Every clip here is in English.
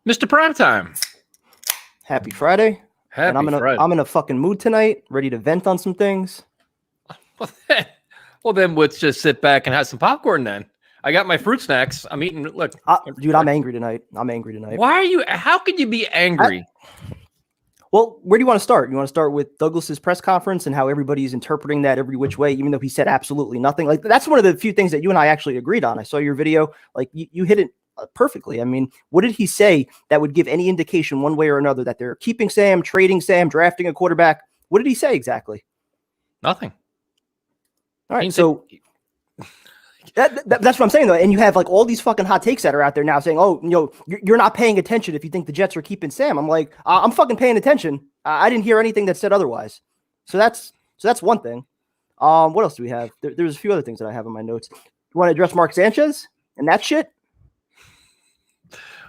Mr. Primetime. Happy Friday. Happy Friday. I'm in a fucking mood tonight, ready to vent on some things. Well, then let's just sit back and have some popcorn then. I got my fruit snacks. I'm eating. Look. Dude, I'm angry tonight. Why are you? How could you be angry? Well, where do you want to start? You want to start with Douglas's press conference and how everybody's interpreting that every which way, even though he said absolutely nothing. Like, that's one of the few things that you and I actually agreed on. I saw your video. Like, you hit it perfectly. I mean, what did he say that would give any indication one way or another that they're keeping Sam, trading Sam, drafting a quarterback? What did he say exactly? Nothing. All right, so that's what I'm saying, though. And you have like all these fucking hot takes that are out there now saying, oh, you're not paying attention if you think the Jets are keeping Sam. I'm like, I'm fucking paying attention. I didn't hear anything that said otherwise. So that's one thing. What else do we have? There's a few other things that I have in my notes. You want to address Mark Sanchez and that shit?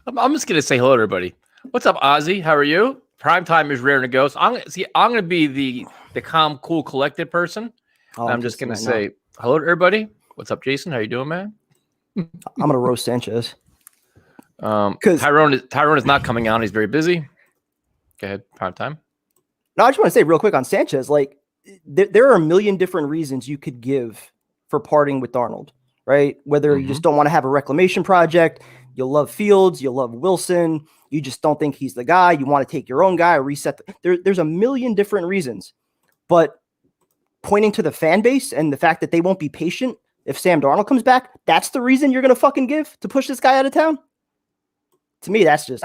I'm just gonna say hello to everybody. What's up, Ozzy? How are you? Primetime is rare to go. So I'm gonna be the calm, cool, collected person. I'm just gonna say hello to everybody. What's up, Jason? How you doing, man? I'm gonna roast Sanchez. Because Tyrone is not coming out. He's very busy. Go ahead, Primetime. No, I just want to say real quick on Sanchez. Like, there are a million different reasons you could give for parting with Darnold, right? Whether you just don't want to have a reclamation project. You'll love Fields. You'll love Wilson. You just don't think he's the guy. You want to take your own guy or reset. There's a million different reasons. But pointing to the fan base and the fact that they won't be patient if Sam Darnold comes back, that's the reason you're going to fucking give to push this guy out of town? To me, that's just...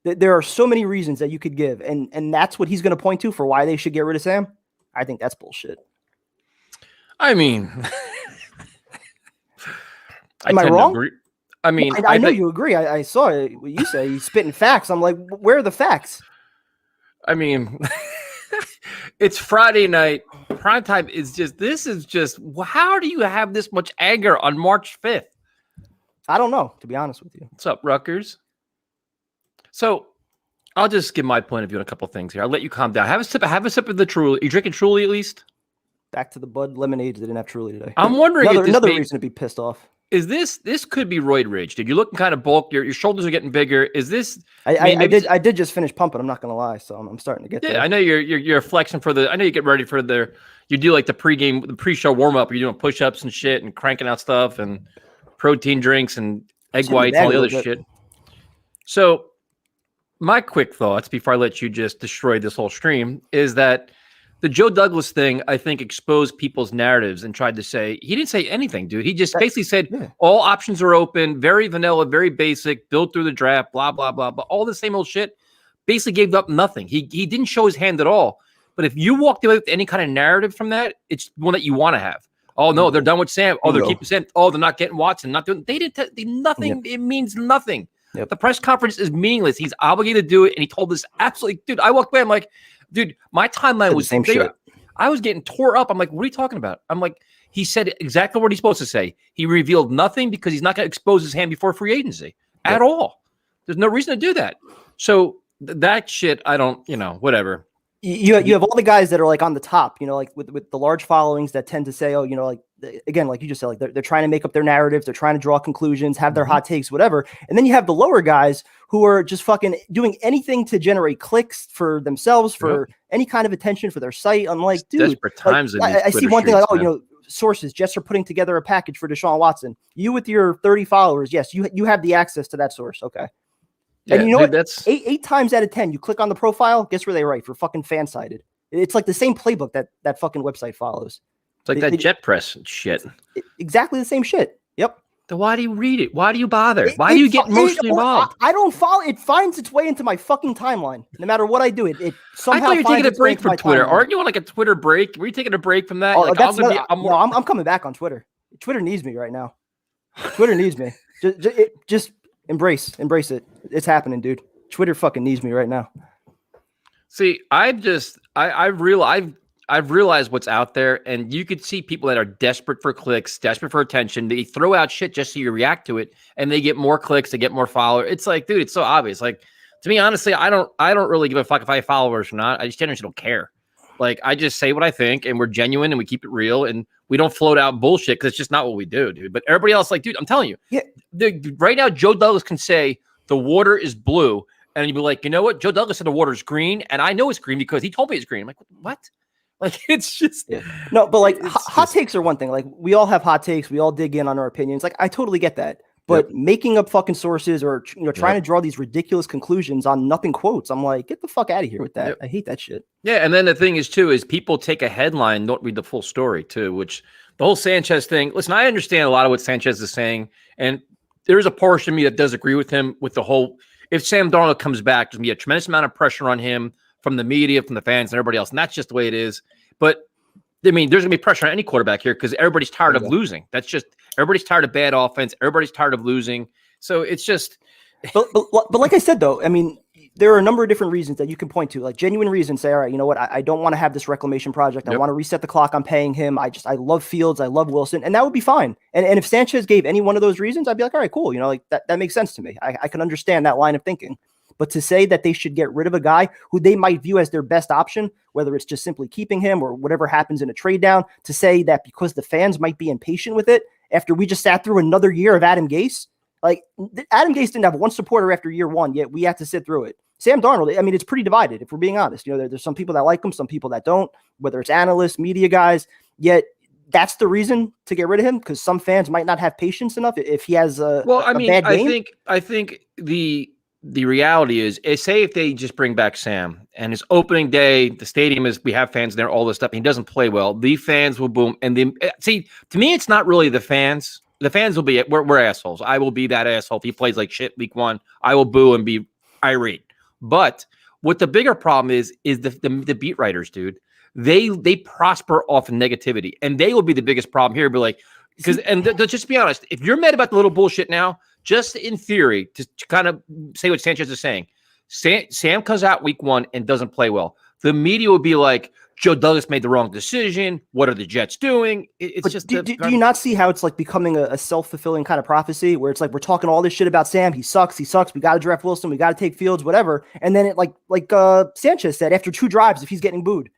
there are so many reasons that you could give. And that's what he's going to point to for why they should get rid of Sam. I think that's bullshit. I mean... Am I wrong? Agree. I mean, I know you agree. I saw it. What you say. He's spitting facts. I'm like, where are the facts? I mean, it's Friday night. Primetime is just, how do you have this much anger on March 5th? I don't know, to be honest with you. What's up, Rutgers? So I'll just give my point of view on a couple of things here. I'll let you calm down. Have a sip of the Truly. You drinking Truly at least? Back to the Bud Lemonade. They didn't have Truly today. I'm wondering another reason to be pissed off. Is this could be roid rage, dude? You're looking kind of bulk. Your shoulders are getting bigger. Is this? I did just finish pumping. I'm not gonna lie, so I'm starting to get there. I know you're flexing for the. I know you get ready for the. You do like the pre-show warm up. You're doing push-ups and shit and cranking out stuff and protein drinks and egg whites, all the other shit. So, my quick thoughts before I let you just destroy this whole stream is that the Joe Douglas thing, I think, exposed people's narratives and tried to say, he didn't say anything, dude. He just basically said, all options are open, very vanilla, very basic, built through the draft, blah, blah, blah, but all the same old shit. Basically gave up nothing. He didn't show his hand at all. But if you walked away with any kind of narrative from that, it's one that you want to have. Oh, no, they're done with Sam. Oh, they're keeping Sam. Oh, they're not getting Watson. They didn't nothing. Yep. It means nothing. Yep. The press conference is meaningless. He's obligated to do it. And he told us absolutely, dude, I walked away. I'm like, dude, my timeline was same shit. I was getting tore up. I'm like, what are you talking about? I'm like, he said exactly what he's supposed to say. He revealed nothing because he's not going to expose his hand before free agency at all. There's no reason to do that. So that shit, I don't, whatever. You have all the guys that are like on the top, like with the large followings that tend to say, oh, like, again, like you just said, like they're trying to make up their narratives. They're trying to draw conclusions, have their hot takes, whatever. And then you have the lower guys who are just fucking doing anything to generate clicks for themselves, for any kind of attention for their site. I'm like, dude, desperate times. I see one thing like, sources, Jets are putting together a package for Deshaun Watson. You with your 30 followers, yes, you have the access to that source. Okay. Yeah, and you know what? That's eight times out of 10, you click on the profile, guess where they write? For fucking fan-sided. It's like the same playbook that fucking website follows. It's like that jet press shit. Exactly the same shit. Yep. Then why do you read it? Why do you bother? Why do you get emotionally involved? I don't follow. It finds its way into my fucking timeline. No matter what I do, it somehow. I thought you were taking a break from Twitter. Aren't you on like a Twitter break? Were you taking a break from that? Oh, like, I'm coming back on Twitter. Twitter needs me right now. Twitter needs me. Just embrace it. It's happening, dude. Twitter fucking needs me right now. See, I've realized what's out there, and you could see people that are desperate for clicks, desperate for attention. They throw out shit just so you react to it, and they get more clicks, they get more followers. It's like, dude, it's so obvious. Like, to me, honestly, I don't really give a fuck if I have followers or not. I just generally don't care. Like, I just say what I think, and we're genuine, and we keep it real, and we don't float out bullshit because it's just not what we do, dude. But everybody else, like, dude, I'm telling you, right now, Joe Douglas can say the water is blue. And you'd be like, you know what? Joe Douglas said the water is green. And I know it's green because he told me it's green. I'm like, what? Like, it's just. Yeah. No, but like hot takes are one thing. Like, we all have hot takes. We all dig in on our opinions. Like, I totally get that. But making up fucking sources or, trying to draw these ridiculous conclusions on nothing quotes, I'm like, get the fuck out of here with that. I hate that shit. Yeah. And then the thing is, too, is people take a headline, don't read the full story, too, which the whole Sanchez thing. Listen, I understand a lot of what Sanchez is saying. And there's a portion of me that does agree with him with the whole. If Sam Darnold comes back, there's going to be a tremendous amount of pressure on him from the media, from the fans, and everybody else. And that's just the way it is. But, I mean, there's going to be pressure on any quarterback here because everybody's tired of losing. That's just – everybody's tired of bad offense. Everybody's tired of losing. So it's just – But like I said, though, I mean, there are a number of different reasons that you can point to, like genuine reasons. Say, all right, you know what? I don't want to have this reclamation project. I want to reset the clock on paying him. I love Fields. I love Wilson. And that would be fine. And if Sanchez gave any one of those reasons, I'd be like, all right, cool. Like that makes sense to me. I can understand that line of thinking. But to say that they should get rid of a guy who they might view as their best option, whether it's just simply keeping him or whatever happens in a trade down, to say that because the fans might be impatient with it after we just sat through another year of Adam Gase, like Adam Gase didn't have one supporter after year one, yet we have to sit through it. Sam Darnold, I mean, it's pretty divided, if we're being honest. There's some people that like him, some people that don't, whether it's analysts, media guys, yet that's the reason to get rid of him, because some fans might not have patience enough if he has a bad game. I think the reality is, say if they just bring back Sam and his opening day, the stadium we have fans there, all this stuff, and he doesn't play well, the fans will boom. And see, to me, it's not really the fans. The fans will be, we're assholes. I will be that asshole. If he plays like shit week one, I will boo and be irate. But what the bigger problem is the beat writers, dude. They prosper off of negativity, and they will be the biggest problem here. Be like, because just be honest, if you're mad about the little bullshit now, just in theory, to kind of say what Sanchez is saying, Sam comes out week one and doesn't play well. The media will be like, Joe Douglas made the wrong decision. What are the Jets doing? Do you not see how it's like becoming a self-fulfilling kind of prophecy where it's like, we're talking all this shit about Sam. He sucks. We got to draft Wilson. We got to take Fields, whatever. And then it like Sanchez said, after 2 drives, if he's getting booed,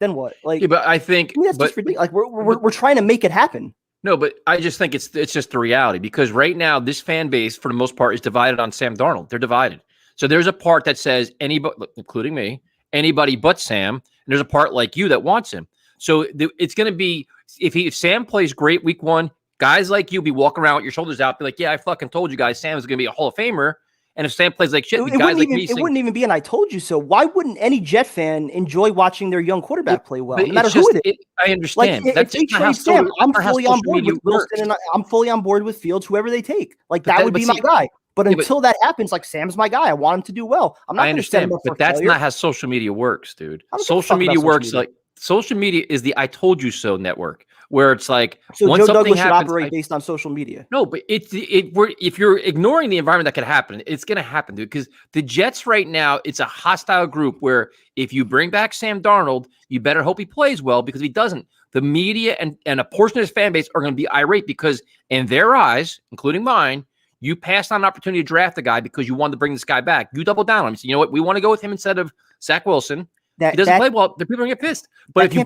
then what? Like, yeah, but I think that's just ridiculous. Like we're trying to make it happen. No, but I just think it's just the reality, because right now this fan base, for the most part, is divided on Sam Darnold. They're divided. So there's a part that says anybody, including me, anybody but Sam, and there's a part like you that wants him. So it's going to be, if Sam plays great week one, guys like you be walking around with your shoulders out, be like, yeah, I fucking told you guys Sam is going to be a Hall of Famer. And if Sam plays like shit, guys like me, it wouldn't even be an "I told you so." Why wouldn't any Jet fan enjoy watching their young quarterback play well, no matter who it is? I understand. Like, if they trade Sam, I'm fully on board with Wilson, and I'm fully on board with Fields, whoever they take. Like that would be my guy. But until that happens, like, Sam's my guy. I want him to do well. I'm not going to stand up for but that's not how social media works, dude. Social media works like social media is the "I told you so" network, where it's like, so Joe Douglas should operate based on social media. No, but if you're ignoring the environment that could happen, it's going to happen, dude. Because the Jets right now, it's a hostile group where if you bring back Sam Darnold, you better hope he plays well, because if he doesn't, the media and a portion of his fan base are going to be irate, because in their eyes, including mine, you passed on an opportunity to draft the guy because you wanted to bring this guy back. You double down on him. So, you know what? We want to go with him instead of Zach Wilson. He doesn't play well. The people are going to get pissed. But if you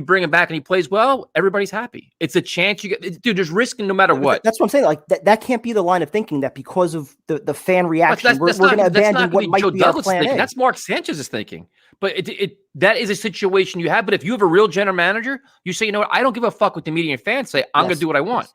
bring him back and he plays well, everybody's happy. It's a chance you get. Dude, there's risk no matter what. That's what I'm saying. Like that can't be the line of thinking, that because of the fan reaction, we're going to abandon what might be our plan A. That's Mark Sanchez's thinking. But that is a situation you have. But if you have a real general manager, you say, you know what? I don't give a fuck what the media and fans say. I'm going to do what I want.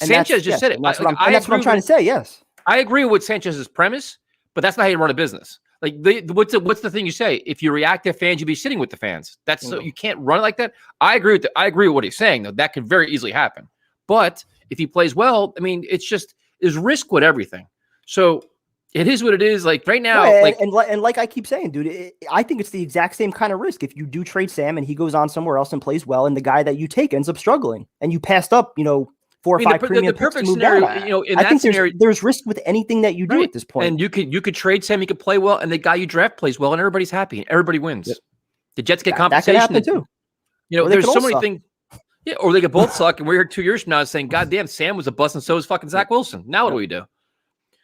And Sanchez just said it. That's what I'm trying to say. Yes, I agree with Sanchez's premise, but that's not how you run a business. Like, what's the thing you say? If you react to fans, you be sitting with the fans. That's so you can't run it like that. I agree with what he's saying, though. That could very easily happen. But if he plays well, I mean, there's risk with everything. So it is what it is. Like right now, and like I keep saying, dude, I think it's the exact same kind of risk. If you do trade Sam and he goes on somewhere else and plays well, and the guy that you take ends up struggling, and you passed up, 4 or 5 premium picks to move down. In that scenario, there's risk with anything that you do at this point. And you could trade Sam, he could play well, and the guy you draft plays well, and everybody's happy, and everybody wins. Yep. The Jets get compensation. That could happen too. There's so many things. Yeah, or they could both suck, and we're here 2 years from now saying, "God damn, Sam was a bust, and so was fucking Zach Wilson." Now what do we do?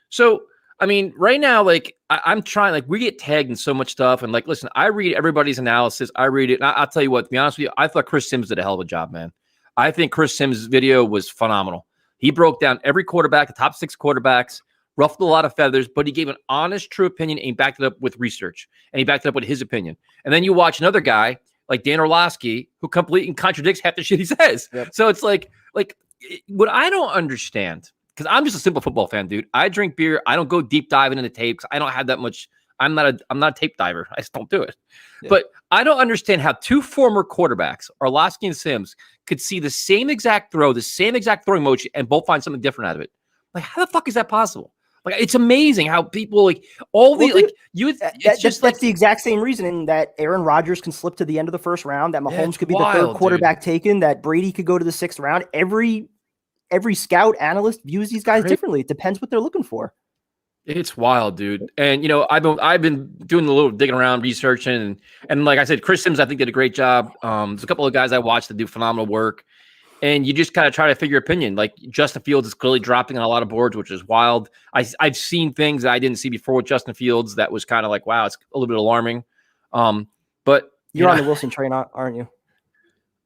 So, I mean, right now, like I'm trying, like we get tagged in so much stuff, and like, listen, I read everybody's analysis. I read it, and I'll tell you what. To be honest with you, I thought Chris Sims did a hell of a job, man. I think Chris Sims' video was phenomenal. He broke down every quarterback, the top 6 quarterbacks, ruffled a lot of feathers, but he gave an honest, true opinion and he backed it up with research and he backed it up with his opinion. And then you watch another guy like Dan Orlovsky who completely contradicts half the shit he says. Yep. So it's like what I don't understand, because I'm just a simple football fan, dude. I drink beer. I don't go deep diving into tapes. I don't have that much. I'm not a tape diver. I just don't do it. Yeah. But I don't understand how two former quarterbacks, Orlovsky and Sims, could see the same exact throw, the same exact throwing motion, and both find something different out of it. Like, how the fuck is that possible? Like, it's amazing how people that's the exact same reasoning that Aaron Rodgers can slip to the end of the first round, that Mahomes could be the third quarterback taken, that Brady could go to the sixth round. Every scout analyst views these guys differently. It depends what they're looking for. It's wild, dude. And I've been doing a little digging around, researching, and like I said, Chris Sims I think did a great job. There's a couple of guys I watched that do phenomenal work. And you just kind of try to figure your opinion. Like Justin Fields is clearly dropping on a lot of boards, which is wild. I've seen things that I didn't see before with Justin Fields that was kind of like, wow, it's a little bit alarming. But you're on the Wilson train, aren't you?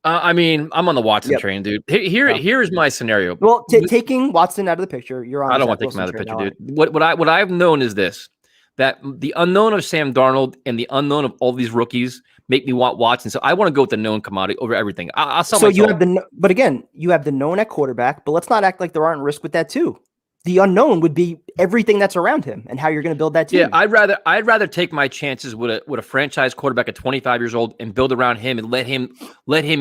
I mean, I'm on the Watson train, dude. Here's my scenario. Well, taking Watson out of the picture, you're on. I don't want to take him out of the picture, dude. What I've known is this: that the unknown of Sam Darnold and the unknown of all these rookies make me want Watson. So I want to go with the known commodity over everything. I'll sell so you have but again, you have the known at quarterback, but let's not act like there aren't risks with that too. The unknown would be everything that's around him and how you're going to build that team. Yeah, I'd rather take my chances with a franchise quarterback at 25 years old and build around him and let him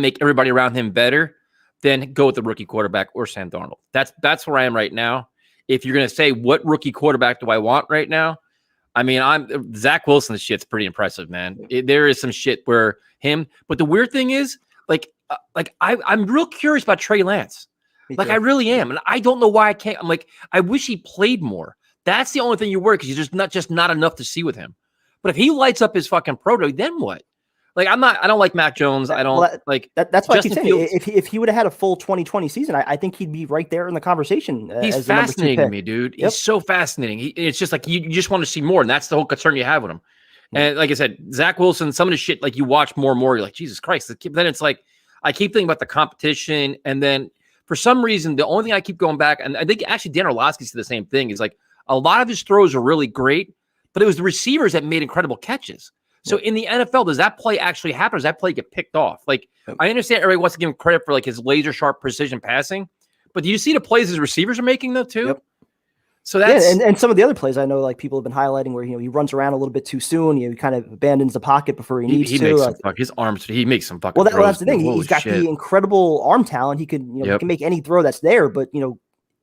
make everybody around him better than go with the rookie quarterback or Sam Darnold. That's where I am right now. If you're going to say what rookie quarterback do I want right now, I mean, Zach Wilson's shit's pretty impressive, man. There is some shit where but the weird thing is, I'm real curious about Trey Lance. Like, I really am. And I don't know why I can't. I'm like, I wish he played more. That's the only thing you worry, because you're just not enough to see with him. But if he lights up his fucking proto, then what? Like, I don't like Mac Jones. I don't like that's why I keep saying, if he would have had a full 2020 season, I think he'd be right there in the conversation. He's fascinating to me, dude. He's so fascinating. It's just like you just want to see more, and that's the whole concern you have with him. And like I said, Zach Wilson, some of the shit, like you watch more and more, you're like, Jesus Christ. Then it's like, I keep thinking about the competition, and then for some reason, the only thing I keep going back, and I think actually Dan Orlovsky said the same thing, is like a lot of his throws are really great, but it was the receivers that made incredible catches. So in the NFL, does that play actually happen? Or does that play get picked off? Like, I understand everybody wants to give him credit for like his laser sharp precision passing, but do you see the plays his receivers are making though too? Yep. So that's and some of the other plays I know, like people have been highlighting where he runs around a little bit too soon. He kind of abandons the pocket before he needs to. Makes his arms. He makes some fucking. Well, that's the thing. He's got the incredible arm talent. He can he can make any throw that's there. But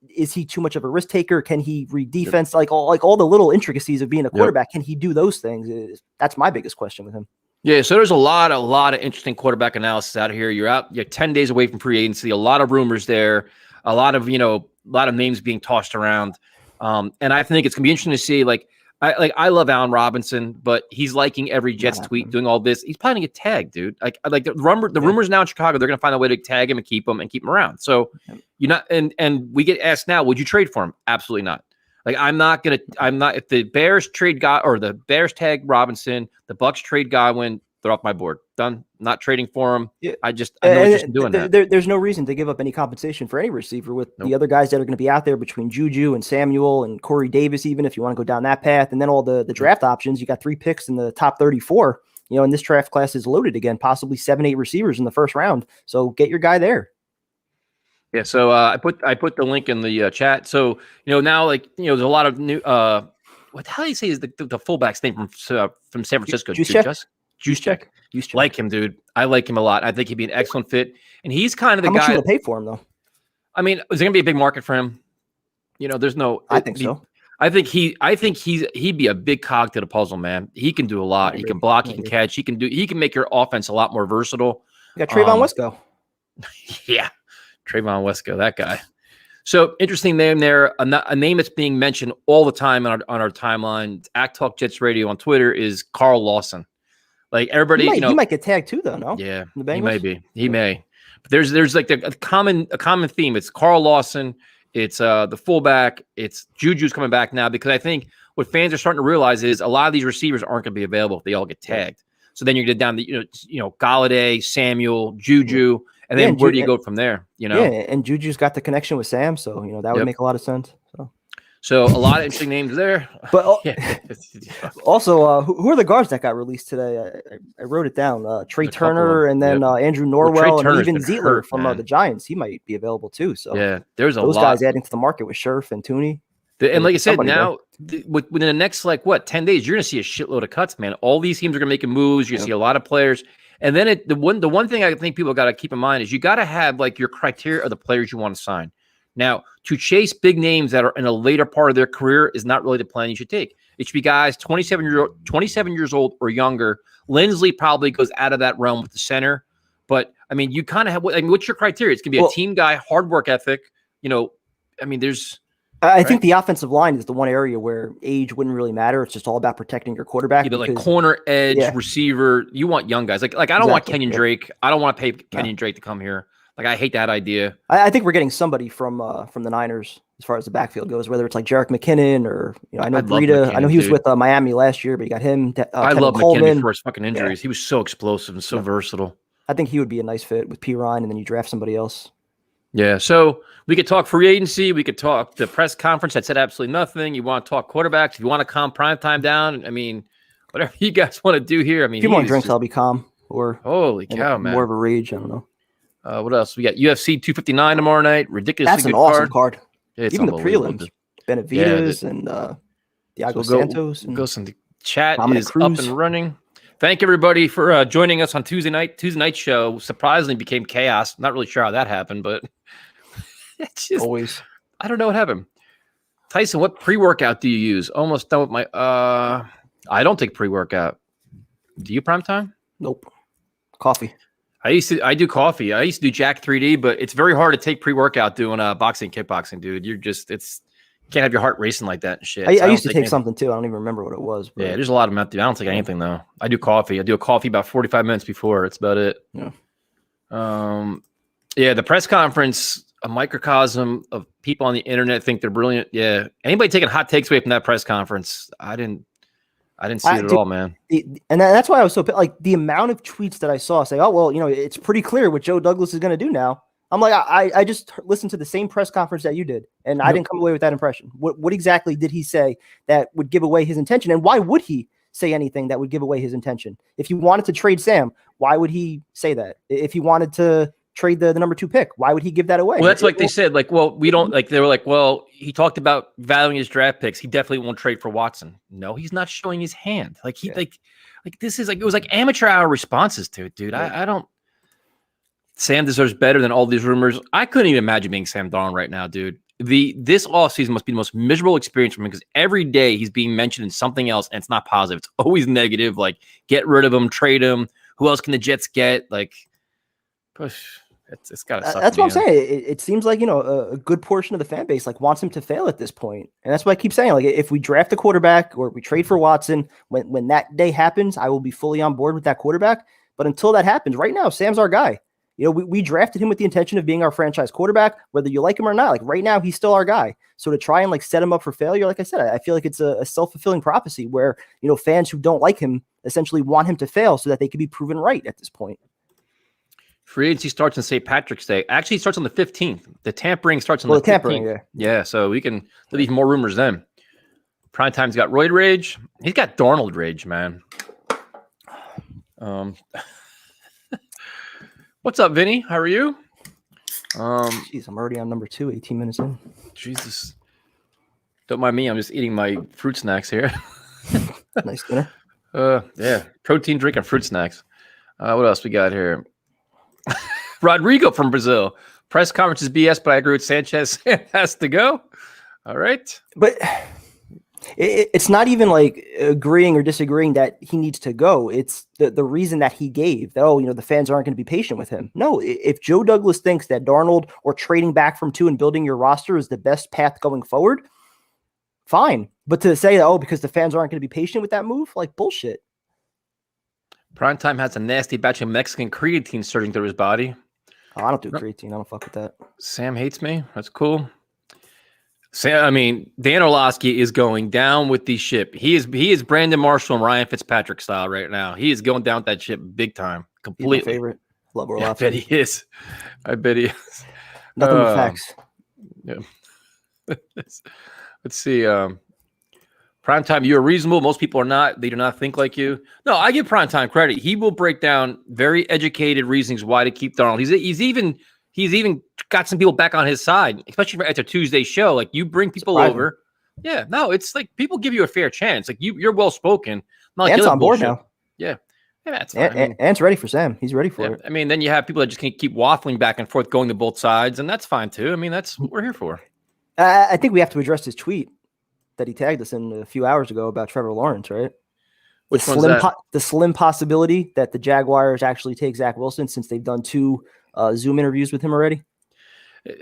is he too much of a risk taker? Can he read defense? Like all the little intricacies of being a quarterback. Can he do those things? That's my biggest question with him. Yeah, so there's a lot of interesting quarterback analysis out here. You're 10 days away from free agency. A lot of rumors there. A lot of names being tossed around. And I think it's gonna be interesting to see. I love Allen Robinson, but he's liking every Jets tweet, doing all this. He's probably gonna get tagged, dude. Like the rumors now in Chicago, they're gonna find a way to tag him and keep him around. So you're not, and we get asked now, would you trade for him? Absolutely not. Like I'm not. If the Bears the Bears tag Robinson, the Bucks trade Godwin, they're off my board. Done. Not trading for him. Yeah. I know interest in doing that. There's no reason to give up any compensation for any receiver with the other guys that are going to be out there between Juju and Samuel and Corey Davis, even if you want to go down that path. And then all the draft options. You got 3 picks in the top 34. And this draft class is loaded again, possibly 7-8 receivers in the first round. So get your guy there. Yeah. So I put the link in the chat. So, now there's a lot of new, what the hell do you say is the fullback's name from San Francisco? Juszczyk. Like him, dude. I like him a lot. I think he'd be an excellent fit. And he's kind of the guy. How much will pay for him, though? I mean, is there going to be a big market for him? There's no. I think so. I think he'd be a big cog to the puzzle, man. He can do a lot. He can block. He can catch. He can make your offense a lot more versatileable. You got Trayvon Wesco. Yeah, Trayvon Wesco, that guy. So interesting name there. A name that's being mentioned all the time on our timeline. Act Talk Jets Radio on Twitter is Carl Lawson. Like everybody, he might get tagged too, though. No, yeah, he may be. He may. But there's like a common theme. It's Carl Lawson. It's the fullback. It's Juju's coming back now, because I think what fans are starting to realize is a lot of these receivers aren't going to be available if they all get tagged. So then you get down to Galladay, Samuel, Juju, and then where do you go from there? Yeah, and Juju's got the connection with Sam, so that would make a lot of sense. So a lot of interesting names there. But also, who are the guards that got released today? I wrote it down. Trey Turner and then Andrew Norwell and even Zeitler from the Giants. He might be available too. So yeah, there's those guys adding to the market with Scherf and Tooney. And like I said, now within the next 10 days, you're going to see a shitload of cuts, man. All these teams are going to make moves. You're going to see a lot of players. And then the one thing I think people got to keep in mind is you got to have your criteria of the players you want to sign. Now, to chase big names that are in a later part of their career is not really the plan you should take. It should be guys 27 years old or younger. Lindsley probably goes out of that realm with the center. But, I mean, you kind of have – what's your criteria? It's going to be a team guy, hard work ethic. There's – I think the offensive line is the one area where age wouldn't really matter. It's just all about protecting your quarterback. Either corner, edge, receiver. You want young guys. Like I don't want Kenyon Drake. I don't want to pay Kenyon Drake to come here. I hate that idea. I think we're getting somebody from the Niners as far as the backfield goes, whether it's Jarek McKinnon or I know Breida. I know he was with Miami last year, but you got him. I love McKinnon before his fucking injuries. Yeah. He was so explosive and so versatile. I think he would be a nice fit with P. Ryan, and then you draft somebody else. Yeah, so we could talk free agency. We could talk the press conference that said absolutely nothing. You want to talk quarterbacks. If you want to calm primetime down, whatever you guys want to do here. If you want drinks, I'll be calm. Or holy cow, man. More of a rage. I don't know. What else? We got UFC 259 tomorrow night. Ridiculously That's an awesome card. Yeah, even the prelims. Benavidez and Thiago Santos. The chat is up and running. Thank everybody for joining us on Tuesday night. Tuesday night show surprisingly became chaos. Not really sure how that happened, but it's just always. I don't know what happened. Tyson, what pre-workout do you use? Almost done with my. I don't take pre-workout. Do you primetime? Nope. Coffee. I do coffee. I used to do Jack 3D, but it's very hard to take pre-workout doing boxing, kickboxing, dude. You can't have your heart racing like that and shit. I used to take something too. I don't even remember what it was. But... Yeah, there's a lot of method. I don't take anything though. I do coffee. I do a coffee about 45 minutes before. It's about it. Yeah. The press conference, a microcosm of people on the internet think they're brilliant. Yeah. Anybody taking hot takes away from that press conference? I didn't see it at all, man. And that's why I was so the amount of tweets that I saw say, "Oh, well, it's pretty clear what Joe Douglas is going to do now." I'm like, I just listened to the same press conference that you did, and I didn't come away with that impression. What exactly did he say that would give away his intention, and why would he say anything that would give away his intention? If he wanted to trade Sam, why would he say that? If he wanted to trade the number 2 pick, why would he give that away? Well, that's they said, we don't they were like, well, he talked about valuing his draft picks. He definitely won't trade for Watson. No, he's not showing his hand. This is it was like amateur hour responses to it, dude. I don't. Sam deserves better than all these rumors. I couldn't even imagine being Sam Darnold right now, dude. This offseason must be the most miserable experience for him because every day he's being mentioned in something else and it's not positive. It's always negative. Like, get rid of him, trade him. Who else can the Jets get? It's got to suck. That's what I'm saying. It seems like, a good portion of the fan base wants him to fail at this point. And that's why I keep saying, if we draft a quarterback or we trade for Watson, when that day happens, I will be fully on board with that quarterback. But until that happens, right now, Sam's our guy. We drafted him with the intention of being our franchise quarterback, whether you like him or not. Right now, he's still our guy. So to try and set him up for failure, like I said, I feel like it's a self-fulfilling prophecy where, fans who don't like him essentially want him to fail so that they can be proven right at this point. Free agency starts on St. Patrick's Day. Actually, it starts on the 15th. The tampering starts on the 15th. Tampering, yeah, so there'll be more rumors then. Primetime's got Royd rage. He's got Darnold rage, man. What's up, Vinny? How are you? Jeez, I'm already on number 2, 18 minutes in. Jesus. Don't mind me. I'm just eating my fruit snacks here. Nice dinner. Yeah. Protein drink and fruit snacks. What else we got here? Rodrigo from Brazil. Press conference is BS, but I agree with Sanchez. Has to go. All right. But it's not even agreeing or disagreeing that he needs to go. It's the reason that he gave that, the fans aren't going to be patient with him. No, if Joe Douglas thinks that Darnold or trading back from 2 and building your roster is the best path going forward, fine. But to say that, because the fans aren't going to be patient with that move, bullshit. Primetime has a nasty batch of Mexican creatine surging through his body. Oh, I don't do creatine. I don't fuck with that. Sam hates me. That's cool. Dan Orlovsky is going down with the ship. He is Brandon Marshall and Ryan Fitzpatrick style right now. He is going down with that ship big time. Completely. He's my favorite. Love Orlovsky. I bet he is. Nothing but facts. Yeah. Let's see. Primetime, you are reasonable. Most people are not. They do not think like you. No, I give Primetime credit. He will break down very educated reasons why to keep Darnold. He's even got some people back on his side, especially at a Tuesday show. Like, you bring people over. Yeah, no, it's like people give you a fair chance. Like, you're well spoken. Like Ant's on board now. Yeah. Yeah, that's fine. Ant's ready for Sam. He's ready for it. I mean, then you have people that just can keep waffling back and forth, going to both sides, and that's fine too. I mean, that's what we're here for. I think we have to address his tweet that he tagged us in a few hours ago about Trevor Lawrence, right? Which one's that? The slim possibility that the Jaguars actually take Zach Wilson, since they've done 2 Zoom interviews with him already.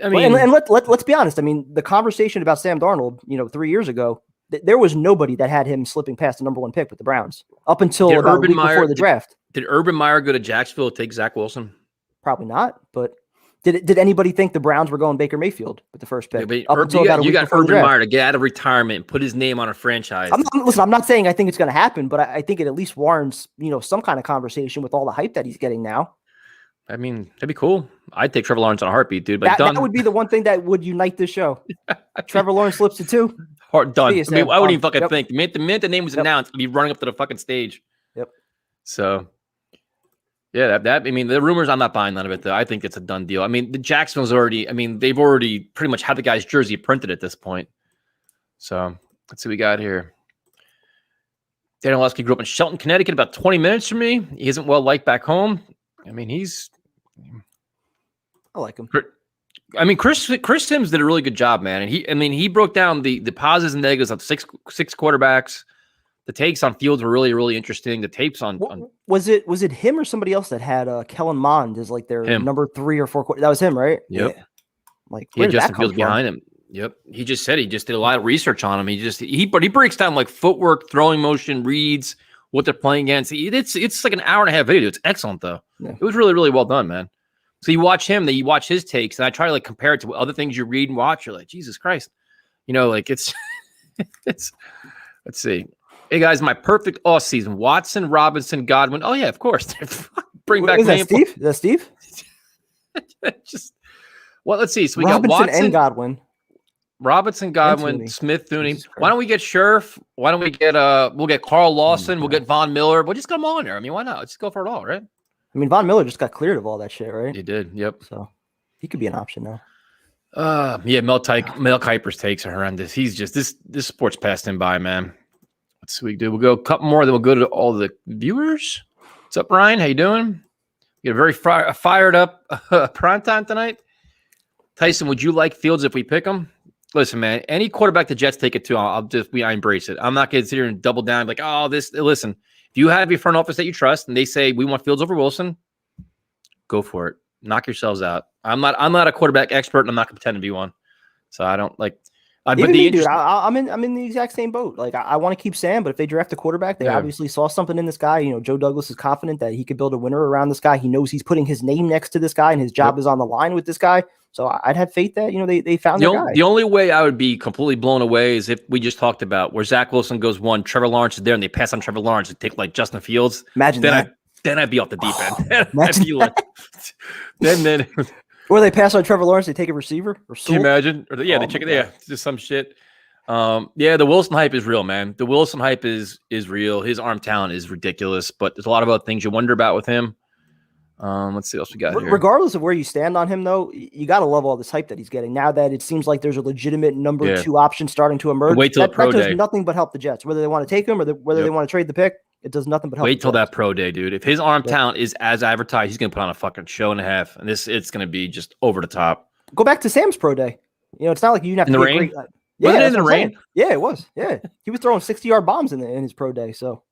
I mean, and let's be honest. I mean, the conversation about Sam Darnold, 3 years ago, there was nobody that had him slipping past the number 1 pick with the Browns up until about a week before the draft. Did Urban Meyer go to Jacksonville to take Zach Wilson? Probably not, but did anybody think the Browns were going Baker Mayfield with the first pick? Yeah, you got Urban Meyer to get out of retirement and put his name on a franchise. I'm not saying I think it's going to happen, but I think it at least warrants, some kind of conversation with all the hype that he's getting now. I mean, that'd be cool. I'd take Trevor Lawrence on a heartbeat, dude. But that would be the one thing that would unite this show. Trevor Lawrence slips to 2. Done. I mean, I wouldn't even fucking think. The minute the name was announced, I'd be running up to the fucking stage. Yep. So, yeah, I mean, the rumors, I'm not buying none of it, though. I think it's a done deal. I mean, the Jacksonville's they've already pretty much had the guy's jersey printed at this point. So, let's see what we got here. Daniel Lusky grew up in Shelton, Connecticut, about 20 minutes from me. He isn't well liked back home. I mean, I like him. I mean, Chris Sims did a really good job, man. And he broke down the positives and negatives of six quarterbacks. The takes on Fields were really, really interesting. The tapes on was it him or somebody else that had Kellen Mond as like their number 3 or 4 quarter? That was him, right? Yep. Yeah. Like, he had Justin Fields behind him. Yep. He just said he just did a lot of research on him. He breaks down like footwork, throwing motion, reads, what they're playing against. It's like an hour and a half video. It's excellent though. Yeah. It was really, really well done, man. So you watch him, then you watch his takes, and I try to like compare it to other things you read and watch. You're like, Jesus Christ, like it's. Let's see. Hey guys, my perfect off season: Watson, Robinson, Godwin. Oh yeah, of course. Bring back Steve. Is that Steve? Let's see. So we Robinson got Watson and Godwin. Robinson, Godwin, Smith, Thuney. Why don't we get Scherf? Why don't we get we'll get Carl Lawson, we'll get Von Miller. We'll just get them all in there. I mean, why not? Let's go for it all, right? I mean, Von Miller just got cleared of all that shit, right? He did, yep. So he could be an option now. Yeah, Mel Kiper's takes are horrendous. He's just this sport's passed him by, man. Let's see what we do. We'll go a couple more, then we'll go to all the viewers. What's up, Ryan? How you doing? You got a very fired up primetime tonight. Tyson, would you like Fields if we pick him? Listen, man, any quarterback the Jets take it to, I embrace it. I'm not going to sit here and double down like, listen, if you have your front office that you trust and they say we want Fields over Wilson, go for it. Knock yourselves out. I'm not a quarterback expert, and I'm not going to pretend to be one. So I don't like. Even me, dude, I'm in the exact same boat. Like I want to keep Sam, but if they draft a quarterback, they obviously saw something in this guy. Joe Douglas is confident that he could build a winner around this guy. He knows he's putting his name next to this guy, and his job is on the line with this guy. So I'd have faith that they found their guy. The only way I would be completely blown away is if we just talked about where Zach Wilson goes 1, Trevor Lawrence is there, and they pass on Trevor Lawrence and take like Justin Fields. Imagine that. Then I'd be off the deep end. I'd be like, then. Or they pass on Trevor Lawrence, they take a receiver. Or can you imagine? Or they check it. Yeah, just some shit. The Wilson hype is real, man. The Wilson hype is real. His arm talent is ridiculous, but there's a lot of other things you wonder about with him. Let's see what else we got here. Regardless of where you stand on him, though, you got to love all this hype that he's getting. Now that it seems like there's a legitimate number 2 option starting to emerge, wait till the pro day. That does nothing but help the Jets. Whether they want to take him or whether they want to trade the pick, it does nothing but help. Wait till that pro day, dude. If his arm talent is as advertised, he's going to put on a fucking show and a half, and it's going to be just over the top. Go back to Sam's pro day. It's not like you have in to the rain. Yeah, was it in the rain? Yeah, it was. Yeah, he was throwing 60-yard bombs in his pro day. So,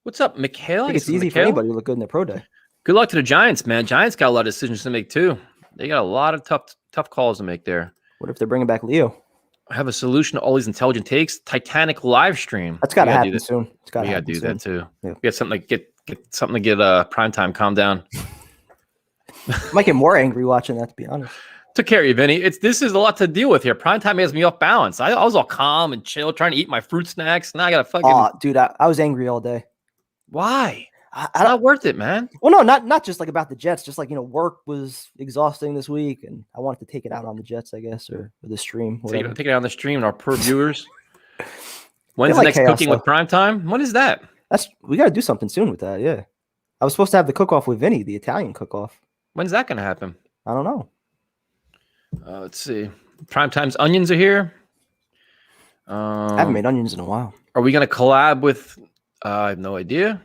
what's up, Mikhail? I think it's easy for anybody to look good in their pro day. Good luck to the Giants, man. Giants got a lot of decisions to make too. They got a lot of tough calls to make there. What if they're bringing back Leo? I have a solution to all these intelligent takes. Titanic live stream. That's got to happen soon. It's got to happen do soon. That too. Yeah. Get something to get primetime. Calm down. Might get more angry watching that, to be honest. Took care of you, Vinny. This is a lot to deal with here. Primetime has me off balance. I was all calm and chill, trying to eat my fruit snacks. Now I got to fucking. Oh, dude, I was angry all day. Why? It's not worth it, man. Well, no, not just like about the Jets. Just like, work was exhausting this week, and I wanted to take it out on the Jets, I guess, or the stream. Take it out on the stream and our poor viewers. When's the like next chaos, Cooking with Primetime? When is that? We got to do something soon with that. Yeah, I was supposed to have the cook-off with Vinny, the Italian cook-off. When's that going to happen? I don't know. Let's see. Primetime's onions are here. I haven't made onions in a while. Are we going to collab with? I have no idea.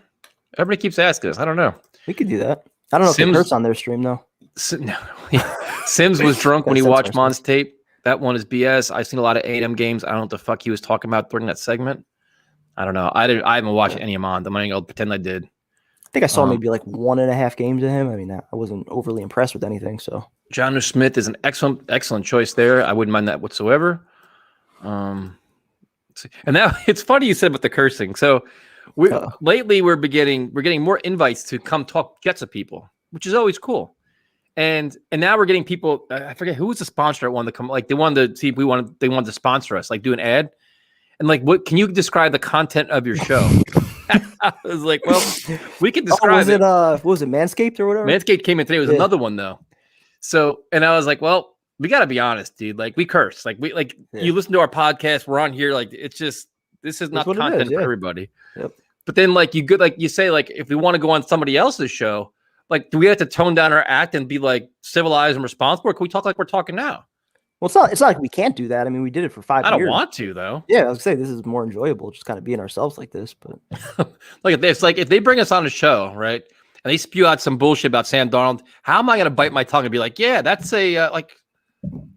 Everybody keeps asking us. I don't know. We could do that. I don't know if it hurts on their stream though. Sims was drunk when he watched Mon's tape. That one is BS. I've seen a lot of A&M games. I don't know what the fuck he was talking about during that segment. I don't know. I haven't watched any of Mon. I'm gonna pretend I did. I think I saw maybe like 1.5 games of him. I mean, I wasn't overly impressed with anything. So John Smith is an excellent choice there. I wouldn't mind that whatsoever. And now it's funny you said about the cursing. So lately we're getting more invites to come talk Jets with people, which is always cool. And now we're getting people. I forget who was the sponsor that wanted to come. Like they wanted to see if they wanted to sponsor us, like do an ad. And like, what can you describe the content of your show? I was like, well, we can describe it. What was it, Manscaped or whatever? Manscaped came in today. It was another one though. So, and I was like, well, we got to be honest, dude. Like we curse. Like you listen to our podcast. We're on here. Like it's just this is not content for everybody. Yep. But then like you say like if we want to go on somebody else's show. Like, do we have to tone down our act and be like civilized and responsible? Or can we talk like we're talking now? Well, it's not like we can't do that. I mean, we did it for 5 years. I don't want to though. Yeah, I was gonna say this is more enjoyable, just kind of being ourselves like this. But look at this. Like if they bring us on a show, right, and they spew out some bullshit about Sam Darnold, how am I gonna bite my tongue and be like, yeah, that's a like?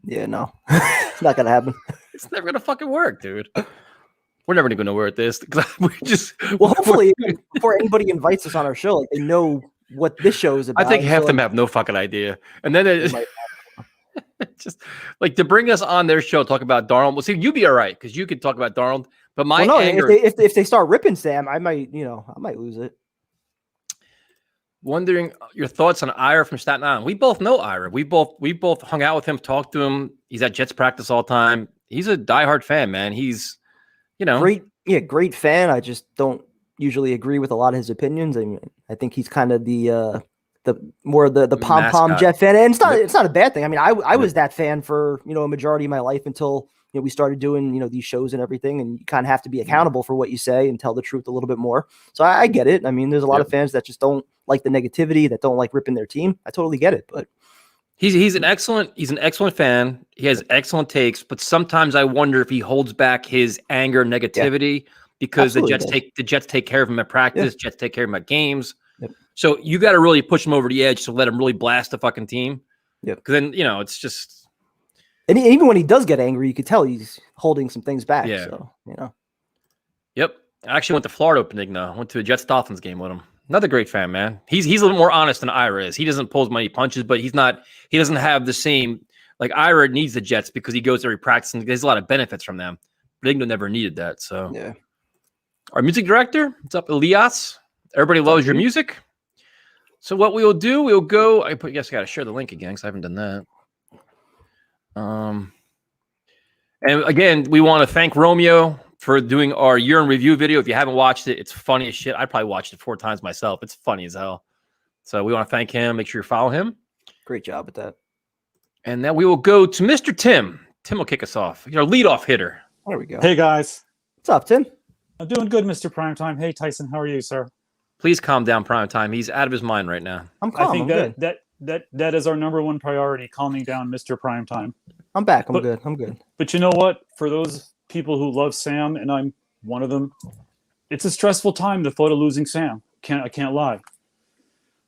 Yeah, no, it's not gonna happen. It's never gonna fucking work, dude. We're never gonna know where it is. Well, hopefully, before anybody invites us on our show, like they know what this show is about. I think half of them have no fucking idea. And then it's just like to bring us on their show, talk about Darnold. Well, see, you'd be all right because you could talk about Darnold. But my anger, if they start ripping Sam, I might lose it. Wondering your thoughts on Ira from Staten Island. We both know Ira. We both hung out with him, talked to him. He's at Jets practice all the time. He's a diehard fan, man. He's, great fan. I just don't usually agree with a lot of his opinions. I mean, I think he's kind of the pom-pom Jet fan, and it's not a bad thing. I mean, I was that fan for a majority of my life until we started doing these shows and everything, and you kind of have to be accountable for what you say and tell the truth a little bit more. So I get it. I mean, there's a lot of fans that just don't like the negativity, that don't like ripping their team. I totally get it, but he's an excellent fan. He has excellent takes, but sometimes I wonder if he holds back his anger and negativity because the Jets take care of him at practice. Jets take care of him at games. Yep. So you got to really push him over the edge to let him really blast the fucking team. Yeah. Because then it's just. And even when he does get angry, you could tell he's holding some things back. Yeah. So Yep. I actually went to Florida opening though. Went to a Jets Dolphins game with him. Another great fan, man. He's a little more honest than Ira is. He doesn't pull as many punches, but he doesn't have the same, like Ira needs the Jets because he goes there, he practices, and there's a lot of benefits from them. Rigno never needed that. So yeah. Our music director, what's up, Elias? Everybody loves your music. So what we'll do, we'll go. I guess I got to share the link again because I haven't done that. And again, we want to thank Romeo for doing our year in review video. If you haven't watched it, it's funny as shit. I probably watched it 4 times myself. It's funny as hell. So we want to thank him. Make sure you follow him. Great job with that. And then we will go to Mr. Tim. Tim will kick us off. Our leadoff hitter. There we go. Hey, guys. What's up, Tim? I'm doing good, Mr. Primetime. Hey, Tyson. How are you, sir? Please calm down, Primetime. He's out of his mind right now. I'm calm. I think that is our number one priority, calming down Mr. Primetime. I'm back. I'm good. But you know what? For those people who love Sam, and I'm one of them, it's a stressful time, the thought of losing Sam. I can't lie.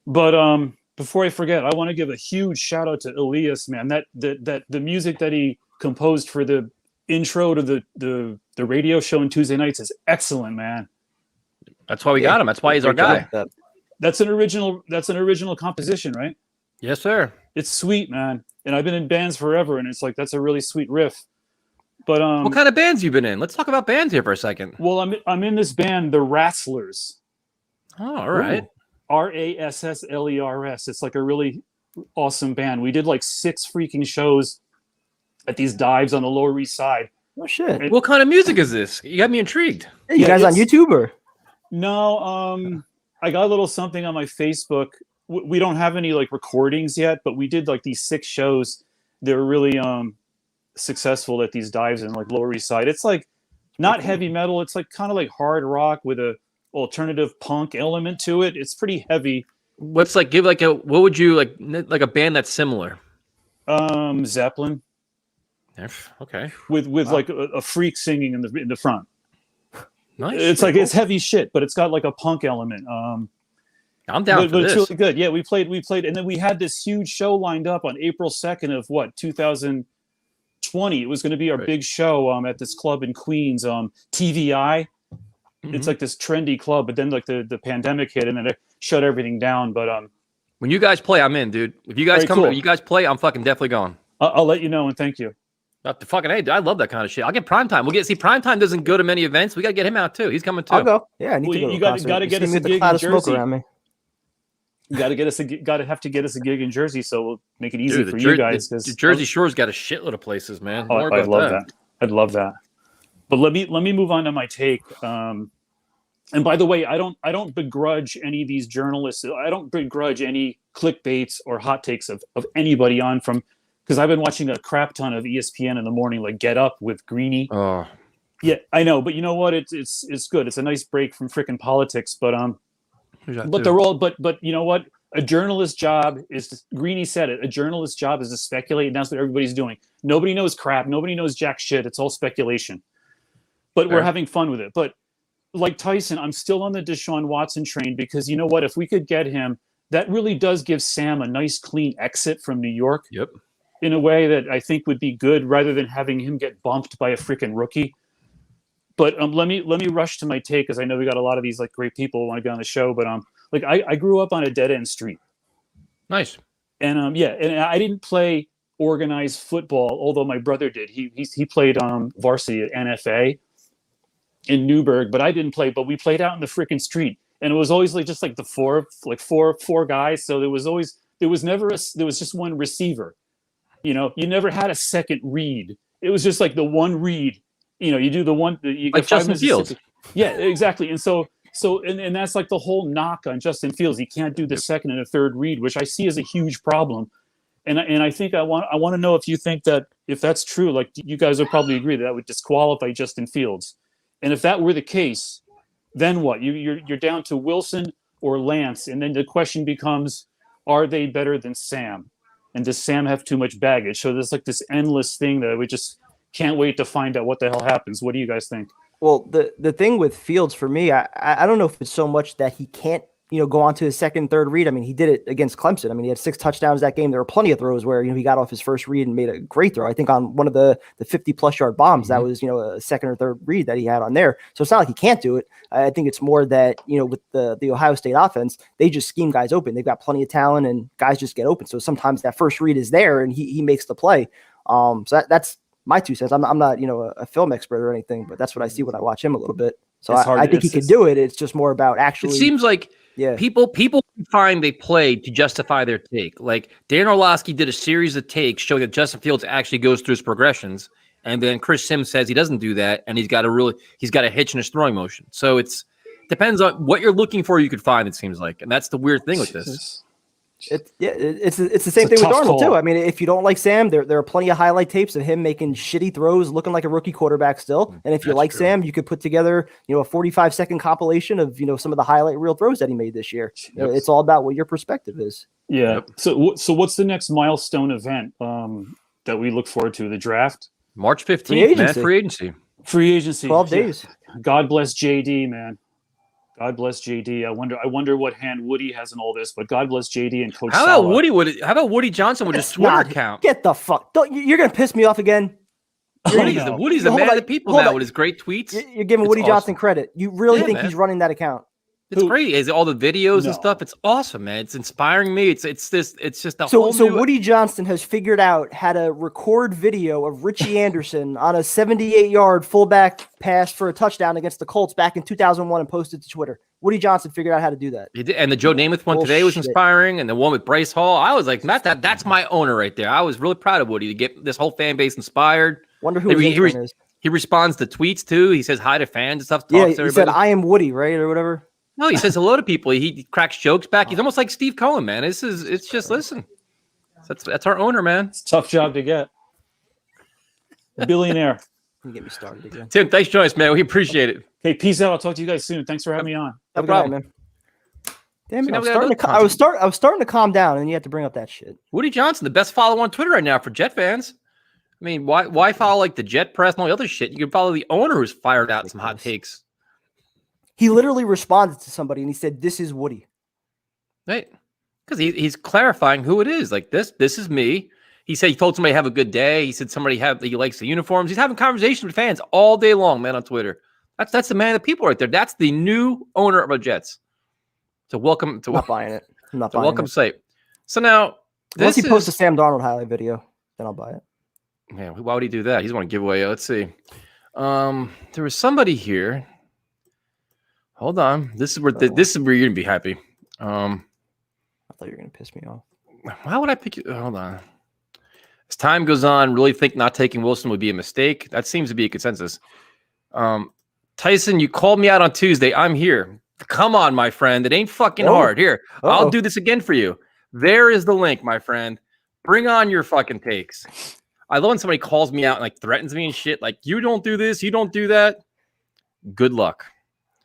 But before I forget, I want to give a huge shout out to Elias, man. That the music that he composed for the intro to the radio show on Tuesday nights is excellent, man. That's why we got him. That's why he's our guy. That's an original composition, right? Yes, sir. It's sweet, man. And I've been in bands forever, and it's like that's a really sweet riff. But what kind of bands you been in? Let's talk about bands here for a second. Well, I'm in this band, the Rasslers. Oh, all right. Rasslers. It's like a really awesome band. We did like 6 freaking shows at these dives on the Lower East Side. Oh shit! What kind of music is this? You got me intrigued. Hey, you guys on YouTube or? No, I got a little something on my Facebook. We don't have any like recordings yet, but we did like these 6 shows. They were really successful at these dives in like Lower East Side. It's like not heavy metal. It's like kind of like hard rock with a alternative punk element to it. It's pretty heavy. What's like what would you like a band that's similar? Zeppelin. Okay. With like a freak singing in the front. Nice. It's like it's heavy shit, but it's got like a punk element. I'm down for this. It's really good. Yeah, we played, and then we had this huge show lined up on April 2nd of 2020. It was going to be our big show at this club in Queens, TVI. It's like this trendy club, but then like the pandemic hit and then it shut everything down. But when you guys play, I'm in, dude. If you guys when you guys play, I'm fucking definitely going. I'll let you know and thank you. Hey, I love that kind of shit. I'll get Primetime. Primetime doesn't go to many events. We got to get him out too. He's coming too. I'll go. Yeah, I need to go. You got to get us a gig in Jersey. You got to have to get us a gig in Jersey, so we'll make it easy for you guys. The Jersey Shore's got a shitload of places, man. Oh, I love that. I'd love that. But let me move on to my take. And by the way, I don't begrudge any of these journalists. I don't begrudge any clickbaits or hot takes of anybody on from. Because I've been watching a crap ton of ESPN in the morning, like Get Up with Greeny. Oh, yeah, I know, but you know what? It's good. It's a nice break from freaking politics. But they're all. But you know what? A journalist's job is Greeny said it. A journalist's job is to speculate, and that's what everybody's doing. Nobody knows crap. Nobody knows jack shit. It's all speculation. But we're having fun with it. But like Tyson, I'm still on the Deshaun Watson train because you know what? If we could get him, that really does give Sam a nice, clean exit from New York. Yep. In a way that I think would be good rather than having him get bumped by a freaking rookie. But let me rush to my take because I know we got a lot of these like great people who want to get on the show. But like I grew up on a dead end street. Nice. And and I didn't play organized football, although my brother did. He played varsity at NFA in Newburgh, but I didn't play. But we played out in the freaking street, and it was always like just like the four guys. So there was just one receiver. You know, you never had a second read. It was just like the one read. You know, you do the one. You like Justin Fields. Yeah, exactly. And so that's like the whole knock on Justin Fields. He can't do the second and a third read, which I see as a huge problem. And I think I want to know if you think that if that's true, like you guys would probably agree that would disqualify Justin Fields. And if that were the case, then what? You're down to Wilson or Lance, and then the question becomes, are they better than Sam? And does Sam have too much baggage? So there's like this endless thing that we just can't wait to find out what the hell happens. What do you guys think? Well, the thing with Fields for me, I don't know if it's so much that he can't, go on to his second, third read. I mean, he did it against Clemson. I mean, he had 6 touchdowns that game. There were plenty of throws where, he got off his first read and made a great throw. I think on one of the 50-plus yard bombs, that was, a second or third read that he had on there. So it's not like he can't do it. I think it's more that, with the Ohio State offense, they just scheme guys open. They've got plenty of talent and guys just get open. So sometimes that first read is there and he makes the play. So that's my 2 cents. I'm not, a film expert or anything, but that's what I see when I watch him a little bit. So I think he can do it. It's just more about actually. It seems like people find they play to justify their take. Like Dan Orlovsky did a series of takes showing that Justin Fields actually goes through his progressions, and then Chris Sims says he doesn't do that, and he's got a hitch in his throwing motion. So it's depends on what you're looking for. You could find, it seems like, and that's the weird thing with this. It's the same thing with Darnold too. I mean, if you don't like Sam, there are plenty of highlight tapes of him making shitty throws, looking like a rookie quarterback still. And if you like Sam, you could put together, a 45-second compilation of some of the highlight reel throws that he made this year. It's all about what your perspective is. Yeah. Yep. So what's the next milestone event that we look forward to? The draft, March 15th, man. Free agency. 12 days. God bless JD, man. God bless JD. I wonder what hand Woody has in all this, but God bless JD and Coach. How about Woody Johnson with his Twitter account? Get the fuck! You're gonna piss me off again. Woody's the man of the people now with his great tweets. You're giving Woody Johnson credit. You really think he's running that account? It's great. It's all the videos and stuff. It's awesome, man. It's inspiring me. It's just a whole new... Woody Johnson has figured out how to record video of Richie Anderson on a 78-yard fullback pass for a touchdown against the Colts back in 2001 and posted to Twitter. Woody Johnson figured out how to do that. He did. And the Joe Namath one today was inspiring, and the one with Bryce Hall. I was like, that's my owner right there. I was really proud of Woody to get this whole fan base inspired. Wonder who his is. He responds to tweets too. He says hi to fans and stuff. He said, "I am Woody," right, or whatever. No, he says hello to people. He cracks jokes back. He's almost like Steve Cohen, man. It's just listen. That's our owner, man. It's a tough job to get. A billionaire. You get me started again. Tim, thanks for joining us, man. We appreciate it. Okay, peace out. I'll talk to you guys soon. Thanks for having me on. No problem, man. Damn So it! now I was, we got starting another to, I was starting to calm down, and you had to bring up that shit. Woody Johnson, the best follow on Twitter right now for Jet fans. I mean, why follow like the Jet Press and all the other shit? You can follow the owner who's fired out some hot takes. He literally responded to somebody, and he said, "This is Woody." Right? Because he's clarifying who it is. Like this is me. He said he told somebody have a good day. He said he likes the uniforms. He's having conversations with fans all day long, man, on Twitter. That's the man of the people right there. That's the new owner of the Jets. So welcome to I'm not buying it. I'm not buying welcome it. site. So now Once he posts a Sam Darnold highlight video, then I'll buy it. Man, why would he do that? He's want to give away. Let's see. There was somebody here. Hold on. This is where you're gonna be happy. I thought you were gonna piss me off. Why would I pick you? Hold on. As time goes on, really think not taking Wilson would be a mistake. That seems to be a consensus. Tyson, you called me out on Tuesday. I'm here. Come on, my friend. It ain't fucking hard. Here, I'll do this again for you. There is the link, my friend. Bring on your fucking takes. I love when somebody calls me out and like threatens me and shit. Like, you don't do this, you don't do that. Good luck.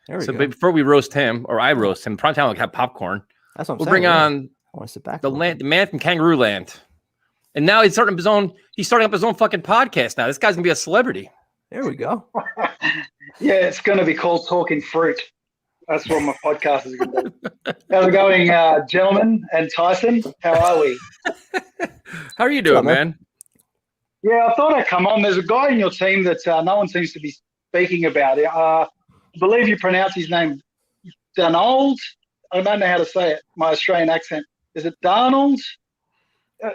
There we go. But before we roast him, or I roast him, prime time will have popcorn. That's what I'm we'll saying. Bring on I want to sit back. the man from Kangaroo Land. And now he's starting up his own fucking podcast now. This guy's gonna be a celebrity. There we go. Yeah, it's gonna be called Talking Fruit. That's what my podcast is gonna be. How's it going, gentlemen and Tyson? How are we? How are you doing, man? Yeah, I thought I'd come on. There's a guy in your team that no one seems to be speaking about. I believe you pronounce his name Darnold. I don't know how to say it. My Australian accent. Is it Darnold?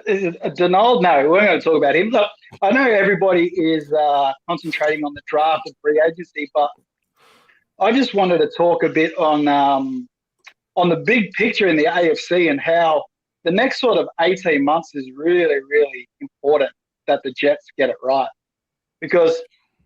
Is it Darnold? No, we're not going to talk about him. Look, I know everybody is concentrating on the draft and free agency, but I just wanted to talk a bit on the big picture in the AFC and how the next sort of 18 months is really, really important that the Jets get it right. Because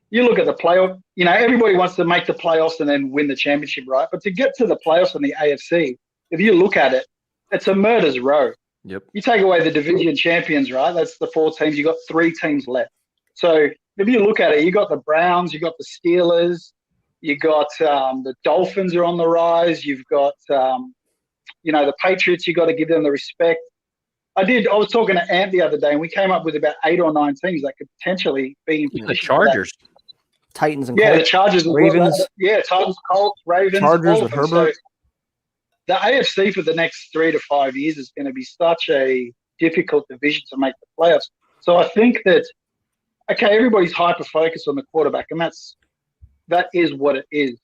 you look at the playoff, everybody wants to make the playoffs and then win the championship, right? But to get to the playoffs in the AFC, if you look at it, it's a murder's row. Yep. You take away the division champions, right? That's the 4 teams. You got 3 teams left. So if you look at it, you got the Browns, you got the Steelers, you got the Dolphins are on the rise. You've got the Patriots. You got to give them the respect. I was talking to Ant the other day, and we came up with about 8 or 9 teams that could potentially be in the Chargers, Titans, and the Chargers, Ravens. Titans, Colts, Ravens, Chargers with Herbert. So the AFC for the next 3 to 5 years is going to be such a difficult division to make the playoffs. So I think that everybody's hyper focused on the quarterback, and that is what it is.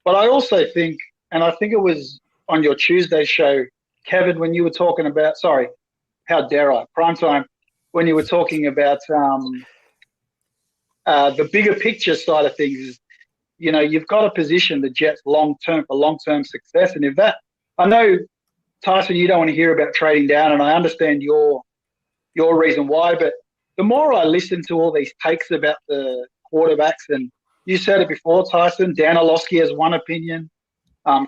But I also think, and I think it was on your Tuesday show, Kevin, when you were talking about, how dare I, primetime, when you were talking about the bigger picture side of things, you've got to position the Jets long-term for long-term success. And I know, Tyson, you don't want to hear about trading down, and I understand your reason why, but the more I listen to all these takes about the quarterbacks, and you said it before, Tyson, Dan Orlovsky has one opinion,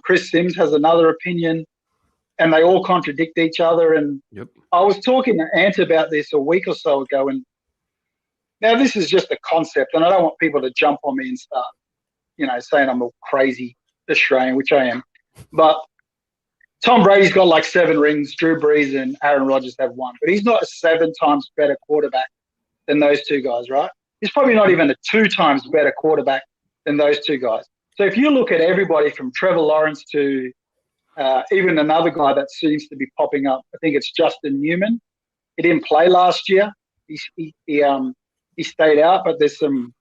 Chris Sims has another opinion, and they all contradict each other. And yep. I was talking to Ant about this a week or so ago, and now this is just a concept, and I don't want people to jump on me and start, saying I'm a crazy Australian, which I am. But Tom Brady's got like 7 rings, Drew Brees and Aaron Rodgers have 1, but he's not a 7 times better quarterback than those 2 guys, right? He's probably not even a 2 times better quarterback than those 2 guys. So if you look at everybody from Trevor Lawrence to even another guy that seems to be popping up, I think it's Justin Newman. He didn't play last year. He stayed out, but there's some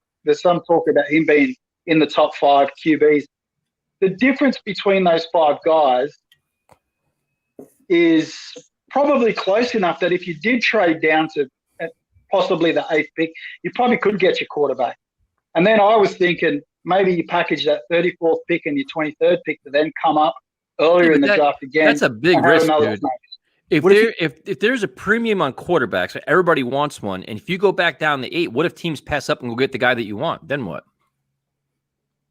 talk about him being in the top 5 QBs. The difference between those 5 guys is probably close enough that if you did trade down to possibly the 8th pick, you probably could get your quarterback. And then I was thinking maybe you package that 34th pick and your 23rd pick to then come up earlier in the draft again. That's a big risk, dude. If there's a premium on quarterbacks, everybody wants one, and if you go back down to 8, what if teams pass up and go get the guy that you want? Then what?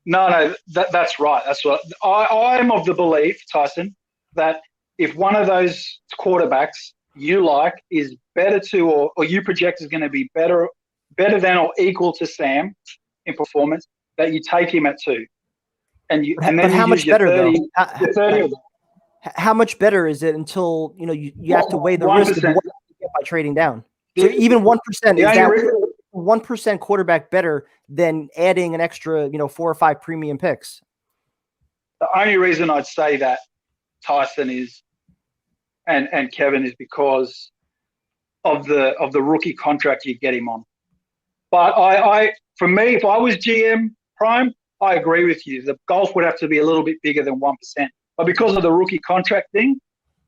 No, that's right. That's what I'm of the belief, Tyson, that's right. That's what I'm of the belief, Tyson, that if one of those quarterbacks you like is better to, or you project is going to be better than or equal to Sam in performance, that you take him at 2. And then but how much better 30, though? your 30 How much better is it until you have to weigh the risk of what you get by trading down? So even 1%, is that 1% quarterback better than adding an extra 4 or 5 premium picks? The only reason I'd say that, Tyson, is and Kevin, is because of the rookie contract you get him on. But for me, if I was GM Prime, I agree with you. The golf would have to be a little bit bigger than 1%. But because of the rookie contract thing,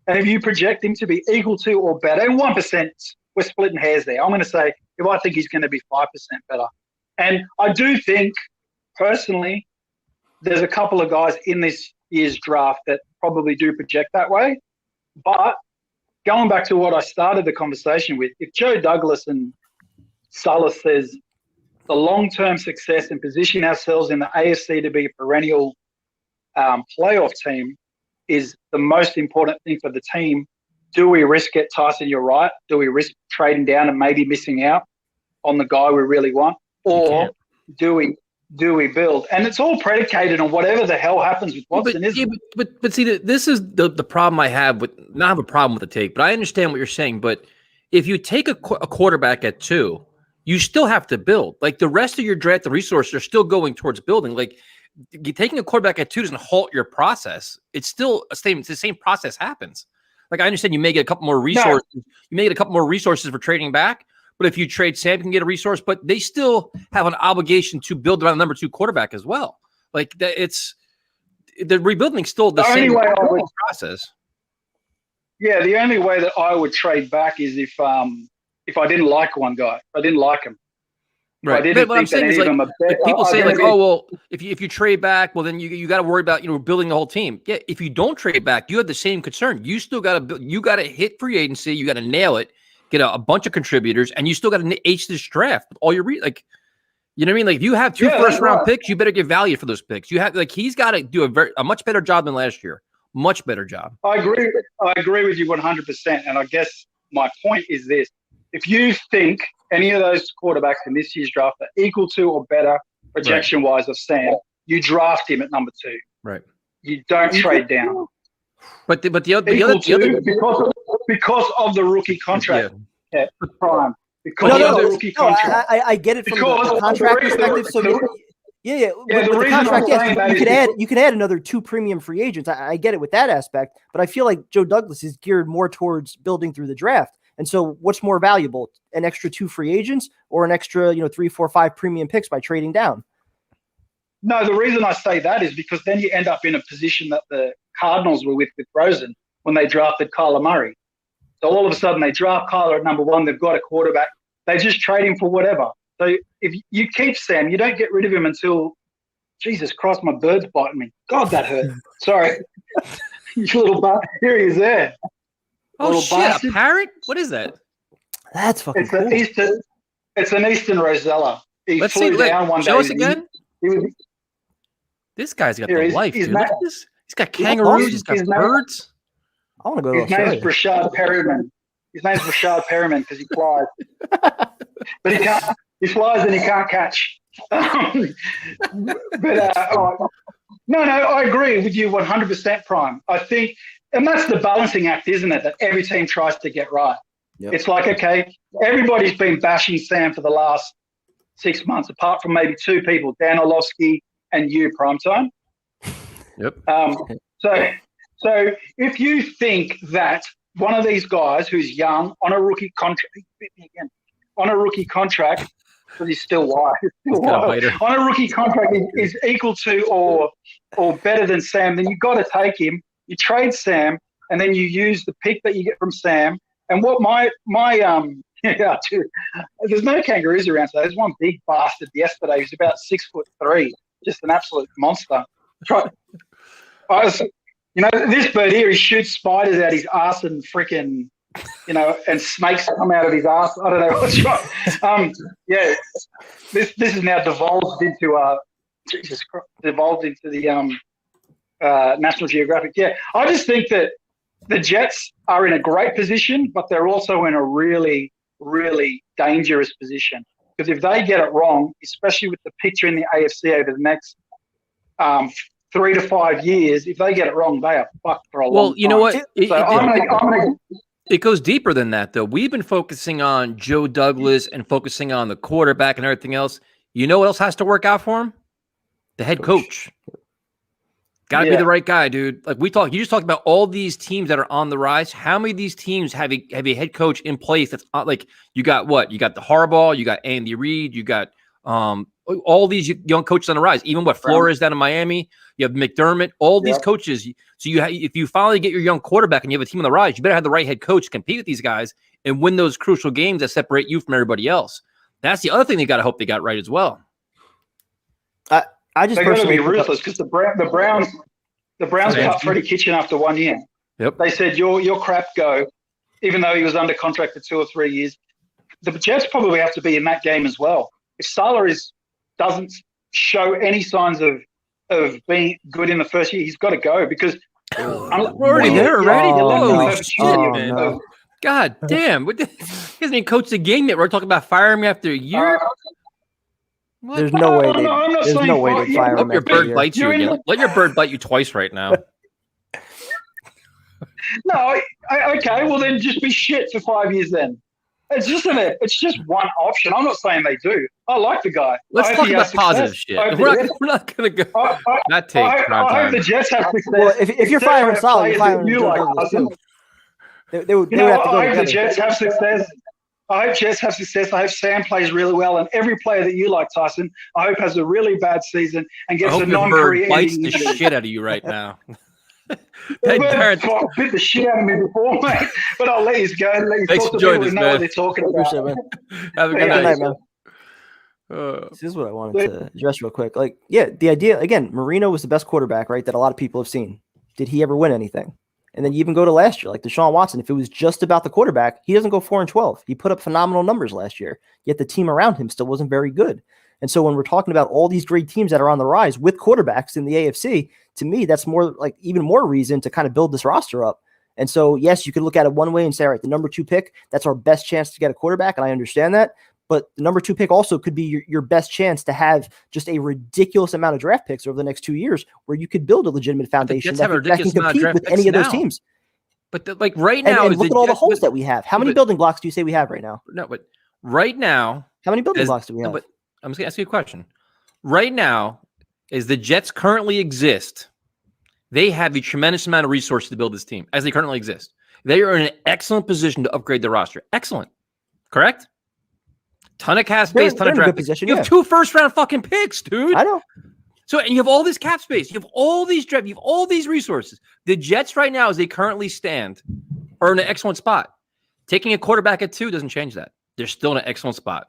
and if you project him to be equal to or better, and 1%, we're splitting hairs there. I'm going to say if I think he's going to be 5% better. And I do think, personally, there's a couple of guys in this year's draft that probably do project that way. But going back to what I started the conversation with, if Joe Douglas and Sulla says the long-term success and position ourselves in the AFC to be a perennial playoff team is the most important thing for the team, do we risk it, Tyson? You're right. Do we risk trading down and maybe missing out on the guy we really want? Or do we build? And it's all predicated on whatever the hell happens with Watson, isn't it? But see, this is the problem I have with – not have a problem with the take, but I understand what you're saying. But if you take a quarterback at 2, you still have to build. Like the rest of your draft, the resources are still going towards building. Like taking a quarterback at 2 doesn't halt your process. It's still the same process happens. Like I understand you may get a couple more resources. No. You may get a couple more resources for trading back. But if you trade Sam, you can get a resource. But they still have an obligation to build around the number 2 quarterback as well. Like it's the rebuilding still the same process. Yeah, the only way that I would trade back is if I didn't like one guy. If I didn't like him. Right. But what I'm saying is like people say like, oh well, if you trade back, well then you got to worry about building the whole team. Yeah, if you don't trade back, you have the same concern. You still got to build. You got to hit free agency. You got to nail it. Get a bunch of contributors, and you still got to ace this draft with all your you know what I mean? Like if you have 2 first-round picks, you better get value for those picks. You have he's got to do a much better job than last year. Much better job. I agree with you 100%. And I guess my point is this: if you think any of those quarterbacks in this year's draft are equal to or better projection-wise of Sam, you draft him at number 2. Right. You don't trade down. But the other because of the rookie contract, Prime. I get it from the contract perspective. So with the contract, yes, you could add another 2 premium free agents. I get it with that aspect, but I feel like Joe Douglas is geared more towards building through the draft. And so, what's more valuable, an extra 2 free agents or an extra 3, 4, 5 premium picks by trading down? No, the reason I say that is because then you end up in a position that the Cardinals were with Rosen when they drafted Kyler Murray. So all of a sudden they draft Kyler at number 1. They've got a quarterback. They just trade him for whatever. So if you keep Sam, you don't get rid of him until, Jesus Christ, my bird's biting me. God, that hurt. Sorry. You little bastard. Here he is there. Oh, shit, bastard. A parrot? What is that? That's fucking cool. It's an Eastern Rosella. He flew down one day. Show us again. This guy's got the life, dude. Look at this. He's got kangaroos. He's got birds. I want to go to Australia. His name's Rashad Perryman. His name's Rashad Perryman because he flies. But he can't. He flies and he can't catch. No, I agree with you 100%, Prime. I think, and that's the balancing act, isn't it, that every team tries to get right. Yep. It's like, okay, everybody's been bashing Sam for the last 6 months, apart from maybe 2 people, Dan Orlovsky and you, Primetime. Yep. So if you think that one of these guys who's young on a rookie contract, but he's still wild. On a rookie contract is equal to or better than Sam, then you've got to take him. You trade Sam, and then you use the pick that you get from Sam. And what there's no kangaroos around, so there's one big bastard yesterday who's about 6'3", just an absolute monster. This bird here, he shoots spiders out his ass and freaking, and snakes come out of his ass. I don't know what's right. This is now devolved into Jesus Christ, evolved into the National Geographic. Yeah, I just think that the Jets are in a great position, but they're also in a really, really dangerous position. Because if they get it wrong, especially with the picture in the AFC over the next 3 to 5 years, if they get it wrong, they are fucked for a long time. Well, you know what? It goes deeper than that, though. We've been focusing on Joe Douglas and focusing on the quarterback and everything else. You know what else has to work out for him? The head coach. Got to be the right guy, dude. Like you just talked about all these teams that are on the rise. How many of these teams have a head coach in place that's like you got what? You got the Harbaugh, you got Andy Reid, you got all these young coaches on the rise. Even Flores down in Miami, you have McDermott, all these coaches. So if you finally get your young quarterback and you have a team on the rise, you better have the right head coach to compete with these guys and win those crucial games that separate you from everybody else. That's the other thing they got to hope they got right as well. I just they're going to be ruthless because the Browns cut Freddie Kitchen after 1 year. Yep. They said your crap go, even though he was under contract for 2 or 3 years. The Jets probably have to be in that game as well. If Salah doesn't show any signs of being good in the first year, he's got to go because we're already there already. Oh, shit, man. No. God damn! He hasn't even coached the game yet. We're talking about firing me after a year. There's no way. There's no way they fire him. Let your bird bite you again. Let your bird bite you twice right now. No, okay. Well, then just be shit for 5 years. Then it's just one option. I'm not saying they do. I like the guy. Let's talk about positive shit. We're not going to go. That takes I hope the Jets have success. Well, if you're firing Salah, you're firing Joe Douglas too. They would have to go I hope together. the Jets have success. I hope Jets have success. I hope Sam plays really well, and every player that you like, Tyson, I hope has a really bad season and gets a non-career bites ending. the shit out of you right now. Bit the shit out of me before, mate. But I'll let you go and let you Thanks talk to for joining people us, who know man. what they're talking about. Appreciate it, man. Have a good Good night. night, man. This is what I wanted to address real quick. Like, yeah, the idea again, Marino was the best quarterback, right? That a lot of people have seen. Did he ever win anything? And then you even go to last year, like Deshaun Watson. If it was just about the quarterback, he doesn't go 4-12. He put up phenomenal numbers last year, yet the team around him still wasn't very good. And so when we're talking about all these great teams that are on the rise with quarterbacks in the AFC, to me, that's more like even more reason to kind of build this roster up. And so, yes, you could look at it one way and say, all right, the number 2 pick, that's our best chance to get a quarterback. And I understand that. But the number 2 pick also could be your best chance to have just a ridiculous amount of draft picks over the next 2 years where you could build a legitimate foundation that can compete with any of those teams. But right now, and look at all the holes that we have. How many building blocks do you say we have right now? No, but right now, how many building blocks do we have? But I'm just going to ask you a question. Right now, as the Jets currently exist, they have a tremendous amount of resources to build this team as they currently exist. They are in an excellent position to upgrade their roster. Excellent. Correct? Ton of cap space, ton of draft picks. You have 2 first-round fucking picks, dude. I know. So, and you have all this cap space. You have all these draft. You have all these resources. The Jets right now, as they currently stand, are in an excellent spot. Taking a quarterback at 2 doesn't change that. They're still in an excellent spot.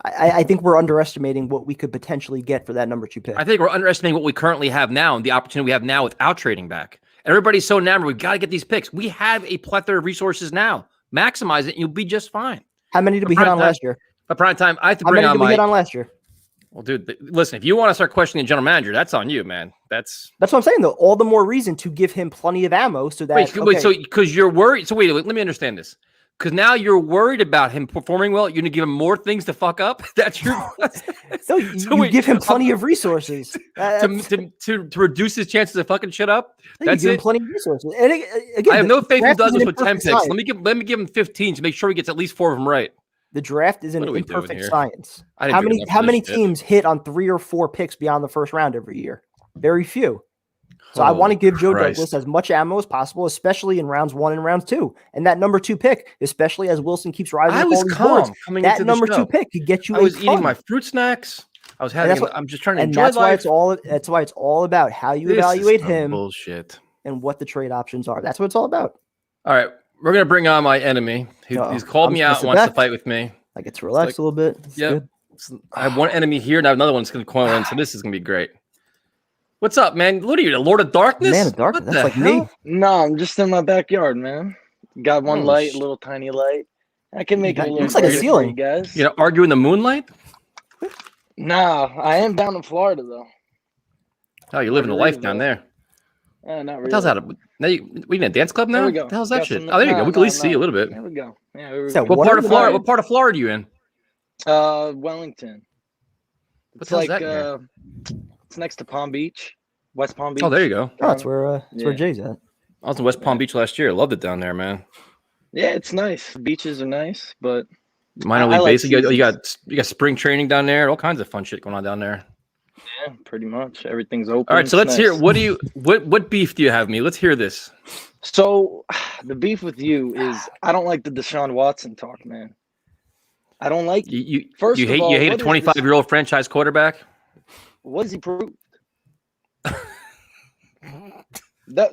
I think we're underestimating what we could potentially get for that number 2 pick. I think we're underestimating what we currently have now and the opportunity we have now without trading back. Everybody's so enamored. We've got to get these picks. We have a plethora of resources now. Maximize it, and you'll be just fine. How many did we hit on last year? By prime time, I have to bring on. How many did we hit on last year? Well, dude, listen. If you want to start questioning the general manager, that's on you, man. That's what I'm saying, though. All the more reason to give him plenty of ammo, so that wait. So because you're worried. So wait. Let me understand this. Because now you're worried about him performing well. You're going to give him more things to fuck up. That's your. So you give him plenty of resources to reduce his chances of fucking shit up. That's it. Him plenty of resources. And again, I have no faith in Douglas with 10 picks. Let me give him 15 to make sure he gets at least 4 of them right. The draft is an imperfect science. How many teams hit on 3 or 4 picks beyond the first round every year? Very few. So I want to give Joe Douglas as much ammo as possible, especially in rounds 1 and rounds 2. And that number 2 pick, especially as Wilson keeps rising up all these boards, that number 2 pick could get you. I was eating my fruit snacks. I was having. I'm just trying to enjoy life. That's why it's all about how you evaluate him. Bullshit. And what the trade options are. That's what it's all about. All right, we're gonna bring on my enemy. He's called me out and wants to fight with me. I get to relax a little bit. Yeah. I have one enemy here, and I have another one that's gonna coil in. So this is gonna be great. What's up, man? What are you, the Lord of Darkness? Man of Darkness. That's like me. No, I'm just in my backyard, man. Got one light, a little tiny light. I can make it a little. Looks like a ceiling, guys. You know, argue in the moonlight? No, I am down in Florida though. Oh, you're living the life down there. Not really. What the hell's that? Now we in a dance club now? There we go. What the hell's that Got shit? some- Oh, there you no, go. We can no, at least see no. you a little bit. There we go. Yeah, here we So go. What part of Florida? Florida? What part of Florida are you in? Wellington. What It's the hell's like that near? it's next to Palm Beach, West Palm Beach. Oh, there you go. Oh, that's where Yeah. Jay's at. I was in West Palm Beach last year. Loved it down there, man. Yeah, it's nice. Beaches are nice, but Minor I league like baseball. You seasons. got spring training down there. All kinds of fun shit going on down there. yeah, pretty much everything's open. All right, so It's let's hear. nice. What beef do you have with me? Let's hear this. So the beef with you is I don't like the Deshaun Watson talk, man. I don't like. You First of hate all, you hate a what is this- 25-year-old franchise quarterback. What has he proved?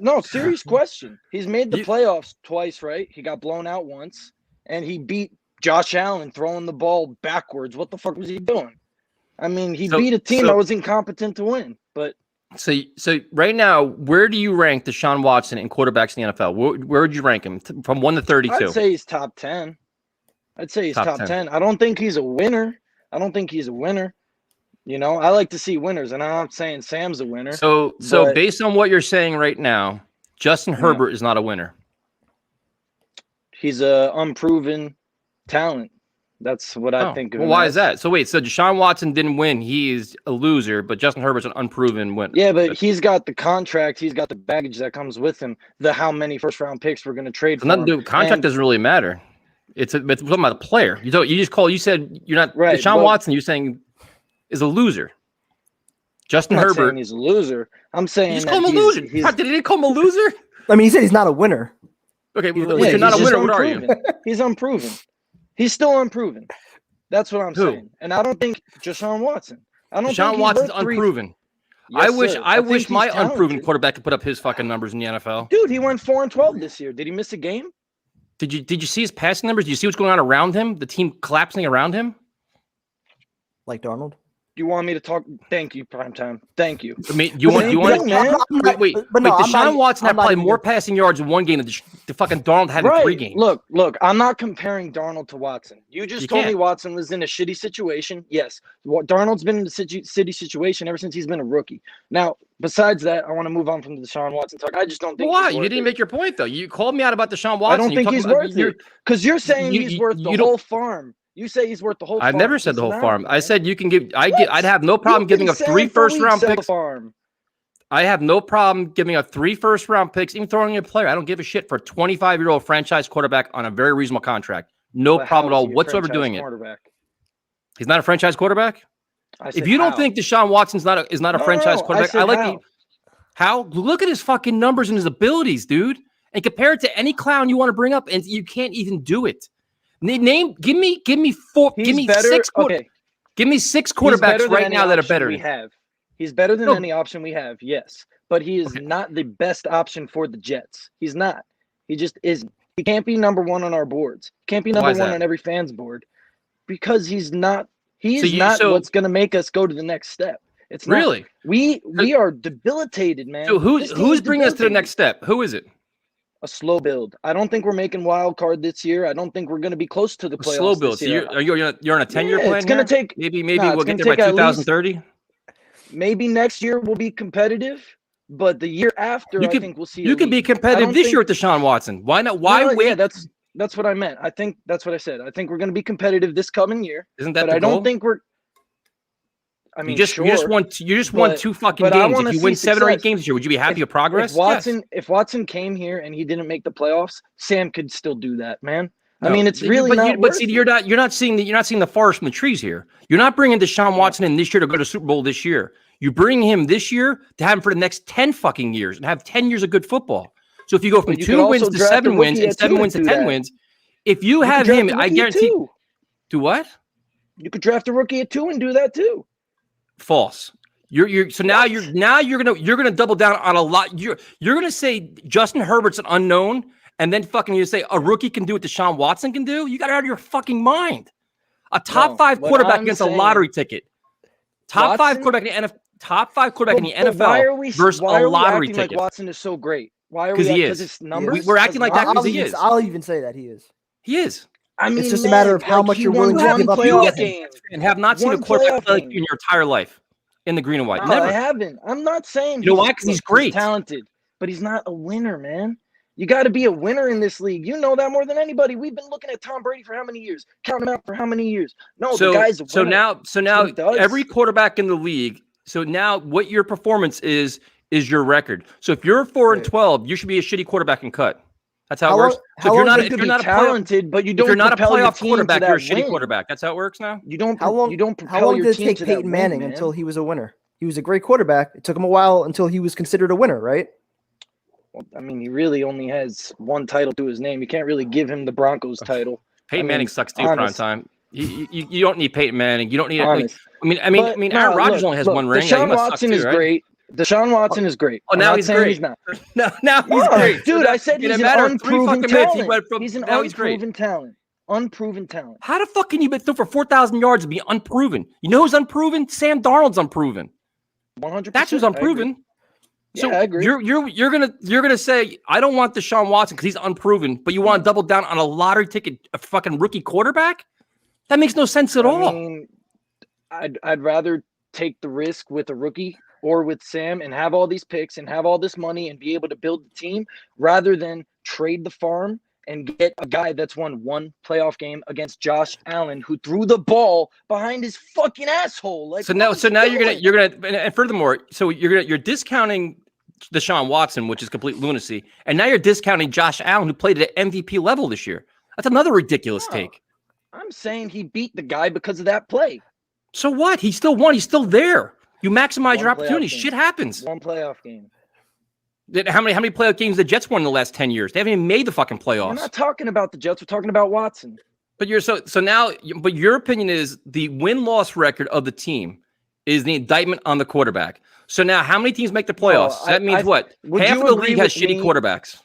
No, serious question. He's made the playoffs twice, right? He got blown out once, and he beat Josh Allen throwing the ball backwards. What the fuck was he doing? I mean, he beat a team that was incompetent to win. But so right now, where do you rank Deshaun Watson in quarterbacks in the NFL? Where would you rank him from 1 to 32? I'd say he's top 10. I'd say he's top 10. I don't think he's a winner. You know, I like to see winners, and I'm not saying Sam's a winner. So but- based on what you're saying right now, Justin Herbert is not a winner. He's a unproven talent. That's what I think of well, him why as. is that? So wait, so Deshaun Watson didn't win. He is a loser, but Justin Herbert's an unproven winner. Yeah, but he's got the contract. He's got the baggage that comes with him. How many first-round picks we're going to trade for Nothing him. to do. Contract doesn't really matter. It's talking about the player. You said you're not Right, Deshaun but- Watson. You're saying is a loser. Justin I'm not Herbert. saying he's a loser. I'm saying You just that call him a he's- loser. he's- Did he call him a loser? I mean, he said he's not a winner. Okay, Yeah, if you're not a he's winner, just what are you? unproven. He's unproven. He's still unproven. That's what I'm Who? saying. And I don't think Deshaun Watson. I don't Deshaun think Watson's he's worth three- unproven. Yes, sir. I think wish he's my talented. unproven quarterback could put up his fucking numbers in the NFL. Dude, he went 4-12 this year. Did he miss a game? Did you see his passing numbers? Did you see what's going on around him? The team collapsing around him? Like Darnold. Do you want me to talk? Thank you, Primetime. Thank you. I mean, you want man. wait. But no, I'm Deshaun not- Watson I'm had not probably even more gonna- passing yards in one game than the fucking Darnold had in 3 games. Look, I'm not comparing Darnold to Watson. You just You told me can't. Watson was in a shitty situation. Yes. Darnold's been in a shitty situation ever since he's been a rookie. Now, besides that, I want to move on from the Deshaun Watson talk. I just don't think Why? he's You worth didn't it. make your point though. You called me out about Deshaun Watson. I don't You think talked he's about- worth it. Because you're saying you- he's worth you the don't- whole farm. You say he's worth the whole farm. I've never said the whole He's farm. not, I man. said you can give. I'd have no You've problem been giving up saying 3 for first round weeks, sell the picks. farm. I have no problem giving up 3 first round picks, even throwing in a player. I don't give a shit for a 25-year-old franchise quarterback on a very reasonable contract. No But problem at how all is he a whatsoever franchise doing it. quarterback? He's not a franchise quarterback. I said If you don't how. think Deshaun Watson's not a franchise No, quarterback, said I like how. the how. Look at his fucking numbers and his abilities, dude, and compare it to any clown you want to bring up, and you can't even do it. Give me 4, He's give me better. 6. Okay. Give me 6 He's better quarterbacks than right any now that are option better. We have. He's better than No. any option we have. Yes, but he is not the best option for the Jets. He's not. He just isn't. He can't be number 1 on our boards. He can't be Why number is 1 that? on every fan's board because he's not. He's So you- not so- what's going to make us go to the next step. It's not. Really? We are debilitated, man. So This team who's is bringing us to the debilitated. next step? Who is it? A slow build. I don't think we're making wild card this year. I don't think we're going to be close to the A playoffs. slow build. This So year. you're on a 10-year Yeah, plan. it's gonna here? take- maybe Nah, we'll it's get gonna there by take at least- 2030. Maybe next year we'll be competitive, but the year after, You I could- think we'll see. You could be competitive this year with Deshaun Watson. Why not? Why No, wait? Yeah, that's what I meant. I think that's what I said. I think we're going to be competitive this coming year, Isn't that but the I don't goal? think we're. I mean, you just sure, won 2 fucking but I games. wanna If you win see 7 or 8 success. games this year, would you be happy with progress? If Watson came here and he didn't make the playoffs, Sam could still do that, man. I No, mean, it's but really but, not. but see, you're not seeing the forest from the trees here. You're not bringing Deshaun Watson in this year to go to Super Bowl this year. You bring him this year to have him for the next 10 fucking years and have 10 years of good football. So if you go from But you could 2 also wins to draft a 7 wins rookie and at 7 2 wins to and do 10 that. wins, if you could have draft him, a I rookie at guarantee. 2. Do what? You could draft a rookie at 2 and do that too. False. Now you're gonna double down on a lot. You're gonna say Justin Herbert's an unknown, and then fucking you say a rookie can do what Deshaun Watson can do. You got it out of your fucking mind. A top No, 5 what quarterback I'm against a saying- lottery ticket. Top 5 Watson- quarterback in the NFL. Top 5 quarterback in the But why are we, NFL versus why a are we lottery acting ticket. like Watson is so great? Why are we? Because he Because is. his numbers. We're acting like that Because because he is. I'll even say that he is. He is. I mean, It's just a matter of how much he you're won willing to one give up. playoff Yes. game. And have not seen a One quarterback playoff play like game. you in your entire life. in the green and white. No, Never. I haven't. I'm not saying You know why? Because he's great. talented, but he's not a winner, man. You got to be a winner in this league. You know that more than anybody. We've been looking at Tom Brady for how many years? Counting him out for how many years? No, the guy's a winner. So now what he does. every quarterback in the league. So now what your performance is your record. So if you're 4-12, you should be a shitty quarterback and cut. That's how it works. So if you're not talented, but you don't. if you're not a propel your playoff team quarterback, to you're a that shitty win. quarterback. That's how it works now. You don't. How long? You don't propel How long your did it team take to Peyton that Manning win, until man. he was a winner? He was a great quarterback. It took him a while until he was considered a winner, right? Well, I mean, he really only has one title to his name. You can't really give him the Broncos title. Peyton Manning sucks too. honest. Prime time. You don't need Peyton Manning. You don't need. Honest. Aaron Rodgers only has one ring. Deshaun Watson is great. Deshaun Watson is great. Oh, now he's great. He's not. Now he's great, Dude. I said in he's a matter an of 3 unproven fucking minutes, he talent. went from. He's an Now he's great. unproven talent. Unproven talent. How the fuck can you throw for 4,000 yards and be unproven? You know who's unproven? Sam Darnold's unproven. 100%. That's who's unproven. So I agree. You're gonna say I don't want Deshaun Watson because he's unproven, but you want to double down on a lottery ticket, a fucking rookie quarterback? That makes no sense at all. I mean, I'd rather take the risk with a rookie or with Sam and have all these picks and have all this money and be able to build the team rather than trade the farm and get a guy that's won one playoff game against Josh Allen, who threw the ball behind his fucking asshole. Like, So now you're gonna, and furthermore, so you're discounting Deshaun Watson, which is complete lunacy, and now you're discounting Josh Allen, who played at MVP level this year. That's another ridiculous take. I'm saying he beat the guy because of that play. So what? He still won. He's still there. You maximize your opportunities. Shit happens. One playoff game. How many playoff games the Jets won in the last 10 years? They haven't even made the fucking playoffs. We're not talking about the Jets. We're talking about Watson. But but your opinion is the win-loss record of the team is the indictment on the quarterback. So now how many teams make the playoffs? That means what? Half of the league has shitty quarterbacks,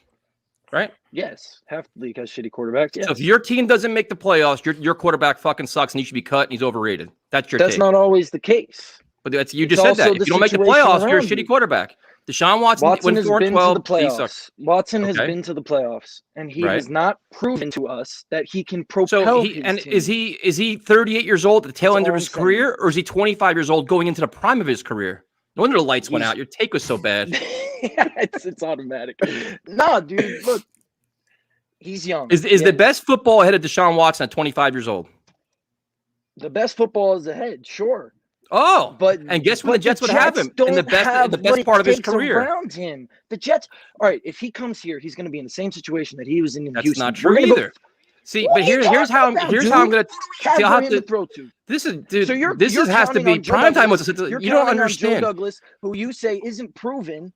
right? Yes. Half the league has shitty quarterbacks. Yes. So if your team doesn't make the playoffs, your quarterback fucking sucks and he should be cut and he's overrated. That's your take. That's not always the case. But you just said that. If you don't make the playoffs, you're a shitty quarterback. Deshaun Watson has been to the 4-12. playoffs. Watson has been to the playoffs, and he has not proven to us that he can propel. So his team. is he 38 years old at the tail end of his career, or is he 25 years old going into the prime of his career? No wonder the lights went out. Your take was so bad. Yeah, it's automatic. Nah, dude, look, he's young. Is the best football ahead of Deshaun Watson at 25 years old? The best football is ahead, sure. Oh, and guess when the Jets would have him in the best part of his career around him. The Jets. All right, if he comes here, he's going to be in the same situation that he was in That's Houston. not true either. See, but here's how I'm going to. See, I'll have to throw to. This is, dude. So this has to be prime time. You don't understand. Joe Douglas, who you say isn't proven.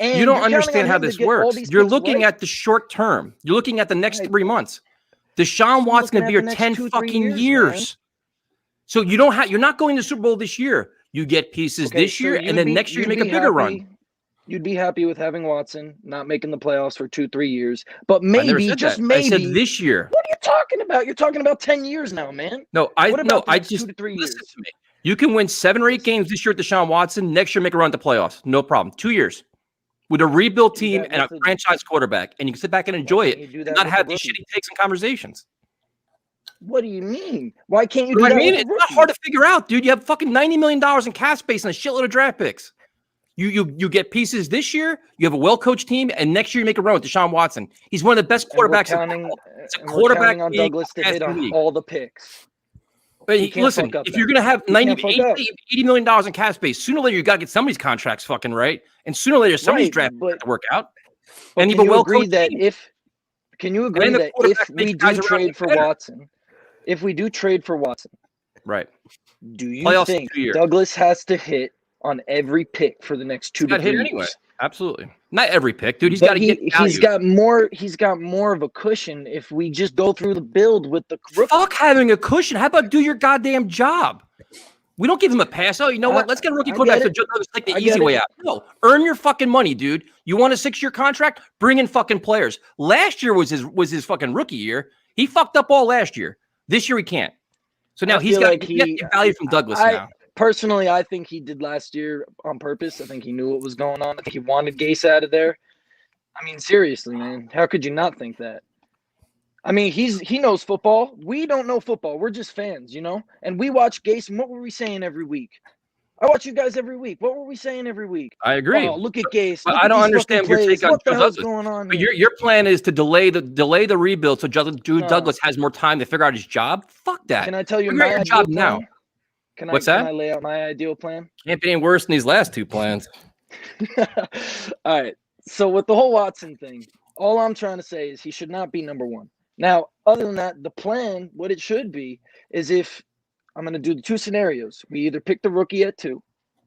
And you don't understand how this works. You're looking at the short term. You're looking at the next 3 months. Deshaun Watson's going to be here 10 fucking years. So you're not going to the Super Bowl this year. You get pieces this year, and then next year you make a bigger run. You'd be happy with having Watson not making the playoffs for 2-3 years, but maybe just maybe. I said this year. What are you talking about? You're talking about 10 years now, man. No, I just 2 to 3 years. Listen to me. You can win 7 or 8 games this year with Deshaun Watson. Next year, make a run at the playoffs. No problem. 2 years with a rebuilt team and a franchise quarterback, and you can sit back and enjoy it, and not have these shitty takes and conversations. What do you mean? Why can't you do that? I mean, it's not hard to figure out, dude. You have fucking $90 million in cap space and a shitload of draft picks. You get pieces this year. You have a well-coached team, and next year you make a run with Deshaun Watson. He's one of the best quarterbacks. It's a quarterback on Douglas to hit on all the picks. But listen, if you're going to have $80 million in cap space, sooner or later you got to get somebody's contracts fucking right, and sooner or later somebody's draft to work out. And you will agree that can you agree that if we do trade for Watson? If we do trade for Watson, right? Do you think Douglas has to hit on every pick for the next 2 to 3 years? Anyway. Absolutely, not every pick, dude. He's got to get. He's got more of a cushion if we just go through the build with the. Fuck having a cushion. How about do your goddamn job? We don't give him a pass. Oh, you know what? Let's get a rookie quarterback. So Douglas take the easy way out. No, earn your fucking money, dude. You want a 6-year contract? Bring in fucking players. Last year was his fucking rookie year. He fucked up all last year. This year he can't. So now he's got to get value from Douglas now. Personally, I think he did last year on purpose. I think he knew what was going on. I think he wanted Gase out of there. I mean, seriously, man. How could you not think that? I mean, he knows football. We don't know football. We're just fans, you know? And we watch Gase, and what were we saying every week? I watch you guys every week. What were we saying every week? I agree. Oh, look at Gase. But Look I at don't these understand fucking your plays. take on What the Joe hell's Douglas. going on But here? your plan is to delay the rebuild so Drew No. Douglas has more time to figure out his job. Fuck that. Can I tell you Figure out my your ideal job plan? now. Can What's Can that? I lay out my ideal plan? Can't be any worse than these last two plans. All right. So with the whole Watson thing, all I'm trying to say is he should not be number one. Now, other than that, the plan, what it should be, is if I'm going to do the two scenarios. We either pick the rookie at 2,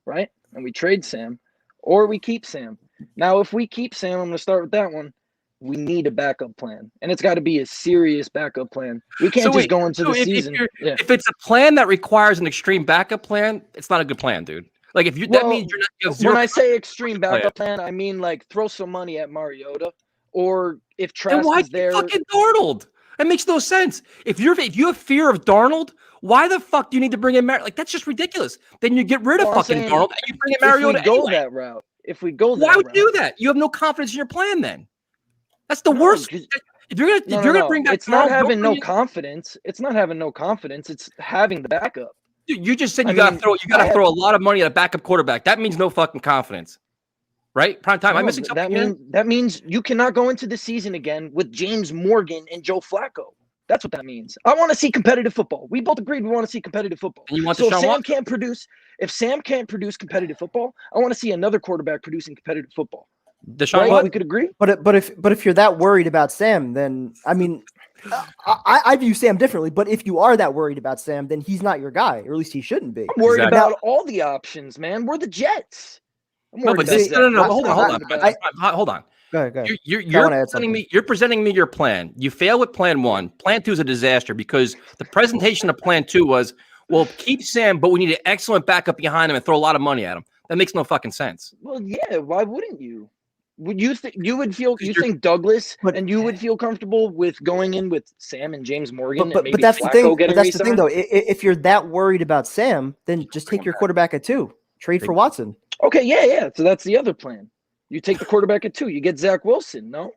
right? And we trade Sam, or we keep Sam. Now, if we keep Sam, I'm going to start with that one. We need a backup plan, and it's got to be a serious backup plan. We can't just go into the season. If it's a plan that requires an extreme backup plan, it's not a good plan, dude. Like if you that means you're not. You have zero when I say extreme backup plan, I mean like throw some money at Mariota, or if Trask is there. Fucking Darnold? That makes no sense. If you have fear of Darnold, why the fuck do you need to bring in Mariota? Like that's just ridiculous. Then you get rid of fucking Darnold and you bring in Mariota. If we go that route, why would you do that? You have no confidence in your plan. Then that's the worst. If you're gonna bring back, it's not having no confidence. It's not having no confidence. It's having the backup. You just said you gotta throw a lot of money at a backup quarterback. That means no fucking confidence, right? Prime time. I'm missing something. That means you cannot go into the season again with James Morgan and Joe Flacco. That's what that means. I want to see competitive football. We both agreed we want to see competitive football. And you want so if Sam can't produce competitive football, I want to see another quarterback producing competitive football. Deshaun, right? We could agree. But if you're that worried about Sam, then I mean. I view Sam differently, but if you are that worried about Sam, then he's not your guy, or at least he shouldn't be. I'm worried about all the options, man. We're the Jets. No. Hold on. Go ahead. You're presenting me your plan. You fail with plan 1. Plan 2 is a disaster because the presentation of plan 2 was, well, keep Sam, but we need an excellent backup behind him and throw a lot of money at him. That makes no fucking sense. Well, yeah. Why wouldn't you? Would you think think Douglas and you would feel comfortable with going in with Sam and James Morgan? But that's the thing. But that's the thing, though. If you're that worried about Sam, then just take your quarterback at 2. Trade for Watson. Okay, yeah. So that's the other plan. You take the quarterback at 2. You get Zach Wilson. No,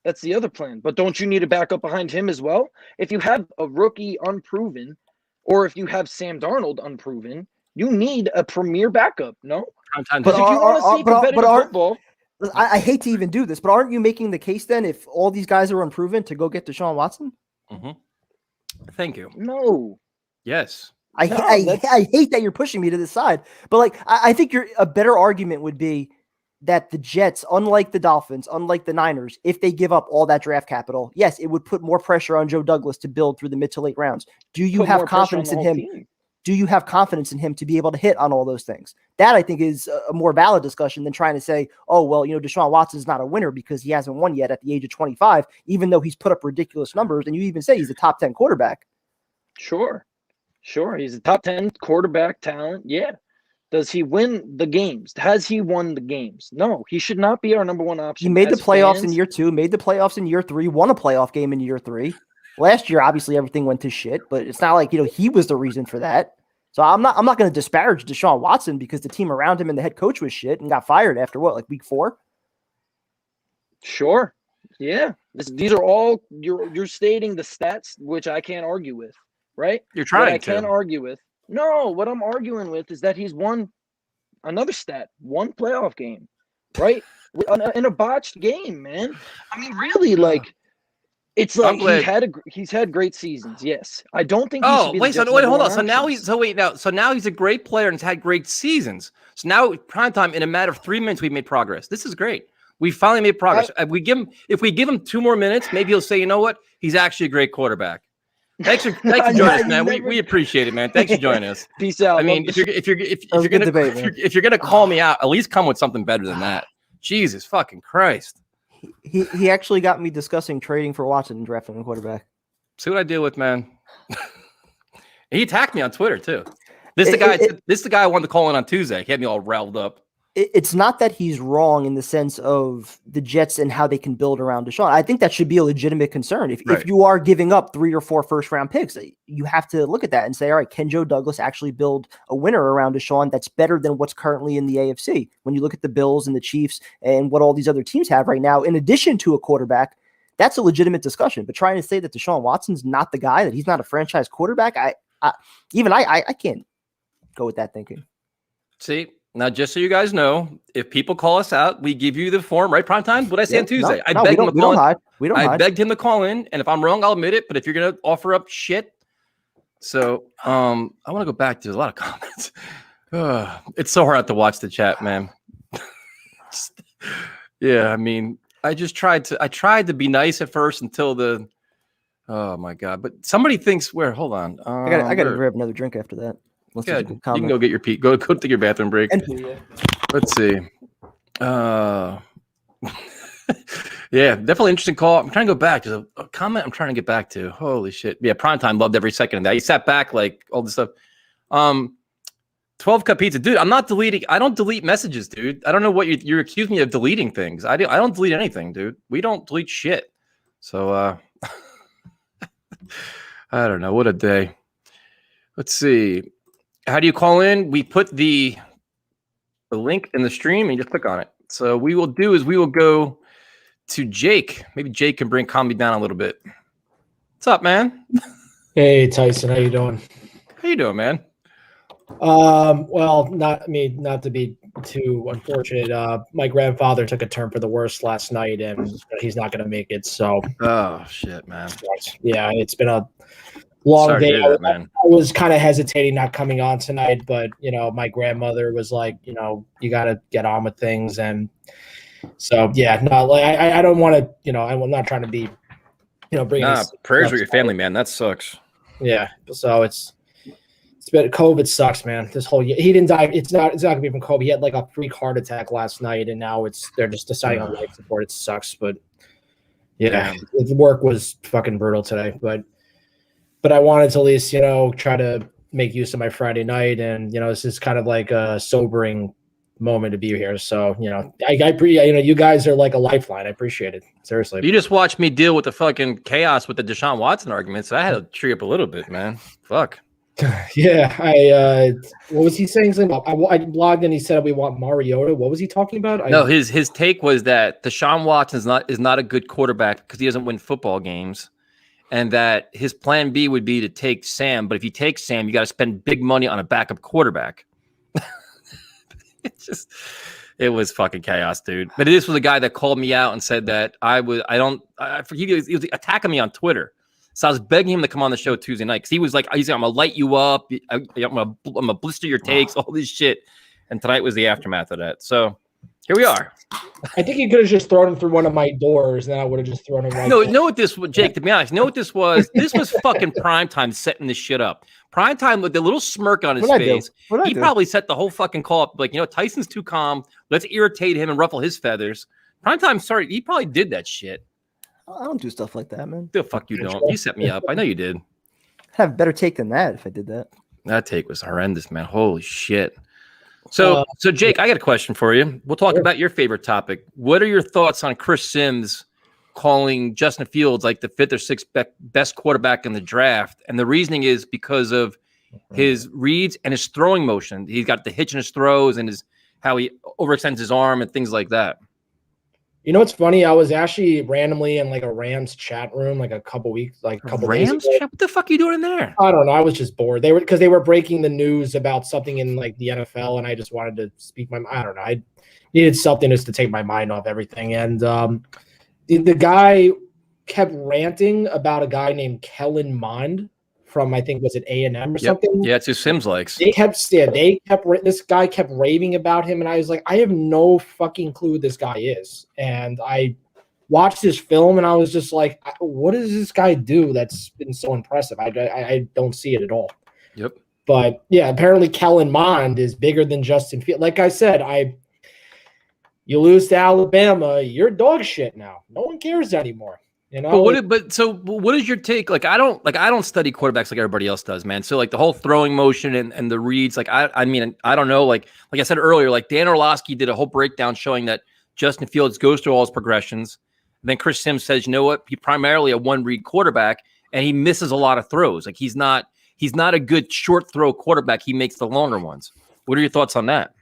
that's the other plan. But don't you need a backup behind him as well? If you have a rookie unproven, or if you have Sam Darnold unproven, you need a premier backup. No, but if you want to see competitive football. I hate to even do this, but aren't you making the case then if all these guys are unproven to go get Deshaun Watson? Mm-hmm. Thank you. No. Yes. I hate that you're pushing me to this side, but like I think a better argument would be that the Jets, unlike the Dolphins, unlike the Niners, if they give up all that draft capital, yes, it would put more pressure on Joe Douglas to build through the mid to late rounds. Do you have confidence in him? Do you have confidence in him to be able to hit on all those things? That I think is a more valid discussion than trying to say, oh, well, Deshaun Watson is not a winner because he hasn't won yet at the age of 25, even though he's put up ridiculous numbers. And you even say he's a top 10 quarterback. Sure. He's a top 10 quarterback talent. Yeah. Does he win the games? Has he won the games? No, he should not be our number one option. He made the playoffs in year 2, made the playoffs in year 3, won a playoff game in year 3. Last year, obviously, everything went to shit, but it's not like, he was the reason for that. So I'm not going to disparage Deshaun Watson because the team around him and the head coach was shit and got fired after week 4? Sure. Yeah. These are all you're stating the stats, which I can't argue with, right? You're trying to. I can't argue with. No, what I'm arguing with is that he's won another stat, one playoff game, right? In a botched game, man. I mean, really, like, it's like he's had great seasons. Yes, I don't think. Hold on. So now he's a great player and has had great seasons. So now prime time in a matter of 3 minutes we've made progress. This is great. We finally made progress. If we give him 2 more minutes, maybe he'll say, you know what, he's actually a great quarterback. Thanks for joining us, man. We appreciate it, man. Thanks for joining us. Peace out. I mean, if you're gonna call me out, at least come with something better than that. Jesus fucking Christ. He actually got me discussing trading for Watson and drafting a quarterback. See what I deal with, man. He attacked me on Twitter too. This is the guy I wanted to call in on Tuesday. He had me all riled up. It's not that he's wrong in the sense of the Jets and how they can build around Deshaun. I think that should be a legitimate concern. If you are giving up 3 or 4 first-round picks, you have to look at that and say, all right, can Joe Douglas actually build a winner around Deshaun that's better than what's currently in the AFC? When you look at the Bills and the Chiefs and what all these other teams have right now, in addition to a quarterback, that's a legitimate discussion. But trying to say that Deshaun Watson's not the guy, that he's not a franchise quarterback, I can't go with that thinking. See, now just so you guys know, if people call us out, we give you the form, right? Prime time? What I say on Tuesday? I begged him to call in. We don't I hide. begged him to call in, and if I'm wrong, I'll admit it. But if you're gonna offer up shit, so I want to go back to a lot of comments. It's so hard to watch the chat, man. Yeah, I mean, I tried to be nice at first until the. Oh my god! But somebody thinks hold on. I gotta grab another drink after that. Yeah, you can go get your pee. Go take your bathroom break. Let's see. Yeah, definitely interesting call. I'm trying to go back. There's a comment I'm trying to get back to. Holy shit. Yeah, Primetime loved every second of that. He sat back like all this stuff. 12 cup pizza. Dude, I'm not deleting. I don't delete messages, dude. I don't know what you're accusing me of deleting things. I don't delete anything, dude. We don't delete shit. So I don't know. What a day. Let's see. How do you call in? We put the link in the stream and you just click on it. So we will go to Jake. Maybe Jake can bring comedy down a little bit. What's up, man? Hey, Tyson. How you doing? How you doing, man? Well, not to be too unfortunate. My grandfather took a turn for the worse last night, and he's not going to make it. So, oh shit, man. Yeah, it's been a long Sorry day. to hear that, man. I was kind of hesitating not coming on tonight, but my grandmother was like, you got to get on with things, and so yeah, no, like I don't want to, I'm not trying to be, bringing. Prayers with your family, man. That sucks. Yeah, so it's been COVID sucks, man. This whole year, he didn't die. It's not gonna be from COVID. He had like a freak heart attack last night, and now they're just deciding on life support. It sucks, but yeah, the work was fucking brutal today, but I wanted to at least, try to make use of my Friday night. And, this is kind of like a sobering moment to be here. So, you guys are like a lifeline. I appreciate it. Seriously. You just watched me deal with the fucking chaos with the Deshaun Watson argument. So I had to tree up a little bit, man. Fuck. Yeah. What was he saying? Something about, I blogged and he said we want Mariota. What was he talking about? No, his take was that Deshaun Watson is not a good quarterback because he doesn't win football games. And that his plan B would be to take Sam. But if you take Sam, you got to spend big money on a backup quarterback. It was fucking chaos, dude. But this was a guy that called me out and said that he was attacking me on Twitter. So I was begging him to come on the show Tuesday night because he was like, I'm going to light you up. I'm going to blister your takes, all this shit. And tonight was the aftermath of that. So here we are. I think he could have just thrown him through one of my doors, and then I would have just thrown him right. No, know what this was, Jake, to be honest, know what this was? This was fucking Primetime setting this shit up. Primetime with the little smirk on his face. He probably set the whole fucking call up like, Tyson's too calm. Let's irritate him and ruffle his feathers. Primetime, sorry, he probably did that shit. I don't do stuff like that, man. The fuck you don't. You set me up. I know you did. I'd have a better take than that if I did that. That take was horrendous, man. Holy shit. So Jake, I got a question for you. We'll talk about your favorite topic. What are your thoughts on Chris Sims calling Justin Fields like the 5th or 6th best quarterback in the draft? And the reasoning is because of his reads and his throwing motion. He's got the hitch in his throws and how he overextends his arm and things like that. You know what's funny? I was actually randomly in like a Rams chat room like a couple days ago. Rams chat? What the fuck are you doing in there? I don't know. I was just bored. They were breaking the news about something in like the NFL, and I just wanted to speak my. I don't know. I needed something just to take my mind off everything. And the guy kept ranting about a guy named Kellen Mond from, I think, was it A&M or something? Yeah, it's who Sims likes. This guy kept raving about him, and I was like, I have no fucking clue who this guy is. And I watched this film, and I was just like, what does this guy do that's been so impressive? I don't see it at all. Yep. But yeah, apparently Kellen Mond is bigger than Justin Fields. Like I said, you lose to Alabama, you're dog shit now. No one cares anymore. But what is your take? I don't study quarterbacks like everybody else does, man. So like the whole throwing motion and the reads, I mean, I don't know. Like I said earlier, like Dan Orlovsky did a whole breakdown showing that Justin Fields goes through all his progressions. And then Chris Sims says, you know what? He's primarily a one-read quarterback, and he misses a lot of throws. Like he's not a good short throw quarterback. He makes the longer ones. What are your thoughts on that?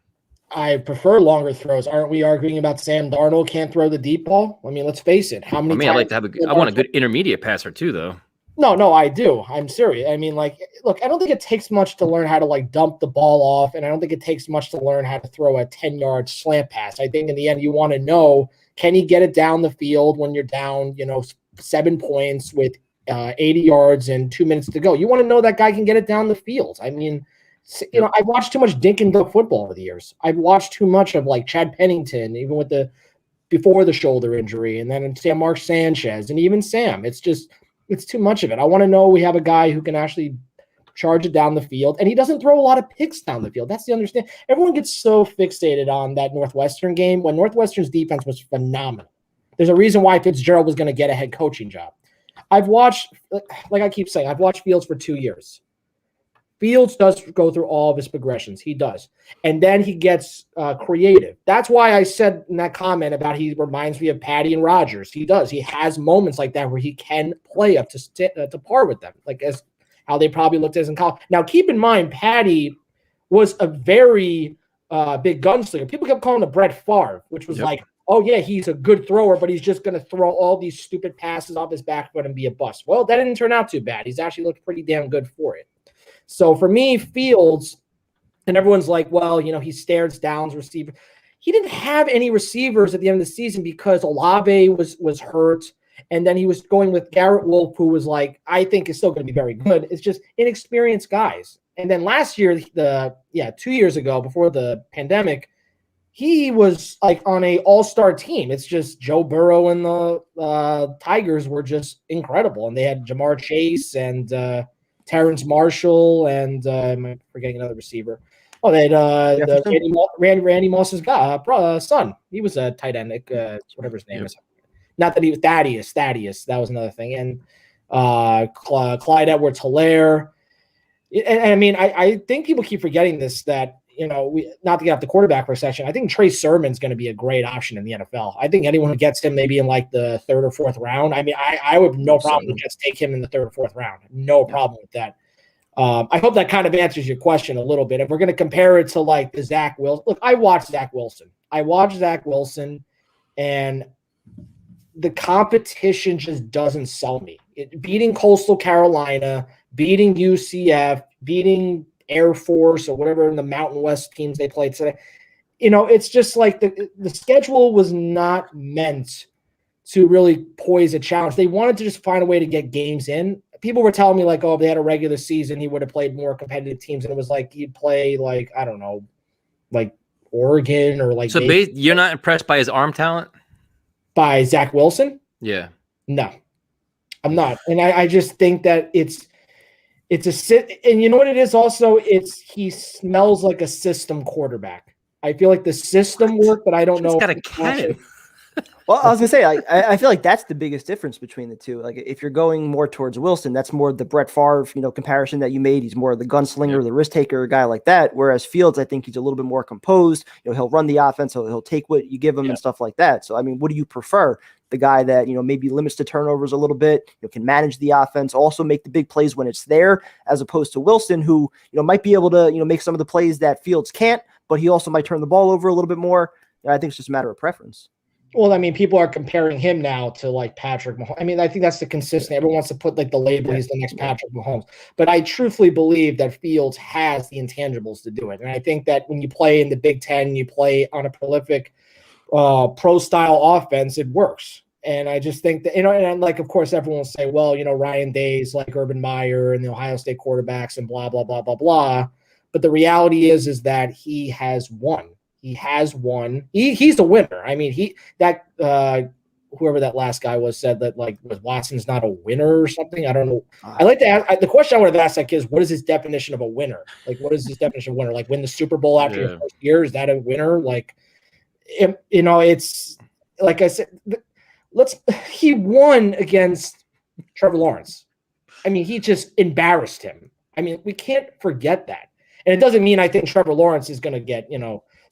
I prefer longer throws. Aren't we arguing about Sam Darnold can't throw the deep ball? I mean, let's face it. I want a good intermediate passer too, though. No, I do. I'm serious. I mean, like, look, I don't think it takes much to learn how to like dump the ball off, and I don't think it takes much to learn how to throw a 10-yard slant pass. I think in the end, you want to know, can he get it down the field when you're down, 7 points with 80 yards and 2 minutes to go? You want to know that guy can get it down the field. I mean, I've watched too much dink and dunk football over the years. I've watched too much of like Chad Pennington, even with before the shoulder injury, and then Mark Sanchez, and even Sam. It's too much of it. I want to know we have a guy who can actually charge it down the field, and he doesn't throw a lot of picks down the field. That's the understand. Everyone gets so fixated on that Northwestern game when Northwestern's defense was phenomenal. There's a reason why Fitzgerald was going to get a head coaching job. I've watched, like I keep saying, I've watched Fields for 2 years. Fields does go through all of his progressions. He does. And then he gets creative. That's why I said in that comment about he reminds me of Patty and Rogers. He does. He has moments like that where he can play up to par with them, like as how they probably looked at us in college. Now, keep in mind, Patty was a very big gunslinger. People kept calling him Brett Favre, which was like, oh, yeah, he's a good thrower, but he's just going to throw all these stupid passes off his back foot and be a bust. Well, that didn't turn out too bad. He's actually looked pretty damn good for it. So for me, Fields, and everyone's like, well, he stares down receiver. He didn't have any receivers at the end of the season because Olave was hurt. And then he was going with Garrett Wolf, who was like, I think is still going to be very good. It's just inexperienced guys. And then last year, 2 years ago, before the pandemic, he was like on a all-star team. It's just Joe Burrow and the Tigers were just incredible. And they had Jamar Chase and Terrence Marshall and I'm forgetting another receiver. Oh, they had Randy Moss's son. He was a tight end, whatever his name is. Not that he was Thaddeus. That was another thing. And Clyde Edwards-Helaire. And I mean, I think people keep forgetting this, that, not to get off the quarterback for a second, I think Trey Sermon's going to be a great option in the NFL. I think anyone who gets him maybe in like the 3rd or 4th round. I mean, I would no problem to just take him in the 3rd or 4th round. No problem with that. I hope that kind of answers your question a little bit. If we're going to compare it to like the Zach Wilson, look, I watched Zach Wilson, and the competition just doesn't sell me. Beating Coastal Carolina, beating UCF, beating Air Force or whatever in the Mountain West teams they played today. It's just like the schedule was not meant to really poise a challenge. They wanted to just find a way to get games in. People were telling me like, oh, if they had a regular season, he would have played more competitive teams. And it was like, he'd play like, I don't know, like Oregon or like. So you're not impressed by his arm talent? By Zach Wilson? Yeah. No, I'm not. And I just think that it's a sit. And you know what it is also? He smells like a system quarterback. I feel like the system work, but I don't know. He's got a cannon. Well, I was gonna say, I feel like that's the biggest difference between the two. Like, if you're going more towards Wilson, that's more the Brett Favre, comparison that you made. He's more the gunslinger, the risk taker, a guy like that. Whereas Fields, I think he's a little bit more composed. He'll run the offense, he'll take what you give him and stuff like that. So, I mean, what do you prefer? The guy that maybe limits the turnovers a little bit, can manage the offense, also make the big plays when it's there, as opposed to Wilson, who might be able to make some of the plays that Fields can't, but he also might turn the ball over a little bit more. I think it's just a matter of preference. Well, I mean, people are comparing him now to like Patrick Mahomes. I mean, I think that's the consistent. Everyone wants to put like the label, he's the next Patrick Mahomes. But I truthfully believe that Fields has the intangibles to do it. And I think that when you play in the Big Ten, you play on a prolific pro-style offense, it works. And I just think that, and like, of course, everyone will say, well, Ryan Day's like Urban Meyer and the Ohio State quarterbacks and blah, blah, blah, blah, blah. But the reality is that he has won. He has won. He's a winner. I mean, whoever that last guy was said that like Watson's not a winner or something. I don't know. I like to ask the question I would have asked like is, what is his definition of a winner? Like, what is his definition of winner? Like, win the Super Bowl after your first year? Is that a winner? Like, it's like I said, he won against Trevor Lawrence. I mean, he just embarrassed him. I mean, we can't forget that. And it doesn't mean I think Trevor Lawrence is going to get,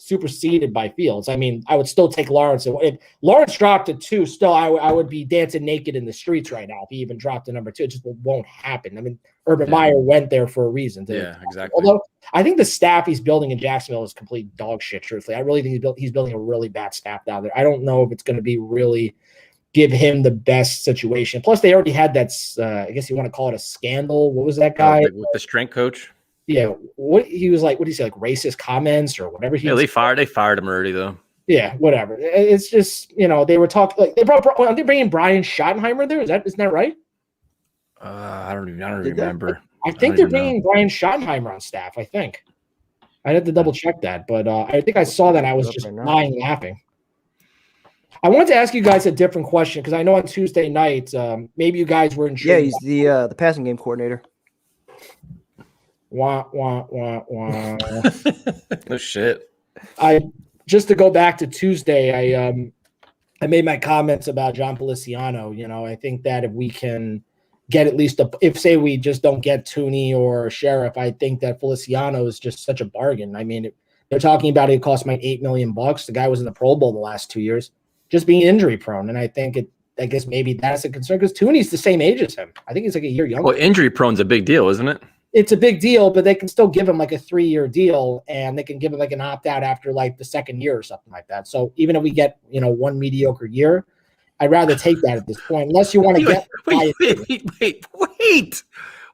superseded by Fields. I mean, I would still take Lawrence. If Lawrence dropped to 2, still I would be dancing naked in the streets right now if he even dropped to number 2. It just won't happen. I mean, Urban Meyer went there for a reason. Exactly. Although I think the staff he's building in Jacksonville is complete dog shit, truthfully. I really think he's building a really bad staff down there. I don't know if it's going to be really give him the best situation. Plus, they already had that. I guess you want to call it a scandal. What was that guy with the strength coach? Yeah, what he was like? What did he say? Like racist comments or whatever? They fired him already though. Yeah, whatever. It's just they were talking like are they bringing Brian Schottenheimer there? Isn't that right? I don't remember. I think they're bringing Brian Schottenheimer on staff. I think. I'd have to double check that, but I think I saw that. And I was just dying laughing. I wanted to ask you guys a different question because I know on Tuesday night, maybe you guys were intrigued. Yeah, he's the passing game coordinator. Wah, wah, wah, wah. No shit. Just to go back to Tuesday, I made my comments about John Feliciano. I think that if we can get at least if say we just don't get Tooney or Sheriff, I think that Feliciano is just such a bargain. I mean, they're talking about it cost like $8 million. The guy was in the Pro Bowl the last 2 years, just being injury prone. And I guess maybe that's a concern because Tooney's the same age as him. I think he's like a year younger. Well, injury prone's a big deal, isn't it? It's a big deal, but they can still give him like a 3-year deal and they can give him like an opt-out after like the second year or something like that. So even if we get, one mediocre year, I'd rather take that at this point, unless you want to get. Wait. Are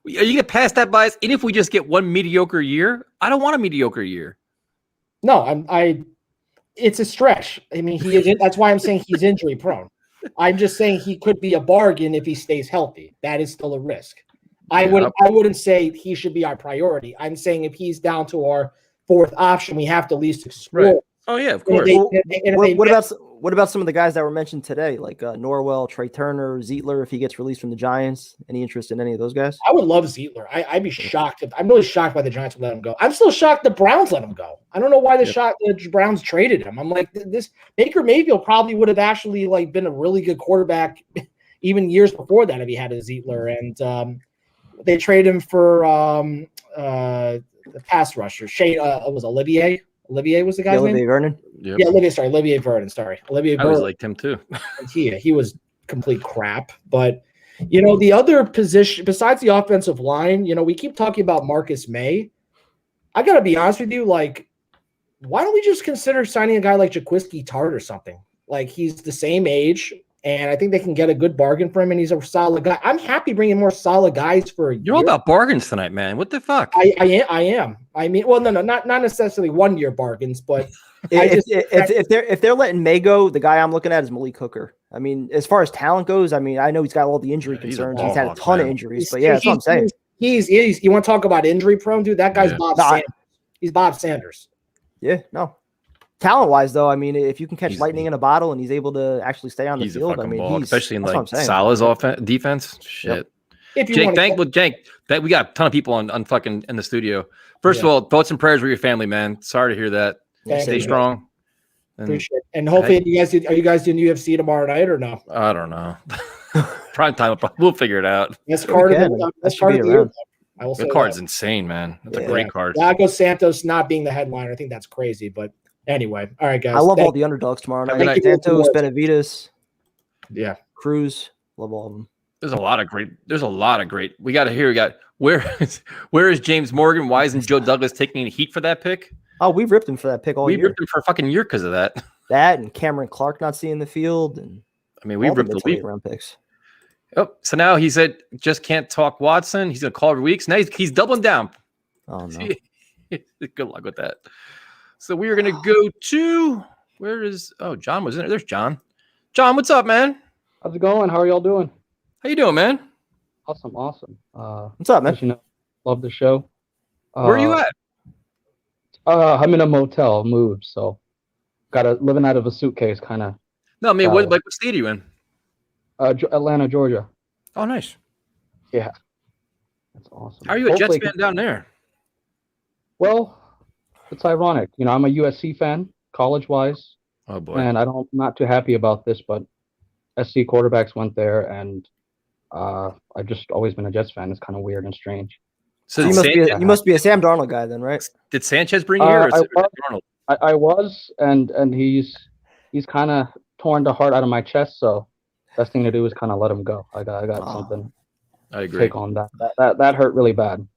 you going to pass that bias? And if we just get one mediocre year, I don't want a mediocre year. No, it's a stretch. I mean, that's why I'm saying he's injury prone. I'm just saying he could be a bargain if he stays healthy. That is still a risk. I wouldn't say he should be our priority. I'm saying if he's down to our fourth option, we have to at least explore. Right. Oh yeah, of course. What about some of the guys that were mentioned today, like Norwell, Trey Turner, Zietler, if he gets released from the Giants? Any interest in any of those guys? I would love Zietler. I'd be shocked. I'm really shocked why the Giants would let him go. I'm still shocked the Browns let him go. I don't know why the Browns traded him. I'm like, this Baker Mayfield probably would have actually like been a really good quarterback even years before that if he had a Zietler. And they traded him for the pass rusher. Was Olivier? Olivier was the guy's name? Olivier Vernon? Yep. Yeah, Olivier Vernon. Sorry. Olivier Vernon. I always liked him too. He was complete crap. But, the other position, besides the offensive line, we keep talking about Marcus May. I got to be honest with you, like, why don't we just consider signing a guy like Jaquiski Tart or something? Like, he's the same age. And I think they can get a good bargain for him, and he's a solid guy. I'm happy bringing more solid guys for a year. You're all about bargains tonight, man. What the fuck? I am. I mean, well, no, not necessarily 1 year bargains, but if they're letting May go, the guy I'm looking at is Malik Hooker. I mean, as far as talent goes, I mean, I know he's got all the injury concerns. He's had a ton of injuries, but that's what I'm saying. He's you want to talk about injury prone, dude? That guy's Bob Sanders. He's Bob Sanders. Yeah, no. Talent-wise, though, I mean, if you can catch lightning in a bottle and he's able to actually stay on the field, I mean, especially in like Salah's defense. Shit. If you Jake, we got a ton of people on fucking in the studio. First of all, thoughts and prayers with your family, man. Sorry to hear that. Stay strong. Appreciate it. And hopefully, are you guys doing UFC tomorrow night or no? I don't know. Prime time, we'll figure it out. That's part of the year. The card's insane, man. That's a great card. Lago Santos not being the headliner, I think that's crazy, but. Anyway, all right, guys. I love all the underdogs tomorrow night. Santos, Benavides, Cruz, love all of them. There's a lot of great. We got to hear. We got where is James Morgan? Why isn't Joe Douglas taking any heat for that pick? Oh, we've ripped him for that pick all year. We ripped him for a fucking year because of that. That and Cameron Clark not seeing the field, and I mean we ripped the league round picks. Oh, so now he said just can't talk Watson. He's gonna call every week. So now he's doubling down. Oh no. Good luck with that. So we are going to go to John was in there. There's John. John, what's up, man? How's it going? How are y'all doing? How you doing, man? Awesome. What's up, man? Love the show. Where are you at? I'm in a motel, moved, so living out of a suitcase, kind of. No, I mean, what state are you in? Atlanta, Georgia. Oh, nice. Yeah, that's awesome. How are you a Jets fan down there? Well, it's ironic. I'm a USC fan, college-wise. Oh, boy. And I'm not too happy about this, but SC quarterbacks went there, and I've just always been a Jets fan. It's kind of weird and strange. So you must be a Sam Darnold guy then, right? Did Sanchez bring you here? Or Darnold? I was, and he's kind of torn the heart out of my chest, so best thing to do is kind of let him go. I got something I agree. Take on that. That hurt really bad.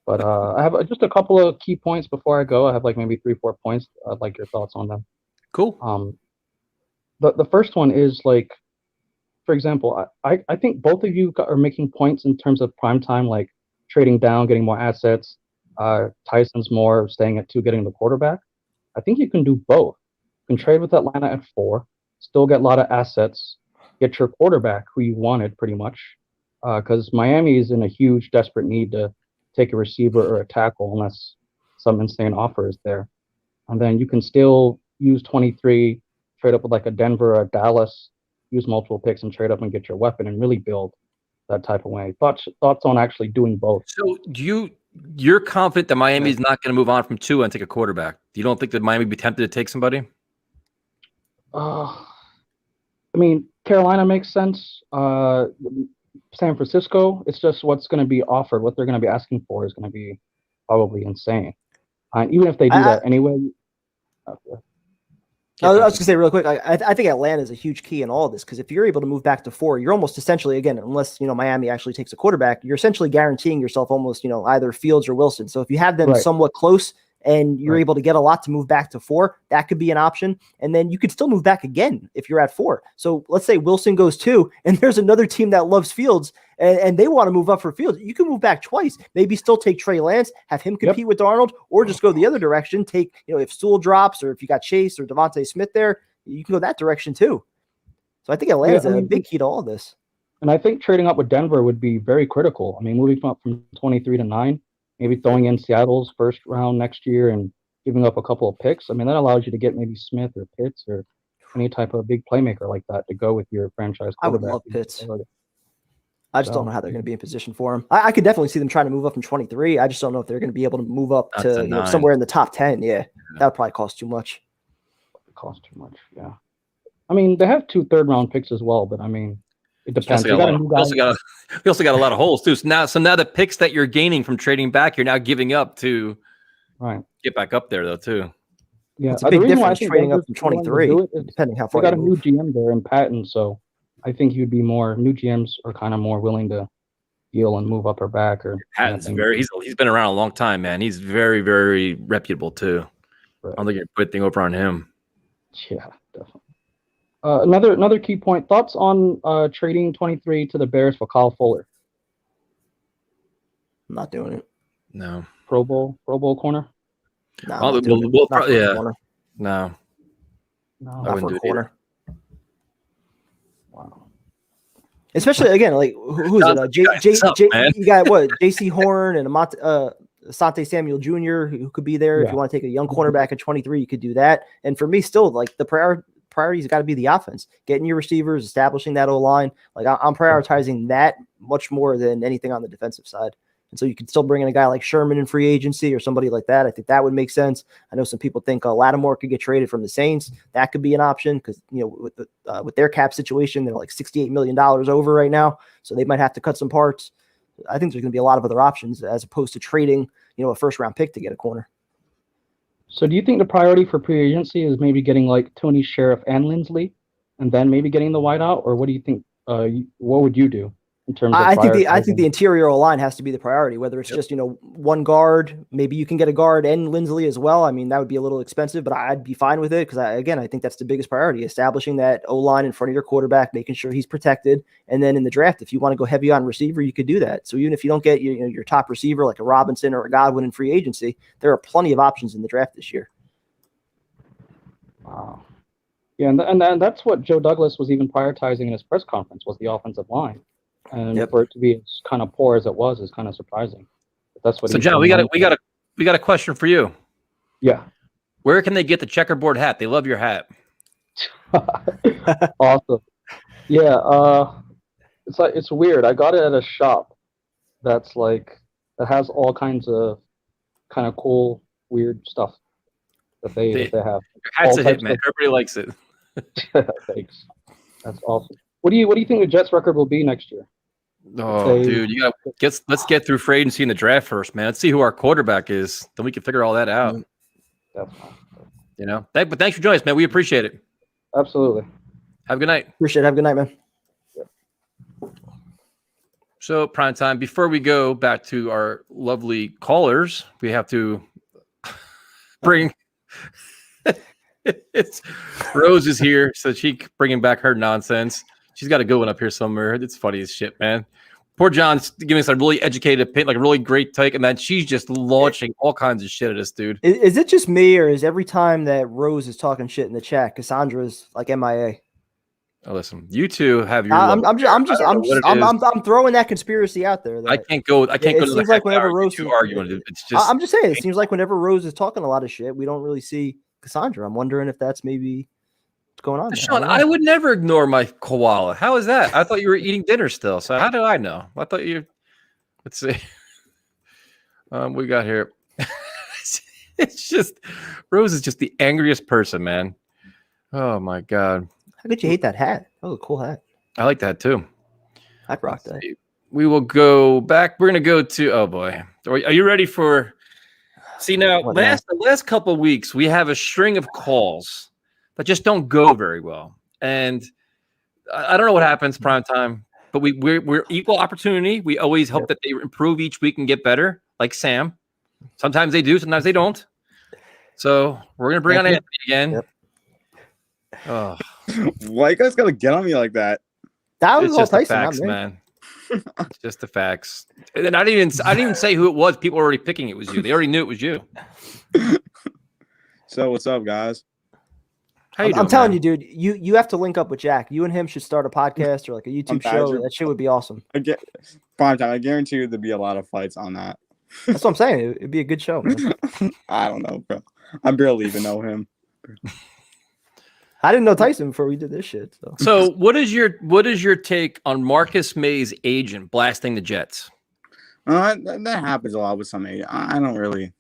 But I have just a couple of key points before I go. I have like maybe 3-4 points. I'd like your thoughts on them. Cool. The first one is like for example, I think both of you are making points in terms of prime time, like trading down, getting more assets. Tyson's more staying at 2, getting the quarterback. I think you can do both. You can trade with Atlanta at 4, still get a lot of assets, get your quarterback who you wanted pretty much, because Miami is in a huge, desperate need to take a receiver or a tackle unless some insane offer is there. And then you can still use 23, trade up with like a Denver or a Dallas, use multiple picks and trade up and get your weapon and really build that type of way. Thoughts on actually doing both? So you're confident that Miami's not going to move on from Tua and take a quarterback? You don't think that Miami would be tempted to take somebody? I mean, Carolina makes sense. San Francisco, it's just what's going to be offered, what they're going to be asking for is going to be probably insane. Even if they do that anyway. I was going to say real quick, I think Atlanta is a huge key in all of this, because if you're able to move back to 4, you're almost essentially, again, unless Miami actually takes a quarterback, you're essentially guaranteeing yourself almost either Fields or Wilson. So if you have them somewhat close and you're able to get a lot to move back to 4, that could be an option. And then you could still move back again if you're at 4. So let's say Wilson goes 2 and there's another team that loves Fields and they want to move up for Fields. You can move back twice, maybe still take Trey Lance, have him compete with Darnold, or just go the other direction. Take, if Sewell drops or if you got Chase or Devontae Smith there, you can go that direction too. So I think Atlanta's a big key to all of this. And I think trading up with Denver would be very critical. I mean, moving up from 23 to 9, maybe throwing in Seattle's first round next year and giving up a couple of picks. I mean, that allows you to get maybe Smith or Pitts or any type of big playmaker like that to go with your franchise quarterback. I would love Pitts. I just don't know how they're going to be in position for him. I could definitely see them trying to move up from 23. I just don't know if they're going to be able to move up to somewhere in the top 10. Yeah, that would probably cost too much. Yeah. I mean, they have 2 third-round picks as well, but I mean, it depends. We also got a lot of holes too. So now the picks that you're gaining from trading back, you're now giving up to get back up there though too. Yeah, it's a big difference trading up from 23, depending how far. They got a new GM there in Patton, so I think you'd be more. New GMs are kind of more willing to deal and move up or back. Or Patton's he's been around a long time, man. He's very, very reputable too. I don't think you're putting over on him. Yeah, definitely. Another key point. Thoughts on trading 23 to the Bears for Kyle Fuller? I'm not doing it. No. Pro Bowl corner? No. No. Not for a corner. Wow. Especially again, like who's it? You got what? J.C. Horn and Asante Samuel Jr. who could be there. If you want to take a young cornerback at 23, you could do that. And for me, still like the priority's got to be the offense, getting your receivers, establishing that O-line. Like I'm prioritizing that much more than anything on the defensive side. And so you could still bring in a guy like Sherman in free agency or somebody like that. I think that would make sense. I know some people think Lattimore could get traded from the Saints. That could be an option because, with their cap situation, they're like $68 million over right now. So they might have to cut some parts. I think there's going to be a lot of other options as opposed to trading, a first round pick to get a corner. So do you think the priority for free agency is maybe getting like Tony Sheriff and Lindsley and then maybe getting the wideout? Or what do you think? What would you do? In terms of I think the interior line has to be the priority, whether it's just, one guard, maybe you can get a guard and Lindsley as well. I mean, that would be a little expensive, but I'd be fine with it because I think that's the biggest priority, establishing that O-line in front of your quarterback, making sure he's protected. And then in the draft, if you want to go heavy on receiver, you could do that. So even if you don't get your top receiver like a Robinson or a Godwin in free agency, there are plenty of options in the draft this year. Wow. Yeah, and that's what Joe Douglas was even prioritizing in his press conference was the offensive line. And for it to be as kind of poor as it was is kind of surprising. But that's what. So John, we got a question for you. Yeah. Where can they get the checkerboard hat? They love your hat. Awesome. Yeah. It's weird. I got it at a shop that's like that has all kinds of kind of cool, weird stuff that they have. Your hat's a hit, man. Everybody likes it. Thanks. That's awesome. What do you think the Jets record will be next year? Oh, dude, let's get through free agency in the draft first, man. Let's see who our quarterback is. Then we can figure all that out. But thanks for joining us, man. We appreciate it. Absolutely. Have a good night. Appreciate it. Have a good night, man. So, prime time. Before we go back to our lovely callers, we have to bring Rose is here, so she bringing back her nonsense. She's got a good one up here somewhere. It's funny as shit, man. Poor John's giving us a really educated opinion, like a really great take, and then she's just launching all kinds of shit at us, dude. Is it just me, or is every time that Rose is talking shit in the chat, Cassandra's like MIA? Oh, listen, you two have your. I'm throwing that conspiracy out there. I can't go. I can't go to the seems like whenever Rose two arguing. It's just. I'm just saying. It seems like whenever Rose is talking a lot of shit, we don't really see Cassandra. I'm wondering if that's maybe what's going on. Sean, I would never ignore my koala. How is that? I thought you were eating dinner still. So how do I know? I thought you. Let's see. We got here. It's just Rose is just the angriest person, man. Oh my god. How could you hate that hat? That was a cool hat. I like that too. I'd rock that. We will go back. We're gonna go to. Oh boy, are you ready for? See now, the last couple of weeks we have a string of calls that just don't go very well, and I don't know what happens prime time, but we're equal opportunity. We always hope that they improve each week and get better, like Sam. Sometimes they do, sometimes they don't. So we're gonna bring on Anthony again. Yep. Oh. Why you guys gotta get on me like that? That was It's all just the Tyson, facts, man. It's just the facts. And then I didn't even say who it was. People were already picking it was you. They already knew it was you. So what's up, guys? How you doing, I'm telling man? you, dude, you have to link up with Jack. You and him should start a podcast or like a YouTube show. That shit would be awesome. Prime time. I guarantee you there'd be a lot of fights on that. That's what I'm saying. It'd be a good show, man. I don't know, bro. I barely even know him. I didn't know Tyson before we did this shit. So what is your take on Marcus May's agent blasting the Jets? That happens a lot with some agents. I don't really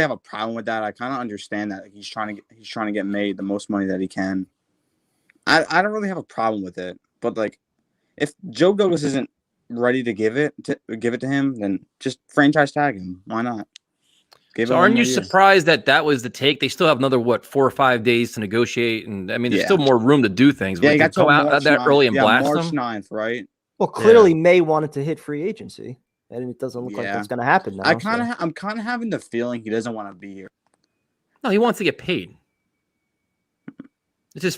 have a problem with that. I kind of understand that he's trying to get made the most money that he can. I don't really have a problem with it. But like, if Joe Douglas isn't ready to give it to him, then just franchise tag him. Why not? So aren't you surprised that was the take? They still have another 4 or 5 days to negotiate, and I mean, there's still more room to do things. Yeah, you got to go out that early and blast March them. 9th, right? Well, clearly May wanted to hit free agency, and it doesn't look like that's going to happen now. I'm kind of having the feeling he doesn't want to be here. No, he wants to get paid. It's his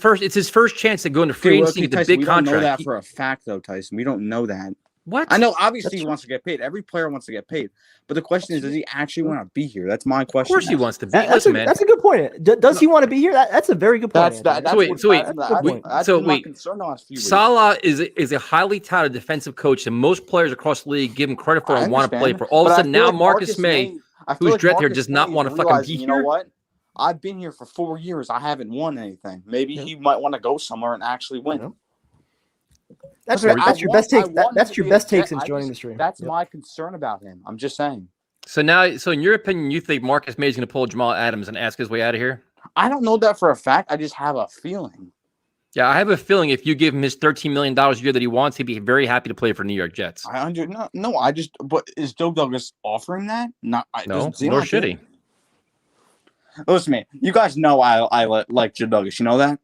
first chance to go into free agency and get the big contract. We don't know that for a fact, though, Tyson. We don't know that. What? I know, obviously, he wants to get paid. Every player wants to get paid. But the question is, does he actually want to be here? That's my question. Of course he wants to be. That's a good point. Does he want to be here? That's a very good point. Salah is a highly touted defensive coach, and most players across the league give him credit for and want to play for. All of a sudden, now Marcus May, who's dread here, does not want to fucking be here. You know what? I've been here for 4 years. I haven't won anything. Maybe he might want to go somewhere and actually win. That's your best take. That's your best take since joining the stream. That's my concern about him. I'm just saying. So in your opinion, you think Marcus May is going to pull Jamal Adams and ask his way out of here? I don't know that for a fact. I just have a feeling. Yeah, I have a feeling if you give him his $13 million a year that he wants, he'd be very happy to play for New York Jets. But is Joe Douglas offering that? No, nor should he. Listen to me. You guys know I like Joe Douglas. You know that?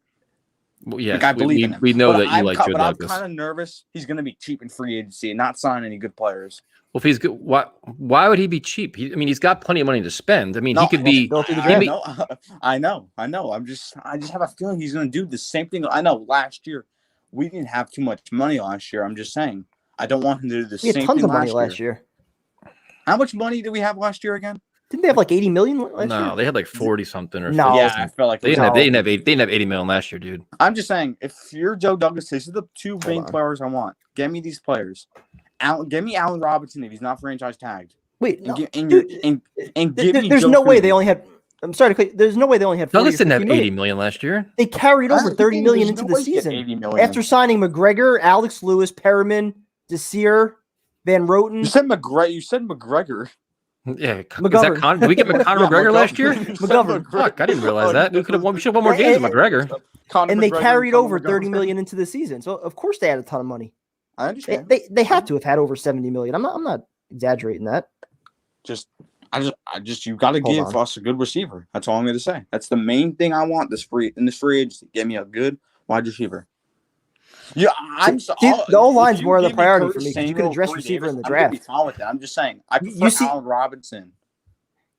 Well, yes, I believe in him. We know that you like Joe Douglas. I'm kind of nervous. He's going to be cheap in free agency and not sign any good players. Well, if he's good, why would he be cheap? He's got plenty of money to spend. I mean, he could be. I know. I just have a feeling he's going to do the same thing. I know last year we didn't have too much money last year. I'm just saying I don't want him to do the same thing. We had tons of money last year. How much money did we have last year again? Didn't they have like 80 million last year? No, they had like 40 something or no. Yeah, I felt like they didn't have 80 million last year, dude. I'm just saying, if you're Joe Douglas, these are the two main players I want. Get me these players. Give me Allen Robinson if he's not franchise tagged. Wait, there's no way they only had. I'm sorry to there's no way they only had. Douglas didn't have 80 million last year. They carried over 30 million into the season after signing McGregor, Alex Lewis, Perriman, Desir, Van Roten. You said McGregor. Yeah, McGovern. Did we get Conor McGregor last year? McGovern. Fuck, I didn't realize that. We should have won more games with McGregor. And they carried over 30 million into the season, so of course they had a ton of money. I understand. They had to have had over 70 million. I'm not exaggerating that. You got to give us a good receiver. That's all I'm going to say. That's the main thing I want in this free agency. Give me a good wide receiver. Yeah, the O-line's more of the priority for me because you can address receiver in the draft. I'm just saying. I prefer Allen Robinson.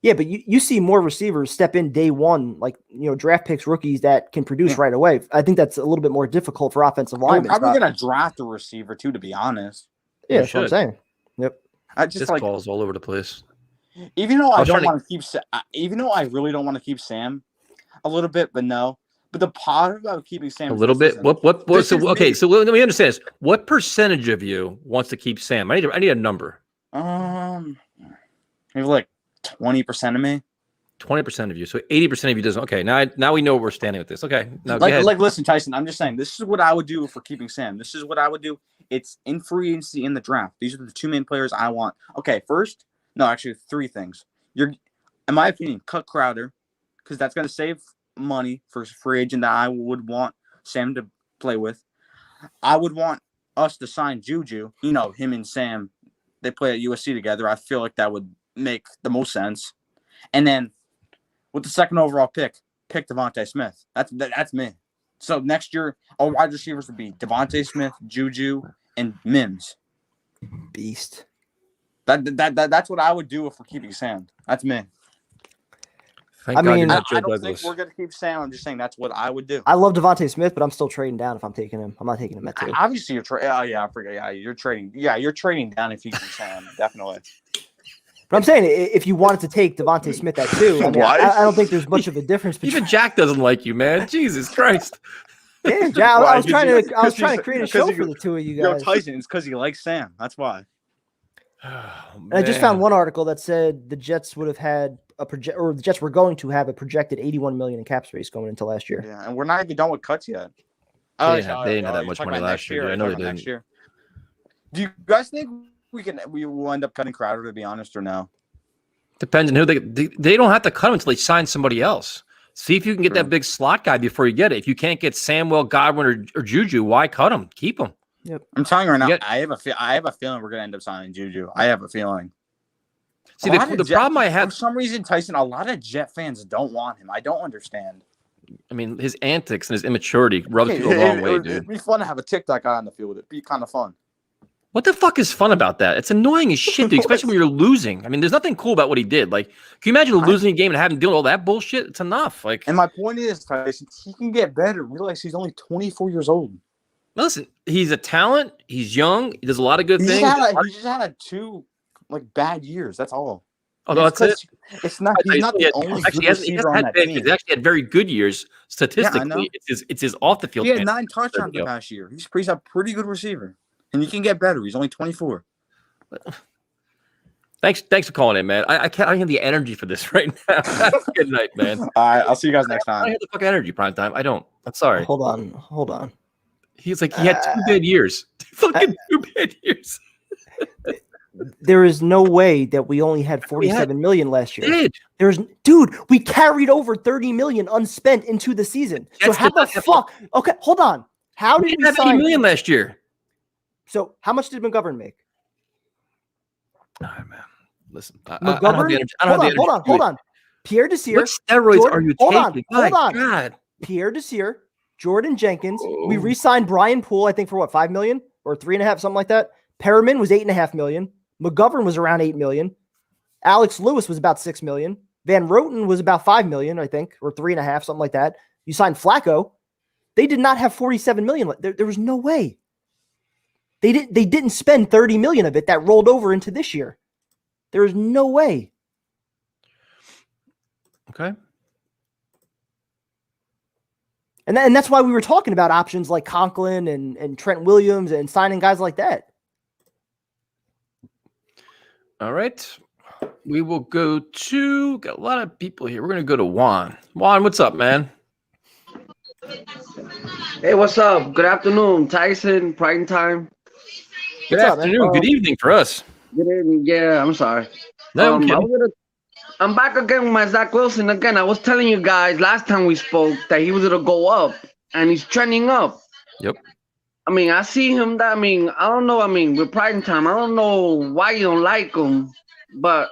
Yeah, but you see more receivers step in day one, like draft picks, rookies that can produce right away. I think that's a little bit more difficult for offensive We're linemen. probably gonna draft a receiver too, to be honest. Yeah, that's what I'm saying. Yep. I just this ball's all over the place. Even though I don't want to keep, even though I really don't want to keep Sam, a little bit, but no. But the part about keeping Sam a little bit. What? So let me understand this. What percentage of you wants to keep Sam? I need a number. Maybe like 20% of me. 20% of you. So 80% of you doesn't. Okay, now we know where we're standing with this. Okay, now listen, Tyson. I'm just saying this is what I would do for keeping Sam. This is what I would do. It's in free agency in the draft. These are the two main players I want. Okay, actually 3 things. In my opinion, cut Crowder because that's going to save money for a free agent that I would want Sam to play with. I would want us to sign Juju. Him and Sam, they play at USC together. I feel like that would make the most sense. And then with the second overall pick Devontae Smith. That's me. So next year, our wide receivers would be Devontae Smith, Juju, and Mims. Beast. That's what I would do if we're keeping Sam. That's me. I don't think we're going to keep Sam. I'm just saying that's what I would do. I love Devontae Smith, but I'm still trading down if I'm taking him. I'm not taking him at 2. Obviously, you're trading. Oh, yeah, I forget. Yeah, you're trading. Yeah, you're trading down if you keep Sam. Definitely. But I'm saying if you wanted to take Devontae Smith at 2, I don't think there's much of a difference between. Even Jack doesn't like you, man. Jesus Christ. Yeah, Jack. I was trying to create a show for the two of you guys. Tyson, it's because you like Sam. That's why. And I just found one article that said the Jets would have had the Jets were going to have a projected $81 million in cap space going into last year. Yeah, and we're not even done with cuts yet. They didn't have that much money last year. I know they didn't. Do you guys think we will end up cutting Crowder, to be honest, or no? Depends on who they don't have to cut him until they sign somebody else. See if you can get that big slot guy before you get it. If you can't get Samuel, Godwin, or Juju, why cut him? Keep him. Yep. I'm telling you right now, I have a feeling we're gonna end up signing Juju. I have a feeling. See, the problem I have for some reason, Tyson, a lot of Jet fans don't want him. I don't understand. I mean, his antics and his immaturity rubs people the wrong way, dude. It'd be fun to have a TikTok guy on the field. It'd be kind of fun. What the fuck is fun about that? It's annoying as shit, dude, especially when you're losing. I mean, there's nothing cool about what he did. Like, can you imagine losing a game and having to deal with all that bullshit? It's enough. And my point is, Tyson, he can get better. Realize he's only 24 years old. Listen, he's a talent. He's young. He does a lot of good things. He just had 2 bad years. That's all. Oh, that's it. It's not. He's not the only good receiver on that team. He's actually had very good years statistically. Yeah, it's his off the field. He had 9 touchdowns the past year. He's a pretty good receiver, and you can get better. He's only 24. Thanks for calling in, man. I can't have the energy for this right now. Good night, man. All right, I'll see you guys next time. I don't have the fucking energy prime time. I don't. I'm sorry. Hold on. He's like, he had 2 bad years. Fucking 2 bad years. There is no way that we only had $47 million last year. Dude, we carried over $30 million unspent into the season. So how the fuck? Okay, hold on. How did we have $80 million last year? So how much did McGovern make? All right, man. Listen, Hold on. Pierre Desir. What steroids are you taking? Hold on. God. Pierre Desir, Jordan Jenkins. Oh. We re-signed Brian Poole, I think, for what, $5 million or 3.5, something like that. Perriman was $8.5 million. McGovern was around $8 million. Alex Lewis was about $6 million. Van Roten was about $5 million, I think, or 3.5, something like that. You signed Flacco. They did not have $47 million. There was no way. They didn't spend $30 million of it that rolled over into this year. There is no way. Okay. And that's why we were talking about options like Conklin and Trent Williams and signing guys like that. All right. We will go to, got a lot of people here. We're going to go to Juan. Juan, what's up, man? Hey, what's up? Good afternoon, Tyson, prime time. Good afternoon. Good evening for us. Good evening. Yeah, I'm sorry. No, I'm back again with my Zach Wilson again. I was telling you guys last time we spoke that he was going to go up, and he's trending up. Yep. I mean, I see him. I don't know. With prime time, I don't know why you don't like him, but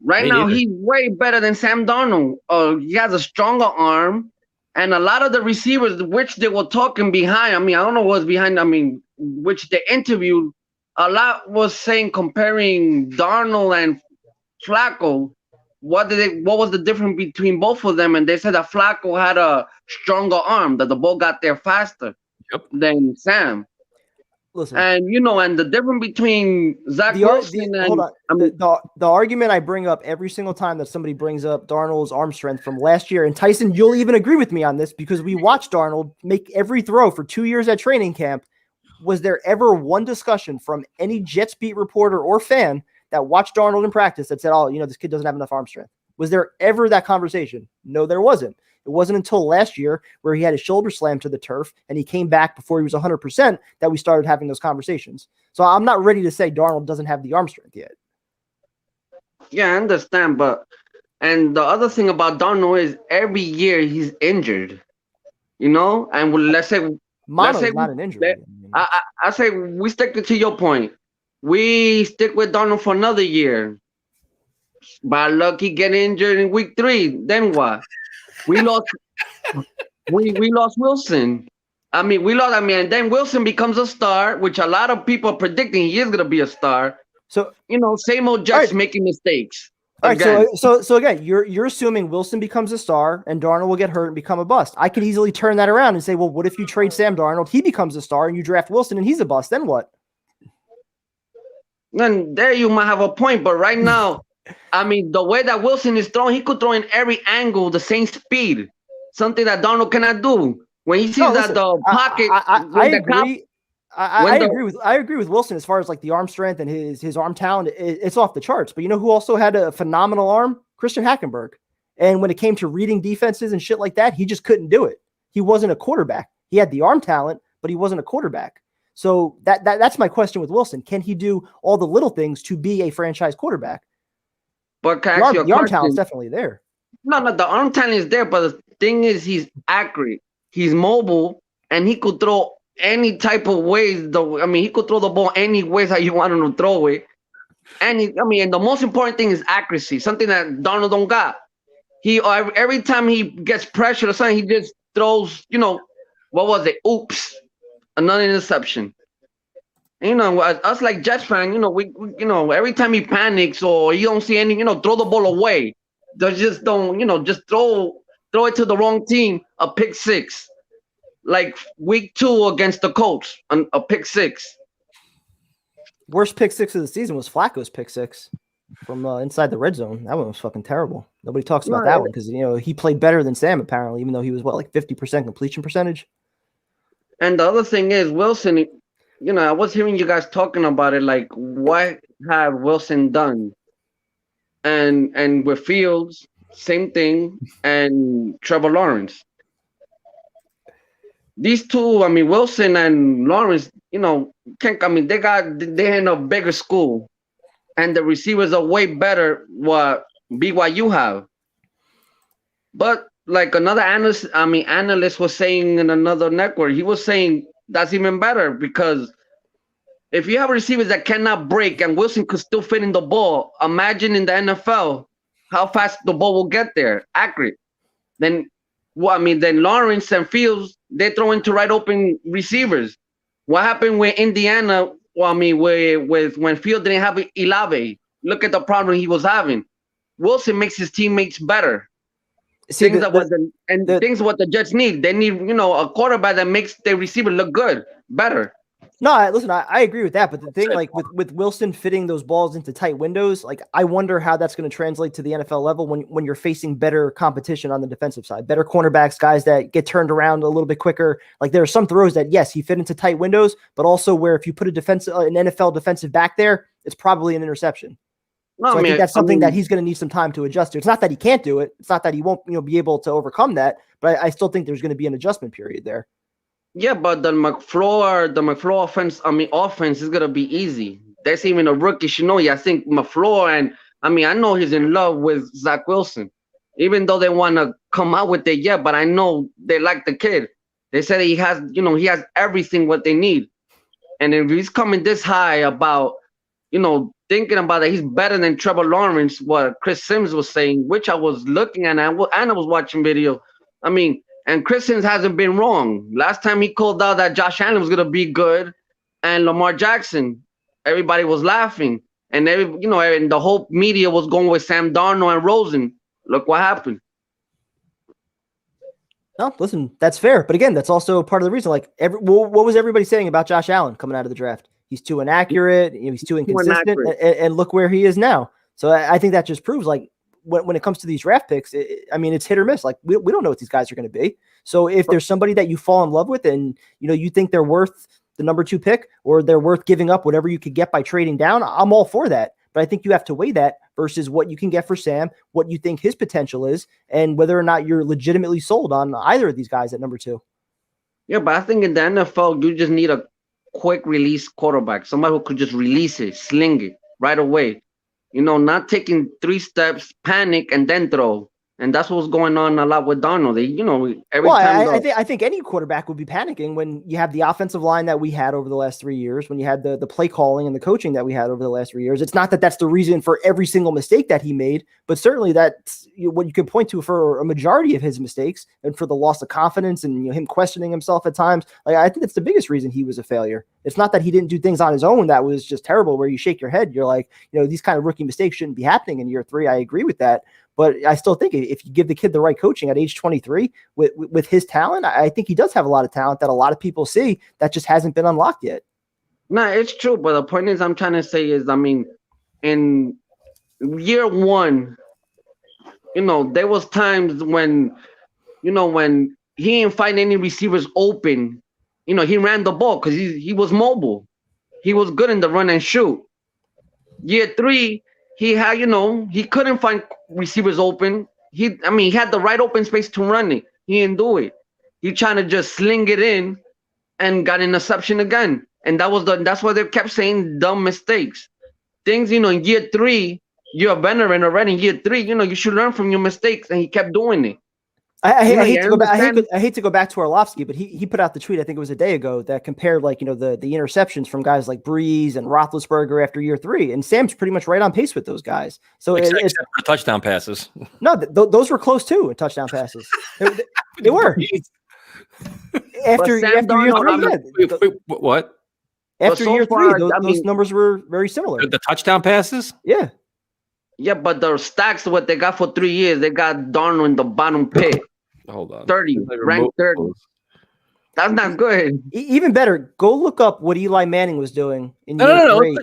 right now he's way better than Sam Darnold. He has a stronger arm, and a lot of the receivers, which they were talking behind. I don't know what's behind. which they interviewed, a lot was saying comparing Darnold and Flacco, what was the difference between both of them? And they said that Flacco had a stronger arm, that the ball got there faster than Sam. Listen, and and the difference between Zach Wilson and hold on. The argument I bring up every single time that somebody brings up Darnold's arm strength from last year, and Tyson, you'll even agree with me on this because we watched Darnold make every throw for 2 years at training camp. Was there ever one discussion from any Jets beat reporter or fan that watched Darnold in practice that said, "Oh, this kid doesn't have enough arm strength"? Was there ever that conversation? No, there wasn't. It wasn't until last year where he had his shoulder slammed to the turf and he came back before he was 100% that we started having those conversations. So I'm not ready to say Darnold doesn't have the arm strength yet. Yeah, I understand. And the other thing about Darnold is every year he's injured, and let's say not an injury. I say we stick to your point. We stick with Darnold for another year. By luck, he get injured in week 3. Then what? We lost. we lost Wilson. And then Wilson becomes a star, which a lot of people are predicting he is going to be a star. So same old Jets making mistakes. All right, so again, you're assuming Wilson becomes a star and Darnold will get hurt and become a bust. I could easily turn that around and say, well, what if you trade Sam Darnold? He becomes a star, and you draft Wilson and he's a bust. Then what? Then there you might have a point, but right now. The way that Wilson is throwing, he could throw in every angle the same speed, something that Darnold cannot do. When he sees that the pocket, I agree. I agree with Wilson as far as like the arm strength and his arm talent. It's off the charts. But you know who also had a phenomenal arm? Christian Hackenberg. And when it came to reading defenses and shit like that, he just couldn't do it. He wasn't a quarterback. He had the arm talent, but he wasn't a quarterback. So that's my question with Wilson. Can he do all the little things to be a franchise quarterback? But the arm talent's definitely there. No, the arm talent is there, but the thing is he's accurate. He's mobile, and he could throw any type of ways. He could throw the ball any ways that you want him to throw it. And and the most important thing is accuracy, something that Darnold don't got. He every time he gets pressured or something, he just throws, what was it? Oops, another interception. Us like Jets fans, we every time he panics or you don't see any, throw the ball away. They just don't, just throw it to the wrong team, a pick 6. Like week 2 against the Colts, a pick 6. Worst pick 6 of the season was Flacco's pick 6 from inside the red zone. That one was fucking terrible. Nobody talks about that one because, he played better than Sam apparently, even though he was 50% completion percentage. And the other thing is Wilson, I was hearing you guys talking about it, like what have Wilson done? And with Fields, same thing, and Trevor Lawrence. These two, Wilson and Lawrence, they're in a bigger school, and the receivers are way better what BYU have. But like another analyst was saying in another network, he was saying that's even better because if you have receivers that cannot break and Wilson could still fit in the ball, imagine in the NFL how fast the ball will get there, accurate. Then Lawrence and Fields, they throw into right open receivers. What happened with Indiana? With when Fields didn't have Ilave, look at the problem he was having. Wilson makes his teammates better. Things what the Jets need. They need, a quarterback that makes their receiver look good, better. No, listen, I agree with that. But the thing, like with Wilson fitting those balls into tight windows, like I wonder how that's going to translate to the NFL level when you're facing better competition on the defensive side, better cornerbacks, guys that get turned around a little bit quicker. Like there are some throws that yes, he fit into tight windows, but also where if you put an NFL defensive back there, it's probably an interception. No, so I think that's something that he's going to need some time to adjust to. It's not that he can't do it. It's not that he won't, be able to overcome that. But I still think there's going to be an adjustment period there. Yeah, but the McFleur offense is gonna be easy. That's even a rookie should know. I think McFleur and I know he's in love with Zach Wilson, even though they want to come out with it yet. But I know they like the kid. They said he has everything what they need. And if he's coming this high about, thinking about it, he's better than Trevor Lawrence. What Chris Sims was saying, which I was looking at, and I was watching video. And Chris Sims hasn't been wrong. Last time he called out that Josh Allen was going to be good and Lamar Jackson, everybody was laughing. and and the whole media was going with Sam Darnold and Rosen. Look what happened. No, listen, that's fair. But again, that's also part of the reason. Like, what was everybody saying about Josh Allen coming out of the draft? He's too inaccurate. He's too inconsistent. And look where he is now. So I think that just proves, like, when it comes to these draft picks, it's hit or miss. Like, we don't know what these guys are going to be. So if there's somebody that you fall in love with and, you think they're worth the number 2 pick or they're worth giving up whatever you could get by trading down, I'm all for that. But I think you have to weigh that versus what you can get for Sam, what you think his potential is, and whether or not you're legitimately sold on either of these guys at number 2. Yeah, but I think in the NFL, you just need a quick release quarterback, somebody who could just release it, sling it right away. Not taking 3 steps, panic, and then throw. And that's what's going on a lot with Darnold. I think any quarterback would be panicking when you have the offensive line that we had over the last 3 years, when you had the play calling and the coaching that we had over the last 3 years. It's not that that's the reason for every single mistake that he made, but certainly that's what you can point to for a majority of his mistakes and for the loss of confidence and him questioning himself at times. Like, I think that's the biggest reason he was a failure. It's not that he didn't do things on his own that was just terrible, where you shake your head. You're like, these kind of rookie mistakes shouldn't be happening in year 3. I agree with that. But I still think if you give the kid the right coaching at age 23 with his talent, I think he does have a lot of talent that a lot of people see that just hasn't been unlocked yet. No, it's true. But the point is, I'm trying to say is, in year 1, there was times when, when he didn't find any receivers open, he ran the ball because he was mobile. He was good in the run and shoot. Year 3, he had, he couldn't find receivers open. He had the right open space to run it. He didn't do it. He trying to just sling it in and got an interception again. And that's why they kept saying dumb mistakes. Things, in year 3, you're a veteran already. In year 3, you should learn from your mistakes. And he kept doing it. I hate to go back to Orlovsky, but he put out the tweet, I think it was a day ago, that compared the interceptions from guys like Breeze and Roethlisberger after year 3, and Sam's pretty much right on pace with those guys. So except for touchdown passes. No, those were close too. Touchdown passes. They were. After year 3, what? After year 3, those numbers were very similar. The touchdown passes? Yeah. Yeah, but the stacks, what they got for 3 years, they got Darnold in the bottom pit. Hold on. 30, ranked 30. That's not good. Even better, go look up what Eli Manning was doing in No. year 3.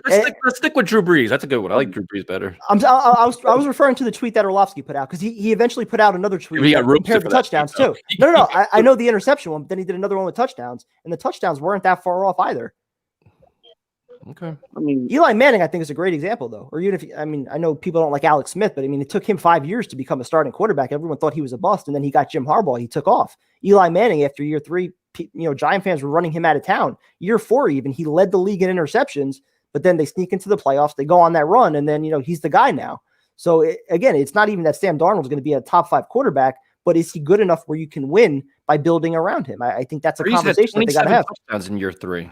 Let's stick with Drew Brees. That's a good one. I like Drew Brees better. I was referring to the tweet that Orlovsky put out, because he eventually put out another tweet that compared the touchdowns too. No. I know the interception one, but then he did another one with touchdowns, and the touchdowns weren't that far off either. Okay. Eli Manning, I think, is a great example, though. Or even if I know people don't like Alex Smith, but it took him 5 years to become a starting quarterback. Everyone thought he was a bust, and then he got Jim Harbaugh. He took off. Eli Manning, after year 3, Giant fans were running him out of town. Year 4, even, he led the league in interceptions, but then they sneak into the playoffs. They go on that run, and then he's the guy now. So again, it's not even that Sam Darnold is going to be a top 5 quarterback, but is he good enough where you can win by building around him? I think that's a conversation that they got to have. Touchdowns in year 3.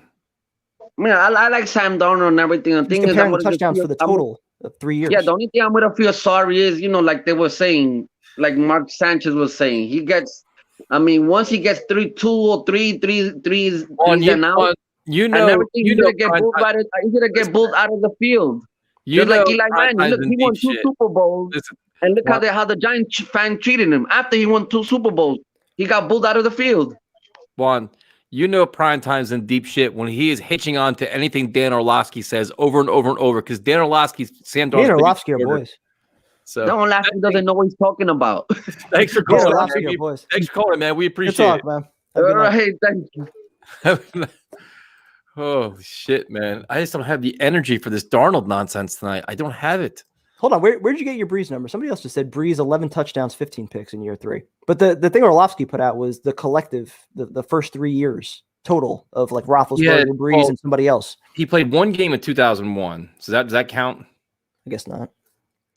I like Sam Darnold and everything. The thing is, comparing the touchdowns for the total of 3 years. Yeah, the only thing I'm gonna feel sorry is, like they were saying, like Mark Sanchez was saying, he gets. Once he gets 3, 2 or 3 threes and out, he's gonna get bulled out of the field. Just like Eli Manning. Look, he won 2 Super Bowls, and look how the Giant fan treated him after he won 2 Super Bowls. He got bulled out of the field. Prime Time's in deep shit when he is hitching on to anything Dan Orlovsky says over and over and over, because Dan Orlovsky's Sam Darnold. Dan Orlovsky are boys. So Dan Orlovsky doesn't know what he's talking about. Thanks for calling. Thanks for calling, man. We appreciate it. Man. All right, thank you. Oh shit, man! I just don't have the energy for this Darnold nonsense tonight. I don't have it. Hold on, where did you get your Breeze number? Somebody else just said Breeze 11 touchdowns, 15 picks in year 3. But the thing Orlovsky put out was the collective, the first 3 years total of like Roethlisberger, Breeze, and somebody else. He played 1 game in 2001. So does that count? I guess not.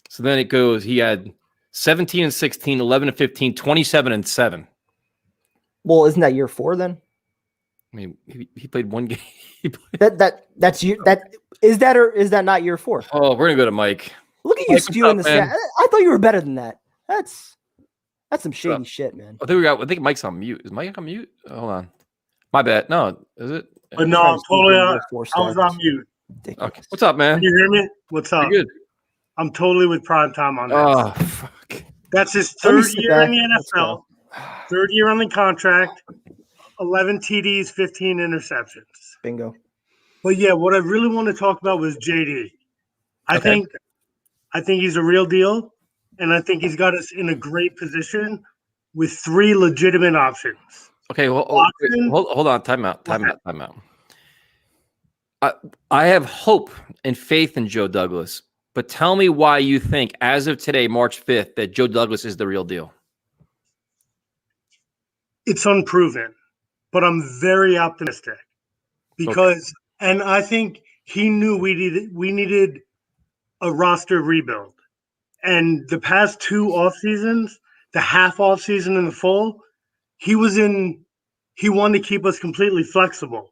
So then it goes. He had 17 and 16, 11 and 15, 27 and 7. Well, isn't that year 4 then? He played 1 game. Is that not year 4? Oh, we're gonna go to Mike. Look at you skewing this. I thought you were better than that. That's some shady shit, man. I think Mike's on mute. Is Mike on mute? Hold on. My bad. No, is it? No, I'm totally on. I was on mute. Okay. What's up, man? Can you hear me? What's up? You're good. I'm totally with primetime on this. Oh, fuck. That's his Let me third sit year back. in the Let's NFL, go. third year on the contract, 11 TDs, 15 interceptions. Bingo. But yeah, what I really want to talk about was JD. I think he's a real deal, and I think he's got us in a great position with 3 legitimate options. Okay, well, Watson, hold on. Time out. I have hope and faith in Joe Douglas, but tell me why you think, as of today, March 5th, that Joe Douglas is the real deal. It's unproven, but I'm very optimistic because, and I think he knew we needed a roster rebuild. And the past 2 off seasons, the half off season and the full, he wanted to keep us completely flexible.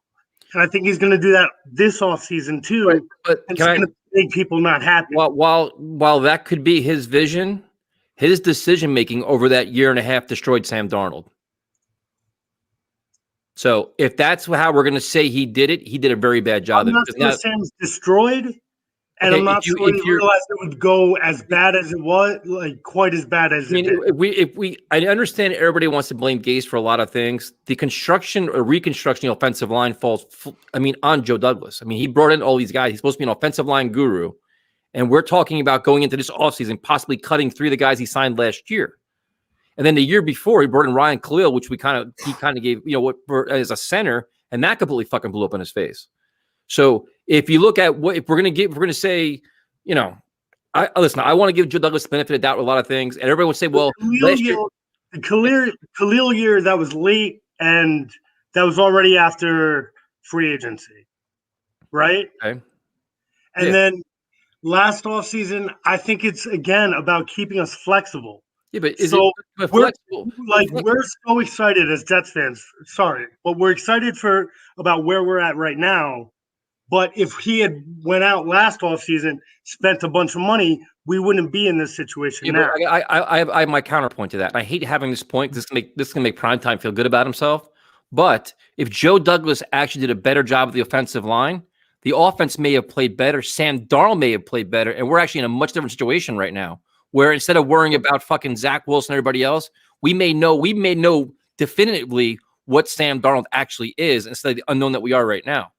And I think he's going to do that this off season too. But it's going to make people not happy. While that could be his vision, his decision making over that year and a half destroyed Sam Darnold. So if that's how we're going to say he did it, he did a very bad job. I'm not sure Sam's destroyed. And I'm not sure he realized it would go as bad as it was, like quite as bad as it did. I understand everybody wants to blame Gase for a lot of things. The construction or reconstruction of the offensive line falls, on Joe Douglas. He brought in all these guys. He's supposed to be an offensive line guru. And we're talking about going into this offseason, possibly cutting 3 of the guys he signed last year. And then the year before, he brought in Ryan Khalil, which he kind of gave, as a center, and that completely fucking blew up in his face. So if you look at if we're going to say, I want to give Joe Douglas the benefit of the doubt with a lot of things, and everybody would say, well, the Khalil year, that was late, and that was already after free agency, right? Okay. And then last offseason, I think it's again about keeping us flexible. Yeah, but we're so excited as Jets fans. Sorry, but we're excited about where we're at right now. But if he had went out last offseason, spent a bunch of money, we wouldn't be in this situation now. I have my counterpoint to that. I hate having this point. This can make Primetime feel good about himself. But if Joe Douglas actually did a better job of the offensive line, the offense may have played better. Sam Darnold may have played better, and we're actually in a much different situation right now, where instead of worrying about fucking Zach Wilson and everybody else, we may know definitively what Sam Darnold actually is instead of the unknown that we are right now.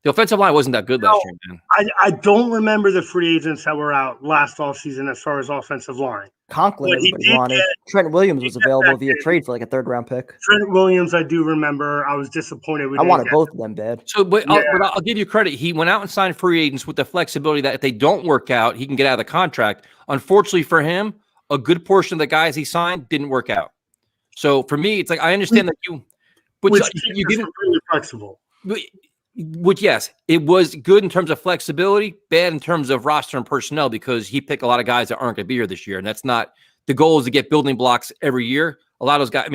The offensive line wasn't that good last year, man. I don't remember the free agents that were out last offseason as far as offensive line. Conklin, everybody wanted. Trent Williams was available via trade for like a 3rd-round pick. Trent Williams, I do remember. I was disappointed. I wanted both of them bad. So, but I'll give you credit. He went out and signed free agents with the flexibility that if they don't work out, he can get out of the contract. Unfortunately for him, a good portion of the guys he signed didn't work out. So for me, it's like I understand that you didn't really flexible. Which, yes, it was good in terms of flexibility, bad in terms of roster and personnel because he picked a lot of guys that aren't going to be here this year. And that's not the goal is to get building blocks every year. A lot of those guys,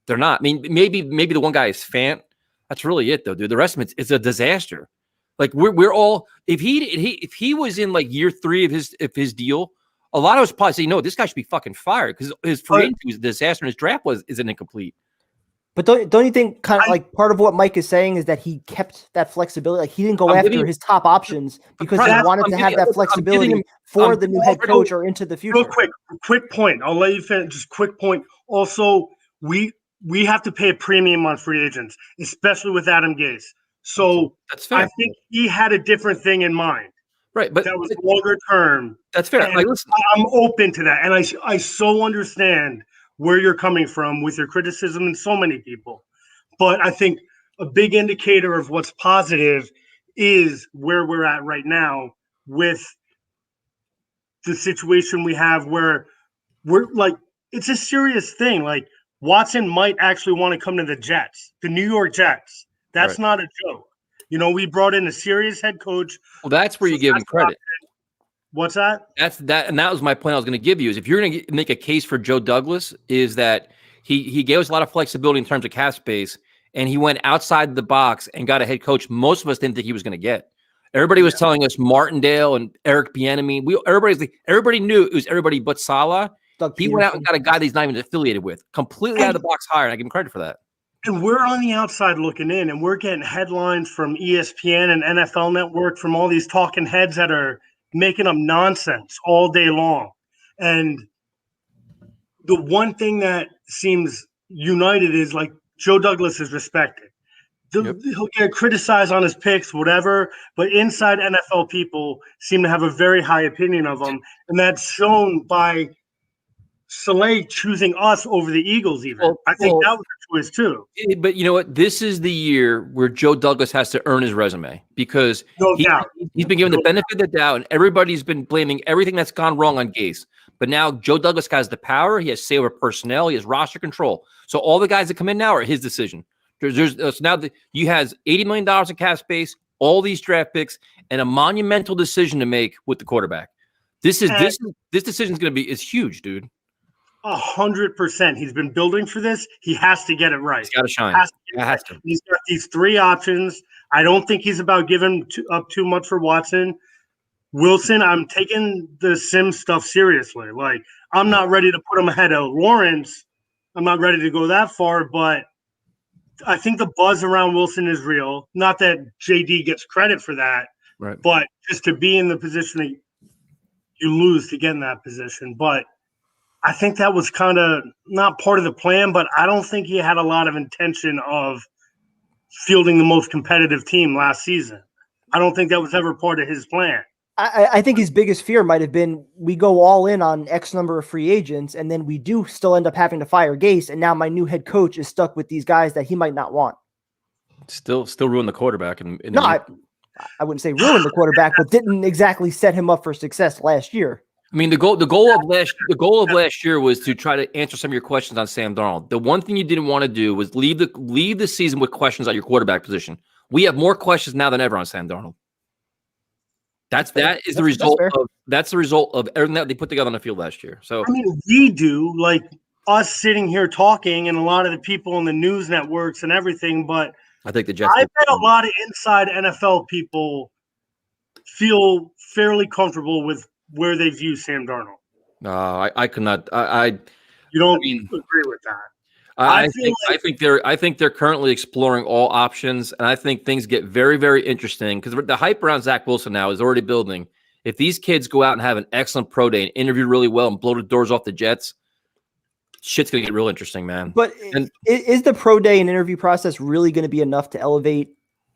they're not. Maybe the one guy is Fant. That's really it, though, dude. The rest of it's a disaster. Like we're all if he was in like year 3 of his deal, a lot of us probably say, no, this guy should be fucking fired because his free agency was a disaster and his draft isn't incomplete. But don't you think kind of like part of what Mike is saying is that he kept that flexibility? Like he didn't go after his top options because he wanted to have that flexibility for the new head coach or into the future. Real quick point. I'll let you finish. Just quick point. Also, we have to pay a premium on free agents, especially with Adam Gase. So that's fair. I think he had a different thing in mind. Right, but that was longer term. That's fair. Like, listen, I'm open to that, and I so understand where you're coming from with your criticism and so many people. But I think a big indicator of what's positive is where we're at right now with the situation we have where we're like, it's a serious thing. Like Watson might actually want to come to the Jets, the New York Jets. That's not a joke. We brought in a serious head coach. Well, that's where you give him credit. What's that? And that was my point I was going to give you is if you're going to make a case for Joe Douglas is that he gave us a lot of flexibility in terms of cap space and he went outside the box and got a head coach most of us didn't think he was going to get. Everybody was telling us Martindale and Eric Bieniemy. Everybody knew it was everybody but Saleh. He went out and got a guy that he's not even affiliated with, completely out of the box hire, and I give him credit for that. And we're on the outside looking in, and we're getting headlines from ESPN and NFL Network from all these talking heads that are making up nonsense all day long. And the one thing that seems united is like Joe Douglas is respected. He'll get criticized on his picks, whatever, but inside NFL people seem to have a very high opinion of him. And that's shown by Soleil choosing us over the Eagles even. I think that was a choice too. But you know what? This is the year where Joe Douglas has to earn his resume because he's been given the benefit of the doubt, and everybody's been blaming everything that's gone wrong on Gase. But now Joe Douglas has the power. He has say over personnel. He has roster control. So all the guys that come in now are his decision. So now you has $80 million in cap space, all these draft picks, and a monumental decision to make with the quarterback. This decision is huge, dude. 100%. He's been building for this. He has to get it right. He's got to shine. He's got these three options. I don't think he's about giving up too much for Watson. Wilson, I'm taking the sim stuff seriously. Like, I'm not ready to put him ahead of Lawrence. I'm not ready to go that far, but I think the buzz around Wilson is real. Not that JD gets credit for that, right? But just to be in the position that you lose to get in that position. But I think that was kind of not part of the plan, but I don't think he had a lot of intention of fielding the most competitive team last season. I don't think that was ever part of his plan. I think his biggest fear might have been we go all in on X number of free agents, and then we do still end up having to fire Gase, and now my new head coach is stuck with these guys that he might not want. Still ruin the quarterback. I wouldn't say ruin the quarterback, but didn't exactly set him up for success last year. I mean, the goal of last year was to try to answer some of your questions on Sam Darnold. The one thing you didn't want to do was leave the season with questions on your quarterback position. We have more questions now than ever on Sam Darnold. That's the result of everything that they put together on the field last year. So I mean, we do, like us sitting here talking, and a lot of the people in the news networks and everything. But I think the Jets. I bet a lot of inside NFL people feel fairly comfortable with where they view Sam Darnold. I could not. You don't agree with that. I think they're currently exploring all options, and I think things get very, very interesting because the hype around Zach Wilson now is already building. If these kids go out and have an excellent pro day and interview really well and blow the doors off the Jets, shit's gonna get real interesting, man. But is the pro day and interview process really going to be enough to elevate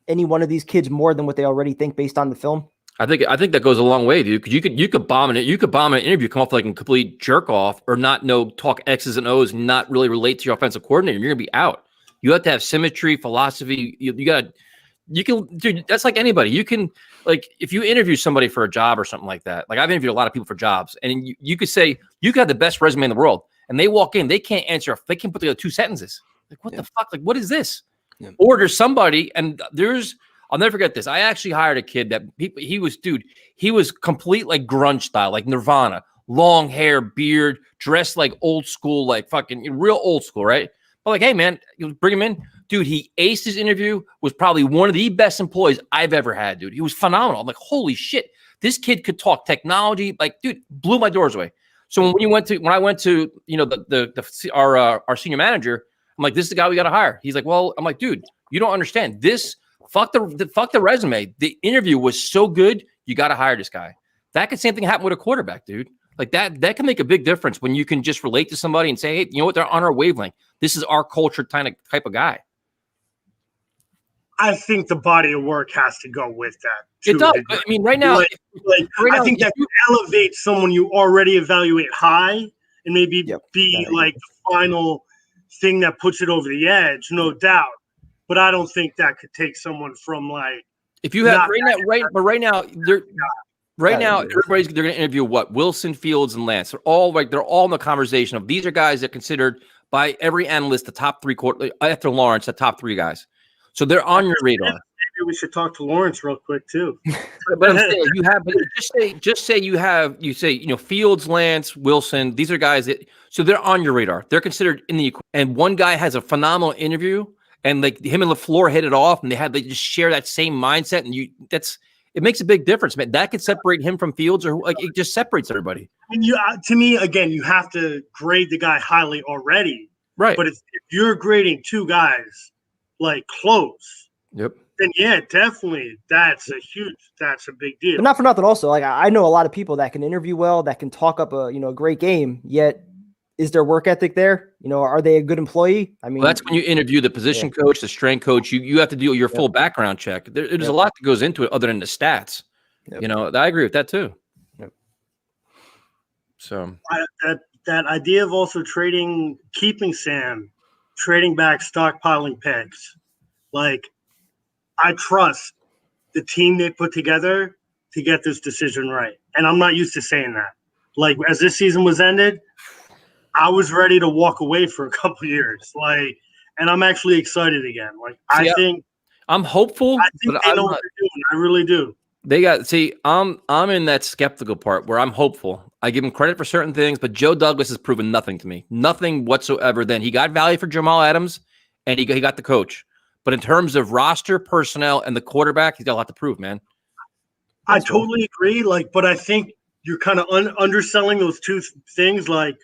any one of these kids more than what they already think based on the film? I think that goes a long way, dude. Because you could bomb it. You could bomb an interview, come off like a complete jerk off, or not talk X's and O's, and not really relate to your offensive coordinator. You're gonna be out. You have to have symmetry, philosophy. Dude. That's like anybody. You can, like, if you interview somebody for a job or something like that. Like, I've interviewed a lot of people for jobs, and you could say you got the best resume in the world, and they walk in, they can't answer. They can't put together two sentences. Like, what the fuck? Like, what is this? Yeah. Or there's somebody, and I'll never forget this. I actually hired a kid that he was complete like grunge style, like Nirvana, long hair, beard, dressed like old school, like fucking real old school, right? But like, hey man, you bring him in. Dude, he aced his interview, was probably one of the best employees I've ever had, dude. He was phenomenal. I'm like, holy shit, this kid could talk technology. Like, dude, blew my doors away. So when I went to, our senior manager, I'm like, this is the guy we got to hire. He's like, well, I'm like, dude, you don't understand this. Fuck the resume. The interview was so good, you got to hire this guy. That could same thing happen with a quarterback, dude. Like that can make a big difference when you can just relate to somebody and say, hey, you know what? They're on our wavelength. This is our culture type of guy. I think the body of work has to go with that. It does. I mean, right now, I think that elevates someone you already evaluate high and maybe be like the final thing that puts it over the edge, no doubt. But I don't think that could take someone from like. If you have right now, they're going to interview Wilson, Fields, and Lance. They're all in the conversation of these are guys that are considered by every analyst the top three after Lawrence, the top three guys. So they're on your radar. Maybe we should talk to Lawrence real quick too. But I'm saying just say Fields, Lance, Wilson. These are guys so they're on your radar. They're considered in the, and one guy has a phenomenal interview. And like him and LaFleur hit it off, and they just share that same mindset, and it makes a big difference, man. That could separate him from Fields, or like it just separates everybody. I mean, to me, again, you have to grade the guy highly already. Right. But if you're grading two guys like close, yep. then yeah, definitely that's a big deal. But not for nothing. Also, like I know a lot of people that can interview well, that can talk up a great game. Yet, is their work ethic there? Are they a good employee? I mean, Well, that's when you interview the position coach, the strength coach. You have to do your full background check. There's a lot that goes into it other than the stats. Yep. I agree with that too. Yep. So that idea of also keeping Sam, trading back, stockpiling picks, like I trust the team they put together to get this decision right. And I'm not used to saying that. Like as this season was ended, I was ready to walk away for a couple of years. And I'm actually excited again. I think I'm hopeful. I think they know what they're doing. I really do. I'm in that skeptical part where I'm hopeful. I give him credit for certain things, but Joe Douglas has proven nothing to me. Nothing whatsoever. Then he got value for Jamal Adams and he got the coach. But in terms of roster, personnel, and the quarterback, he's got a lot to prove, man. I totally agree. But I think you're kind of underselling those two things. Like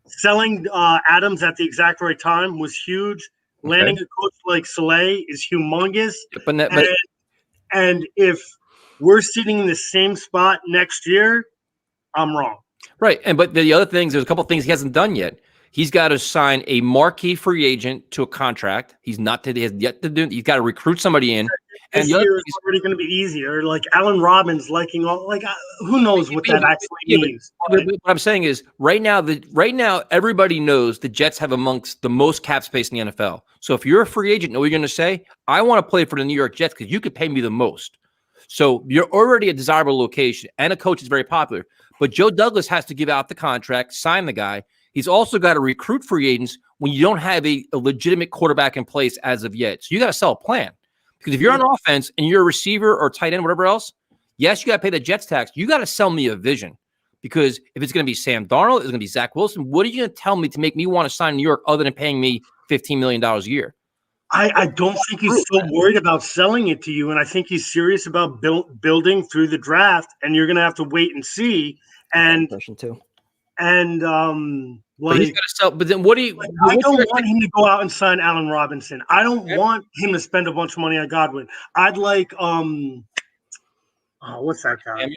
selling Adams at the exact right time was huge. Okay. Landing a coach like Saleh is humongous. And if we're sitting in the same spot next year, I'm wrong. Right. But the other things, there's a couple of things he hasn't done yet. He's got to sign a marquee free agent to a contract. He has yet to do. He's got to recruit somebody in. This year is already going to be easier. Like Allen Robinson liking all. Who knows what that actually means? But what I'm saying is, right now, everybody knows the Jets have amongst the most cap space in the NFL. So if you're a free agent, know what you're going to say? I want to play for the New York Jets because you could pay me the most. So you're already a desirable location, and a coach is very popular. But Joe Douglas has to give out the contract, sign the guy. He's also got to recruit free agents when you don't have a legitimate quarterback in place as of yet. So you got to sell a plan. Because if you're on offense and you're a receiver or tight end, whatever else, yes, you got to pay the Jets tax. You got to sell me a vision. Because if it's going to be Sam Darnold, it's going to be Zach Wilson, what are you going to tell me to make me want to sign in New York other than paying me $15 million a year? I don't think he's so worried about selling it to you. And I think he's serious about building through the draft. And you're going to have to wait and see. And too. And but he's got to sell. But then what do you? I don't want him to go out and sign Allen Robinson. I don't want him to spend a bunch of money on Godwin. I'd like what's that guy?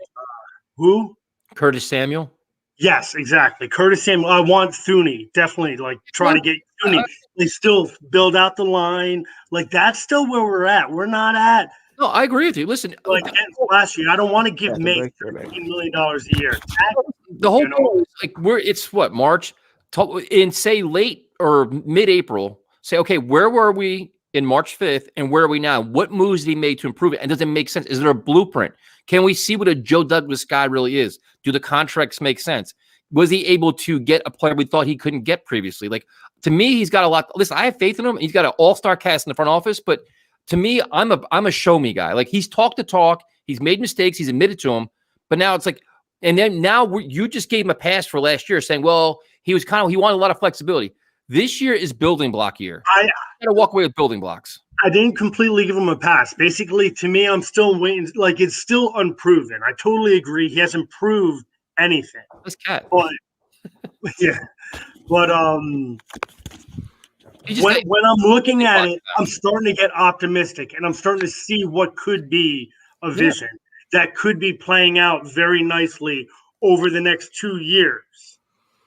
Who? Curtis Samuel. Yes, exactly. Curtis Samuel. I want Thuney. Definitely try to get Thuney. They still build out the line. That's still where we're at. We're not at. No, I agree with you. Listen, last year, I don't want to give May $15 million a year. The whole point is it's what, March? In say late or mid-April, say, okay, where were we in March 5th and where are we now? What moves did he make to improve it? And does it make sense? Is there a blueprint? Can we see what a Joe Douglas guy really is? Do the contracts make sense? Was he able to get a player we thought he couldn't get previously? To me, he's got a lot. Listen, I have faith in him. He's got an all-star cast in the front office, but to me, I'm a show me guy. He's talked the talk. He's made mistakes. He's admitted to them. But now it's and then now you just gave him a pass for last year saying, well, he wanted a lot of flexibility. This year is building block year. I got to walk away with building blocks. I didn't completely give him a pass. Basically, to me, I'm still waiting. It's still unproven. I totally agree. He hasn't proved anything. This cat. But, yeah. But when I'm looking at it, I'm starting to get optimistic, and I'm starting to see what could be a vision that could be playing out very nicely over the next 2 years.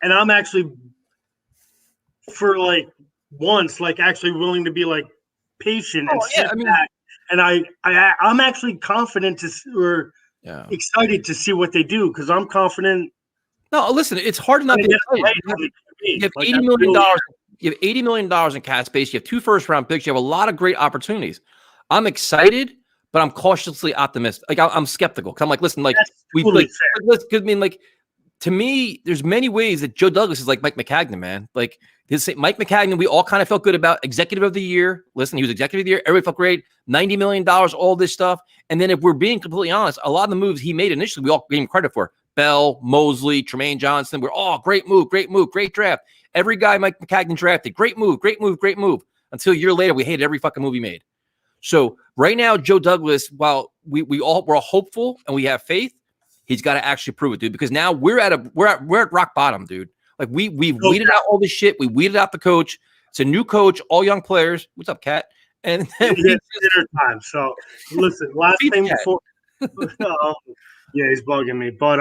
And I'm actually, for once, actually willing to be patient and sit back. And I'm actually confident excited to see what they do because I'm confident. No, listen, it's hard to not be excited. You have $80 million. You have $80 million in cap space. You have 2 first-round picks. You have a lot of great opportunities. I'm excited, but I'm cautiously optimistic. I'm skeptical. I'm listen, to me, there's many ways that Joe Douglas is like Mike McCagnon, man. Mike McCagnon, we all kind of felt good about executive of the year. Listen, he was executive of the year. Everybody felt great. $90 million, all this stuff. And then if we're being completely honest, a lot of the moves he made initially, we all gave him credit for. Bell, Mosley, Tremaine Johnson. We're all great move, great draft. Every guy Mike McCagnon drafted, great move. Until a year later, we hated every fucking move he made. So right now, Joe Douglas, while we're hopeful and we have faith, he's got to actually prove it, dude. Because now we're at rock bottom, dude. Like we weeded out all this shit. We weeded out the coach. It's a new coach, all young players. What's up, Cat? And then it's dinner time. So listen, last thing before. Yeah, he's bugging me. But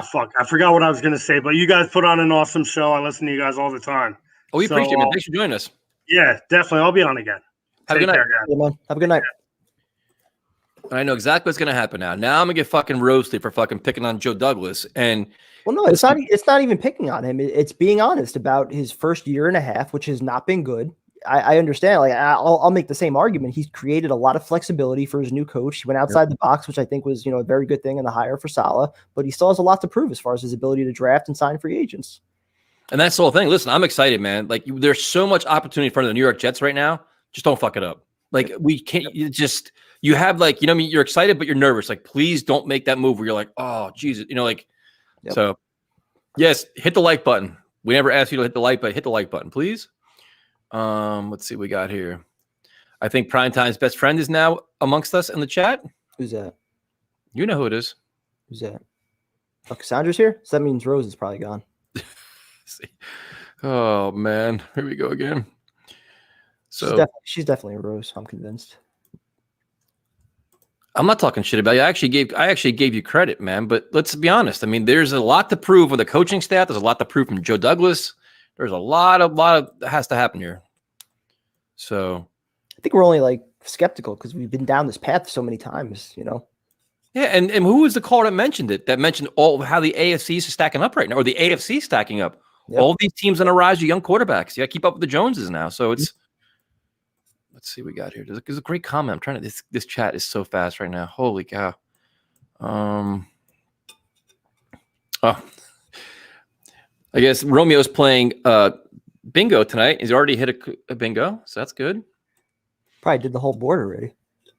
fuck, I forgot what I was gonna say. But you guys put on an awesome show. I listen to you guys all the time. Oh, we appreciate it, man. Thanks for joining us. Yeah, definitely. I'll be on again. Have a good night. Yeah, man. Have a good night. I know exactly what's gonna happen now. Now I'm gonna get fucking roasted for fucking picking on Joe Douglas. And well, no, it's not. It's not even picking on him. It's being honest about his first year and a half, which has not been good. I understand. Like I'll make the same argument. He's created a lot of flexibility for his new coach. He went outside the box, which I think was a very good thing in the hire for Saleh. But he still has a lot to prove as far as his ability to draft and sign free agents. And that's the whole thing. Listen, I'm excited, man. Like there's so much opportunity in front of the New York Jets right now. Just don't fuck it up. Like we can't. You have like you're excited, but you're nervous. Like please don't make that move where you're like, oh Jesus, So yes, hit the like button. We never asked you to hit the like, but hit the like button, please. Let's see what we got here. I think Primetime's best friend is now amongst us in the chat. Who's that? You know who it is. Who's that? Oh, Cassandra's here? So that means Rose is probably gone. Oh man, here we go again. So she's definitely a Rose, I'm convinced. I'm not talking shit about you. I actually gave you credit, man. But let's be honest. I mean, there's a lot to prove with the coaching staff. There's a lot to prove from Joe Douglas. There's a lot of that has to happen here. So I think we're only like skeptical because we've been down this path so many times, Yeah, and who was the caller that mentioned it? That mentioned all how the AFC is stacking up right now, or the AFC stacking up. Yep. All these teams on the rise with young quarterbacks. You got to keep up with the Joneses now. So it's let's see what we got here. There's a great comment. I'm trying to this chat is so fast right now. Holy cow. I guess Romeo's playing bingo tonight. He's already hit a bingo, so that's good. Probably did the whole board already.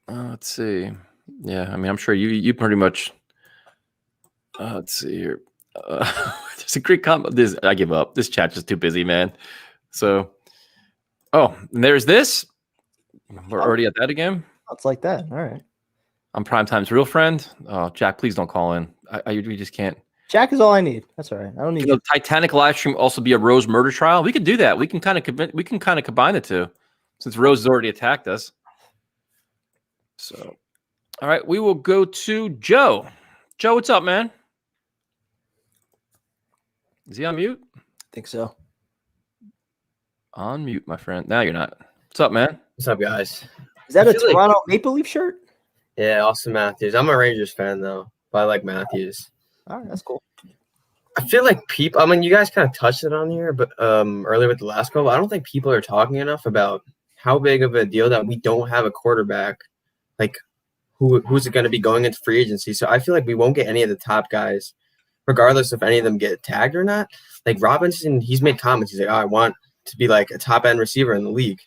Let's see. Yeah, I mean, I'm sure you pretty much. Let's see here. There's a great comment. I give up. This chat's just too busy, man. So, and there's this. We're already at that again. It's like that. All right. I'm Primetime's real friend. Oh, Jack, please don't call in. We just can't. Jack is all I need. That's all right. I don't need. Can the Titanic live stream also be a Rose murder trial? We could do that. We can kind of combine the two, since Rose has already attacked us. So, all right, we will go to Joe. Joe, what's up, man? Is he on mute? I think so. On mute, my friend. Now you're not. What's up, man? What's up, guys? Is that a Toronto Maple Leaf shirt? Yeah, Austin Matthews. I'm a Rangers fan, though, but I like Matthews. All right, that's cool. I feel like people, I mean, you guys kind of touched it on here, but earlier with the last call, I don't think people are talking enough about how big of a deal that we don't have a quarterback. Like, who's it going to be going into free agency? So I feel like we won't get any of the top guys, regardless if any of them get tagged or not. Like Robinson, he's made comments. He's like, I want to be like a top end receiver in the league.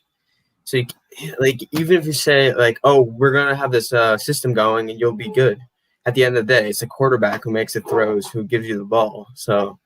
So even if you say like, oh, we're going to have this system going and you'll be good. At the end of the day, it's a quarterback who makes the throws, who gives you the ball. So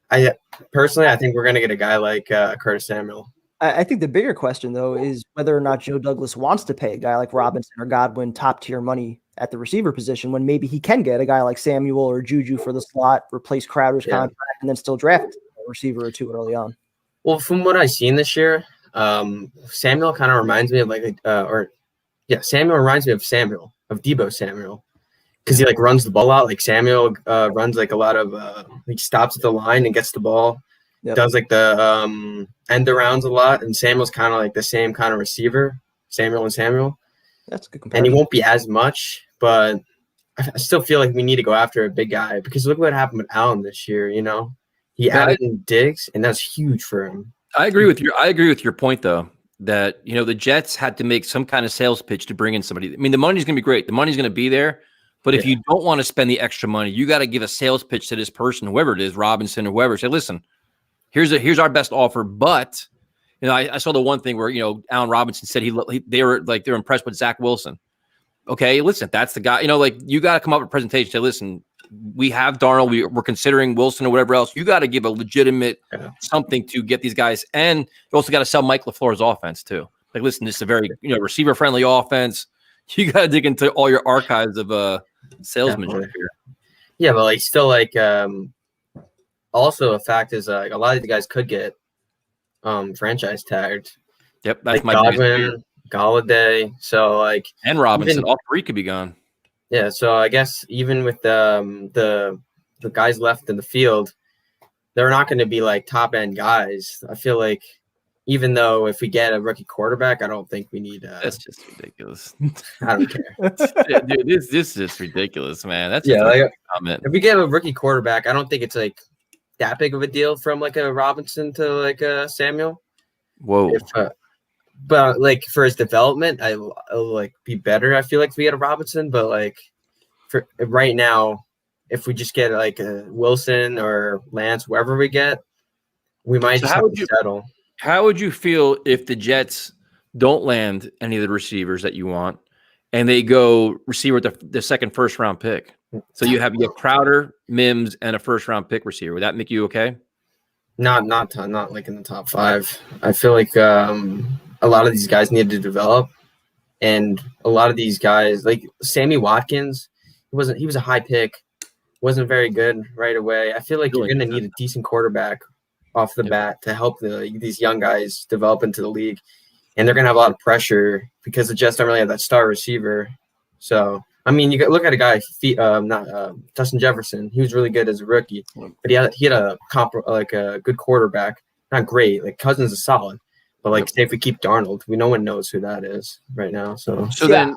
I think we're going to get a guy like Curtis Samuel. I think the bigger question, though, is whether or not Joe Douglas wants to pay a guy like Robinson or Godwin top-tier money at the receiver position when maybe he can get a guy like Samuel or Juju for the slot, replace Crowder's contract, and then still draft a receiver or two early on. Well, from what I've seen this year, Samuel kind of reminds me of Samuel reminds me of Debo Samuel. Because he runs the ball out. Like Samuel runs a lot of he stops at the line and gets the ball. Yep. Does the end arounds a lot, and Samuel's kind of the same kind of receiver. Samuel. That's a good comparison. And he won't be as much, but I still feel like we need to go after a big guy because look what happened with Allen this year. He added in Diggs, and that's huge for him. I agree with your point though. That the Jets had to make some kind of sales pitch to bring in somebody. I mean, the money's going to be great. The money's going to be there. But if you don't want to spend the extra money, you got to give a sales pitch to this person, whoever it is, Robinson or whoever. Say, listen, here's our best offer. But I saw the one thing where Allen Robinson said they were impressed with Zach Wilson. Okay, listen, that's the guy. You got to come up with a presentation. Say, listen, we have Darnold. We're considering Wilson or whatever else. You got to give a legitimate something to get these guys, and you also got to sell Mike LaFleur's offense too. Like, listen, this is a very receiver friendly offense. You got to dig into all your archives of salesmanship here. Yeah, but like still like also a fact is like a lot of the guys could get franchise tagged. Yep, that's Like my biggest fear. Godwin, Galladay. So like And Robinson, even- all three could be gone. yeah, so I guess even with the guys left in the field, they're not going to be like top end guys. I feel like even though if we get a rookie quarterback, I don't think we need. That's just ridiculous. I don't care. Dude, this is just ridiculous, man. That's Yeah, just like, a comment. if we get a rookie quarterback, I don't think it's like that big of a deal from like a Robinson to like a Samuel. Whoa. But like for his development, I'll like be better. I feel like if we get a Robinson, but like for right now, if we just get like a Wilson or Lance, wherever we get, we might So just have to settle. How would you feel if the Jets don't land any of the receivers that you want, and they go receiver with the second first round pick? So you have Crowder, Mims, and a first round pick receiver. Would that make you okay? Not like in the top 5. I feel like a lot of these guys need to develop, and a lot of these guys like Sammy Watkins, he was a high pick, wasn't very good right away. I feel like you're gonna need a decent quarterback off the bat to help these young guys develop into the league, and they're gonna have a lot of pressure because the Jets don't really have that star receiver. So I mean, you look at a guy, Justin Jefferson. He was really good as a rookie, but he had a good quarterback. Not great. Like Cousins is solid, but like say if we keep Darnold, no one knows who that is right now. So then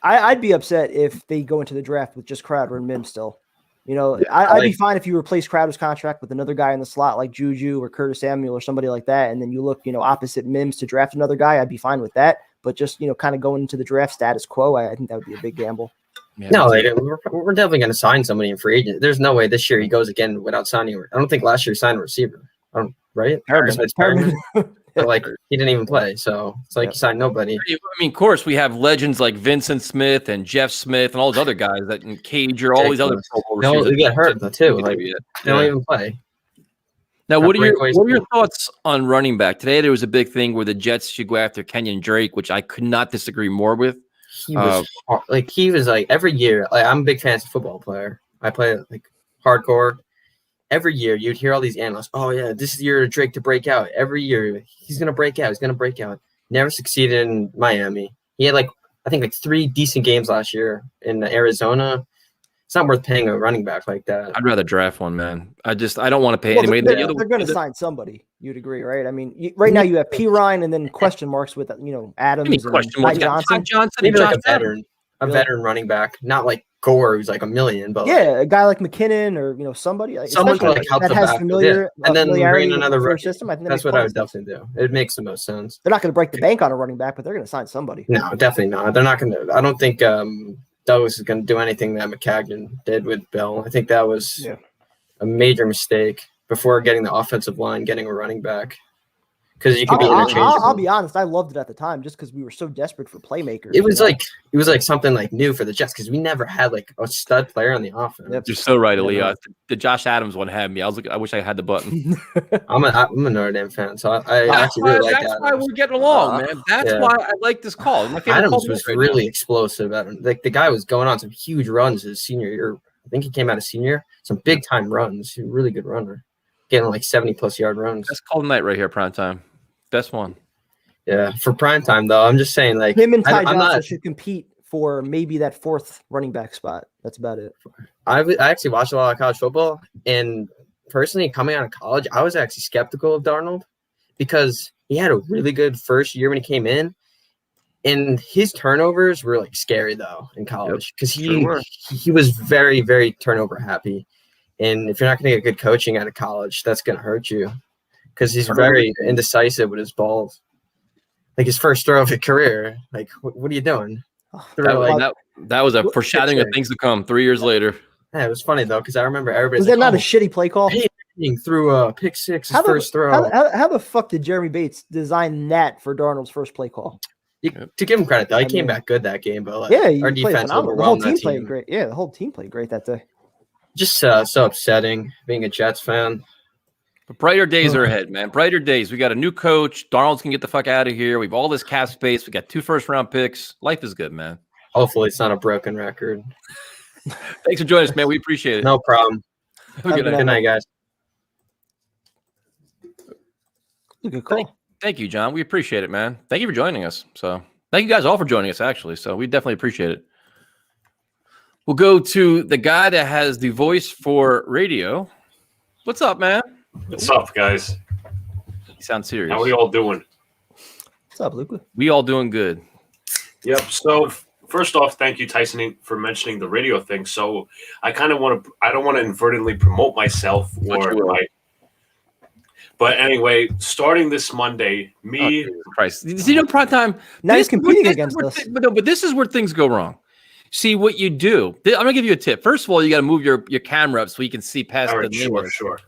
I'd be upset if they go into the draft with just Crowder and Mims still. You know, I'd be fine if you replace Crowder's contract with another guy in the slot like Juju or Curtis Samuel or somebody like that, and then you look, opposite Mims to draft another guy. I'd be fine with that. But just kind of going into the draft status quo, I think that would be a big gamble. Yeah, no, like we're definitely going to sign somebody in free agent. There's no way this year he goes again without signing. I don't think last year he signed a receiver. Right? But like he didn't even play, so it's like he signed nobody. I mean, of course, we have legends like Vincent Smith and Jeff Smith and all those other guys that in Cager, all these other Pro Bowl receivers. They get hurt though too. Like they don't even play. Now, what are your thoughts on running back? Today there was a big thing where the Jets should go after Kenyon Drake, which I could not disagree more with. He was like every year. Like I'm a big fantasy football player. I play like hardcore. Every year you'd hear all these analysts. Oh yeah, this is the year of Drake to break out. Every year he's gonna break out. He's gonna break out. Never succeeded in Miami. He had I think 3 decent games last year in Arizona. It's not worth paying a running back like that. I'd rather draft one, man. I don't want to pay anybody. They're going to sign somebody. You'd agree, right? I mean, right now you have P. Ryan and then question marks with Adams and Ty Johnson. Maybe like a veteran running back, not like Gore, who's like $1 million, but a guy like McKinnon or somebody someone to help that has and then bring another rookie. System. I think that's what I would definitely do. It makes the most sense. They're not going to break the bank on a running back, but they're going to sign somebody. No, definitely not. They're not going to. I don't think Douglas is going to do anything that McCagnon did with Bell. I think that was a major mistake before getting the offensive line, getting a running back. Because you could be interchangeable. I'll be honest, I loved it at the time just because we were so desperate for playmakers. It was like something like new for the Jets because we never had like a stud player on the offense. You're so right, Aaliyah. The Josh Adams one had me. I wish I had the button. I'm a Notre Dame fan, so I actually really like that. That's why we're getting along, man. That's why I like this call. Adams was really explosive. Like the guy was going on some huge runs his senior year. I think he came out of senior. Some big time runs. He's a really good runner, getting like 70+ yard runs. That's called night right here, prime time. Best one. Yeah, for prime time though, I'm just saying like him and Ty Johnson should compete for maybe that 4th running back spot. That's about it. I actually watched a lot of college football, and personally, coming out of college, I was actually skeptical of Darnold because he had a really good first year when he came in, and his turnovers were like scary though in college because he was very, very turnover happy, and if you're not going to get good coaching out of college, that's going to hurt you. Because he's very indecisive with his balls. Like his first throw of his career. Like, what are you doing? That was a foreshadowing of things to come 3 years later. Yeah, it was funny, though, because I remember everybody. Was that not a shitty play call? Threw a pick six his first throw. How the fuck did Jeremy Bates design that for Darnold's first play call? To give him credit, though, he came back good that game. But our defense overwhelmed the whole team that played great. Yeah, the whole team played great that day. Just so upsetting being a Jets fan. But brighter days are ahead, man. Brighter days. We got a new coach. Darnold's can get the fuck out of here. We have all this cap space. We got 2 first-round picks. Life is good, man. Hopefully, it's not a broken record. Thanks for joining us, man. We appreciate it. No problem. Have a good night. Good night, guys. Good call. Thank you, John. We appreciate it, man. Thank you for joining us. So thank you guys all for joining us, actually. So we definitely appreciate it. We'll go to the guy that has the voice for radio. What's up, man? What's up, guys? You sound serious. How we all doing? What's up, Luca? We all doing good. Yep. So first off, thank you, Tyson, for mentioning the radio thing. So I kind of want to, I don't want to inadvertently promote myself but anyway, starting this Monday, Christ. You know, prime time. Now he's competing against us. But this is where things go wrong. See what you do. I'm gonna give you a tip. First of all, you got to move your camera up so you can see past the names. Sure.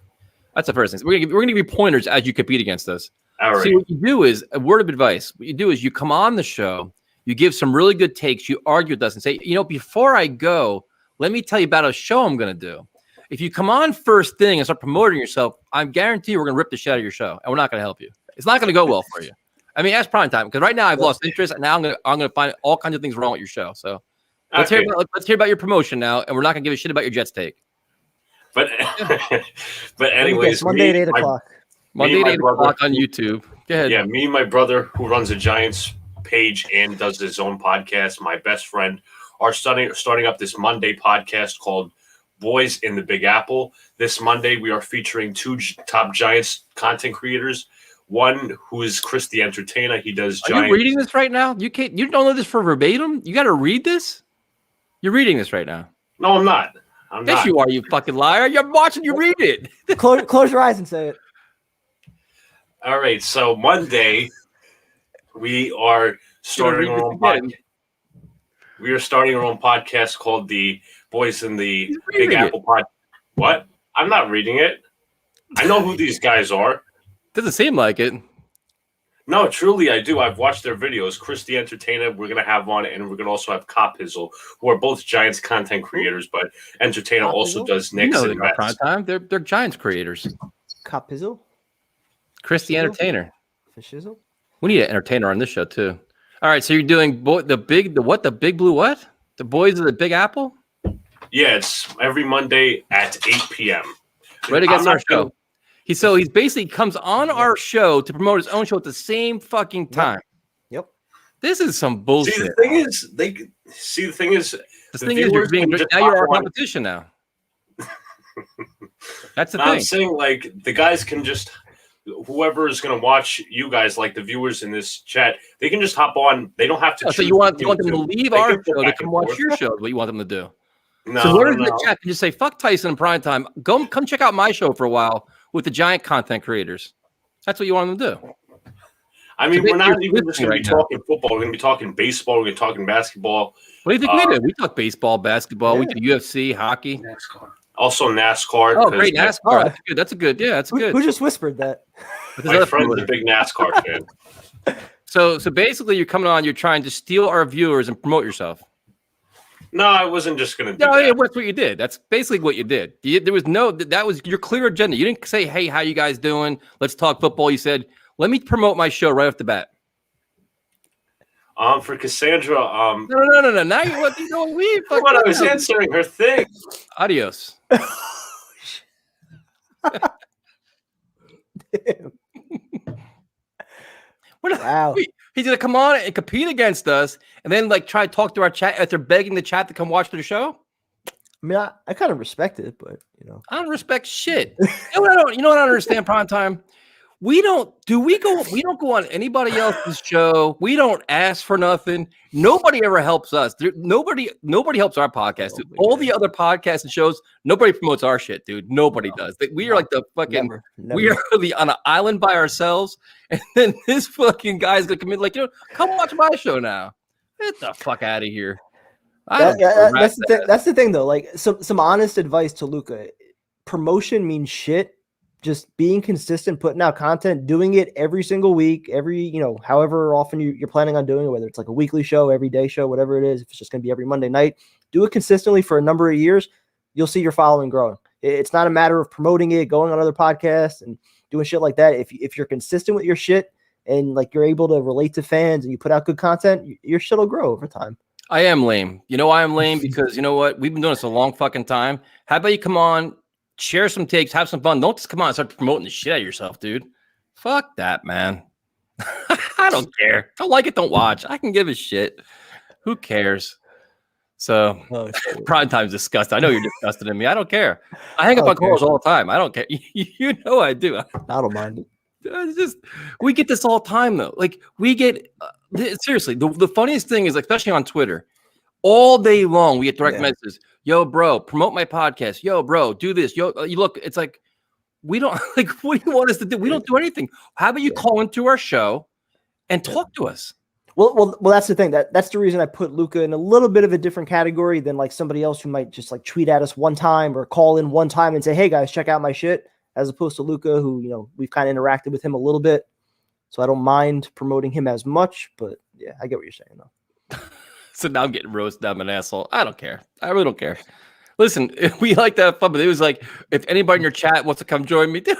That's the first thing. We're gonna give you pointers as you compete against us. All right. See, what you do is a word of advice. What you do is you come on the show, you give some really good takes, you argue with us and say, you know, before I go, let me tell you about a show I'm gonna do. If you come on first thing and start promoting yourself, I guarantee we're gonna rip the shit out of your show, and we're not gonna help you. It's not gonna go well for you. I mean, that's prime time because right now I've lost interest, and now I'm gonna find all kinds of things wrong with your show. So let's hear about your promotion now, and we're not gonna give a shit about your Jets take. But anyways, Monday at 8 o'clock. Monday at 8 o'clock on YouTube. Go ahead. Yeah, me and my brother, who runs a Giants page and does his own podcast, my best friend, are starting up this Monday podcast called Boys in the Big Apple. This Monday, we are featuring two top Giants content creators. One who is Chris the Entertainer. He does Giants. Are you reading this right now? You can't. You don't know this for verbatim. You got to read this. You're reading this right now. No, I'm not. Yes, you are. You fucking liar. You're watching you read it. Close your eyes and say it. All right. So Monday, we are starting our own podcast. We are starting our own podcast called the Boys in the Big Apple Pod. What? I'm not reading it. I know who these guys are. Doesn't seem like it. No, truly, I do. I've watched their videos. Chris the Entertainer, we're going to have on, and we're going to also have Cop Hizzle, who are both Giants content creators, but Entertainer also does Knicks and Mets. Prime time. They're Giants creators. Cop Hizzle? Chris the Entertainer. Fishizzle? We need an entertainer on this show too. All right, so you're doing the big blue what? The Boys of the Big Apple? Yeah, it's every Monday at 8 p.m. Right against our show. He's basically comes on our show to promote his own show at the same fucking time. Yep. This is some bullshit. See, the thing is, you're our competition now. That's the thing. I'm saying, like, the guys can just, whoever is going to watch you guys, like the viewers in this chat, they can just hop on. They don't have to. So you want them to leave our show to come watch your show? What you want them to do? No. So whoever's in the chat can just say, "Fuck Tyson in prime time. Come check out my show for a while with the Giant content creators." That's what you want them to do. I mean, we're not even just going to be talking football. We're going to be talking baseball. We're going to be talking basketball. What do you think we do? We talk baseball, basketball. We do UFC, hockey. NASCAR. Also NASCAR. Oh, great NASCAR. That's good. That's a good. Yeah, that's good. Who just whispered that? My friend's a big NASCAR fan. So basically, you're coming on. You're trying to steal our viewers and promote yourself. No, I wasn't just going to do that. Yeah, that's what you did. That's basically what you did. There was that was your clear agenda. You didn't say, "Hey, how you guys doing? Let's talk football." You said, "Let me promote my show right off the bat." For Cassandra, No. Now you know we. What I was answering her thing. Adios. Wow. He's gonna come on and compete against us, and then like try to talk to our chat after begging the chat to come watch the show. I mean, I kind of respect it, but I don't respect shit. You know what I don't understand, prime time. We don't go on anybody else's show. We don't ask for nothing. Nobody ever helps us. Nobody helps our podcast. Dude. All the other podcasts and shows, nobody promotes our shit, dude. Nobody does. We are like the fucking never. We are really on an island by ourselves. And then this fucking guy's gonna come in like, come watch my show now. Get the fuck out of here. That's the thing though. Like some honest advice to Luca. Promotion means shit. Just being consistent, putting out content, doing it every single week, however often you're planning on doing it, whether it's like a weekly show, everyday show, whatever it is, if it's just going to be every Monday night, do it consistently for a number of years. You'll see your following growing. It's not a matter of promoting it, going on other podcasts and doing shit like that. If you're consistent with your shit and like you're able to relate to fans and you put out good content, your shit will grow over time. I am lame. You know why I'm lame? Because you know what? We've been doing this a long fucking time. How about you come on, share some takes, have some fun. Don't just come on and start promoting the shit out of yourself, dude. Fuck that, man. I don't care. Don't like it, don't watch. I can give a shit. Who cares? So prime time's disgusting. I know you're disgusted in me. I don't care. I hang up on calls all the time. I don't care. You know I do. I don't mind it. It's just we get this all the time though. Like we get seriously. The funniest thing is, especially on Twitter, all day long we get direct messages. Yo, bro, promote my podcast. Yo, bro, do this. Yo, you look. It's like we don't like. What do you want us to do? We don't do anything. How about you call into our show and talk to us? Well, that's the thing. That's the reason I put Luca in a little bit of a different category than like somebody else who might just like tweet at us one time or call in one time and say, "Hey guys, check out my shit." As opposed to Luca, who we've kind of interacted with him a little bit, so I don't mind promoting him as much. But yeah, I get what you're saying though. So now I'm getting roasted. I'm an asshole. I don't care. I really don't care. Listen, we like to have fun, but it was like if anybody in your chat wants to come join me, dude,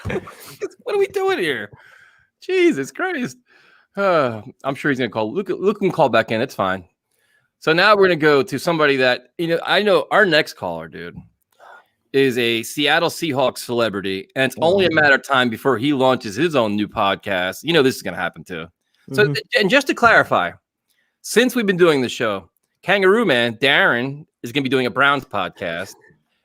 what are we doing here? Jesus Christ. I'm sure he's gonna call. Luke can call back in. It's fine. So now we're gonna go to somebody that I know our next caller, dude, is a Seattle Seahawks celebrity, and it's only a matter of time before he launches his own new podcast. This is gonna happen too. So, and just to clarify, since we've been doing the show, Kangaroo Man Darren is gonna be doing a Browns podcast.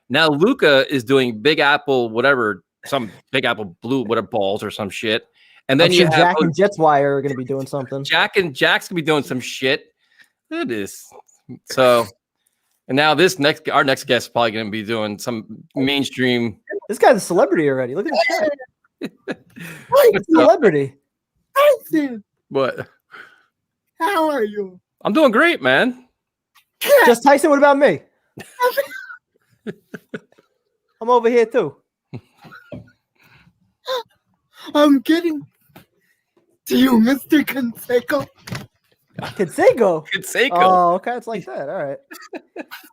Now Luca is doing Big Apple, whatever, some Big Apple Blue, whatever balls or some shit. And then you have Jack and Jets Wire are going to be doing something. Jack's going to be doing some shit. It is. So, and now our next guest is probably going to be doing some mainstream. This guy's a celebrity already. Look at this. Celebrity. What? How are you? I'm doing great, man. Just Tyson, what about me? I'm over here too. I'm getting to you, Mr. Canseco. Canseco? Canseco. Oh, okay. It's like that. All right.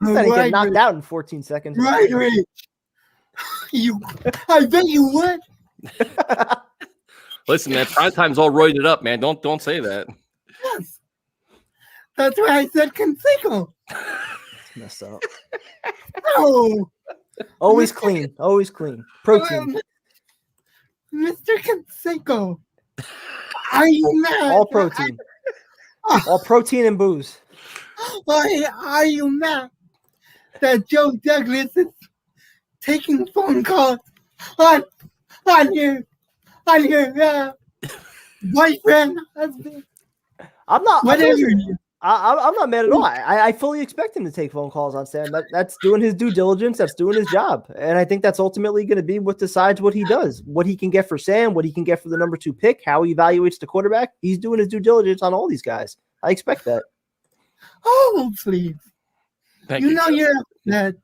Instead of getting knocked out in 14 seconds. Right. I bet you would. Listen, man, prime time's all roided up, man. Don't say that. Yes. That's why I said Canseco. It's messed up. Oh. Always clean. Always clean. Protein. Mr. Canseco, are you mad? All protein. All protein and booze. Are you mad that Joe Douglas is taking phone calls on your boyfriend, husband? I'm not. Whatever. I'm not mad at all. I fully expect him to take phone calls on Sam. That's doing his due diligence. That's doing his job. And I think that's ultimately going to be what decides what he does, what he can get for Sam, what he can get for the number 2 pick, how he evaluates the quarterback. He's doing his due diligence on all these guys. I expect that. Oh, please. Thank you. You're upset.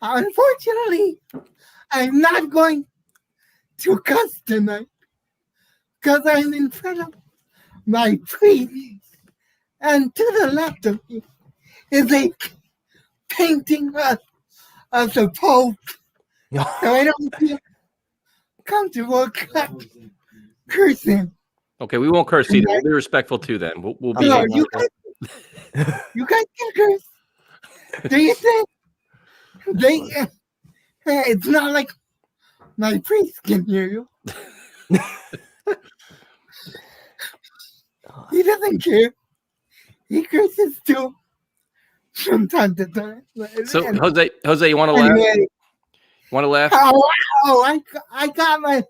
Unfortunately, I'm not going to cuss tonight because I'm in front of my preview. And to the left of me is a painting of the Pope. So I don't feel comfortable cursing. Okay, we won't curse either. We'll be respectful too. Then we'll be. No, you guys can curse. Do you think? It's not like my priest can hear you. He doesn't care. He curses too from time to time. So Jose, you want to laugh? Anyway, Want to laugh? Oh, I got my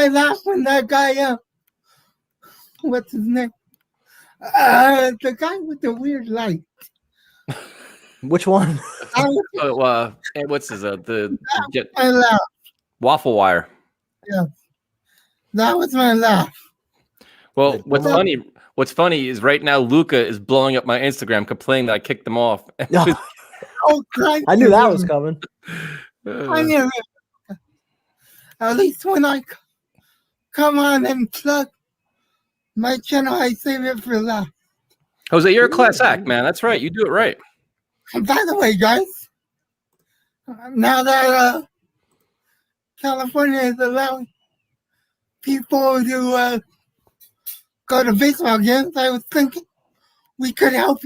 laugh when that guy. What's his name? The guy with the weird light. Which one? What's his my laugh. Waffle wire? Yeah, that was my laugh. Well, what's funny is right now Luca is blowing up my Instagram, complaining that I kicked him off. Oh, Christ. I knew that was coming. I knew it. At least when I come on and plug my channel, I save it for last. Jose, you're a class act, man. That's right. You do it right. And by the way, guys, now that California is allowing people to go to baseball games, I was thinking, we could help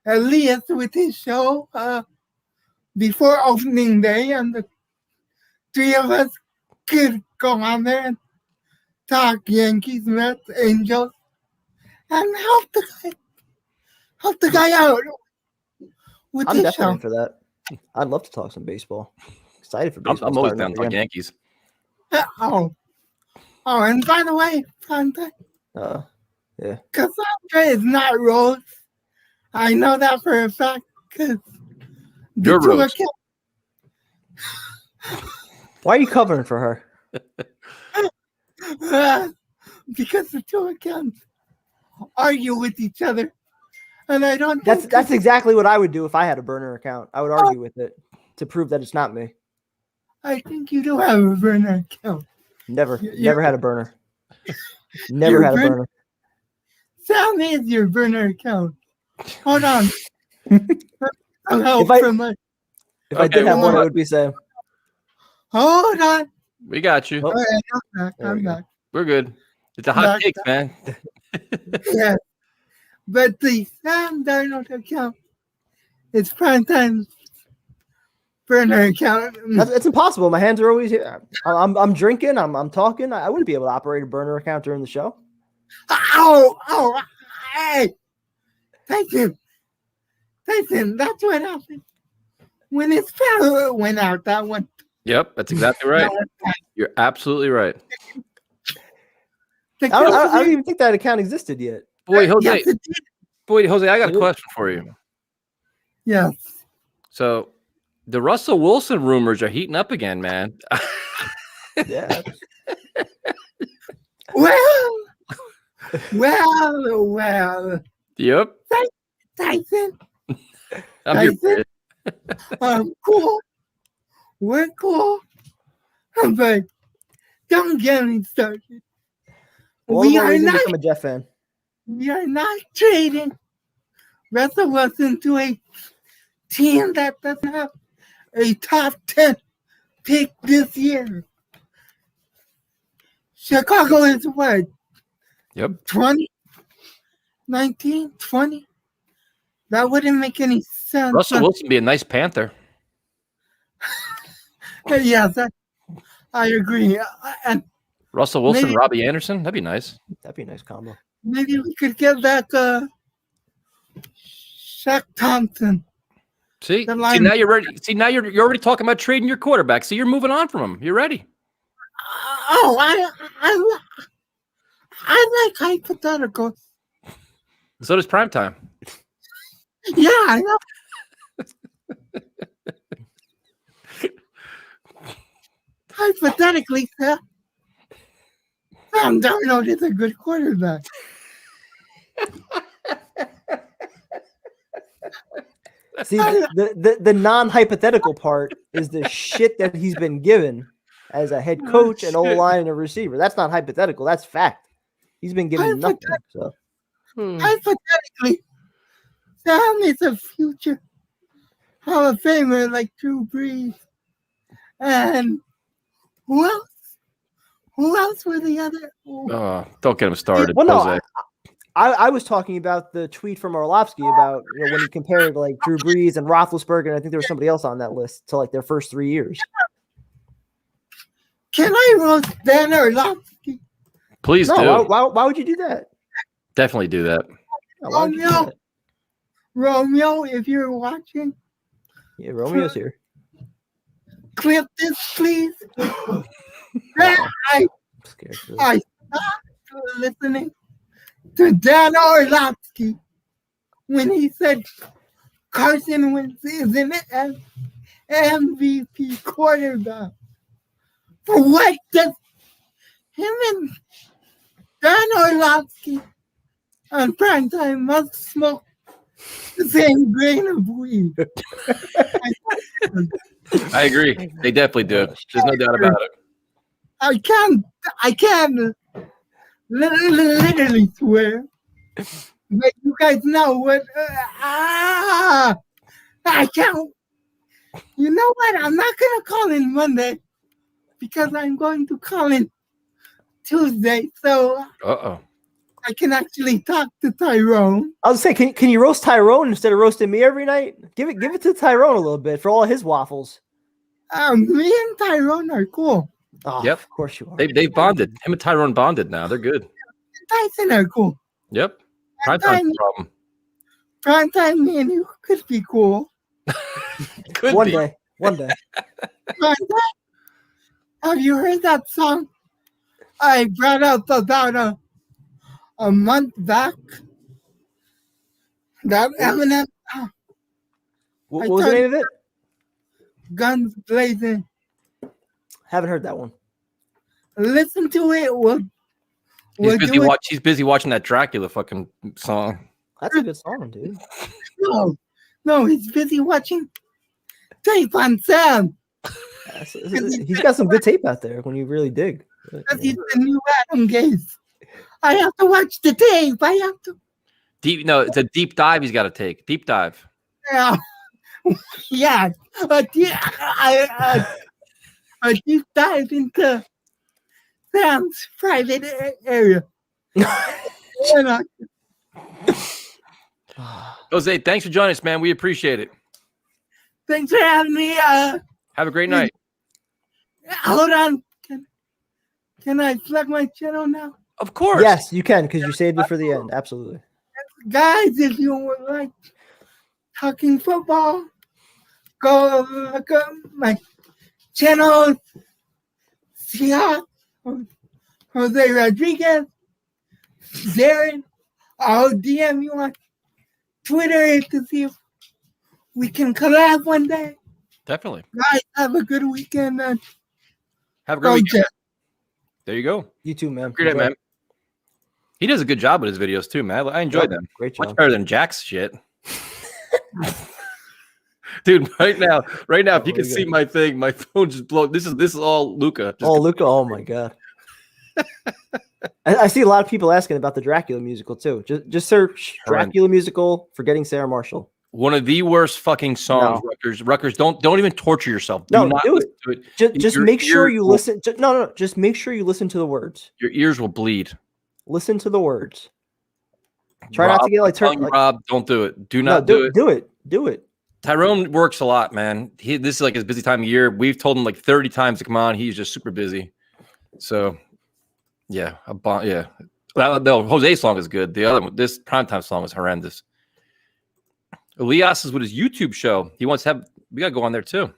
Elias with his show before opening day, and the three of us could go on there and talk Yankees, Mets, Angels, and help the guy out with I'm his definitely show. in for that. I'd love to talk some baseball. Excited for baseball. I'm always starting down up to talk again. Yankees. And by the way, Fonte, Yeah. Cassandra is not Rose. I know that for a fact because You're Rose. Why are you covering for her? Because the two accounts argue with each other, and I don't. That's exactly what I would do if I had a burner account. I would argue with it to prove that it's not me. I think you do have a burner account. Never had a burner. Never had a burner. Sam is your burner account. Hold on. If I did have one, it would be Sam. Hold on. We got you. All right, I'm back. We're good. It's a hot take, man. Yeah. But the Sam Darnold account is Primetime's burner account. It's impossible. My hands are always here. I'm drinking. I'm talking. I wouldn't be able to operate a burner account during the show. Oh, hey. Tyson, that's what happened. When his power went out, that one. Yep, that's exactly right. You're absolutely right. I don't even think that account existed yet. Boy, Jose, Yes, I got a question for you. Yes. So, the Russell Wilson rumors are heating up again, man. Yeah. Well. Yep. Tyson. I'm here for it. Cool. We're cool. But don't get me started. All the more reason to become a Jeff fan. We are not trading Russell Wilson to a team that doesn't have a top 10 pick this year. Chicago is what? Yep. 20? 19? 20? That wouldn't make any sense. Russell Wilson be a nice Panther. Yes, I agree. And Russell Wilson, maybe, Robbie Anderson, that'd be nice. That'd be a nice combo. Maybe we could get back Shaq Thompson. See now you're ready. See, now you're already talking about trading your quarterback. See, you're moving on from him. You're ready. I like hypotheticals. So does Primetime. Yeah, I know. Hypothetically, Sam Darnold is a good quarterback. See, the non-hypothetical part is the shit that he's been given as a head coach, an O-line, and a receiver. That's not hypothetical. That's fact. He's been given nothing. So. Hypothetically, Sam is a future Hall of Famer like Drew Brees. And who else? Who else were the other? Oh, don't get him started. Well, no, Jose. I was talking about the tweet from Orlovsky about when he compared like Drew Brees and Roethlisberger, and I think there was somebody else on that list to like their first 3 years. Can I roast Dan Orlovsky? Please do. Why would you do that? Definitely do that. Romeo, if you're watching. Yeah, Romeo's here. Clip this, please. I stopped listening to Dan Orlovsky when he said Carson Wentz is an MVP quarterback. For what does him and Dan Orlovsky on primetime must smoke the same grain of weed? I agree. They definitely do. There's no doubt about it. I can literally swear that you guys know what. I can't. You know what? I'm not going to call in Monday because I'm going to call in Tuesday. So I can actually talk to Tyrone. I was saying, can you roast Tyrone instead of roasting me every night? Give it to Tyrone a little bit for all his waffles. Me and Tyrone are cool. Oh, Yep. Of course you are. They've bonded. Him and Tyrone bonded now. They're good. Tyson are cool. Yep. Primetime problem. Primetime me and you could be cool. Could One be. day. One day. Have you heard that song I brought up about a month back? That Eminem. What was the name of it? Guns Blazing. Haven't heard that one. Listen to it. He's busy watching that Dracula fucking song. That's a good song, dude. No, he's busy watching tape on Sam. He's got some good tape out there when you really dig. Because he's the new Adam Gaze. I have to watch the tape. I have to. It's a deep dive he's got to take. Deep dive. Yeah. A deep dive into Sam's private area. Jose, thanks for joining us, man. We appreciate it. Thanks for having me. Have a great night. Hold on. Can I plug my channel now? Of course. Yes, you can because you saved it for the end. Absolutely. Guys, if you would like talking football, go look up my channel. Seahawks, Jose Rodriguez, Darren. I'll DM you on Twitter to see if we can collab one day. Definitely. Guys, have a good weekend, man. Have a great weekend. There you go. You too, man. Great, man. He does a good job with his videos too, man. I enjoy them. Great job. Much better than Jack's shit. Dude, right now, if you can see my thing, my phone just blown. This is all Luca. Luca. Oh my god. I see a lot of people asking about the Dracula musical too. Just search Dracula musical Forgetting Sarah Marshall. One of the worst fucking songs, Rutgers. Rutgers, don't even torture yourself. Do not do listen to it. Just make sure you listen. Just make sure you listen to the words. Your ears will bleed. Listen to the words. Try not to get Rob, don't do it. Do not do it. Do it. Tyrone works a lot, man. This is like his busy time of year. We've told him like 30 times to come on. He's just super busy. So, yeah. The Jose song is good. The other one, this primetime song is horrendous. Elias is with his YouTube show. He wants to have. We gotta go on there too.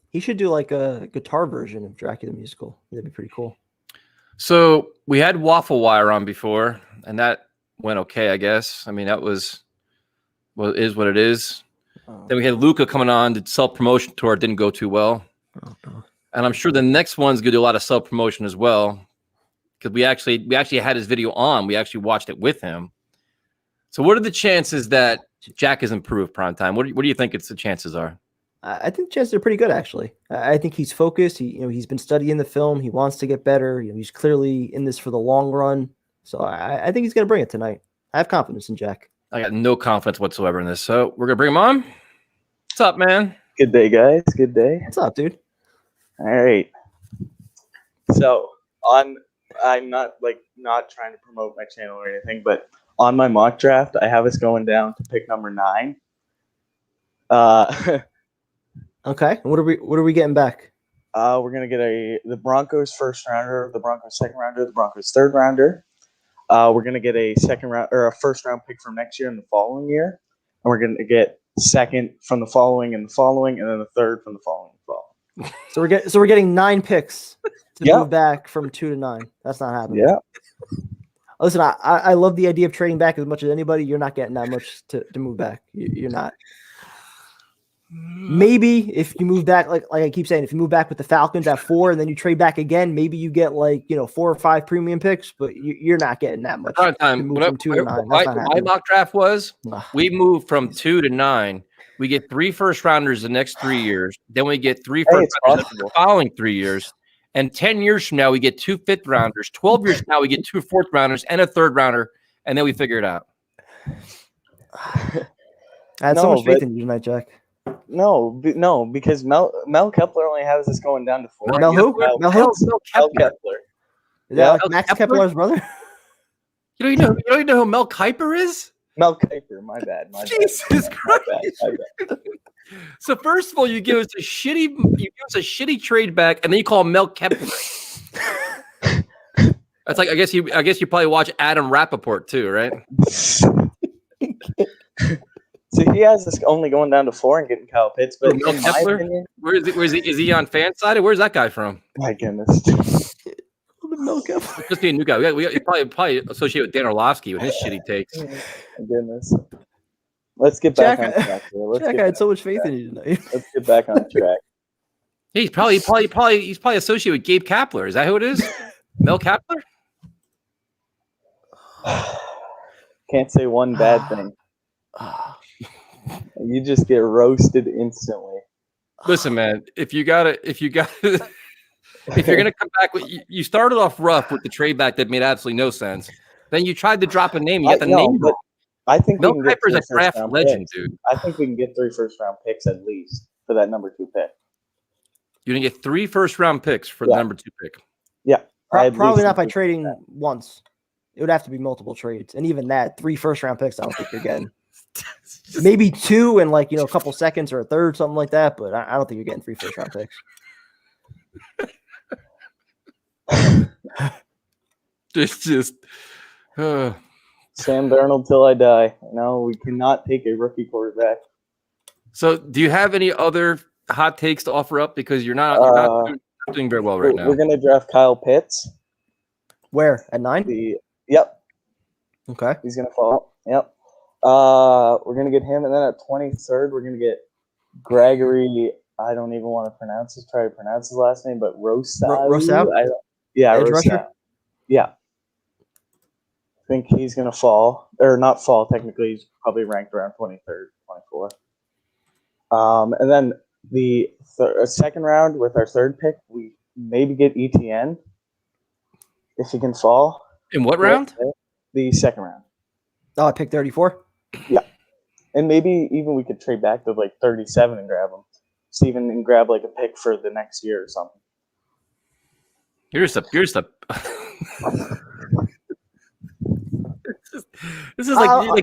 He should do like a guitar version of Dracula musical. That'd be pretty cool. So we had Waffle Wire on before, and that went okay, I guess. I mean, that was what it is. Then we had Luca coming on, did self-promotion tour. It didn't go too well. And I'm sure the next one's going to do a lot of self-promotion as well. Because we actually had his video on. We actually watched it with him. So what are the chances that Jack has improved primetime? What do you think the chances are? I think the chances are pretty good, actually. I think he's focused. He's been studying the film. He wants to get better. He's clearly in this for the long run. So I think he's going to bring it tonight. I have confidence in Jack. I got no confidence whatsoever in this. So we're going to bring him on. What's up, man? Good day, guys. Good day. What's up, dude? All right. So I'm not trying to promote my channel or anything, but on my mock draft, I have us going down to pick number 9. Okay. What are we getting back? We're gonna get the Broncos first rounder, the Broncos second rounder, the Broncos third rounder. We're gonna get a second round or a first round pick from next year and the following year, and we're gonna get second from the following and the following, and then the third from the following and the following. So we're getting 9 picks to move back from 2 to 9. That's not happening. Yeah. Listen, I love the idea of trading back as much as anybody. You're not getting that much to move back. You're not. Maybe if you move back, like I keep saying, if you move back with the Falcons at 4 and then you trade back again, maybe you get 4 or 5 premium picks, but you're not getting that much. Time. From 2 to 9. My mock draft was we moved from 2 to 9. We get 3 first rounders the next 3 years. Then we get 3 first rounders the following 3 years. And 10 years from now, we get 2 fifth rounders. 12 years from now, we get 2 fourth rounders and a third rounder. And then we figure it out. I had so much faith in you tonight, Jack. No, because Mel Kepler only has us going down to 4. Mel who? Mel Kepler. Is that like Max Kepler's brother? You don't even know who Mel Kiper is? Mel Kiper, my bad. Jesus Christ. My bad. So first of all, you give us a shitty trade back, and then you call him Mel Kepler. That's like I guess you probably watch Adam Rappaport too, right? So he has this only going down to 4 and getting Kyle Pitts, but Mel in my Kepler? opinion, Where is he? Is he on fan side? Where's that guy from? my goodness. Mel Kepler. Just be a new guy. We probably associate with Dan Orlovsky with his shitty takes. My goodness. Let's get back on track here. Jack, I had so much faith in you tonight. Let's get back on track. He's probably associated with Gabe Kapler. Is that who it is? Mel Kapler? Can't say one bad thing. You just get roasted instantly. Listen, man, if you're gonna come back with you started off rough with the trade back that made absolutely no sense. Then you tried to drop a name. You got the name. But I think Mel we can get Kiper's a 3 draft first-round legend, picks. dude. I think we can get 3 first-round picks at least for that number 2 pick. You're gonna get 3 first-round picks for the number 2 pick. Yeah, Probably not by trading once. It would have to be multiple trades, and even that, 3 first-round picks. I don't think you're getting. Maybe 2 and a couple seconds or a third, something like that. But I don't think you're getting 3 first-round picks. Just Sam Darnold till I die. No, we cannot take a rookie quarterback. So, do you have any other hot takes to offer up? Because you're not doing very well right now. We're gonna draft Kyle Pitts. Where at 9? Yep. Okay. He's gonna fall. Yep. We're gonna get him, and then at 23rd, we're gonna get Gregory. I don't even want to try to pronounce his last name, but Rousseau. Yeah, Edge Rousseau. rusher? Yeah. I think he's gonna fall, or not fall. Technically, he's probably ranked around 23rd, 24th. And then the second round with our 3rd pick, we maybe get ETN if he can fall. In what round? The 2nd round. Oh, I picked 34. Yeah, and maybe even we could trade back to 37 and grab him. Steven and grab a pick for the next year or something. Here's the. This is like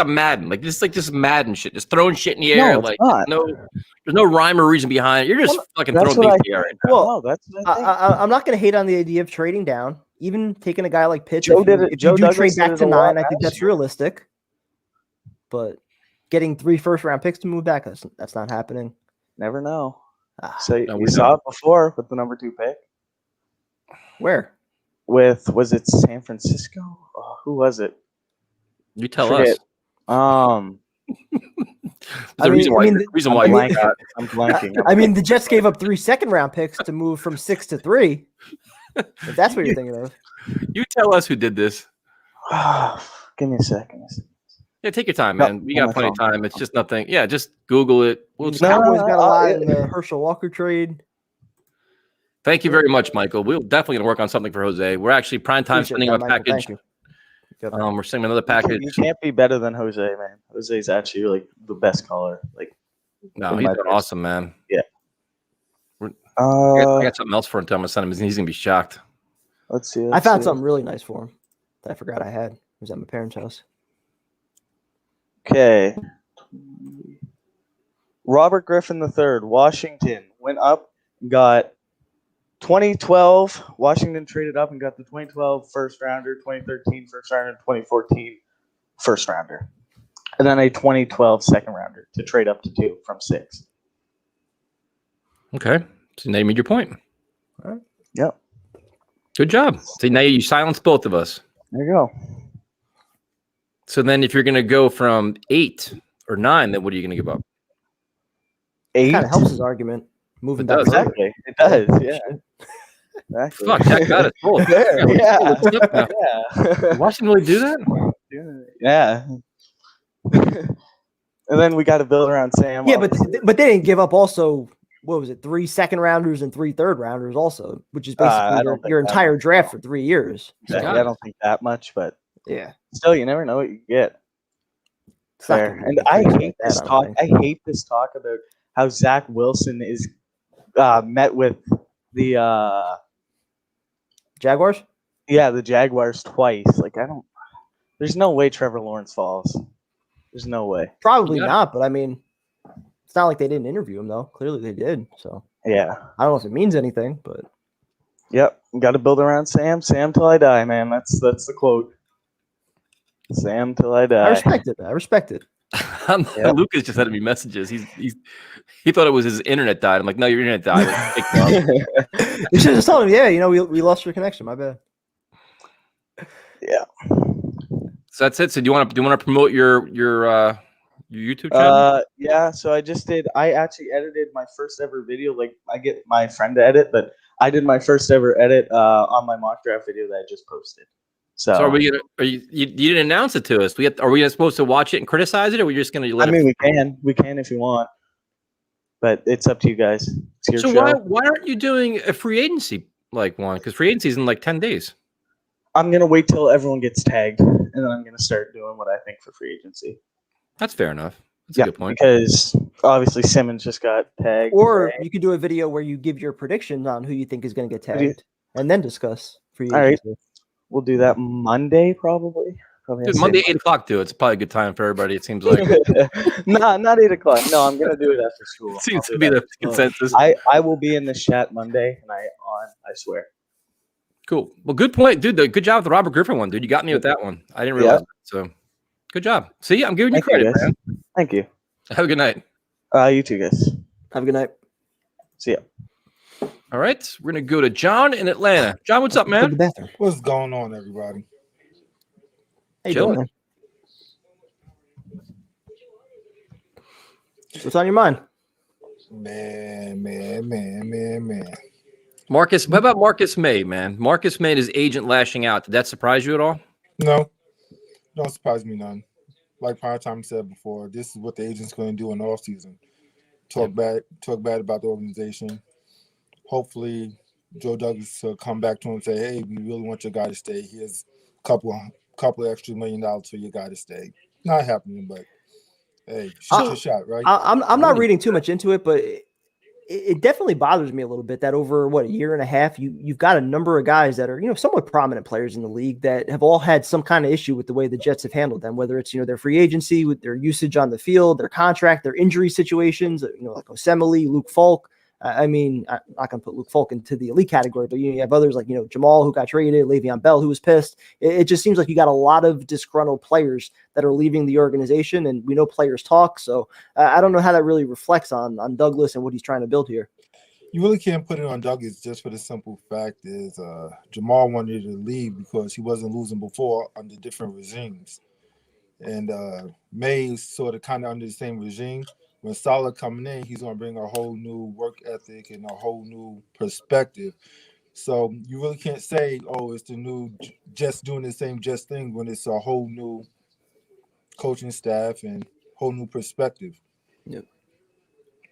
Madden, just Madden shit, just throwing shit in the air. No, it's not. There's no rhyme or reason behind it. You're just fucking throwing things in the air. Right now. Well, that's what I think. I'm not going to hate on the idea of trading down, even taking a guy like Pitts. Joe if did it. you Joe do Douglas trade did back it to a lot 9, I think last that's year. realistic. But getting 3 first-round picks to move back, that's not happening. Never know. So we saw it before with the number 2 pick. Where? Was it San Francisco? Oh, who was it? You tell us. There's a reason why. I'm blanking. I mean, the Jets gave up 3 second-round picks to move from 6 to 3. If that's what you're thinking of. You tell us who did this. Give me a second. Yeah, take your time, man. We got plenty of time. It's just nothing. Yeah, just Google it. Cowboys got a lot in the Herschel Walker trade. Thank you very much, Michael. We're definitely going to work on something for Jose. We're actually prime time sending him a package. Thank you. We're sending him another package. You can't be better than Jose, man. Jose's actually the best caller. No, he's been awesome, man. Yeah. I got something else for him. I'm gonna send him. He's gonna be shocked. Let's see. I found something really nice for him that I forgot I had. It was at my parents' house. Okay. Robert Griffin III, Washington, went up, got 2012. Washington traded up and got the 2012 first rounder, 2013 first rounder, 2014 first rounder, and then a 2012 second rounder to trade up to 2 from 6. Okay, so now you made your point. All right. Yep. Good job. So now you silenced both of us. There you go. So then, if you're going to go from 8 or 9, then what are you going to give up? 8 kind of helps his argument. Moving back. Exactly. It does. Yeah. Exactly. Fuck, Jack got it. Full. There. Yeah. Yeah. Washington really do that? Yeah. And then we got to build around Sam. Yeah, but they didn't give up also. What was it? 3 second rounders and 3 third rounders also, which is basically your entire draft for 3 years. I don't think that much, but yeah. Still, you never know what you get. Fair. And I hate this talk. I hate this talk about how Zach Wilson is met with the Jaguars. Yeah, the Jaguars twice. I don't. There's no way Trevor Lawrence falls. There's no way. Probably not, but I mean, it's not like they didn't interview him though. Clearly they did. So Yeah. I don't know if it means anything, but Yep. Got to build around Sam. Sam till I die, man. That's the quote. Sam till I die. I respect it. I respect it. Lucas just sending me messages. He thought it was his internet died. I'm like, no, your internet died. You should have just told him, yeah, we lost your connection. My bad. Yeah. So that's it. So do you want to promote your YouTube channel? Yeah. So I actually edited my first ever video. Like I get my friend to edit, but I did my first ever edit on my mock draft video that I just posted. So are we gonna? You didn't announce it to us. Are we supposed to watch it and criticize it, or are we just gonna? we can if you want, but it's up to you guys. It's your So show. why aren't you doing a free agency like one? Because free agency is in like 10 days. I'm gonna wait till everyone gets tagged, and then I'm gonna start doing what I think for free agency. That's fair enough. That's a good point. Because obviously Simmons just got tagged. Or you could do a video where you give your predictions on who you think is going to get tagged, and then discuss free agency. All right, we'll do that Monday probably. Dude, Monday 8:00. Do it's probably a good time for everybody. It seems like. not 8:00. No, I'm gonna do it after school. Seems to be the consensus. I will be in the chat Monday, and I swear. Cool. Well, good point, dude. Good job with the Robert Griffin one, dude. You got me with that one. I didn't realize that. So, good job. See, I'm giving you credit, man. Thank you. Have a good night. You too, guys. Have a good night. See ya. All right, we're gonna go to John in Atlanta. John, what's up, man? What's going on, everybody? Hey, Chilling. What's on your mind? Man. Marcus, what about Marcus May, man? Marcus May and his agent lashing out. Did that surprise you at all? No, don't surprise me none. Like Prime Time said before, this is what the agent's going to do in the offseason. Talk bad about the organization. Hopefully, Joe Douglas will come back to him and say, "Hey, we really want your guy to stay. Here's a couple extra $1 million for your guy to stay." Not happening, but hey, shoot your shot, right? I'm not reading too much into it, but it definitely bothers me a little bit that over a year and a half, you've got a number of guys that are, somewhat prominent players in the league that have all had some kind of issue with the way the Jets have handled them, whether it's, their free agency, with their usage on the field, their contract, their injury situations, like Osemele, Luke Falk. I mean, I'm not going to put Luke Falk into the elite category, but you have others like, Jamal, who got traded, Le'Veon Bell, who was pissed. It just seems like you got a lot of disgruntled players that are leaving the organization, and we know players talk. So I don't know how that really reflects on Douglas and what he's trying to build here. You really can't put it on Douglas just for the simple fact is Jamal wanted to leave because he wasn't losing before under different regimes. And May's sort of kind of under the same regime. When Salah coming in, he's going to bring a whole new work ethic and a whole new perspective. So you really can't say, oh, it's the new Jets doing the same Jets thing when it's a whole new coaching staff and whole new perspective. Yep.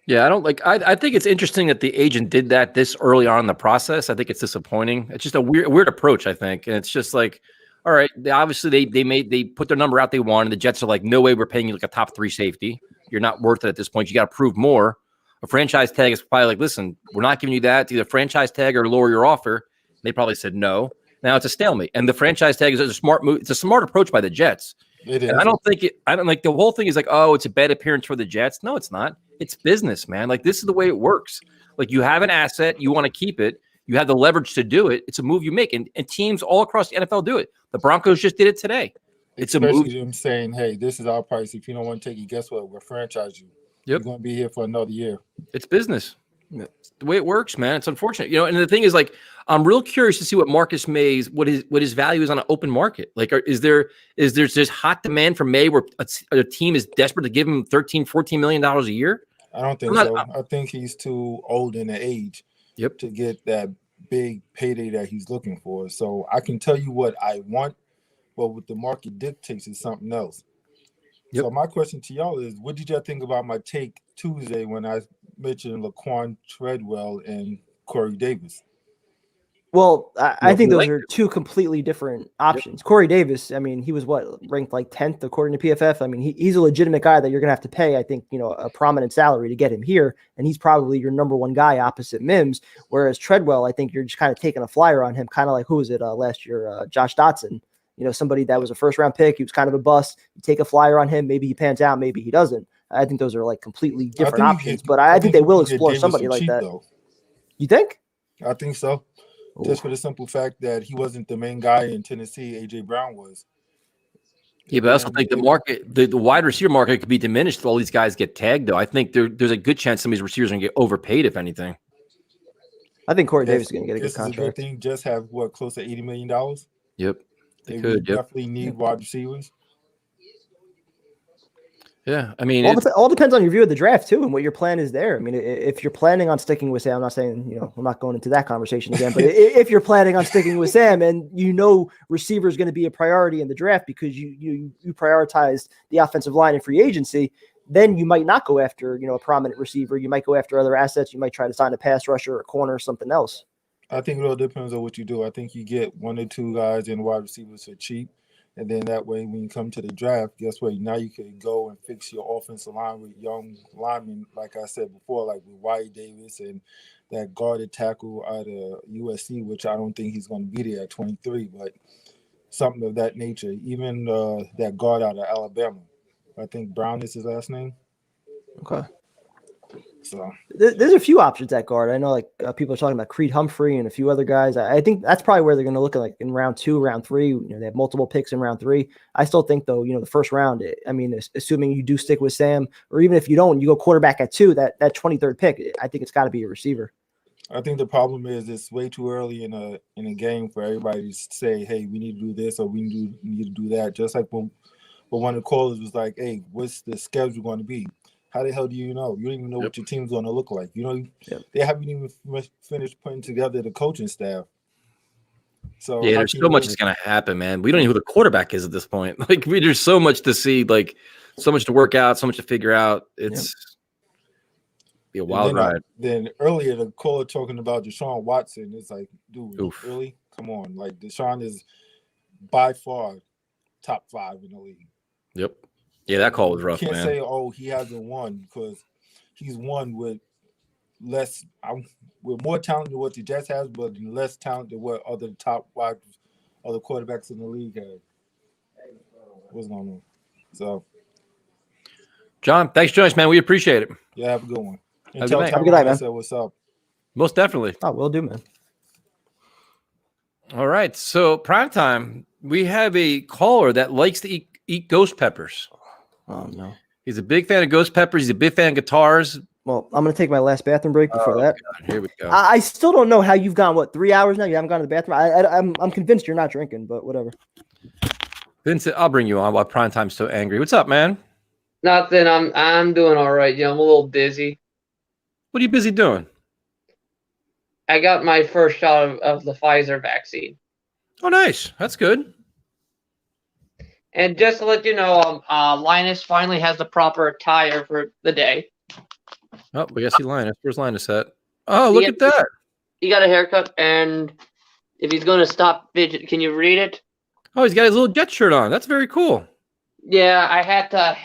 Yeah, I think it's interesting that the agent did that this early on in the process. I think it's disappointing. It's just a weird approach, I think. And it's just like, all right, obviously they put their number out they wanted. The Jets are like, no way we're paying you like a top 3 safety. You're not worth it at this point. You got to prove more. A franchise tag is probably like, listen, we're not giving you that. It's either franchise tag or lower your offer. They probably said no. Now it's a stalemate. And the franchise tag is a smart move. It's a smart approach by the Jets. It is. And I don't like the whole thing is like, oh, it's a bad appearance for the Jets. No, it's not. It's business, man. Like, this is the way it works. Like, you have an asset, you want to keep it, you have the leverage to do it. It's a move you make. And teams all across the NFL do it. The Broncos just did it today. It's especially a move. Them saying, hey, this is our price. If you don't want to take it, guess what? We'll franchise you. You're going to be here for another year. It's business. It's the way it works, man. It's unfortunate. And the thing is, like, I'm real curious to see what Marcus May's, what his value is on an open market. Like, is there just hot demand for May where a team is desperate to give him $13-14 million a year? I don't think so. I think he's too old in the age to get that big payday that he's looking for. So I can tell you what I want, but what the market dictates is something else. So my question to y'all is, what did y'all think about my take Tuesday when I mentioned Laquan Treadwell and Corey Davis? Well, I think those are two completely different options. Corey Davis, I mean, he was ranked like 10th according to PFF. I mean, he's a legitimate guy that you're going to have to pay, I think, a prominent salary to get him here. And he's probably your number one guy opposite Mims. Whereas Treadwell, I think you're just kind of taking a flyer on him, kind of like, who was it last year? Josh Dotson. somebody that was a first round pick. He was kind of a bust. You take a flyer on him. Maybe he pans out. Maybe he doesn't. I think those are like completely different options. But I think they will explore somebody like that. Though. You think? I think so. Just for the simple fact that he wasn't the main guy in Tennessee, AJ Brown was. Yeah, but I also think the market, the wide receiver market could be diminished if all these guys get tagged, though. I think there's a good chance some of these receivers are going to get overpaid, if anything. I think Corey Davis is going to get a good contract. This is a good thing. Just have, close to $80 million? Yep. They definitely need wide receivers. Yeah, I mean, all depends on your view of the draft too, and what your plan is there. I mean, if you're planning on sticking with Sam, I'm not saying I'm not going into that conversation again. But if you're planning on sticking with Sam, and receiver is going to be a priority in the draft because you prioritized the offensive line and free agency, then you might not go after a prominent receiver. You might go after other assets. You might try to sign a pass rusher, a corner, or something else. I think it all depends on what you do. I think you get 1 or 2 guys in wide receivers for cheap. And then that way, when you come to the draft, guess what? Now you can go and fix your offensive line with young linemen, like I said before, like with Wyatt Davis and that guarded tackle out of USC, which I don't think he's going to be there at 23, but something of that nature. Even that guard out of Alabama. I think Brown is his last name. Okay. So there's a few options at guard. I know people are talking about Creed Humphrey and a few other guys. I think that's probably where they're going to look at, like in round 2, round 3. They have multiple picks in round 3. I still think though, the first round, I mean, assuming you do stick with Sam, or even if you don't, you go quarterback at 2, that 23rd pick, I think it's got to be a receiver. I think the problem is it's way too early in a game for everybody to say, hey, we need to do this or we need to do that. Just like when one of the callers was like, hey, what's the schedule going to be? How the hell do you know? You don't even know what your team's going to look like. They haven't even finished putting together the coaching staff. So yeah, there's so much that's going to happen, man. We don't know who the quarterback is at this point. There's so much to see, so much to work out, so much to figure out. It's be a wild ride. Then earlier, the caller talking about Deshaun Watson, it's like, dude, really? Come on. Deshaun is by far top 5 in the league. Yep. Yeah, that call was rough, man. You can't say, he hasn't won because he's won with with more talent than what the Jets has, but less talent than what other quarterbacks in the league have. What's going on? So, John, thanks for joining us, man. We appreciate it. Yeah, have a good one. And have a good night, man. What's up? Most definitely. Oh, will do, man. All right. So, primetime, we have a caller that likes to eat ghost peppers. Oh, no. He's a big fan of ghost peppers. He's a big fan of guitars. Well, I'm going to take my last bathroom break before that. God, here we go. I still don't know how you've gone, 3 hours now? You haven't gone to the bathroom? I'm convinced you're not drinking, but whatever. Vincent, I'll bring you on while Primetime's so angry. What's up, man? Nothing. I'm doing all right. I'm a little busy. What are you busy doing? I got my first shot of the Pfizer vaccine. Oh, nice. That's good. And just to let you know, Linus finally has the proper attire for the day. Oh, we got to see Linus. Where's Linus at? Oh, look at that. He got a haircut, and if he's going to stop fidget, can you read it? Oh, he's got his little Jet shirt on. That's very cool. Yeah, I had to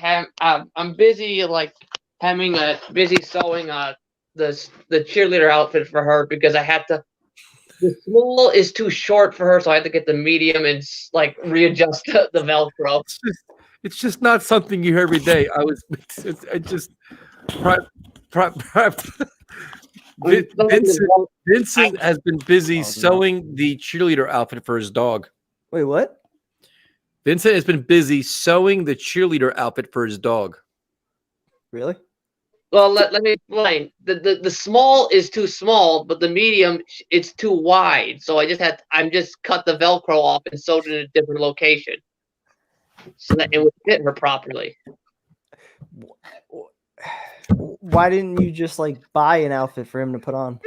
I'm busy, busy sewing the cheerleader outfit for her because I had to. The small is too short for her, so I had to get the medium and readjust the Velcro. It's just not something you hear every day. Vincent has been busy sewing the cheerleader outfit for his dog. Wait, what? Vincent has been busy sewing the cheerleader outfit for his dog. Really? Well, let me explain. The small is too small, but the medium it's too wide. So I'm just cut the Velcro off and sewed it in a different location, so that it would fit her properly. Why didn't you just buy an outfit for him to put on?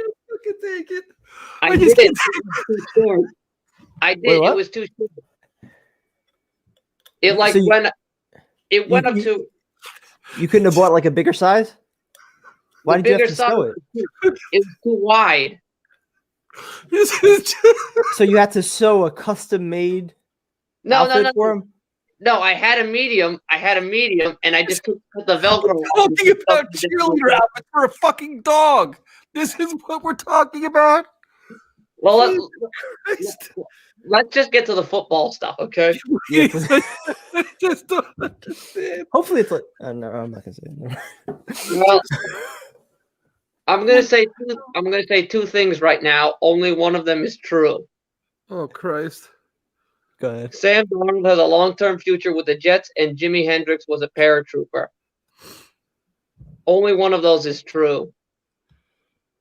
Take it. I did it. It was too short. I did. Wait, it was too short. It went up to. You couldn't have bought a bigger size. Why did you have to sew it? It was too wide. So you had to sew a custom-made outfit for him? No, I had a medium, and I just put the Velcro. We're talking about cheerleader outfit for a fucking dog. This is what we're talking about. Well, let's just get to the football stuff, okay? Yeah, I just don't understand. hopefully it's like no, I'm not gonna say it. Well, I'm gonna say two things right now. Only one of them is true. Oh Christ. Go ahead. Sam Darnold has a long-term future with the Jets, and Jimi Hendrix was a paratrooper. Only one of those is true.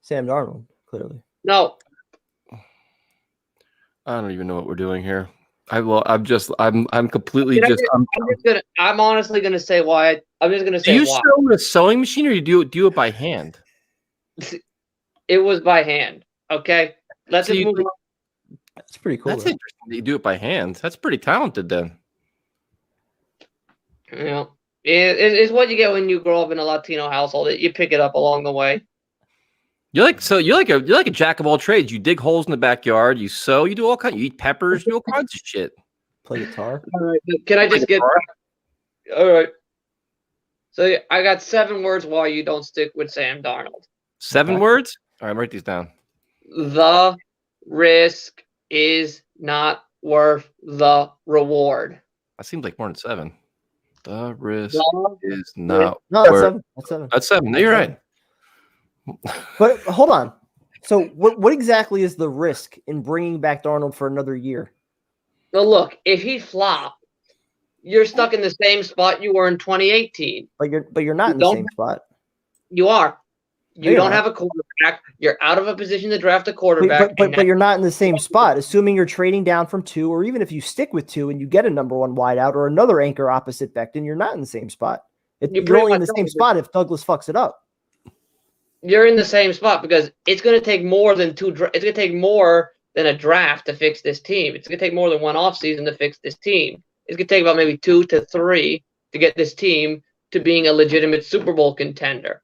Sam Darnold, clearly. No. I don't even know what we're doing here. I'm completely Can I just. I'm honestly gonna say why. I'm just gonna Do say you why. sew with a sewing machine or you do it by hand? It was by hand. Okay. Let's So just you move think- on. That's pretty cool. That's though. interesting that you do it by hand. That's pretty talented then. You know, it's what you get when you grow up in a Latino household. You pick it up along the way. You're like a jack of all trades. You dig holes in the backyard, you sew, you do all kinds. You eat peppers, you do all kinds of shit. Play guitar. All right. Can I just get? All right. So I got 7 words why you don't stick with Sam Darnold. 7 words? All right, write these down. The risk is not worth the reward. That seems like more than 7. The risk The is not No, that's worth. 7. That's 7. That's 7. No, you're right. But hold on. So what exactly is the risk in bringing back Darnold for another year? Well, look, if he flops, you're stuck in the same spot you were in 2018. But you're not in the same spot. You are. No, You you're don't not. have a quarterback. You're out of a position to draft a quarterback. But you're not in the same spot. Assuming you're trading down from 2, or even if you stick with 2 and you get a number 1 wideout or another anchor opposite Becton, you're not in the same spot. You're pretty only in the much same are. spot if Douglas fucks it up. You're in the same spot because it's going to take more than it's going to take more than a draft to fix this team. It's going to take more than 1 offseason to fix this team. It's going to take about maybe 2 to 3 to get this team to being a legitimate Super Bowl contender.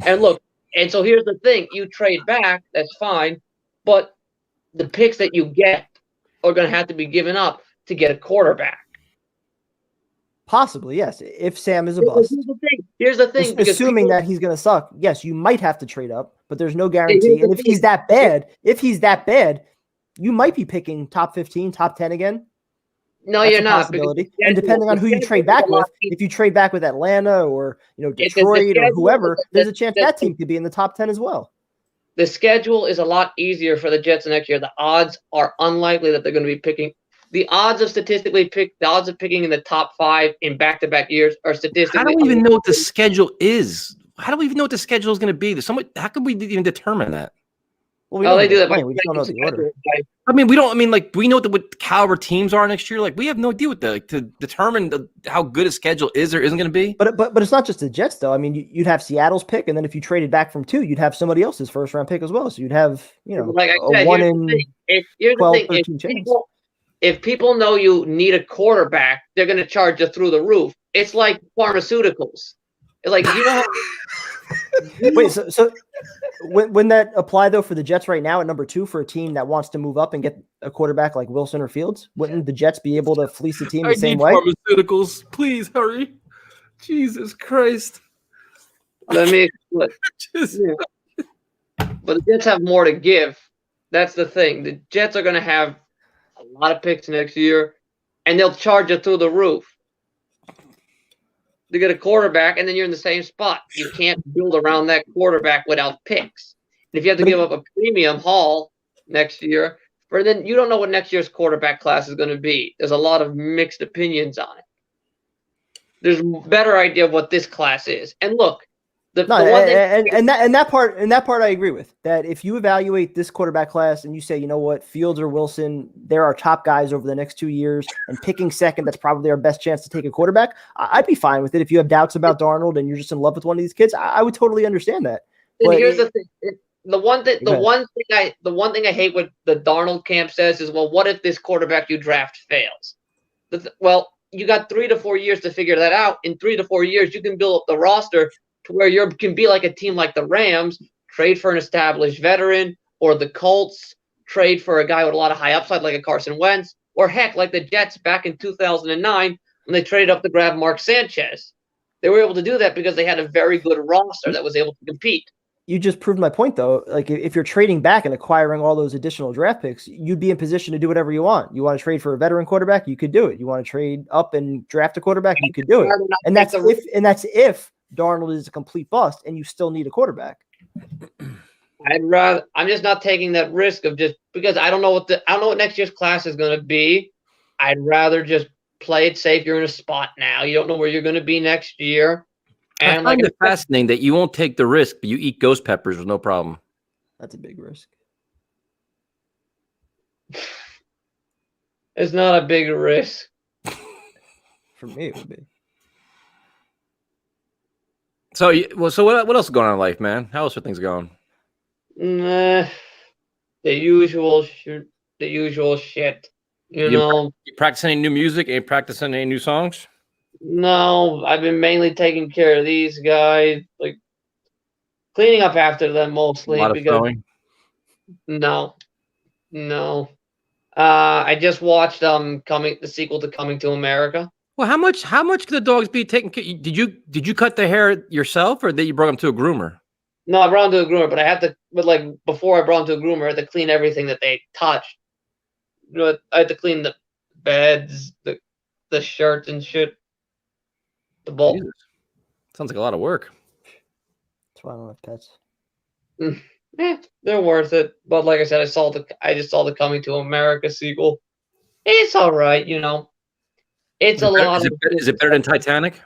And look, and so here's the thing. You trade back, that's fine, but the picks that you get are going to have to be given up to get a quarterback. Possibly, yes. If Sam is a bust. Here's the thing. Because Assuming that he's going to suck, yes, you might have to trade up, but there's no guarantee. And if he's that bad, you might be picking top 15, top 10 again. No, That's you're a not. possibility. And depending on who you trade back with, if you trade back with Atlanta or Detroit or whoever, there's a chance that team could be in the top 10 as well. The schedule is a lot easier for the Jets next year. The odds are unlikely that they're going to be picking. The odds of picking in the top 5 in back-to-back years are statistically. How do we even know what the schedule is? How do we even know what the schedule is going to be? How can we even determine that? Well, they do that. We just don't know the order. I mean, we don't. I mean, like, we know what caliber teams are next year. Like, we have no idea to determine how good a schedule is or isn't going to be. But it's not just the Jets, though. I mean, you'd have Seattle's pick, and then if you traded back from 2, you'd have somebody else's first round pick as well. So you'd have, like I a said, 1 here's in the thing. Here's 12, the thing. 13 chance. If people know you need a quarterback, they're going to charge you through the roof. It's like pharmaceuticals. It's like you know how. Wait, so when that apply though for the Jets right now at number 2 for a team that wants to move up and get a quarterback like Wilson or Fields, wouldn't the Jets be able to fleece the team the same way? Pharmaceuticals, please hurry! Jesus Christ! Let me explain. But the Jets have more to give. That's the thing. The Jets are going to have a lot of picks next year, and they'll charge you through the roof. To get a quarterback, and then you're in the same spot. You can't build around that quarterback without picks. And if you have to give up a premium haul next year, then you don't know what next year's quarterback class is going to be. There's a lot of mixed opinions on it. There's a better idea of what this class is. And look, that part I agree with. That if you evaluate this quarterback class and you say, you know what, Fields or Wilson, they're our top guys over the next 2 years, and picking second, that's probably our best chance to take a quarterback. I'd be fine with it. If you have doubts about Darnold and you're just in love with one of these kids, I would totally understand that. And here's the thing. The one thing I hate what the Darnold camp says is, well, what if this quarterback you draft fails? Well, you got 3 to 4 years to figure that out. In 3 to 4 years, you can build up the roster to where you can be like a team like the Rams, trade for an established veteran, or the Colts, trade for a guy with a lot of high upside like a Carson Wentz, or heck, like the Jets back in 2009 when they traded up to grab Mark Sanchez. They were able to do that because they had a very good roster that was able to compete. you just proved my point, though. Like, if you're trading back and acquiring all those additional draft picks, you'd be in position to do whatever you want. You want to trade for a veteran quarterback, you could do it. You want to trade up and draft a quarterback, you could do it. And that's if Darnold is a complete bust and you still need a quarterback. I'm just not taking that risk of just because I don't know what next year's class is going to be. I'd rather just play it safe. You're in a spot now. You don't know where you're going to be next year. And I find it fascinating that you won't take the risk, but you eat ghost peppers with no problem. That's a big risk. It's not a big risk. For me, it would be. So what else is going on in life, man? How else are things going? Nah, the usual shit. You know. You practicing any new music? Ain't practicing any new songs? No, I've been mainly taking care of these guys, like cleaning up after them mostly. A lot of sewing? No. I just watched the sequel to Coming to America. Well, how much could the dogs be taken care? Did you cut the hair yourself, or did you bring them to a groomer? No, I brought them to a groomer, but before I brought them to a groomer, I had to clean everything that they touched. You know, I had to clean the beds, the shirts and shit. The ball. Sounds like a lot of work. That's why I don't have pets. They're worth it. But like I said, I just saw the Coming to America sequel. It's all right, you know. It's a lot. Is it better than Titanic?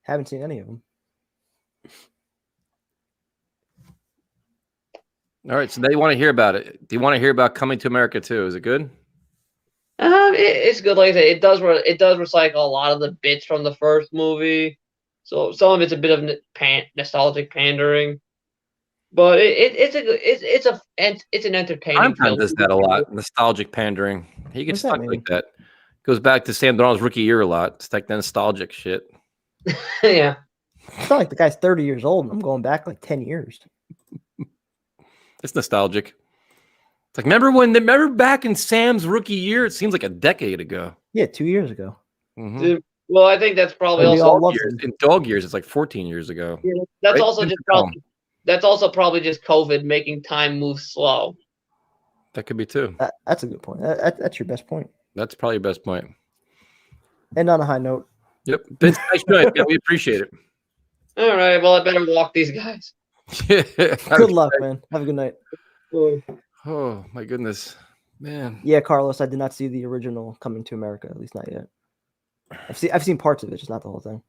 Haven't seen any of them. All right, so they want to hear about it. Do you want to hear about Coming to America too? Is it good? It's good. Like I said, it does recycle a lot of the bits from the first movie. So some of it's a bit of nostalgic pandering, but it's an entertaining Primetime does that a lot. Nostalgic pandering. He gets stuck like that. Goes back to Sam Darnold's rookie year a lot. It's like the nostalgic shit. Yeah. It's not like the guy's 30 years old and I'm going back like 10 years. It's nostalgic. It's like remember back in Sam's rookie year? It seems like a decade ago. Yeah, 2 years ago. Mm-hmm. Well, I think that's probably also in dog years. It's like 14 years ago. Yeah, that's Right? also probably just COVID making time move slow. That could be too. That's a good point. That's your best point. That's probably your best point. And on a high note. Yep. Nice job. Yeah, we appreciate it. All right. Well, I better walk these guys. Good luck, man. Have a good night. Oh my goodness, man. Yeah, Carlos, I did not see the original Coming to America, at least not yet. I've seen parts of it, just not the whole thing.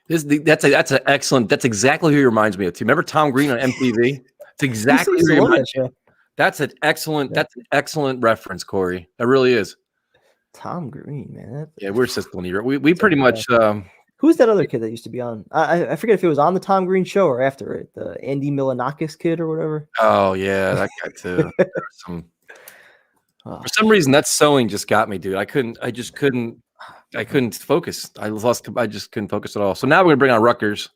That's exactly who he reminds me of too. Remember Tom Green on MTV? It's exactly who he reminds me of. That's an excellent reference, Corey. That really is. Tom Green, man. Yeah, we're Sicily. We pretty much. Who's that other kid that used to be on? I forget if it was on the Tom Green show or after it. The Andy Milonakis kid or whatever. Oh yeah, that guy too. For some reason, that sewing just got me, dude. I just couldn't focus. I just couldn't focus at all. So now we're gonna bring on Rutgers.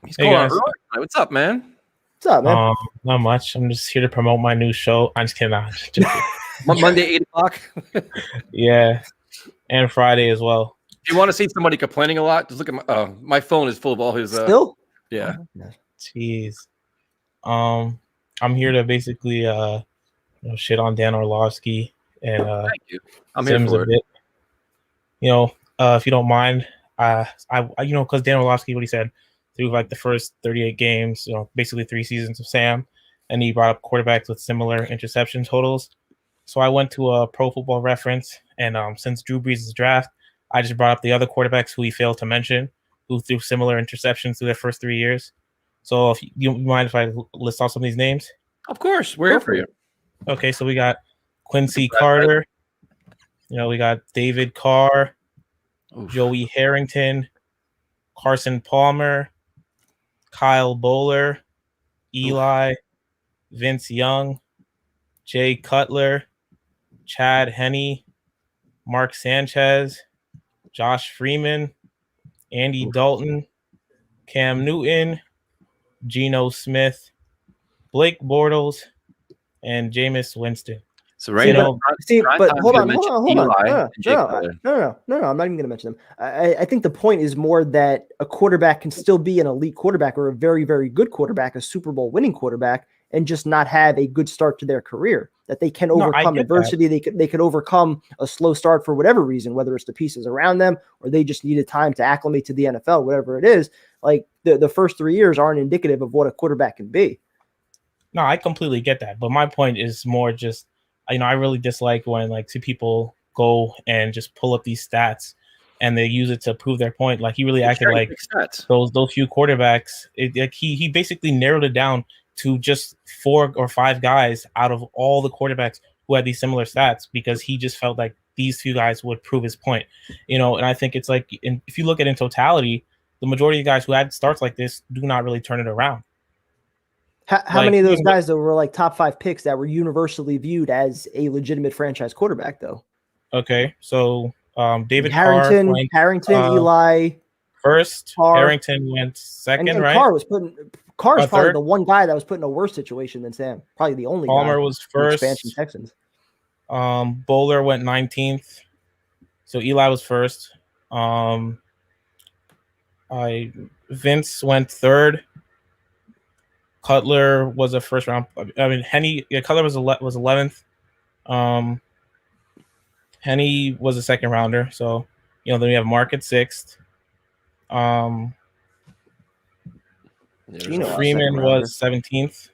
He's Hey, going on. guys. What's up, man? What's up, man? Not much. I'm just here to promote my new show. I'm just kidding. Monday, 8:00. Yeah, and Friday as well. If you want to see somebody complaining a lot, just look at my phone is full of all his. Still? Yeah. Jeez. I'm here to basically shit on Dan Orlovsky and Thank you. I'm here Sims for a it. bit. If you don't mind, because Dan Orlovsky, what he said through like the first 38 games, basically 3 seasons of Sam, and he brought up quarterbacks with similar interception totals. So I went to a Pro Football Reference, and since Drew Brees' draft, I just brought up the other quarterbacks who he failed to mention, who threw similar interceptions through their first 3 years. So if you mind if I list off some of these names? Of course, we're here for you. Okay, so we got Quincy Carter. We got David Carr, Joey Harrington, Carson Palmer, Kyle Bowler, Eli, Vince Young, Jay Cutler, Chad Henne, Mark Sanchez, Josh Freeman, Andy Dalton, Cam Newton, Geno Smith, Blake Bortles, and Jameis Winston. So right now, but hold on. Eli No, I'm not even going to mention them. I think the point is more that a quarterback can still be an elite quarterback or a very, very good quarterback, a Super Bowl winning quarterback, and just not have a good start to their career. That they can overcome adversity. They could overcome a slow start for whatever reason, whether it's the pieces around them or they just needed time to acclimate to the NFL, whatever it is. Like the first 3 years aren't indicative of what a quarterback can be. No, I completely get that. But my point is more just, I really dislike when like two people go and just pull up these stats and they use it to prove their point. Like he really acted like those few quarterbacks. He basically narrowed it down to just 4 or 5 guys out of all the quarterbacks who had these similar stats because he just felt like these few guys would prove his point. And I think it's like if you look at it in totality, the majority of guys who had starts like this do not really turn it around. How many of those guys that were like top 5 picks that were universally viewed as a legitimate franchise quarterback, though? Okay, so David Harrington, Eli first, Carr, Harrington went second, and right? Carr is probably third? the one guy that was put in a worse situation than Sam. Probably the only. Palmer guy was first. Expansion Texans. Bowler went 19th, so Eli was first. Vince went third. Cutler was a first round. I mean, Cutler was 11th. Henny was a second rounder. So, then we have Mark at 6th. Freeman was 17th.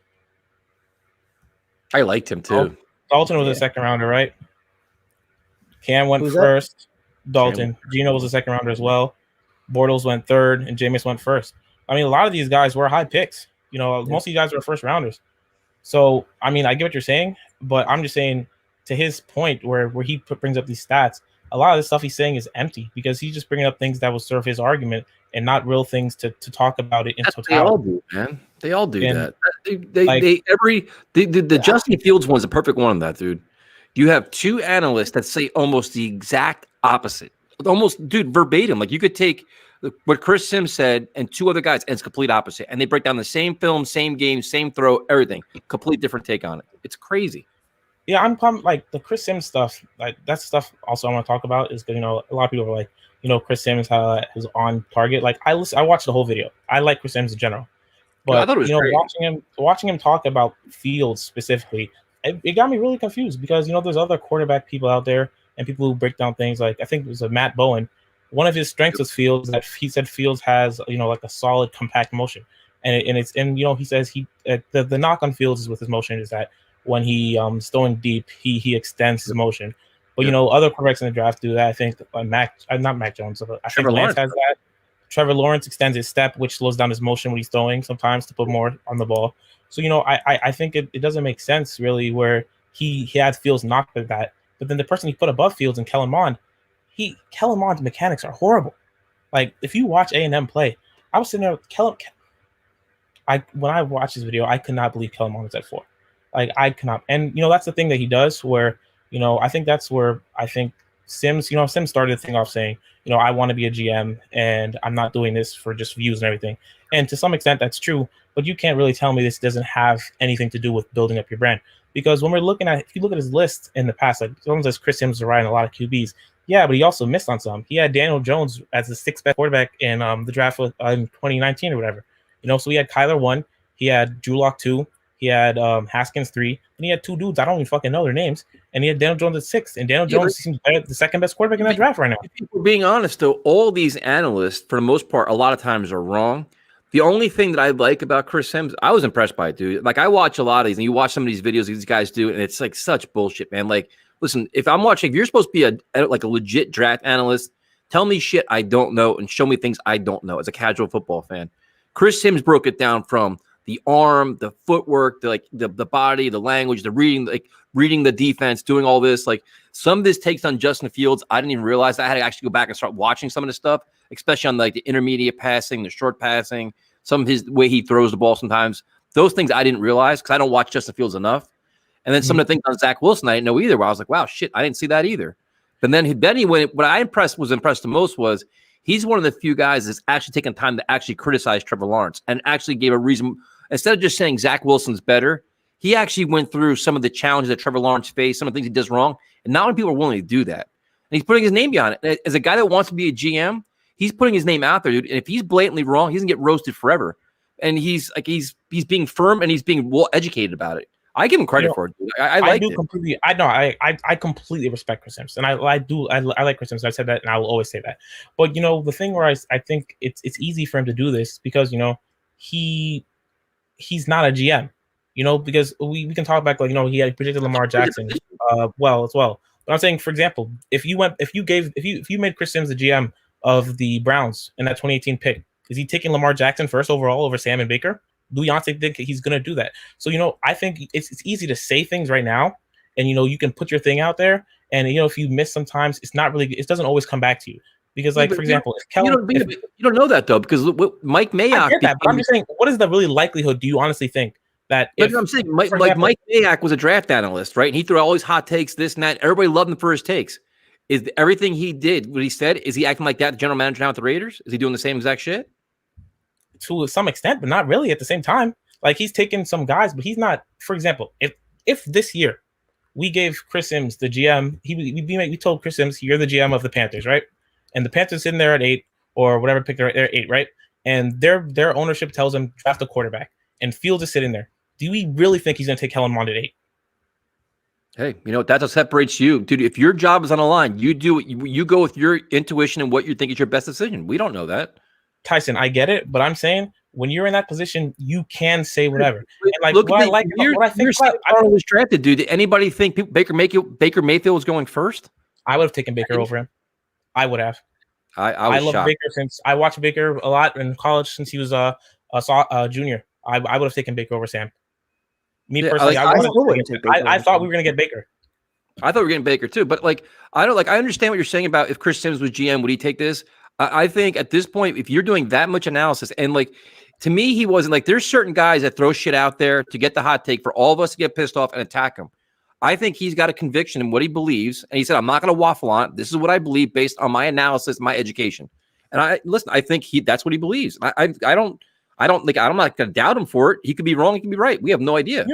I liked him too. Dalton was a second rounder, right? Cam went first. Dalton. Gino was a second rounder as well. Bortles went third, and Jameis went first. I mean, a lot of these guys were high picks. Most of these guys were first rounders. So, I mean, I get what you're saying, but I'm just saying to his point where he brings up these stats, a lot of the stuff he's saying is empty because he's just bringing up things that will serve his argument and not real things to talk about it in totality. They all do, man. They all do that. The Justin Fields one's a perfect one on that, dude. You have 2 analysts that say almost the exact opposite. Almost, dude, verbatim. Like you could take what Chris Sims said and 2 other guys, and it's complete opposite. And they break down the same film, same game, same throw, everything. Complete different take on it. It's crazy. Yeah, I'm like the Chris Sims stuff. Like that's stuff also I want to talk about is because a lot of people are like, Chris Sims is on target. Like I watched the whole video. I like Chris Sims in general, but I thought it was watching him talk about Fields specifically, it got me really confused because there's other quarterback people out there and people who break down things like I think it was Matt Bowen. One of his strengths was Fields that he said Fields has like a solid compact motion, and he says the knock on Fields is with his motion is that when he throwing deep he extends his motion, but other quarterbacks in the draft do that. I think not Mac Jones, but I think Lance has that. Trevor Lawrence extends his step, which slows down his motion when he's throwing sometimes to put more on the ball. So I think it doesn't make sense really where he had Fields knocked at that, but then the person he put above Fields and Kellen Mond. Kellen Mond's mechanics are horrible. Like if you watch A&M play, I was sitting there with when I watched this video, I could not believe Kellen Mond was at 4. Like I cannot, and that's the thing that he does where I think that's where I think Sims Sims started the thing off saying I want to be a GM and I'm not doing this for just views and everything, and to some extent that's true, but you can't really tell me this doesn't have anything to do with building up your brand because when if you look at his list in the past, like someone says Chris Sims is riding a lot of QBs. Yeah, but he also missed on some. He had Daniel Jones as the 6th best quarterback in the draft in 2019 or whatever. So he had Kyler 1, he had Drew Lock 2, he had Haskins 3, and he had 2 dudes I don't even fucking know their names, and he had Daniel Jones at 6. And Daniel Jones seems the 2nd best quarterback in that draft right now. If we're being honest, though, all these analysts, for the most part, a lot of times are wrong. The only thing that I like about Chris Sims, I was impressed by it, dude. Like I watch a lot of these, and you watch some of these videos these guys do, and it's like such bullshit, man. Like. Listen, if you're supposed to be a legit draft analyst, tell me shit I don't know and show me things I don't know as a casual football fan. Chris Sims broke it down from the arm, the footwork, the body, the language, the reading the defense, doing all this. Like some of this takes on Justin Fields. I didn't even realize that. I had to actually go back and start watching some of this stuff, especially on the intermediate passing, the short passing, some of his way he throws the ball sometimes. Those things I didn't realize because I don't watch Justin Fields enough. And then some of the things on Zach Wilson I didn't know either. Where I was like, "Wow, shit, I didn't see that either." But then he went. What I was impressed the most was he's one of the few guys that's actually taken time to actually criticize Trevor Lawrence and actually gave a reason instead of just saying Zach Wilson's better. he actually went through some of the challenges that Trevor Lawrence faced, some of the things he does wrong, and not many people are willing to do that. And he's putting his name behind it. As a guy that wants to be a GM, he's putting his name out there, dude. And if he's blatantly wrong, he's gonna get roasted forever. And he's being firm and he's being well educated about it. I give him credit for it. Dude. I like it. Completely. I completely respect Chris Sims, and I like Chris Sims. I said that, and I will always say that. But the thing where I think it's easy for him to do this because he's not a GM. Because we can talk back he had predicted Lamar Jackson well as well. But I'm saying, for example, if you made Chris Sims the GM of the Browns in that 2018 pick, is he taking Lamar Jackson first overall over Sam and Baker? Do you honestly think he's going to do that? So, I think it's easy to say things right now and, you can put your thing out there. And, if you miss sometimes, it doesn't always come back to you. Because, for example, if Kellen... You don't know that, though, because Mike Mayock... I get that, but I'm just saying, what is the really likelihood, do you honestly think, that... I'm saying, Mike Mayock was a draft analyst, right? And he threw all his hot takes, this and that. Everybody loved him for his takes. Is everything he did, what he said, is he acting like that, the general manager now with the Raiders? Is he doing the same exact shit? To some extent, but not really at the same time. Like, he's taking some guys, but he's not. For example, if this year we gave Chris Sims the GM, we told Chris Sims, you're the GM of the Panthers, right? And the Panthers sitting there at 8 or whatever pick they're 8, right? And their ownership tells him draft a quarterback, and Fields is sitting there. Do we really think he's going to take Kellen Mond at 8? Hey, that's what separates you, dude. If your job is on the line, you do it. You go with your intuition and what you think is your best decision. We don't know that. Tyson, I get it, but I'm saying when you're in that position, you can say whatever. And like, look, what I think Arnold was drafted, dude. Did anybody think Baker Mayfield was going first? I would have taken Baker over him. I would have. I love shocked. Baker since I watched Baker a lot in college since he was a junior. I would have taken Baker over Sam. Me personally, I thought we were going to get Baker. I thought we were getting Baker too, but I understand what you're saying about if Chris Sims was GM, would he take this? I think at this point, if you're doing that much analysis, and to me, he wasn't there's certain guys that throw shit out there to get the hot take for all of us to get pissed off and attack him. I think he's got a conviction in what he believes, and he said, "I'm not going to waffle on it. This is what I believe based on my analysis, my education." And I think that's what he believes. I'm not going to doubt him for it. He could be wrong. He could be right. We have no idea.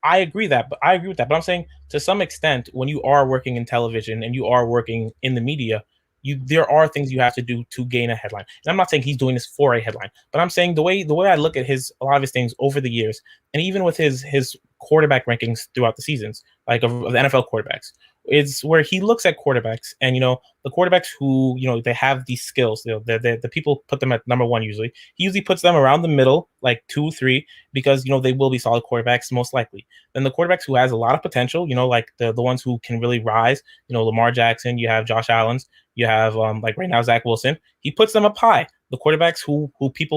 I agree with that. But I'm saying to some extent, when you are working in television and you are working in the media, there are things you have to do to gain a headline. And I'm not saying he's doing this for a headline, but I'm saying the way I look at a lot of his things over the years, and even with his quarterback rankings throughout the seasons, like of the NFL quarterbacks, is where he looks at quarterbacks and, the quarterbacks who, they have these skills, the people put them at number 1 usually. He usually puts them around the middle, like 2, 3, because, they will be solid quarterbacks most likely. Then the quarterbacks who has a lot of potential, like the ones who can really rise, Lamar Jackson, you have Josh Allen's, you have like right now Zach Wilson. He puts them up high. The quarterbacks who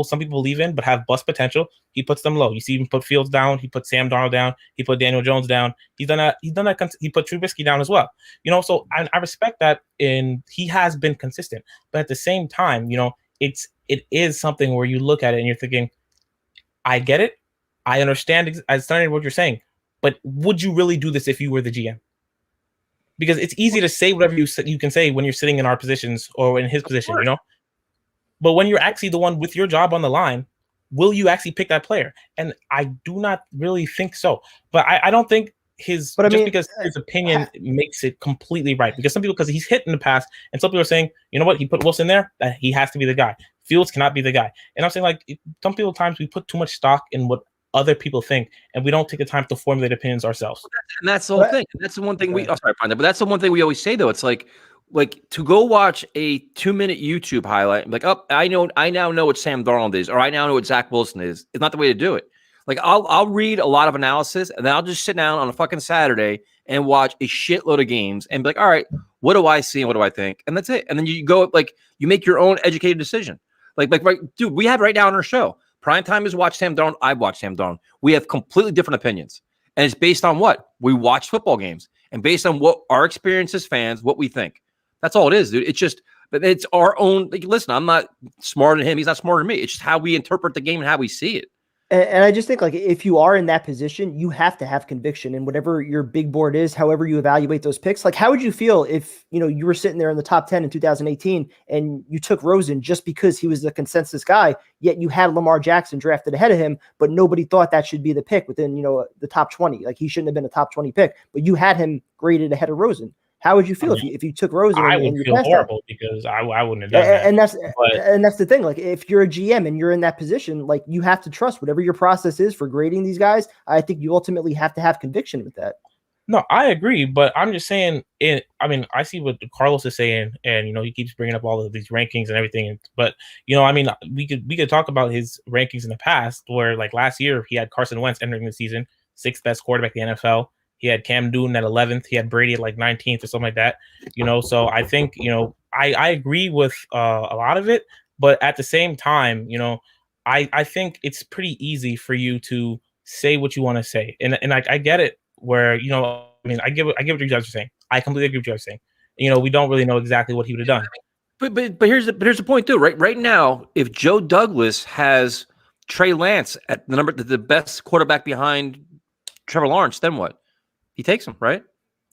some people believe in but have bust potential, he puts them low. You see him put Fields down. He put Sam Darnold down. He put Daniel Jones down. He's done that. He put Trubisky down as well. So I respect that, and he has been consistent. But at the same time, it is something where you look at it and you're thinking, I get it. I understand what you're saying, but would you really do this if you were the GM? Because it's easy to say whatever you can say when you're sitting in our positions or in his position, But when you're actually the one with your job on the line, will you actually pick that player? And I do not really think so. But I don't think because his opinion makes it completely right. Because some people, because he's hit in the past, and some people are saying, you know what, he put Wilson there, that he has to be the guy. Fields cannot be the guy. And I'm saying, some people times we put too much stock in what other people think, and we don't take the time to formulate opinions ourselves. And that's the whole thing. That's the one thing but that's the one thing we always say, though. It's like to go watch a 2-minute YouTube highlight, I now know what Sam Darnold is, or I now know what Zach Wilson is. It's not the way to do it. I'll read a lot of analysis, and then I'll just sit down on a fucking Saturday and watch a shitload of games and be like, all right, what do I see and what do I think? And that's it. And then you go you make your own educated decision. Right, dude, we have right now on our show. Prime time is watch Sam Darnold. I've watched Sam Darnold. We have completely different opinions. And it's based on what? We watch football games. And based on what our experience as fans, what we think. That's all it is, dude. But it's our own. Listen, I'm not smarter than him. He's not smarter than me. It's just how we interpret the game and how we see it. And I just think, like, if you are in that position, you have to have conviction in whatever your big board is, however you evaluate those picks. Like, how would you feel if, you were sitting there in the top 10 in 2018 and you took Rosen just because he was the consensus guy, yet you had Lamar Jackson drafted ahead of him, but nobody thought that should be the pick within, the top 20. Like, he shouldn't have been a top 20 pick, but you had him graded ahead of Rosen. How would you feel if you took Rosen? I and would you feel passed horrible because I wouldn't have done that. And that's the thing. Like, if you're a GM and you're in that position, like, you have to trust whatever your process is for grading these guys. I think you ultimately have to have conviction with that. No, I agree, but I'm just saying I see what Carlos is saying, and he keeps bringing up all of these rankings and everything. But we could talk about his rankings in the past, where like last year he had Carson Wentz entering the season, 6th best quarterback in the NFL. He had Cam Newton at 11th. He had Brady at like 19th or something like that. So I think I agree with a lot of it, but at the same time, I think it's pretty easy for you to say what you want to say, and I get it. Where I get what you guys are saying. I completely agree with what you're saying. We don't really know exactly what he would have done. But here's the point too. Right now, if Joe Douglas has Trey Lance at the best quarterback behind Trevor Lawrence, then what? He takes him, right?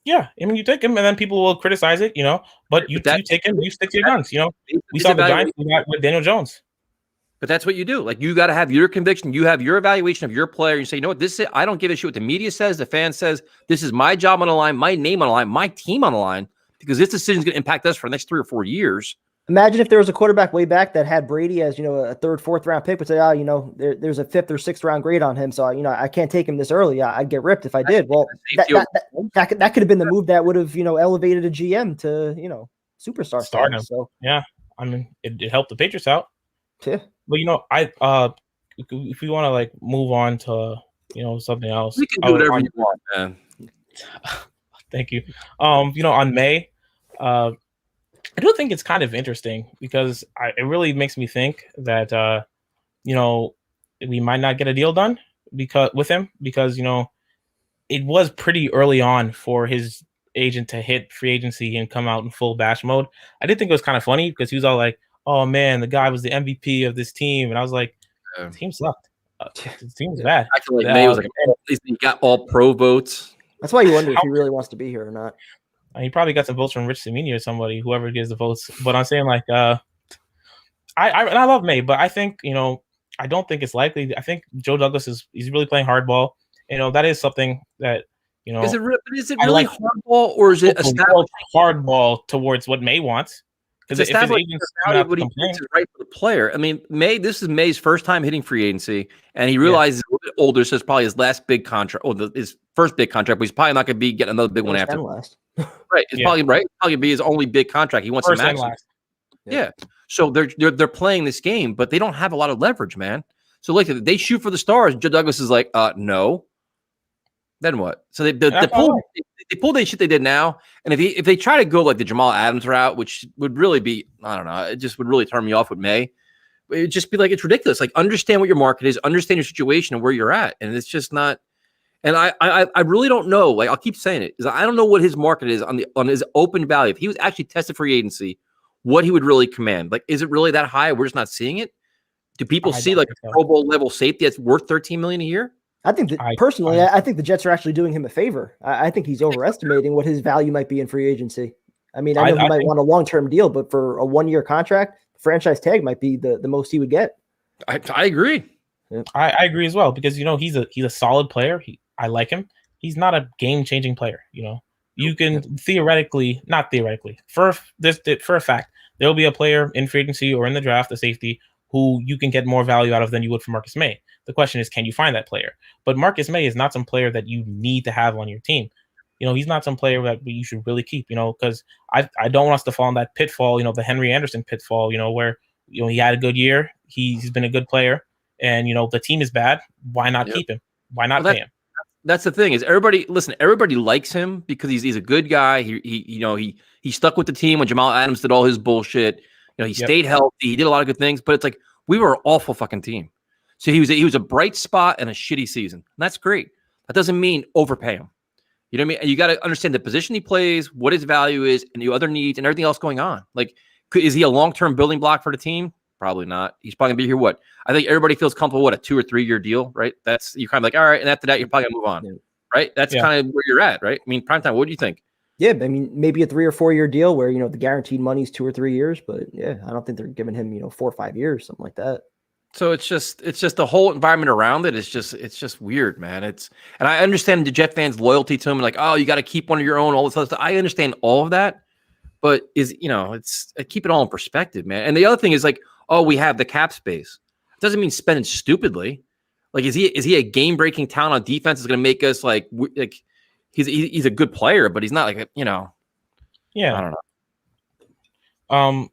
Yeah, you take him, and then people will criticize it, But you take him, you stick to your guns, We saw the Giants do that with Daniel Jones. But that's what you do. Like, you got to have your conviction. You have your evaluation of your player. You say, you know what, this is, I don't give a shit what the media says, the fan says. This is my job on the line, my name on the line, my team on the line, because this decision is going to impact us for the next 3 or 4 years. Imagine if there was a quarterback way back that had Brady as, a 3rd, 4th round pick, but say, there's a 5th or 6th round grade on him. So, I can't take him this early. I'd get ripped if I did. Well, that could have been the move that would have, elevated a GM to, superstar status. So, yeah, it helped the Patriots out. Yeah. But, if we want to like move on to, something else. We can do whatever you want, man. Thank you. On May, I do think it's kind of interesting because it really makes me think that we might not get a deal done with him because it was pretty early on for his agent to hit free agency and come out in full bash mode. I did think it was kind of funny because he was all like, "Oh man, the guy was the MVP of this team," and I was like, "The team sucked. The team was bad." I feel like May was like, he got all pro votes. That's why you wonder if he really wants to be here or not. He probably got some votes from Rich Samini or somebody, whoever gives the votes. But I'm saying, like, I love May, but I think, I don't think it's likely. I think Joe Douglas he's really playing hardball. That is something that, Is it really hardball, or is it hardball towards what May wants? Because if his agent's coming out to complain, is right for the player. I mean, this is May's first time hitting free agency, and he realizes he's a little bit older, so it's probably his last big contract, or his first big contract, but he's probably not going to be getting another big one after. Right, it's probably be his only big contract. He wants to max it. Yeah. So they're playing this game, but they don't have a lot of leverage, man. So like they shoot for the stars. Joe Douglas is like, no. Then what? So they pull the shit they did now, and if they try to go like the Jamal Adams route, which would really be, I don't know, it just would really turn me off with May. It'd just be like, it's ridiculous. Like, understand what your market is, understand your situation and where you're at, and it's just not. And I really don't know. Like, I'll keep saying it, is I don't know what his market is on his open value. If he was actually tested free agency, what he would really command. Like, is it really that high? We're just not seeing it. Do people see like a Pro Bowl level safety that's worth $13 million a year? I think that personally, I think the Jets are actually doing him a favor. I think he's overestimating what his value might be in free agency. I mean, I know he might want a long-term deal, but for a 1-year contract, franchise tag might be the most he would get. I agree. Yeah. I agree as well because he's a solid player. I like him. He's not a game-changing player. You can not theoretically, for a fact, there'll be a player in free agency or in the draft, a safety, who you can get more value out of than you would for Marcus May. The question is, can you find that player? But Marcus May is not some player that you need to have on your team. He's not some player that you should really keep, because I don't want us to fall in that pitfall, the Henry Anderson pitfall, where, he had a good year. He's been a good player and, the team is bad. Why not keep him? Why not pay him? That's the thing is everybody likes him because he's a good guy. He stuck with the team when Jamal Adams did all his bullshit. He stayed healthy. He did a lot of good things, but it's like, we were an awful fucking team. So he was a bright spot in a shitty season. And that's great. That doesn't mean overpay him. You know what I mean? And you got to understand the position he plays, what his value is, and the other needs and everything else going on. Like, is he a long-term building block for the team? Probably not. He's probably gonna be here. What? I think everybody feels comfortable. What, a 2 or 3 year deal, right? That's you're kind of like, all right, and after that, you're probably gonna move on, right? That's kind of where you're at, right? I mean, Primetime. What do you think? Yeah, I mean, maybe a 3 or 4 year deal where the guaranteed money is 2 or 3 years, but yeah, I don't think they're giving him 4 or 5 years, something like that. So it's just the whole environment around it is just weird, man. And I understand the Jet fans' loyalty to him, like, oh, you got to keep one of your own, all this other stuff. I understand all of that, but it's keep it all in perspective, man. And the other thing is like, oh, we have the cap space. It doesn't mean spending stupidly. Like, is he a game breaking talent on defense? Is going to make us like he's a good player, but he's not like Yeah, I don't know.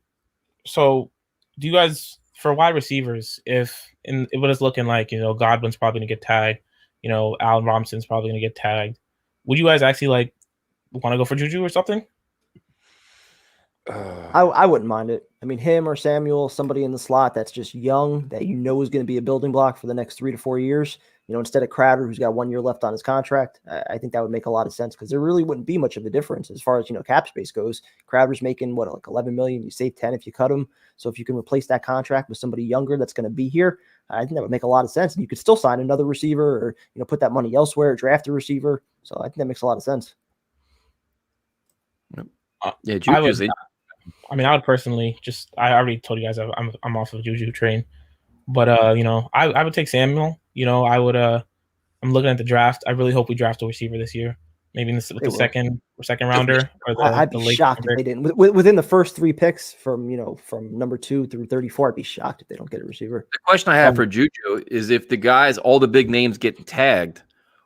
So do you guys? For wide receivers, if what it's looking like, Godwin's probably gonna get tagged, Allen Robinson's probably gonna get tagged. Would you guys actually want to go for Juju or something? I wouldn't mind it. I mean, him or Samuel, somebody in the slot that's just young that is going to be a building block for the next 3 to 4 years. Instead of Crowder, who's got 1 year left on his contract. I think that would make a lot of sense because there really wouldn't be much of a difference as far as cap space goes. Crowder's making like $11 million. You save 10 if you cut him. So if you can replace that contract with somebody younger that's going to be here, I think that would make a lot of sense. And you could still sign another receiver or put that money elsewhere, draft a receiver. So I think that makes a lot of sense. Yeah, Juju's. I would personally I already told you guys I'm off of Juju train, but I would take Samuel. I would I'm looking at the draft. I really hope we draft a receiver this year. Maybe with the second rounder. Or I'd be shocked if they didn't. Within the first 3 picks from number 2 through 34, I'd be shocked if they don't get a receiver. The question I have for Juju is if all the big names get tagged,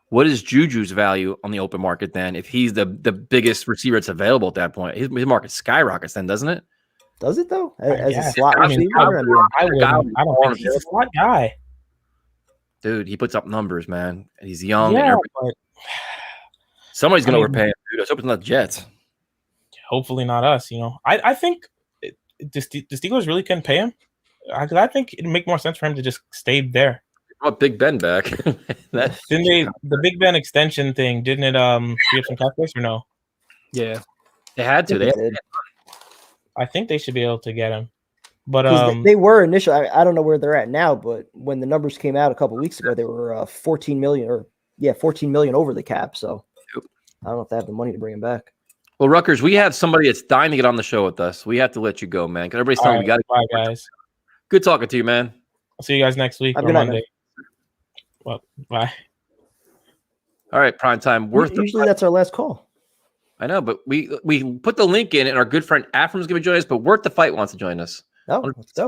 what is Juju's value on the open market then? If he's the biggest receiver that's available at that point, his market skyrockets then, doesn't it? Does it though? As a slot receiver? I don't think he's a slot guy. Dude, he puts up numbers, man. And he's young. Yeah, but somebody's going to overpay him, dude. I hope it's not the Jets. Hopefully not us, I think the Steelers really couldn't pay him. I think it'd make more sense for him to just stay there. Brought Big Ben back. The Big Ben extension thing, didn't it free up some cap space or no? Yeah. They had to. I think they should be able to get him. But they were initially. I don't know where they're at now, but when the numbers came out a couple of weeks ago, they were 14 million over the cap. So I don't know if they have the money to bring him back. Well, Rutgers, we have somebody that's dying to get on the show with us. We have to let you go, man. Because everybody's telling me we got to. Bye, guys. Good talking to you, man. I'll see you guys next week on Monday. Well, bye. All right, prime time. Usually that's our last call. I know, but we put the link in, and our good friend Afram's going to join us. But Worth the Fight wants to join us. Oh, let's go.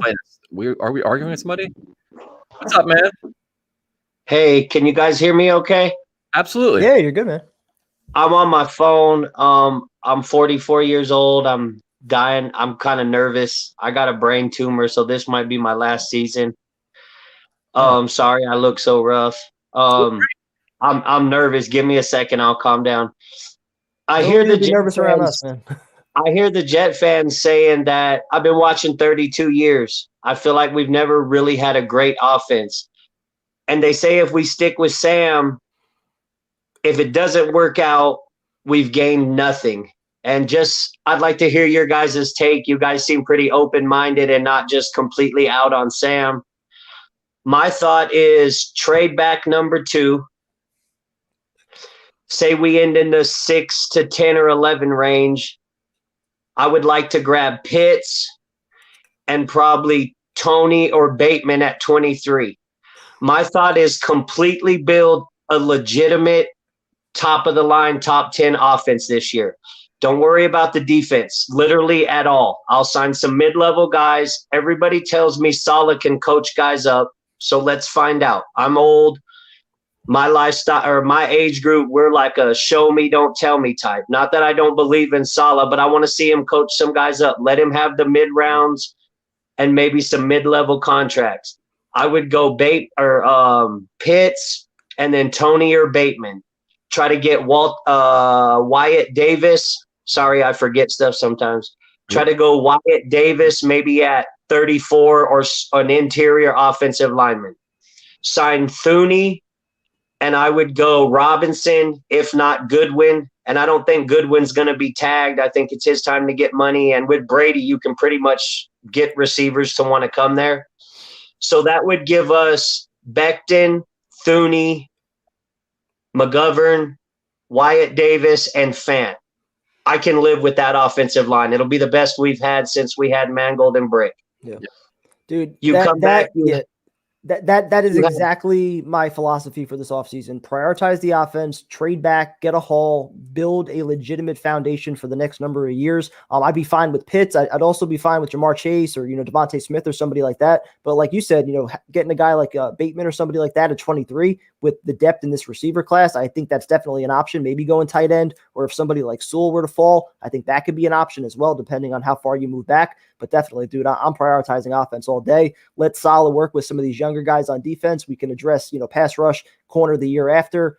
Are we arguing with somebody? What's up, man? Hey, can you guys hear me? Okay. Absolutely. Yeah, you're good, man. I'm on my phone. I'm 44 years old. I'm dying. I'm kind of nervous. I got a brain tumor, so this might be my last season. Sorry, I look so rough. I'm nervous. Give me a second. I'll calm down. I hear the nervous around us, man. I hear the Jet fans saying that I've been watching 32 years. I feel like we've never really had a great offense. And they say if we stick with Sam, if it doesn't work out, we've gained nothing. And I'd like to hear your guys' take. You guys seem pretty open-minded and not just completely out on Sam. My thought is trade back number 2. Say we end in the 6 to 10 or 11 range. I would like to grab Pitts and probably Tony or Bateman at 23. My thought is completely build a legitimate top-of-the-line, top 10 offense this year. Don't worry about the defense, literally at all. I'll sign some mid-level guys. Everybody tells me Saleh can coach guys up, so let's find out. I'm old. My lifestyle or my age group, we're like a show me, don't tell me type. Not that I don't believe in Saleh, but I want to see him coach some guys up. Let him have the mid rounds and maybe some mid-level contracts. I would go Pitts and then Tony or Bateman. Try to get Wyatt Davis. Sorry, I forget stuff sometimes. Try to go Wyatt Davis maybe at 34 or an interior offensive lineman. Sign Thuney. And I would go Robinson, if not Goodwin. And I don't think Goodwin's going to be tagged. I think it's his time to get money. And with Brady, you can pretty much get receivers to want to come there. So that would give us Becton, Thuney, McGovern, Wyatt Davis, and Fant. I can live with that offensive line. It'll be the best we've had since we had Mangold and Brick. Yeah. Dude, You come back. That is exactly my philosophy for this offseason. Prioritize the offense, trade back, get a haul, build a legitimate foundation for the next number of years. I'd be fine with Pitts. I'd also be fine with Jamar Chase or, Devontae Smith or somebody like that. But like you said, getting a guy like Bateman or somebody like that at 23 with the depth in this receiver class, I think that's definitely an option. Maybe going tight end, or if somebody like Sewell were to fall, I think that could be an option as well, depending on how far you move back. But definitely, dude, I'm prioritizing offense all day. Let Saleh work with some of these younger guys on defense. We can address, pass rush, corner the year after.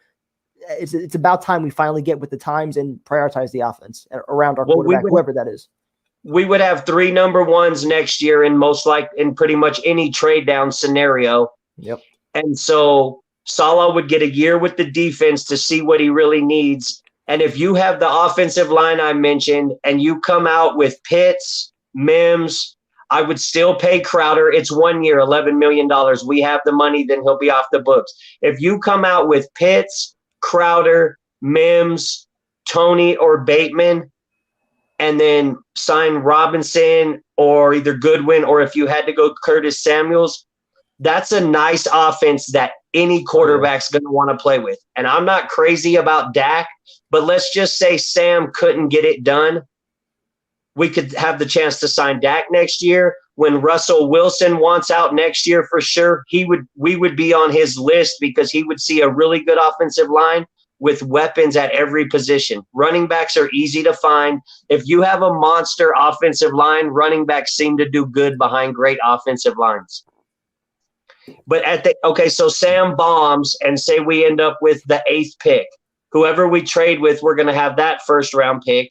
It's about time we finally get with the times and prioritize the offense around our quarterback, whoever that is. We would have 3 number ones next year in pretty much any trade down scenario. Yep. And so Saleh would get a year with the defense to see what he really needs. And if you have the offensive line I mentioned and you come out with Pitts, Mims, I would still pay Crowder. It's 1 year, $11 million. We have the money, then he'll be off the books. If you come out with Pitts, Crowder, Mims, Tony, or Bateman, and then sign Robinson or either Goodwin, or if you had to go Curtis Samuels, that's a nice offense that any quarterback's going to want to play with. And I'm not crazy about Dak, but let's just say Sam couldn't get it done. We could have the chance to sign Dak next year. When Russell Wilson wants out next year for sure, we would be on his list because he would see a really good offensive line with weapons at every position. Running backs are easy to find. If you have a monster offensive line, running backs seem to do good behind great offensive lines. But so Sam bombs and say we end up with the 8th pick. Whoever we trade with, we're going to have that first round pick.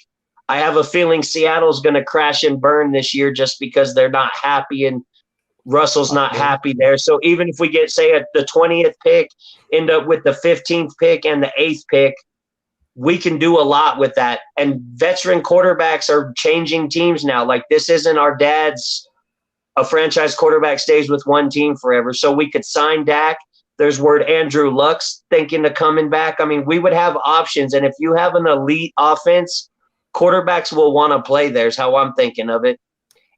I have a feeling Seattle's going to crash and burn this year just because they're not happy and Russell's not happy there. So even if we get, say, at the 20th pick, end up with the 15th pick and the 8th pick, we can do a lot with that. And veteran quarterbacks are changing teams now. Like, this isn't our dad's a franchise quarterback stays with one team forever. So we could sign Dak. There's word Andrew Luck's thinking of coming back. I mean, we would have options. And if you have an elite offense, quarterbacks will want to play there is how I'm thinking of it.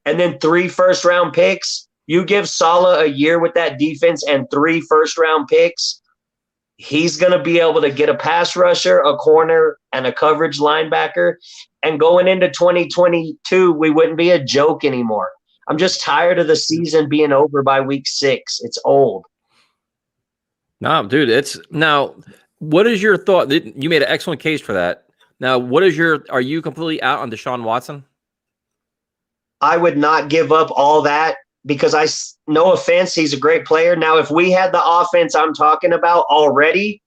And then 3 first-round picks. You give Saleh a year with that defense and 3 first-round picks, he's going to be able to get a pass rusher, a corner, and a coverage linebacker. And going into 2022, we wouldn't be a joke anymore. I'm just tired of the season being over by week 6. It's old. No, dude, what is your thought? You made an excellent case for that. Now, are you completely out on Deshaun Watson? I would not give up all that because no offense, he's a great player. Now, if we had the offense I'm talking about already,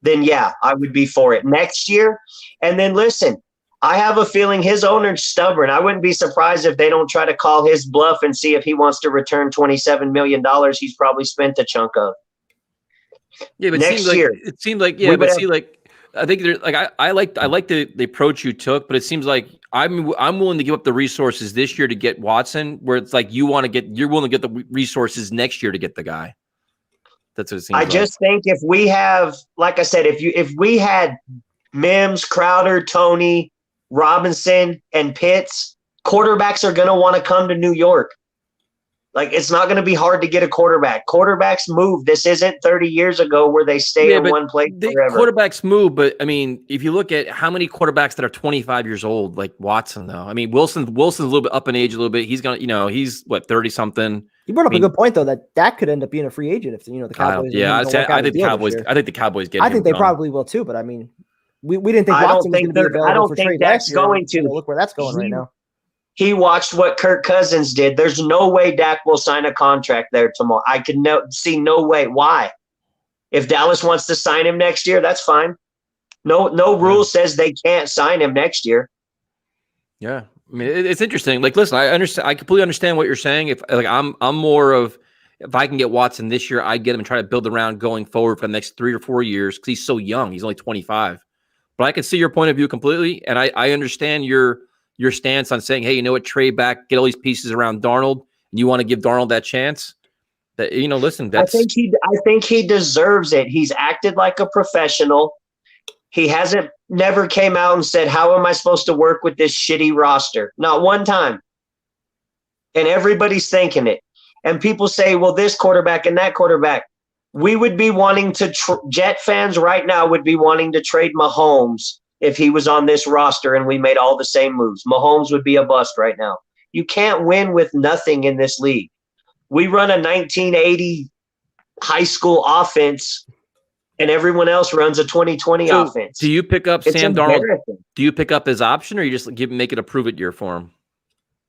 then yeah, I would be for it next year. And then listen, I have a feeling his owner's stubborn. I wouldn't be surprised if they don't try to call his bluff and see if he wants to return $27 million he's probably spent a chunk of. Yeah, but next year. It seemed like I think I like the approach you took, but it seems like I'm willing to give up the resources this year to get Watson, where it's like you're willing to get the resources next year to get the guy. That's what it seems. I just think if we have, like I said, if we had Mims, Crowder, Tony, Robinson, and Pitts, quarterbacks are going to want to come to New York. Like, it's not going to be hard to get a quarterback. Quarterbacks move. This isn't 30 years ago where they stay in one place forever. Quarterbacks move, but I mean, if you look at how many quarterbacks that are 25 years old, like Watson, though. I mean, Wilson's a little bit up in age a little bit. He's gonna, he's what, 30 something. You brought up a good point though that could end up being a free agent if the Cowboys. I think the Cowboys get. I think they probably will too, but I mean, we didn't think Watson was going to be available. I don't for think trade that's last year. going to. Look where that's going right now. He watched what Kirk Cousins did. There's no way Dak will sign a contract there tomorrow. I can see no way. Why? If Dallas wants to sign him next year, that's fine. No rule says they can't sign him next year. Yeah, I mean, it's interesting. Like, listen, I understand. I completely understand what you're saying. I'm more of, if I can get Watson this year, I'd get him and try to build around going forward for the next 3 or 4 years because he's so young. He's only 25. But I can see your point of view completely, and I understand your your stance on saying, hey, you know what, trade back, get all these pieces around Darnold, and you want to give Darnold that chance? That, you know, listen, that's. I think he deserves it. He's acted like a professional. He never came out and said, how am I supposed to work with this shitty roster? Not one time. And everybody's thinking it. And people say, well, this quarterback and that quarterback. We would be wanting to Jet fans right now would be wanting to trade Mahomes if he was on this roster and we made all the same moves. Mahomes would be a bust right now. You can't win with nothing in this league. We run a 1980 high school offense, and everyone else runs a 2020 offense. Do you pick up Sam Darnold? Do you pick up his option, or you just make it a prove it year for him?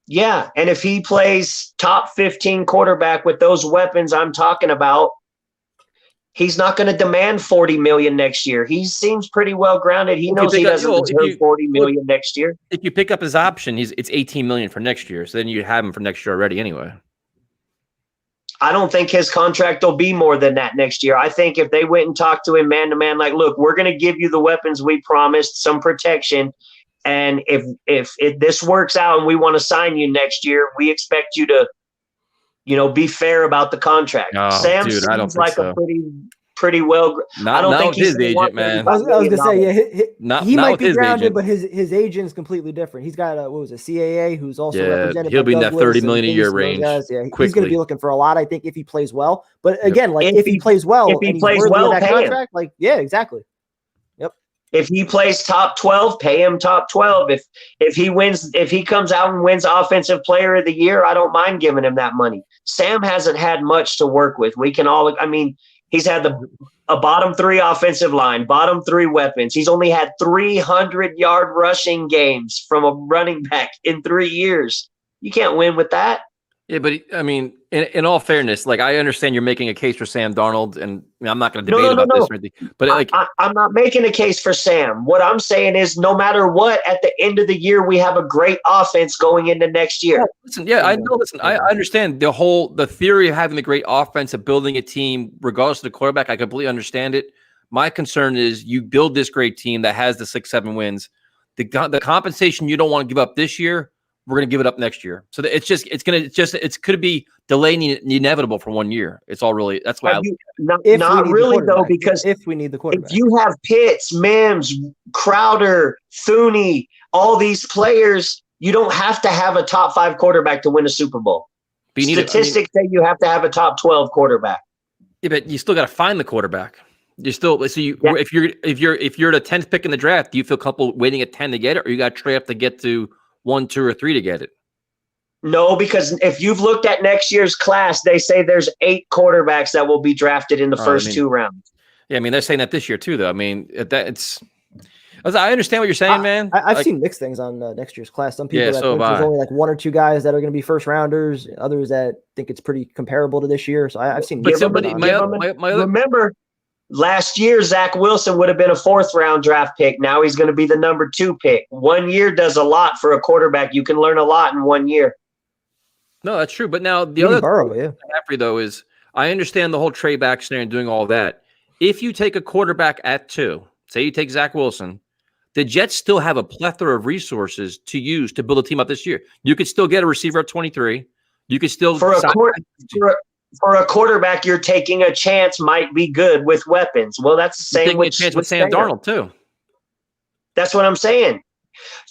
Yeah, and if he plays top 15 quarterback with those weapons I'm talking about, he's not going to demand $40 million next year. He seems pretty well grounded. He knows he doesn't deserve $40 million next year. If you pick up his option, it's $18 million for next year. So then you have him for next year already anyway. I don't think his contract will be more than that next year. I think if they went and talked to him man to man, like, look, we're going to give you the weapons we promised, some protection. And if this works out and we want to sign you next year, we expect you to, be fair about the contract. Oh, Sam dude, I don't seems think like so. a pretty well. Not, I don't not think with he's his agent, man. I was gonna say, he not might with be his grounded, agent. but his agent's completely different. He's got CAA, who's also Yeah, represented. he'll by be in that Douglas $30 million a and year those range guys. Yeah, he's quickly. going to be looking for a lot, I think, if he plays well. But again, like if he plays well, if he and he's plays worthy well, of that pay him. contract, like yeah, exactly. If he plays top 12, pay him top 12. If he comes out and wins offensive player of the year, I don't mind giving him that money. Sam hasn't had much to work with. He's had a bottom 3 offensive line, bottom 3 weapons. He's only had 300-yard rushing games from a running back in 3 years. You can't win with that. Yeah, but in all fairness, like I understand you're making a case for Sam Darnold, and I'm not going to debate about this or anything. But I'm not making a case for Sam. What I'm saying is, no matter what, at the end of the year, we have a great offense going into next year. Listen, I know. Listen, I understand the theory of having the great offense, of building a team, regardless of the quarterback. I completely understand it. My concern is you build this great team that has the 6-7 wins. The compensation you don't want to give up this year, we're going to give it up next year. So it could be delaying the inevitable for 1 year. It's all really, that's why. Not really though, because if we need the quarterback, if you have Pitts, Mims, Crowder, Thuney, all these players, you don't have to have a top 5 quarterback to win a Super Bowl. Statistics say you have to have a top 12 quarterback. Yeah, but you still got to find the quarterback. If you're the 10th pick in the draft, do you feel comfortable waiting at 10 to get it, or you got to trade up to get to 1, 2, or 3 to get it? No, because if you've looked at next year's class, they say there's 8 quarterbacks that will be drafted in the first 2 rounds. Yeah, they're saying that this year too, though. I understand what you're saying, man. I've seen mixed things on next year's class. Some people that think there's only like 1 or 2 guys that are going to be first rounders. Others that think it's pretty comparable to this year. So I've seen. But remember, last year Zach Wilson would have been a 4th round draft pick. Now he's going to be the number 2 pick. 1 year does a lot for a quarterback. You can learn a lot in 1 year. No, that's true. But now the other thing, though, is I understand the whole trade back scenario and doing all that. If you take a quarterback at 2, say you take Zach Wilson, the Jets still have a plethora of resources to use to build a team up this year. You could still get a receiver at 23. You could still for a quarterback, you're taking a chance might be good with weapons. Well, that's the same with Sam Darnold too. That's what I'm saying.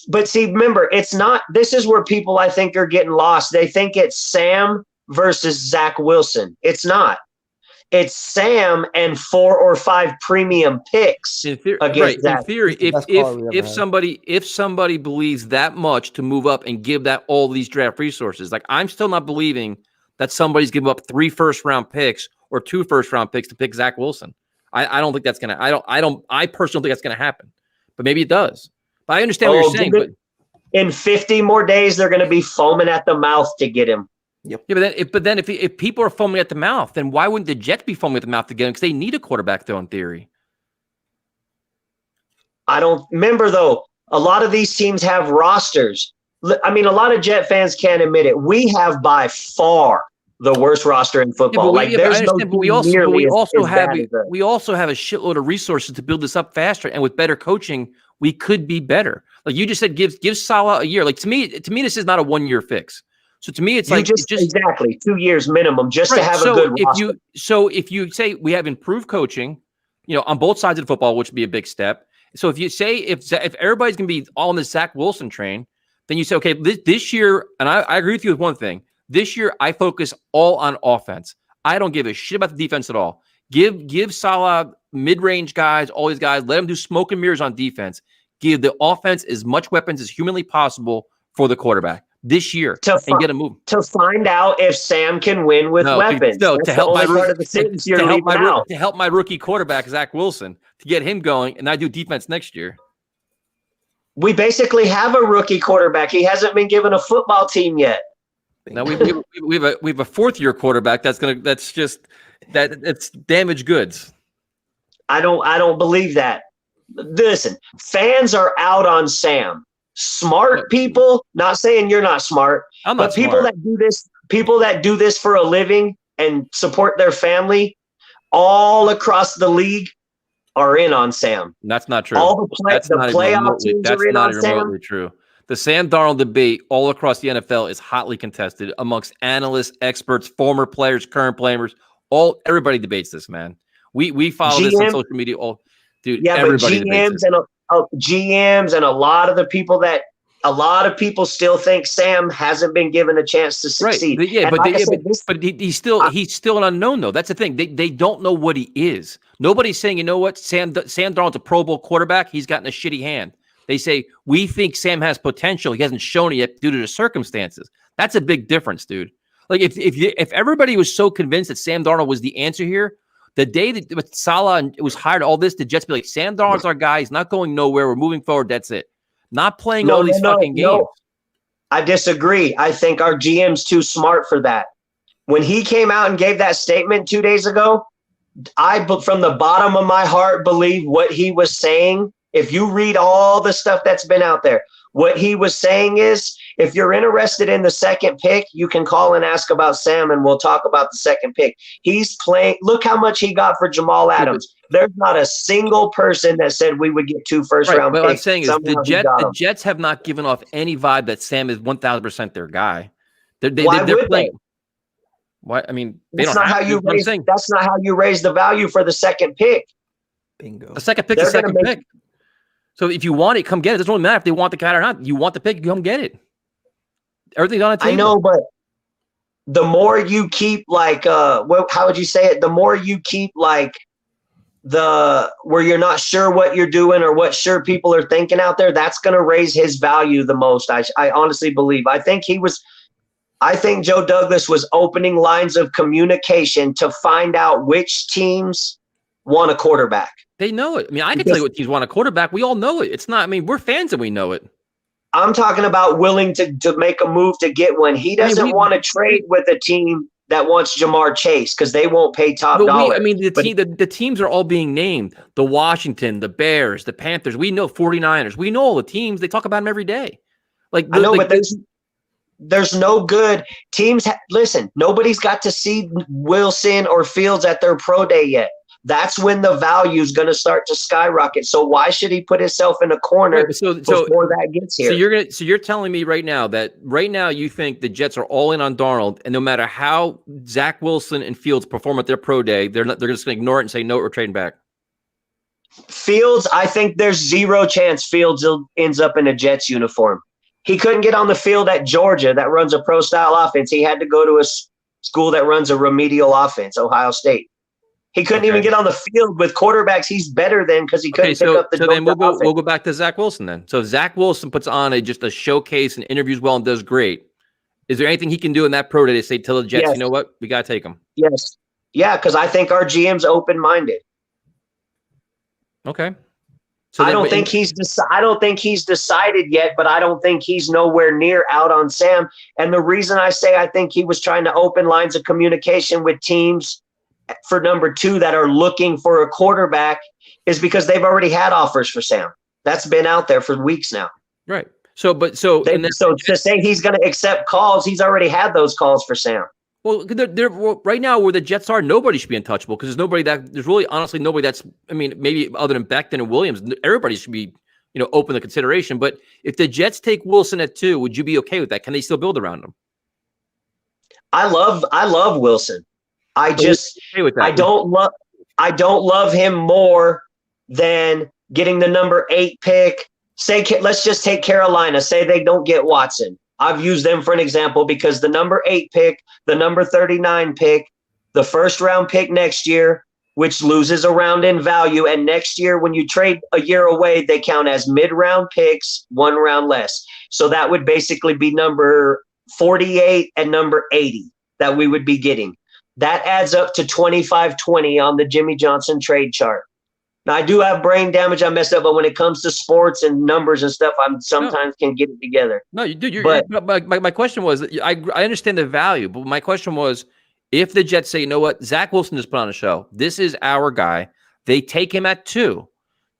But see, remember, it's not. This is where people I think are getting lost. They think it's Sam versus Zach Wilson. It's not. It's Sam and 4 or 5 premium picks against Zach. In theory, if somebody believes that much to move up and give that all these draft resources, like I'm still not believing that somebody's giving up 3 first-round picks or 2 first-round picks to pick Zach Wilson. I don't think that's gonna. I personally think that's gonna happen. But maybe it does. But I understand what you're saying. But in 50 more days, they're going to be foaming at the mouth to get him. Yep. Yeah, but then if people are foaming at the mouth, then why wouldn't the Jets be foaming at the mouth to get him? Because they need a quarterback, though, in theory. I don't remember, though. A lot of these teams have rosters. I mean, a lot of Jet fans can't admit it. We have by far the worst roster in football. We also have a shitload of resources to build this up faster, and with better coaching, we could be better. Like you just said, give Salah a year. Like to me, this is not a 1 year fix. So to me, it's like just exactly 2 years minimum just to have so a good if roster. if you say we have improved coaching, on both sides of the football, which would be a big step. So if you say if everybody's going to be all on the Zach Wilson train, then you say, okay, this year, and I agree with you with one thing. This year, I focus all on offense. I don't give a shit about the defense at all. Give Salah mid-range guys, all these guys, let them do smoke and mirrors on defense. Give the offense as much weapons as humanly possible for the quarterback this year and get a move. To find out if Sam can win with weapons. No, That's to help the only part of the sentence you're leaving out. To help my rookie quarterback, Zach Wilson, to get him going, and I do defense next year. We basically have a rookie quarterback. He hasn't been given a football team yet. Now we have a fourth year quarterback it's damaged goods. I don't believe that. Listen, fans are out on Sam. Smart people, not saying you're not smart, but people that do this for a living and support their family all across the league are in on Sam. That's not true. All the playoff teams are in on Sam. That's not remotely true. The Sam Darnold debate all across the NFL is hotly contested amongst analysts, experts, former players, current players. Everybody debates this, man. We follow this on social media. Everybody debates this. GMs and a lot of people still think Sam hasn't been given a chance to succeed. Right. Yeah, but he's still an unknown though. That's the thing. They don't know what he is. Nobody's saying, you know what, Sam Darnold's a Pro Bowl quarterback. He's gotten a shitty hand. They say we think Sam has potential. He hasn't shown it yet due to the circumstances. That's a big difference, dude. Like if everybody was so convinced that Sam Darnold was the answer here, the day that Salah was hired, all this, the Jets be like, Sam Darnold's our guy. He's not going nowhere. We're moving forward. That's it. Not playing all these fucking games. No. I disagree. I think our GM's too smart for that. When he came out and gave that statement 2 days ago, I, from the bottom of my heart, believe what he was saying. If you read all the stuff that's been out there, what he was saying is, if you're interested in the second pick, you can call and ask about Sam, and we'll talk about the second pick. He's playing. Look how much he got for Jamal Adams. There's not a single person that said we would get 2 first-round picks. What I'm saying is the Jets have not given off any vibe that Sam is 1,000% their guy. They're playing. Why? I mean, that's not how you raise. That's not how you raise the value for the second pick. Bingo. The second pick, the second pick. So if you want it, come get it. It doesn't really matter if they want the guy or not. You want the pick, come get it. Everything's on a table. I know, but the more you keep how would you say it? The more you keep where you're not sure what you're doing or what sure people are thinking out there, that's going to raise his value the most. I honestly believe. I think Joe Douglas was opening lines of communication to find out which teams want a quarterback. They know it. I mean, I can tell you what teams want a quarterback. We all know it. It's not, I mean, we're fans and we know it. I'm talking about willing to make a move to get one. He doesn't want to trade with a team that wants Jamar Chase because they won't pay top dollar. The teams are all being named. The Washington, the Bears, the Panthers. We know 49ers. We know all the teams. They talk about them every day. But there's no good teams. Listen, nobody's got to see Wilson or Fields at their pro day yet. That's when the value is going to start to skyrocket. So why should he put himself in a corner before that gets here? So you're telling me right now that you think the Jets are all in on Darnold, and no matter how Zach Wilson and Fields perform at their pro day, they're just going to ignore it and say no, we're trading back. Fields, I think there's zero chance Fields ends up in a Jets uniform. He couldn't get on the field at Georgia that runs a pro style offense. He had to go to a school that runs a remedial offense, Ohio State. He couldn't even get on the field with quarterbacks he's better than because he couldn't pick up the. So then we'll go back to Zach Wilson then. So if Zach Wilson puts on just a showcase and interviews well and does great, is there anything he can do in that pro day to say tell the Jets, you know what, we got to take him? Yes. Yeah, because I think our GM's open-minded. Okay. So I don't think he's decided yet, but I don't think he's nowhere near out on Sam. And the reason I say I think he was trying to open lines of communication with teams for number 2 that are looking for a quarterback is because they've already had offers for Sam. That's been out there for weeks now. Right. So to say he's going to accept calls, he's already had those calls for Sam. Well, right now where the Jets are, nobody should be untouchable because there's really honestly nobody that's, I mean, maybe other than Becton and Williams, everybody should be open the consideration. But if the Jets take Wilson at 2, would you be okay with that? Can they still build around him? I love Wilson. I don't love him more than getting the number 8 pick. Let's just take Carolina. Say they don't get Watson. I've used them for an example because the number 8 pick, the number 39 pick, the first round pick next year, which loses a round in value. And next year, when you trade a year away, they count as mid-round picks, 1 round less. So that would basically be number 48 and number 80 that we would be getting. That adds up to 25-20 on the Jimmy Johnson trade chart. Now, I do have brain damage. I messed up, but when it comes to sports and numbers and stuff, I sometimes can get it together. No, you do. But my question was, I understand the value, but my question was, if the Jets say, you know what, Zach Wilson just put on a show. This is our guy. They take him at 2.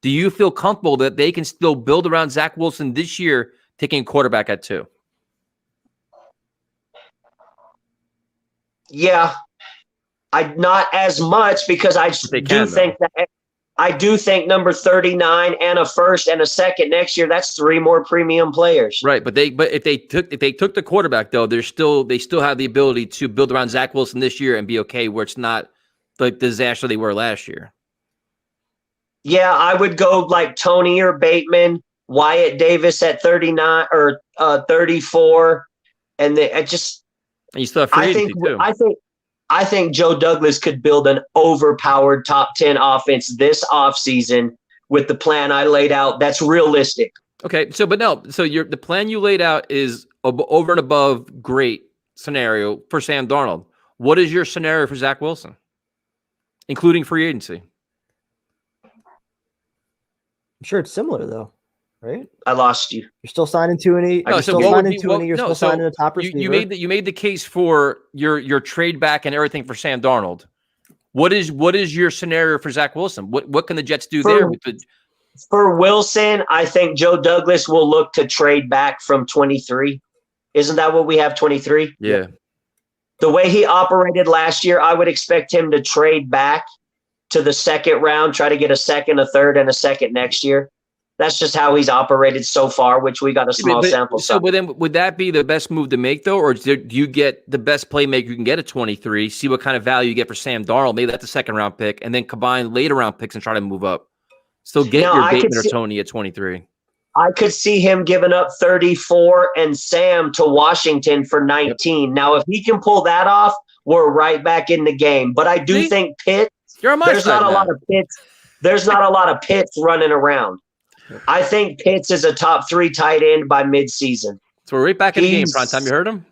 Do you feel comfortable that they can still build around Zach Wilson this year, taking a quarterback at 2? Yeah. Not as much because I do think number 39 and a first and a second next year, that's 3 more premium players. Right, but if they took the quarterback though, they still have the ability to build around Zach Wilson this year and be okay where it's not the disaster they were last year. Yeah, I would go like Tony or Bateman, Wyatt Davis at 39 or 34, and you still have free agency too. I think Joe Douglas could build an overpowered top 10 offense this offseason with the plan I laid out. That's realistic. Okay, so the plan you laid out is over and above great scenario for Sam Darnold. What is your scenario for Zach Wilson, including free agency? I'm sure it's similar though, right? I lost you. You're still signing 2 and 8. You're still signing 2 and 8. You're still signing a top receiver. You made the case for your trade back and everything for Sam Darnold. What is your scenario for Zach Wilson? What can the Jets do there? For Wilson, I think Joe Douglas will look to trade back from 23. Isn't that what we have, 23? Yeah. The way he operated last year, I would expect him to trade back to the second round, try to get a second, a third, and a second next year. That's just how he's operated so far, which we got a small sample size. So, then would that be the best move to make, though, or do you get the best playmaker you can get at 23, see what kind of value you get for Sam Darnold, maybe that's a second-round pick, and then combine later-round picks and try to move up? Still get your Bateman or Tony at 23. I could see him giving up 34 and Sam to Washington for 19. Yep. Now, if he can pull that off, we're right back in the game. But I do think Pitts, there's not a lot of Pitts running around. I think Pitts is a top 3 tight end by midseason. So we're right back in the game, prime time. You heard him?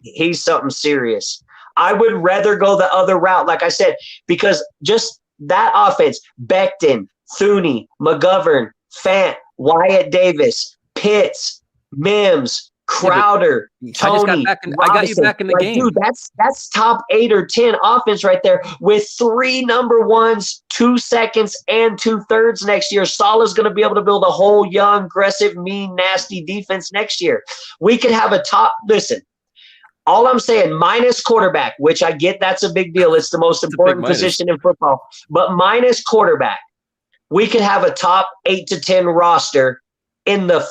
He's something serious. I would rather go the other route, like I said, because just that offense, Becton, Thuney, McGovern, Fant, Wyatt Davis, Pitts, Mims, Crowder, Tony. I got you back in the game. Dude, that's top 8 or 10 offense right there with 3 number 1s, 2 seconds, and 2/3 next year. Salah's going to be able to build a whole young, aggressive, mean, nasty defense next year. We could have listen, all I'm saying, minus quarterback, which I get that's a big deal. It's the most important position in football. But minus quarterback, we could have a top 8 to 10 roster in the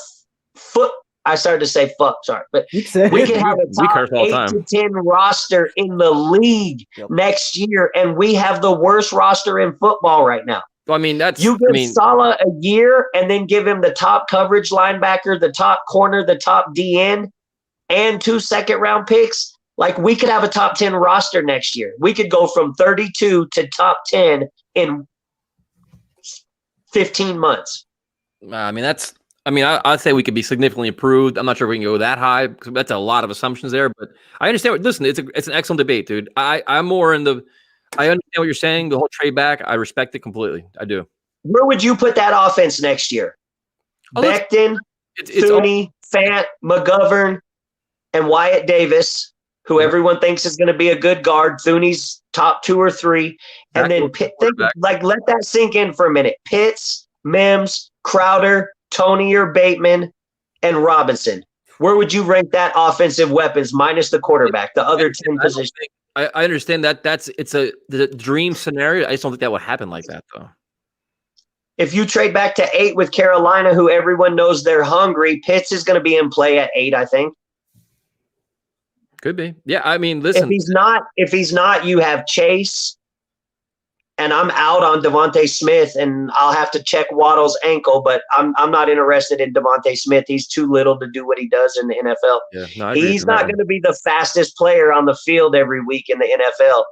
I started to say fuck, sorry. But we can have a top 8 to 10 roster in the league next year, and we have the worst roster in football right now. Well, I mean, Salah a year and then give him the top coverage linebacker, the top corner, the top DN, and 2 second-round picks. Like, we could have a top 10 roster next year. We could go from 32 to top 10 in 15 months. I'd say we could be significantly improved. I'm not sure if we can go that high because that's a lot of assumptions there. But I understand. Listen, it's an excellent debate, dude. I'm more in the. I understand what you're saying. The whole trade back, I respect it completely. I do. Where would you put that offense next year? Becton, Thuney, Fant, McGovern, and Wyatt Davis, who everyone thinks is going to be a good guard. Thuney's top 2 or 3, and then let that sink in for a minute. Pitts, Mims, Crowder, Tony or Bateman, and Robinson. Where would you rank that offensive weapons minus the quarterback, the other 10 positions? I understand that it's the dream scenario. I just don't think that would happen like that, though. If you trade back to 8 with Carolina, who everyone knows they're hungry, Pitts is going to be in play at 8, I think. Could be. Yeah, I mean, listen. If he's not, you have Chase, and I'm out on Devontae Smith, and I'll have to check Waddle's ankle, but I'm not interested in Devontae Smith. He's too little to do what he does in the NFL. Yeah, no, I agree He's with not that going to be the fastest player on the field every week in the NFL.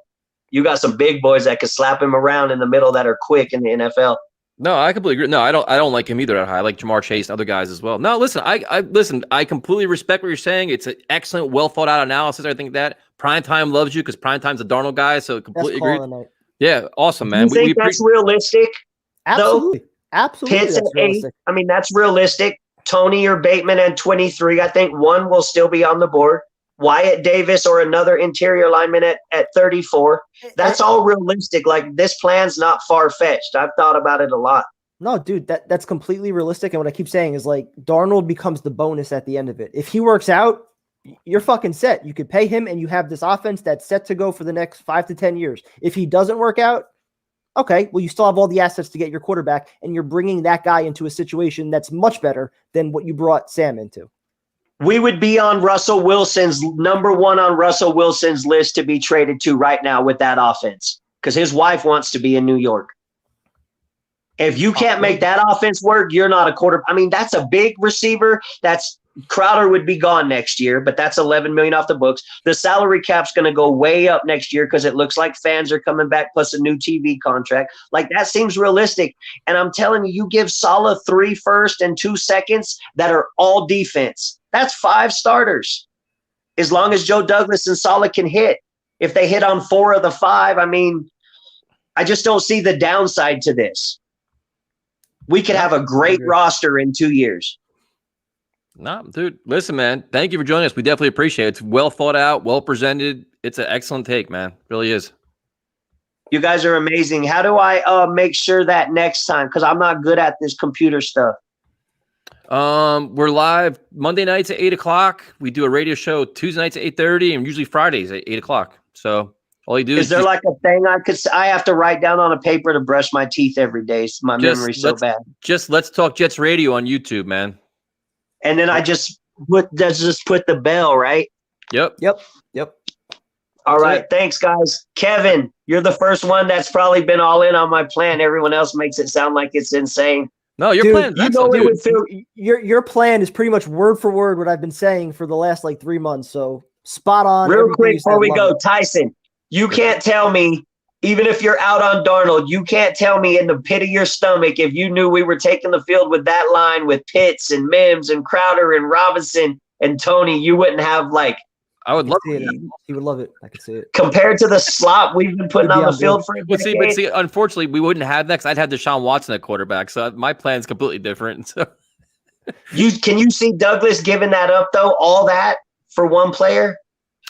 You got some big boys that can slap him around in the middle that are quick in the NFL. No, I completely agree. No, I don't like him either that high. I like Jamar Chase and other guys as well. No, listen, I completely respect what you're saying. It's an excellent, well thought out analysis. I think that Primetime loves you because Primetime's a Darnold guy, so completely agree. Yeah, awesome, man. Do you think that's realistic? Absolutely. Though? Absolutely. Pitts That's at 8. realistic. I mean, that's realistic. Tony or Bateman at 23. I think one will still be on the board. Wyatt Davis or another interior lineman at 34. That's all realistic. Like, this plan's not far-fetched. I've thought about it a lot. No, dude, that's completely realistic. And what I keep saying is, like, Darnold becomes the bonus at the end of it. If he works out, you're fucking set. You could pay him and you have this offense that's set to go for the next 5 to 10 years. If he doesn't work out, okay, well, you still have all the assets to get your quarterback, and you're bringing that guy into a situation that's much better than what you brought Sam into. We would be on Russell Wilson's number 1 on Russell Wilson's list to be traded to right now with that offense because his wife wants to be in New York. If you can't make that offense work, you're not a quarter. I mean, that's a big receiver. Crowder would be gone next year, but that's $11 million off the books. The salary cap's going to go way up next year because it looks like fans are coming back plus a new TV contract. Like, that seems realistic. And I'm telling you, you give Saleh 3 first and 2 seconds that are all defense. That's 5 starters. As long as Joe Douglas and Saleh can hit. If they hit on 4 of the 5, I mean, I just don't see the downside to this. We could have a great roster in 2 years. No, dude, listen, man. Thank you for joining us. We definitely appreciate it. It's well thought out, well presented. It's an excellent take, man. It really is. You guys are amazing. How do I make sure that next time? Because I'm not good at this computer stuff. We're live Monday nights at 8:00. We do a radio show Tuesday nights at 8:30, and usually Fridays at 8:00. So all you do is there like a thing I have to write down on a paper to brush my teeth every day? So my memory's so bad. Just Let's Talk Jets Radio on YouTube, man. And then I just put the bell, right? Yep. All right. Thanks, guys. Kevin, you're the first one that's probably been all in on my plan. Everyone else makes it sound like it's insane. No, your plan. You know it would feel. Your plan is pretty much word for word what I've been saying for the last like 3 months. So spot on. Real quick before we go, Tyson, you can't tell me, even if you're out on Darnold, you can't tell me in the pit of your stomach if you knew we were taking the field with that line with Pitts and Mims and Crowder and Robinson and Tony, you wouldn't have like. I would love it. He would love it. I could see it. Compared to the slop we've been putting on the field for a decade. But see, unfortunately, we wouldn't have that because I'd have Deshaun Watson at quarterback. So my plan's completely different. So can you see Douglas giving that up though? All that for one player?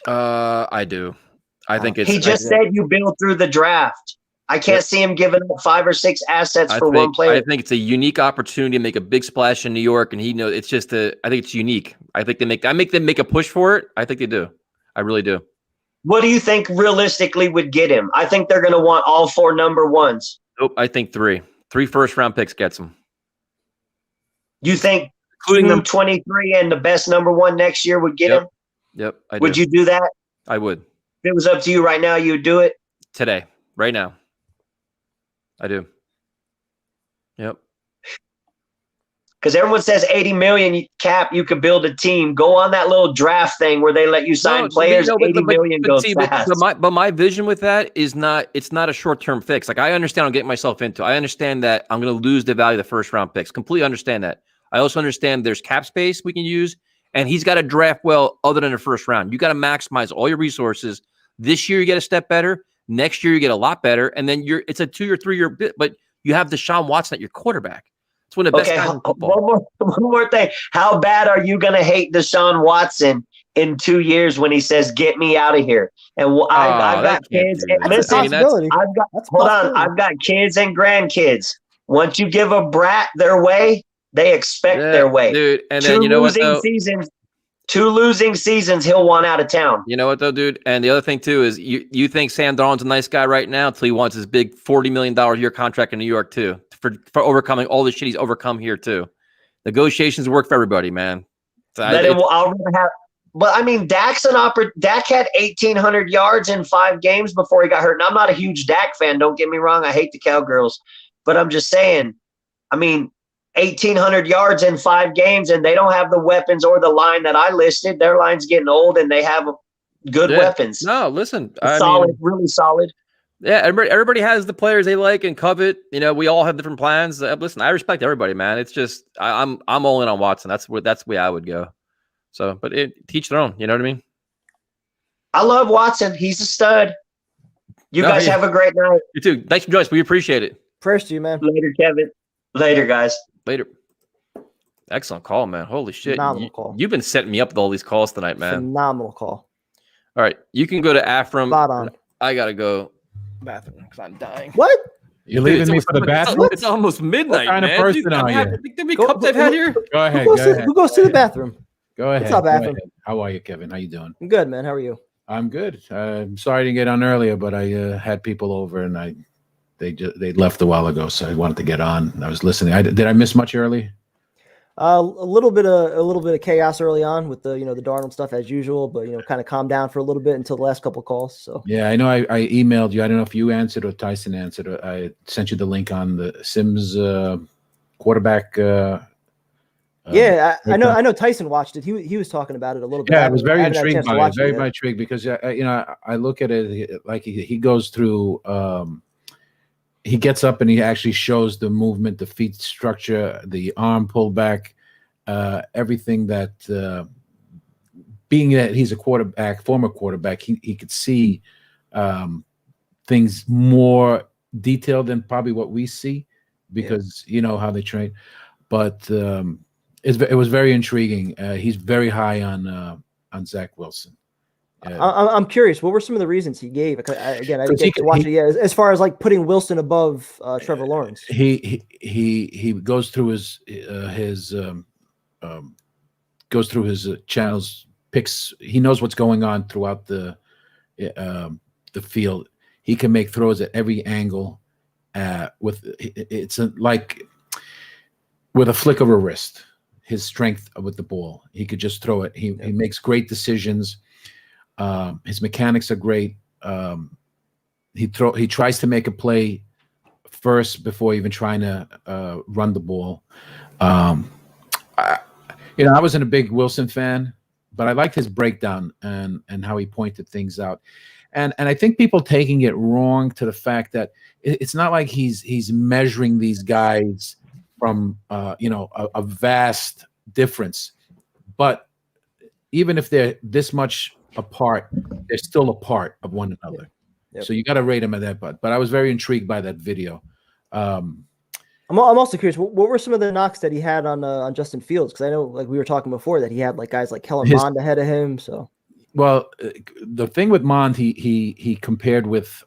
I do. I think he just said you build through the draft. I can't see him giving up 5 or 6 assets for one player. I think it's a unique opportunity to make a big splash in New York, and he knows it's just I think it's unique. I think I make them make a push for it. I think they do. I really do. What do you think realistically would get him? I think they're going to want all 4 number 1s. Nope, I think 3. 3 first-round picks gets him. You think including 23 and the best number 1 next year would get him? Yep, I do. Would you do that? I would. If it was up to you right now, you would do it? Today, right now. I do. Yep. Because everyone says 80 million cap, you could build a team. Go on that little draft thing where they let you sign players. 80 million goes fast. But my vision with that is it's not a short-term fix. Like, I understand I'm getting myself into. I understand that I'm going to lose the value of the first-round picks. Completely understand that. I also understand there's cap space we can use, and he's got to draft well other than the first round. You got to maximize all your resources. This year you get a step better. Next year you get a lot better, and then it's a 2 or 3 year bit. But you have Deshaun Watson at your quarterback. It's one of the best guys in football. One more thing. How bad are you going to hate Deshaun Watson in 2 years when he says, "Get me out of here"? And I've got kids. Listen, I've got kids and grandkids. Once you give a brat their way, they expect their way. Dude, and then you know what? Seasons. 2 losing seasons, he'll want out of town. You know what though, dude? And the other thing too is you think Sam Darnold's a nice guy right now until he wants his big $40 million a year contract in New York too, for overcoming all the shit he's overcome here too. Negotiations work for everybody, man. So but I mean, Dak had 1,800 yards in 5 games before he got hurt. And I'm not a huge Dak fan. Don't get me wrong. I hate the Cowgirls, but I'm just saying. I mean, 1,800 yards in 5 games, and they don't have the weapons or the line that I listed. Their line's getting old, and they have good weapons. No, listen, really solid. Yeah, everybody has the players they like and covet. You know, we all have different plans. Listen, I respect everybody, man. It's just I'm all in on Watson. That's the way I would go. So, but teach their own. You know what I mean? I love Watson. He's a stud. You guys have a great night. You too. Thanks, Joyce. We appreciate it. Prayers to you, man. Later, Kevin. Later, guys. Later. Excellent call, man. Holy shit. Phenomenal call. You've been setting me up with all these calls tonight, man. Phenomenal call. All right. You can go to Afram. Spot on. I got to go bathroom because I'm dying. What? You're leaving me for the bathroom? It's almost midnight, What kind man. of person are you? Think how many cups I've had here? Go ahead. Who goes to the bathroom? Go ahead. What's up, go Afram? ahead. How are you, Kevin? How you doing? I'm good, man. How are you? I'm good. I'm sorry I didn't get on earlier, but I had people over and they left a while ago, so I wanted to get on. I was listening. Did I miss much early? A little bit of chaos early on with the the Darnold stuff as usual, but kind of calmed down for a little bit until the last couple of calls. So Yeah, I know. I emailed you. I don't know if you answered or Tyson answered. I sent you the link on the Sims quarterback. Yeah, I know Tyson watched it. He was talking about it a little bit. Yeah, I was very haven't had a intrigued chance to by it. watch Very yet. much intrigued because I look at it like he goes through. He gets up and he actually shows the movement, the feet structure, the arm pullback, everything that. Being that he's a former quarterback, he could see things more detailed than probably what we see because you know how they train. But it was very intriguing. He's very high on Zach Wilson. I'm curious. What were some of the reasons he gave? I didn't get to watch it yet. As far as like putting Wilson above Trevor Lawrence, he goes through his channels, picks. He knows what's going on throughout the field. He can make throws at every angle. With a flick of a wrist, his strength with the ball, he could just throw it. He makes great decisions. His mechanics are great. He tries to make a play first before even trying to run the ball. I wasn't a big Wilson fan, but I liked his breakdown and how he pointed things out. And I think people taking it wrong to the fact that it's not like he's measuring these guys from a vast difference, but even if they're this much apart, they're still a part of one another. So you got to rate them at that. But I was very intrigued by that video. I'm also curious. What were some of the knocks that he had on Justin Fields? Because I know, like we were talking before, that he had like guys like Kellen Mond ahead of him. So well, the thing with Mond, he compared with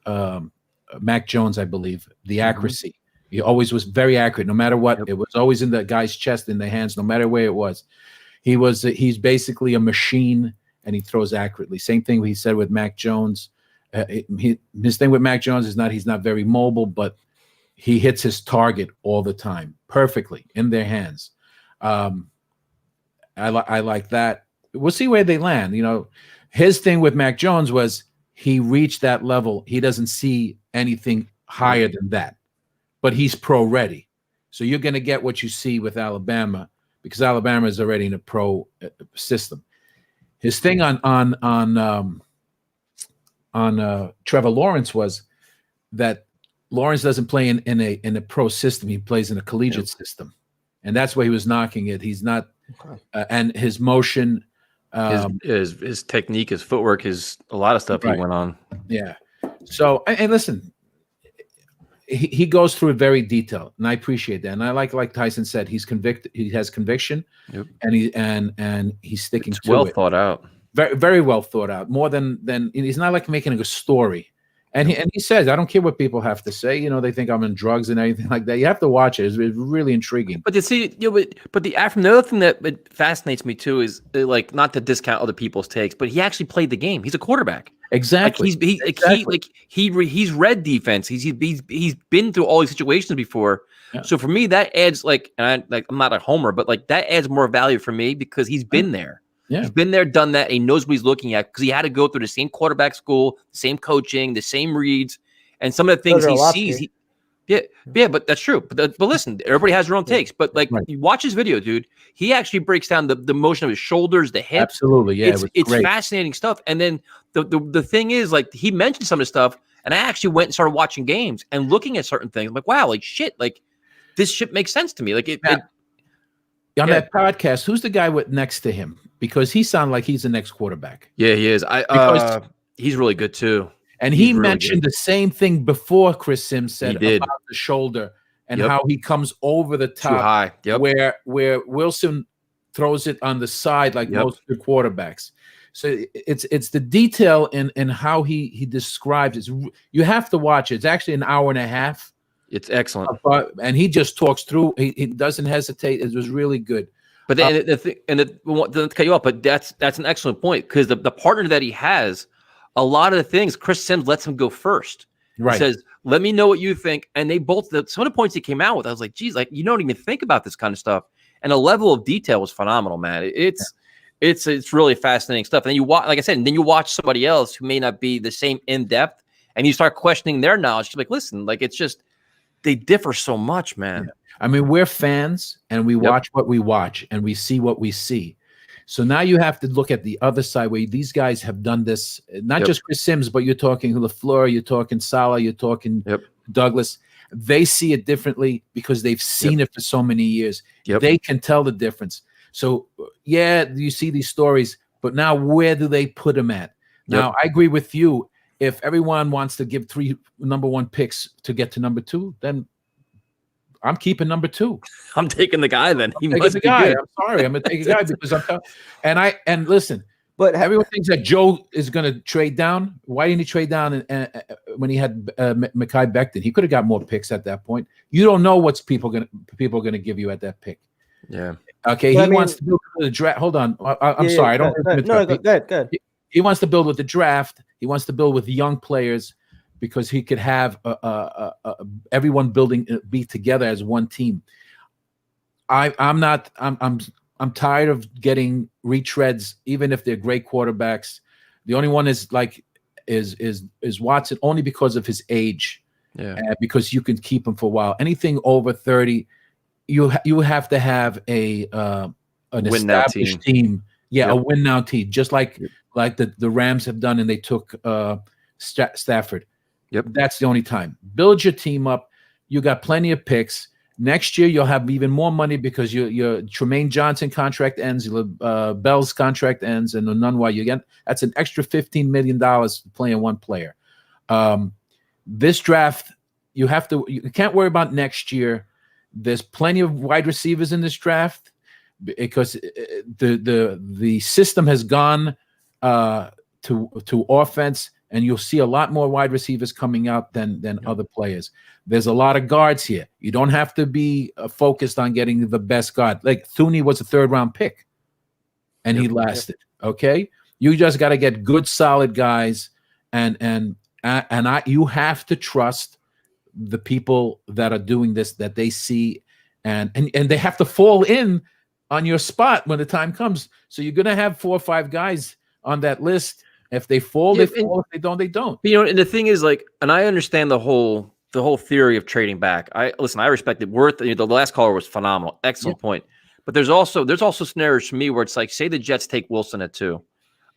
Mac Jones, I believe, the accuracy. He always was very accurate, no matter what. It was always in the guy's chest, in the hands, no matter where it was. He's basically a machine, and he throws accurately. Same thing he said with Mac Jones. His thing with Mac Jones is he's not very mobile, but he hits his target all the time, perfectly in their hands. I like that. We'll see where they land. His thing with Mac Jones was he reached that level. He doesn't see anything higher than that. But he's pro ready. So you're going to get what you see with Alabama because Alabama is already in a pro system. His thing on Trevor Lawrence was that Lawrence doesn't play in a pro system. He plays in a collegiate system. And that's where he was knocking it. He's not and his motion, his technique, his footwork, a lot of stuff he went on. Yeah. So, and listen, he goes through it very detailed, and I appreciate that. And I like Tyson said, he's convicted. He has conviction, and he's sticking to it. Well thought out. Very, very well thought out. More than he's not like making a story. And he says, I don't care what people have to say. You know, they think I'm in drugs and anything like that. You have to watch it. It's really intriguing. But you see, but the other thing that fascinates me too is like not to discount other people's takes, but he actually played the game. He's a quarterback. Exactly. Like he's read defense. He's been through all these situations before. Yeah. So for me, that adds I'm not a homer, but like that adds more value for me because he's been there. Yeah. He's been there, done that, and he knows what he's looking at because he had to go through the same quarterback school, the same coaching, the same reads, and some of the things he sees. Yeah, but that's true. But listen, everybody has their own takes. But like, you watch his video, dude. He actually breaks down the motion of his shoulders, the hips. Absolutely, yeah. It's fascinating stuff. And then the thing is, like, he mentioned some of the stuff, and I actually went and started watching games and looking at certain things. I'm like, wow, like shit, like this shit makes sense to me. Like on that podcast, who's the guy next to him? Because he sounded like he's the next quarterback. Yeah, he is. He's really good too. And he mentioned the same thing before Chris Sims said about the shoulder and how he comes over the top. Too high. Yep. Where Wilson throws it on the side like most good quarterbacks. So it's the detail in how he describes it. You have to watch it. It's actually an hour and a half. It's excellent. And he just talks through. He doesn't hesitate. It was really good. But then to cut you off, but that's an excellent point because the partner that he has, a lot of the things Chris Sims lets him go first. Right. He says, "Let me know what you think." And they both some of the points he came out with, I was like, "Geez, like you don't even think about this kind of stuff." And the level of detail was phenomenal, man. It's really fascinating stuff. And then you watch, like I said, and then you watch somebody else who may not be the same in depth, and you start questioning their knowledge. You're like, listen, like it's just they differ so much, man. Yeah. I mean, we're fans and we watch what we watch and we see what we see. So now you have to look at the other side where these guys have done this, not just Chris Sims, but you're talking LaFleur, you're talking Salah, you're talking Douglas. They see it differently because they've seen it for so many years. They can tell the difference. So, yeah, you see these stories, but now where do they put them at? Now, I agree with you. If everyone wants to give 3 number 1 picks to get to number 2, then I'm keeping number 2. I'm taking the guy then. He must be good. I'm sorry. I'm going to take a guy because and listen, but everyone thinks that Joe is going to trade down. Why didn't he trade down when he had Mekhi Becton? He could have got more picks at that point. You don't know what's people going to give you at that pick. Yeah. Okay. He wants to build with the draft. Hold on. I'm sorry. I don't. Go ahead. He wants to build with the draft. He wants to build with young players because he could have everyone be together as one team. I'm tired of getting retreads, even if they're great quarterbacks. The only one is Watson, only because of his age. Yeah, because you can keep him for a while. Anything over 30, you have to have an established team. Yeah, a win now team, just like the Rams have done, and they took Stafford. Yep, that's the only time. Build your team up. You got plenty of picks. Next year, you'll have even more money because your Tremaine Johnson contract ends, Bell's contract ends, and the Nunwa that's an extra $15 million playing one player. This draft, you can't worry about next year. There's plenty of wide receivers in this draft because the system has gone to offense. And you'll see a lot more wide receivers coming out than other players. There's a lot of guards here. You don't have to be focused on getting the best guard. Like Thuney was a 3rd-round pick, and he lasted. Okay, you just got to get good, solid guys, and you have to trust the people that are doing this, that they see, and they have to fall in on your spot when the time comes. So you're gonna have 4 or 5 guys on that list. If they fall, they fall. If they don't, they don't. You know, and the thing is, like, and I understand the whole theory of trading back. I respect it. The last caller was phenomenal, excellent point. But there's also scenarios for me where it's like, say the Jets take Wilson at 2.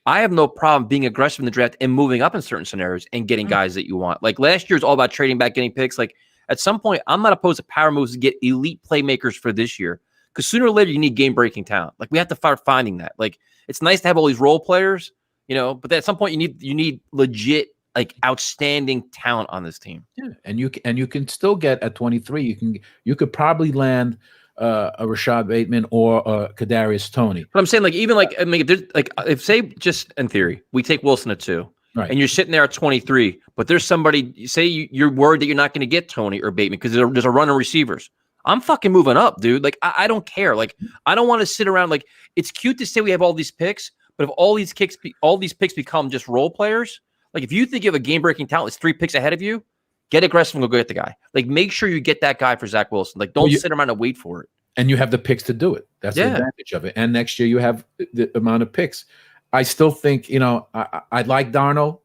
I have no problem being aggressive in the draft and moving up in certain scenarios and getting guys that you want. Like last year's all about trading back, getting picks. Like at some point, I'm not opposed to power moves to get elite playmakers for this year because sooner or later you need game breaking talent. Like we have to start finding that. Like it's nice to have all these role players. You know, but at some point you need legit, like outstanding talent on this team. Yeah, and you can still get at 23. You could probably land a Rashad Bateman or a Kadarius Toney. But I'm saying, like, even like, I mean, if say just in theory, we take Wilson at 2. and you're sitting there at 23, but there's somebody, say you're worried that you're not going to get Tony or Bateman because there's a run of receivers. I'm fucking moving up, dude. Like, I don't care. Like, I don't want to sit around. Like, it's cute to say we have all these picks, but if all these picks become just role players, like if you think you have a game-breaking talent, it's 3 picks ahead of you, get aggressive and go get the guy. Like, make sure you get that guy for Zach Wilson. Like, don't sit around and wait for it. And you have the picks to do it. That's the advantage of it. And next year you have the amount of picks. I still think, I like Darnold,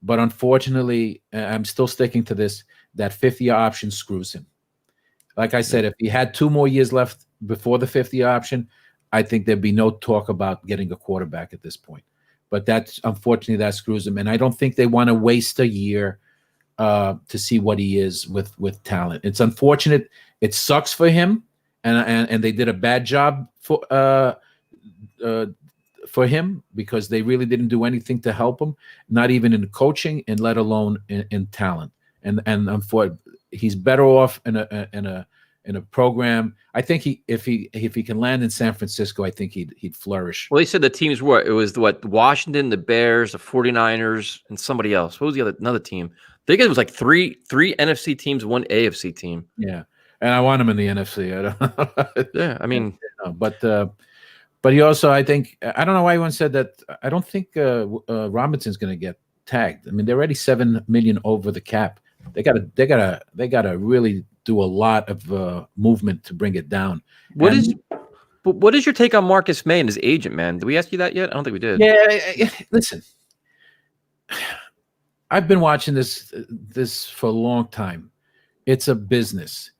but unfortunately, I'm still sticking to this, that 50 option screws him. Like I said, if he had 2 more years left before the 50 option, I think there'd be no talk about getting a quarterback at this point. But unfortunately, that screws him. And I don't think they want to waste a year to see what he is with talent. It's unfortunate. It sucks for him. And they did a bad job for him because they really didn't do anything to help him, not even in coaching and let alone in talent. And he's better off in a program. I think if he can land in San Francisco, I think he'd flourish. Well, they said the teams were Washington, the Bears, the 49ers, and somebody else. What was another team? I think it was like three NFC teams, 1 AFC team. Yeah. And I want him in the NFC. Yeah, I mean, but he also, I think, I don't know why everyone said that. I don't think Robinson's going to get tagged. I mean, they're already $7 million over the cap. They gotta really do a lot of movement to bring it down. What is your take on Marcus May and his agent, man? Did we ask you that yet? I don't think we did. Yeah, listen, I've been watching this for a long time. It's a business.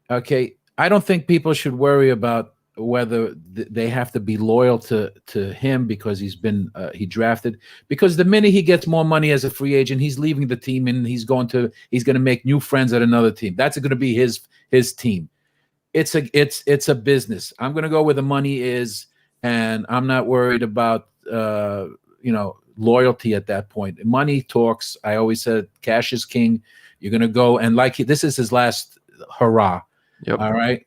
Okay, I don't think people should worry about whether they have to be loyal to him because he drafted. Because the minute he gets more money as a free agent, he's leaving the team and he's going to make new friends at another team. That's going to be his team. It's a business. I'm going to go where the money is, and I'm not worried about loyalty at that point. Money talks. I always said cash is king. You're going to go and this is his last hurrah. Yep. All right.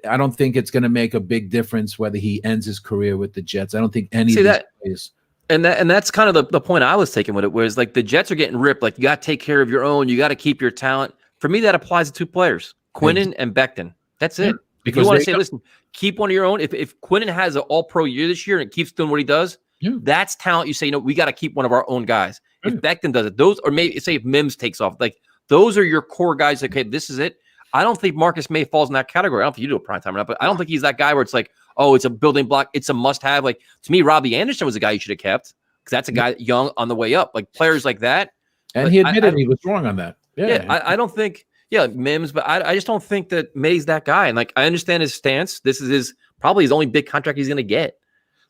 I don't think it's going to make a big difference whether he ends his career with the Jets. I don't think any of these players. And that's kind of the point I was taking with it, whereas like the Jets are getting ripped. Like, you got to take care of your own. You got to keep your talent. For me, that applies to 2 players, Quinnen and Becton. That's it. If you want to say, listen, keep one of your own. If Quinnen has an all-pro year this year and keeps doing what he does, that's talent. You say, we got to keep one of our own guys. If Becton does it, or maybe say if Mims takes off, like those are your core guys. Okay, this is it. I don't think Marcus May falls in that category. I don't think you do a prime time or not, but I don't think he's that guy where it's like, oh, it's a building block. It's a must have. Like, to me, Robbie Anderson was a guy you should have kept because that's a guy young on the way up. Like, players like that. And he admitted he was wrong on that. I don't think, Mims, but I just don't think that May's that guy. And like, I understand his stance. This is probably his only big contract he's going to get.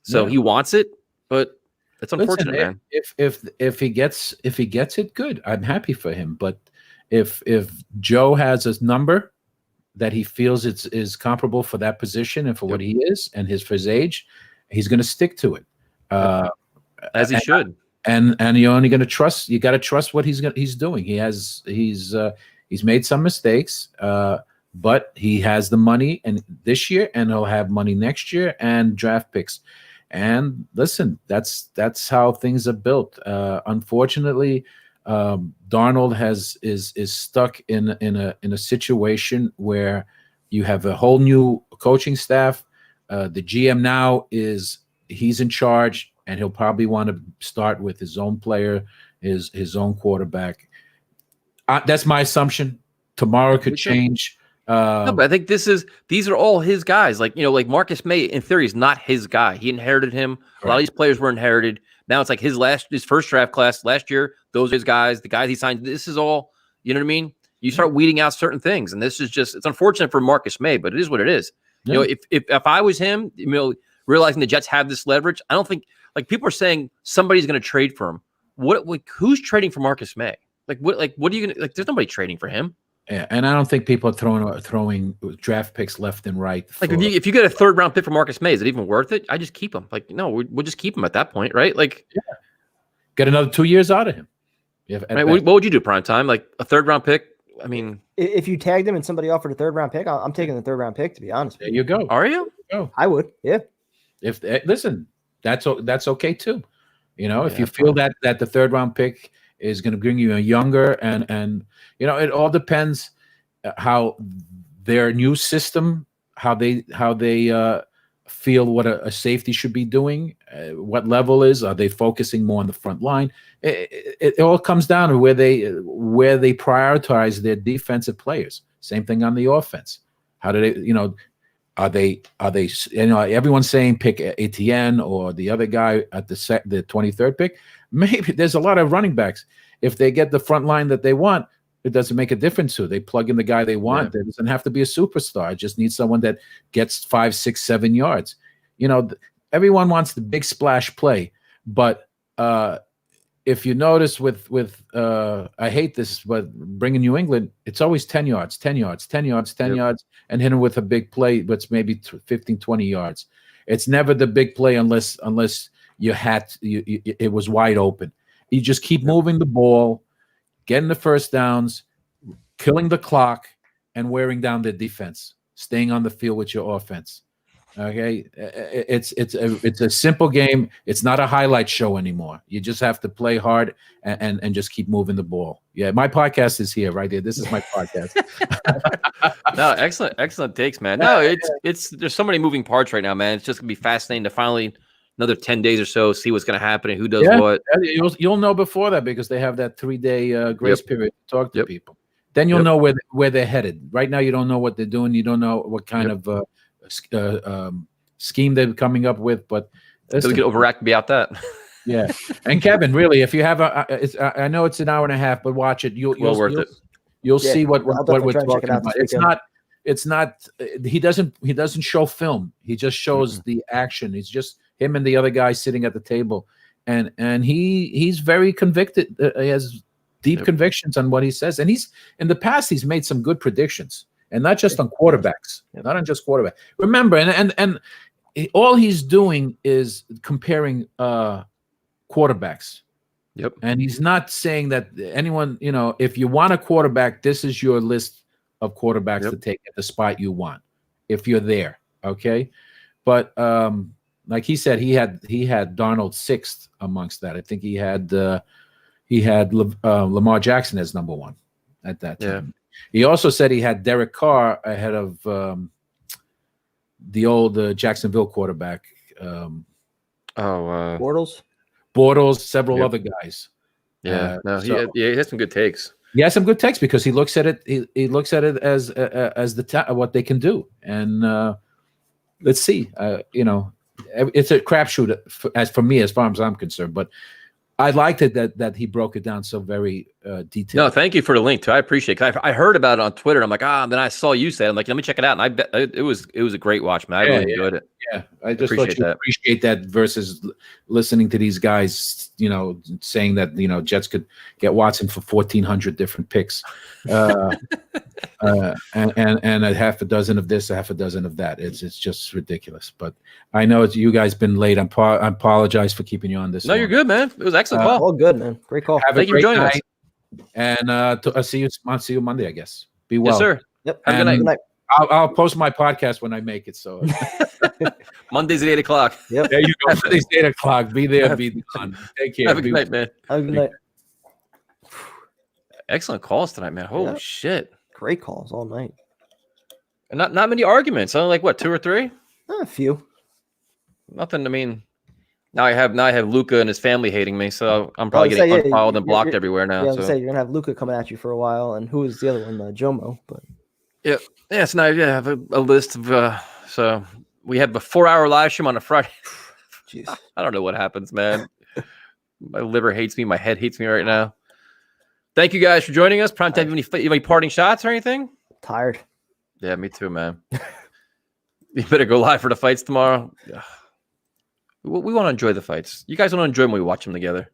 So he wants it, but it's unfortunate, man. If he gets it, good. I'm happy for him. But if Joe has a number that he feels is comparable for that position and for what he is and for his age, he's going to stick to it. As he should. And you're only going to trust. You got to trust what he's doing. He's made some mistakes, but he has the money and this year, and he'll have money next year and draft picks. And listen, that's how things are built. Unfortunately, Darnold is stuck in a situation where you have a whole new coaching staff. The GM now he's in charge, and he'll probably want to start with his own player, his own quarterback. That's my assumption. Tomorrow could change. No, but I think these are all his guys. Like, like Marcus May, in theory, is not his guy. He inherited him. A lot of these players were inherited. Now it's like his first draft class last year. Those are his guys, the guys he signed. This is all, you know what I mean? You start weeding out certain things, and this is it's unfortunate for Marcus May, but it is what it is. Yeah. If I was him, realizing the Jets have this leverage, I don't think, like, people are saying somebody's going to trade for him. Who's trading for Marcus May? What are you going to, there's nobody trading for him. Yeah, and I don't think people are throwing draft picks left and right. Like, if you get a 3rd round pick for Marcus May, is it even worth it? I just keep him. Like, no, we'll just keep him at that point, right? Like, get another 2 years out of him. Right, what would you do, prime time? Like a 3rd round pick? I mean, if you tagged him and somebody offered a 3rd round pick, I'm taking the 3rd round pick, to be honest. There you go. Are you? I would. Yeah. Listen, that's okay too. If you feel that the third round pick is going to bring you a younger and it all depends how their new system, how they feel what a safety should be doing, what level is. Are they focusing more on the front line? It all comes down to where they prioritize their defensive players. Same thing on the offense. How do they, are they everyone's saying pick Etienne or the other guy at the 23rd pick. Maybe there's a lot of running backs. If they get the front line that they want, it doesn't make a difference who they plug in the guy they want. There doesn't have to be a superstar. It just needs someone that gets 5, 6, 7 yards. Everyone wants the big splash play, but if you notice with I hate this, but bringing New England, it's always 10 yards, 10 yards, 10 yards, 10 yards, and hitting with a big play, but it's maybe 15, 20 yards. It's never the big play unless it was wide open. You just keep moving the ball, getting the first downs, killing the clock, and wearing down the defense, staying on the field with your offense. Okay, it's a simple game. It's not a highlight show anymore. You just have to play hard and just keep moving the ball. Yeah, my podcast is here, right there. This is my podcast. No, excellent takes, man. No, it's there's so many moving parts right now, man. It's just gonna be fascinating to finally another 10 days or so see what's gonna happen and who does what. You'll know before that because they have that 3-day grace period to talk to people. Then you'll know where they're headed. Right now, you don't know what they're doing. You don't know what kind of scheme they're coming up with, but we can overact about that. Yeah, and Kevin, really, if you have I know it's an hour and a half, but watch it. You'll see what we're talking about. It's not. He doesn't show film. He just shows the action. He's just him and the other guy sitting at the table, and he's very convicted. He has deep convictions on what he says, and in the past he's made some good predictions. And not just on quarterbacks, not on just quarterback. Remember, and all he's doing is comparing quarterbacks. Yep. And he's not saying that anyone, if you want a quarterback, this is your list of quarterbacks to take at the spot you want, if you're there. Okay. But like he said, he had Darnold 6th amongst that. I think he had Lamar Jackson as number 1 at that time. Yeah. He also said he had Derek Carr ahead of the old Jacksonville quarterback. Bortles, several other guys. Yeah, he has some good takes. He has some good takes because he looks at it. He looks at it as what they can do, and let's see. It's a crapshoot as far as I'm concerned, but. I liked it that he broke it down so very detailed. No, thank you for the link too. I appreciate it. I heard about it on Twitter. I'm like, and then I saw you say it. I'm like, let me check it out. And I bet it was a great watch, man. I really enjoyed it. Yeah, I just appreciate that versus listening to these guys, saying that Jets could get Watson for 1,400 different picks, and a half a dozen of this, a half a dozen of that. It's just ridiculous. But I know you guys been late. I apologize for keeping you on this. No, you're good, man. It was excellent call. All good, man. Great call. Thank you for joining us. And I'll see you Monday, I guess. Be well. Yes, sir. Yep. Have a good night. I'll post my podcast when I make it. So Mondays at 8:00. Yep. There you go. Mondays at 8:00. Be there. Be on. Take care. Have a good night, man. Have a good night. Excellent calls tonight, man. Holy shit. Great calls all night. And not many arguments. Only like what, 2 or 3? A few. Nothing. I mean, now I have Luca and his family hating me, so I'm probably getting unfollowed and blocked everywhere now. Yeah, you're gonna have Luca coming at you for a while, and who is the other one? Jomo, but. Yeah, so now I have a list of so we have a 4-hour live stream on a Friday. Jeez. I don't know what happens, man. My liver hates me, my head hates me right now. Thank you guys for joining us. Primetime, you have any parting shots or anything? Tired. Yeah, me too, man. You better go live for the fights tomorrow. We want to enjoy the fights. You guys want to enjoy them when we watch them together.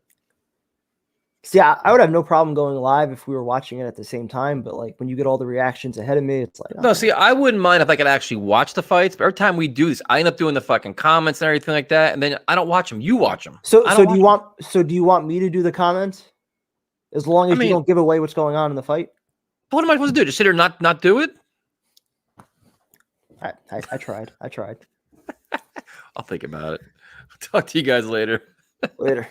See, I would have no problem going live if we were watching it at the same time, but like when you get all the reactions ahead of me, it's like no. See, I wouldn't mind if I could actually watch the fights, but every time we do this, I end up doing the fucking comments and everything like that, and then I don't watch them. You watch them. So do you want me to do the comments? As long as you don't give away what's going on in the fight. What am I supposed to do? Just sit here and not do it? I tried. I'll think about it. Talk to you guys later. Later.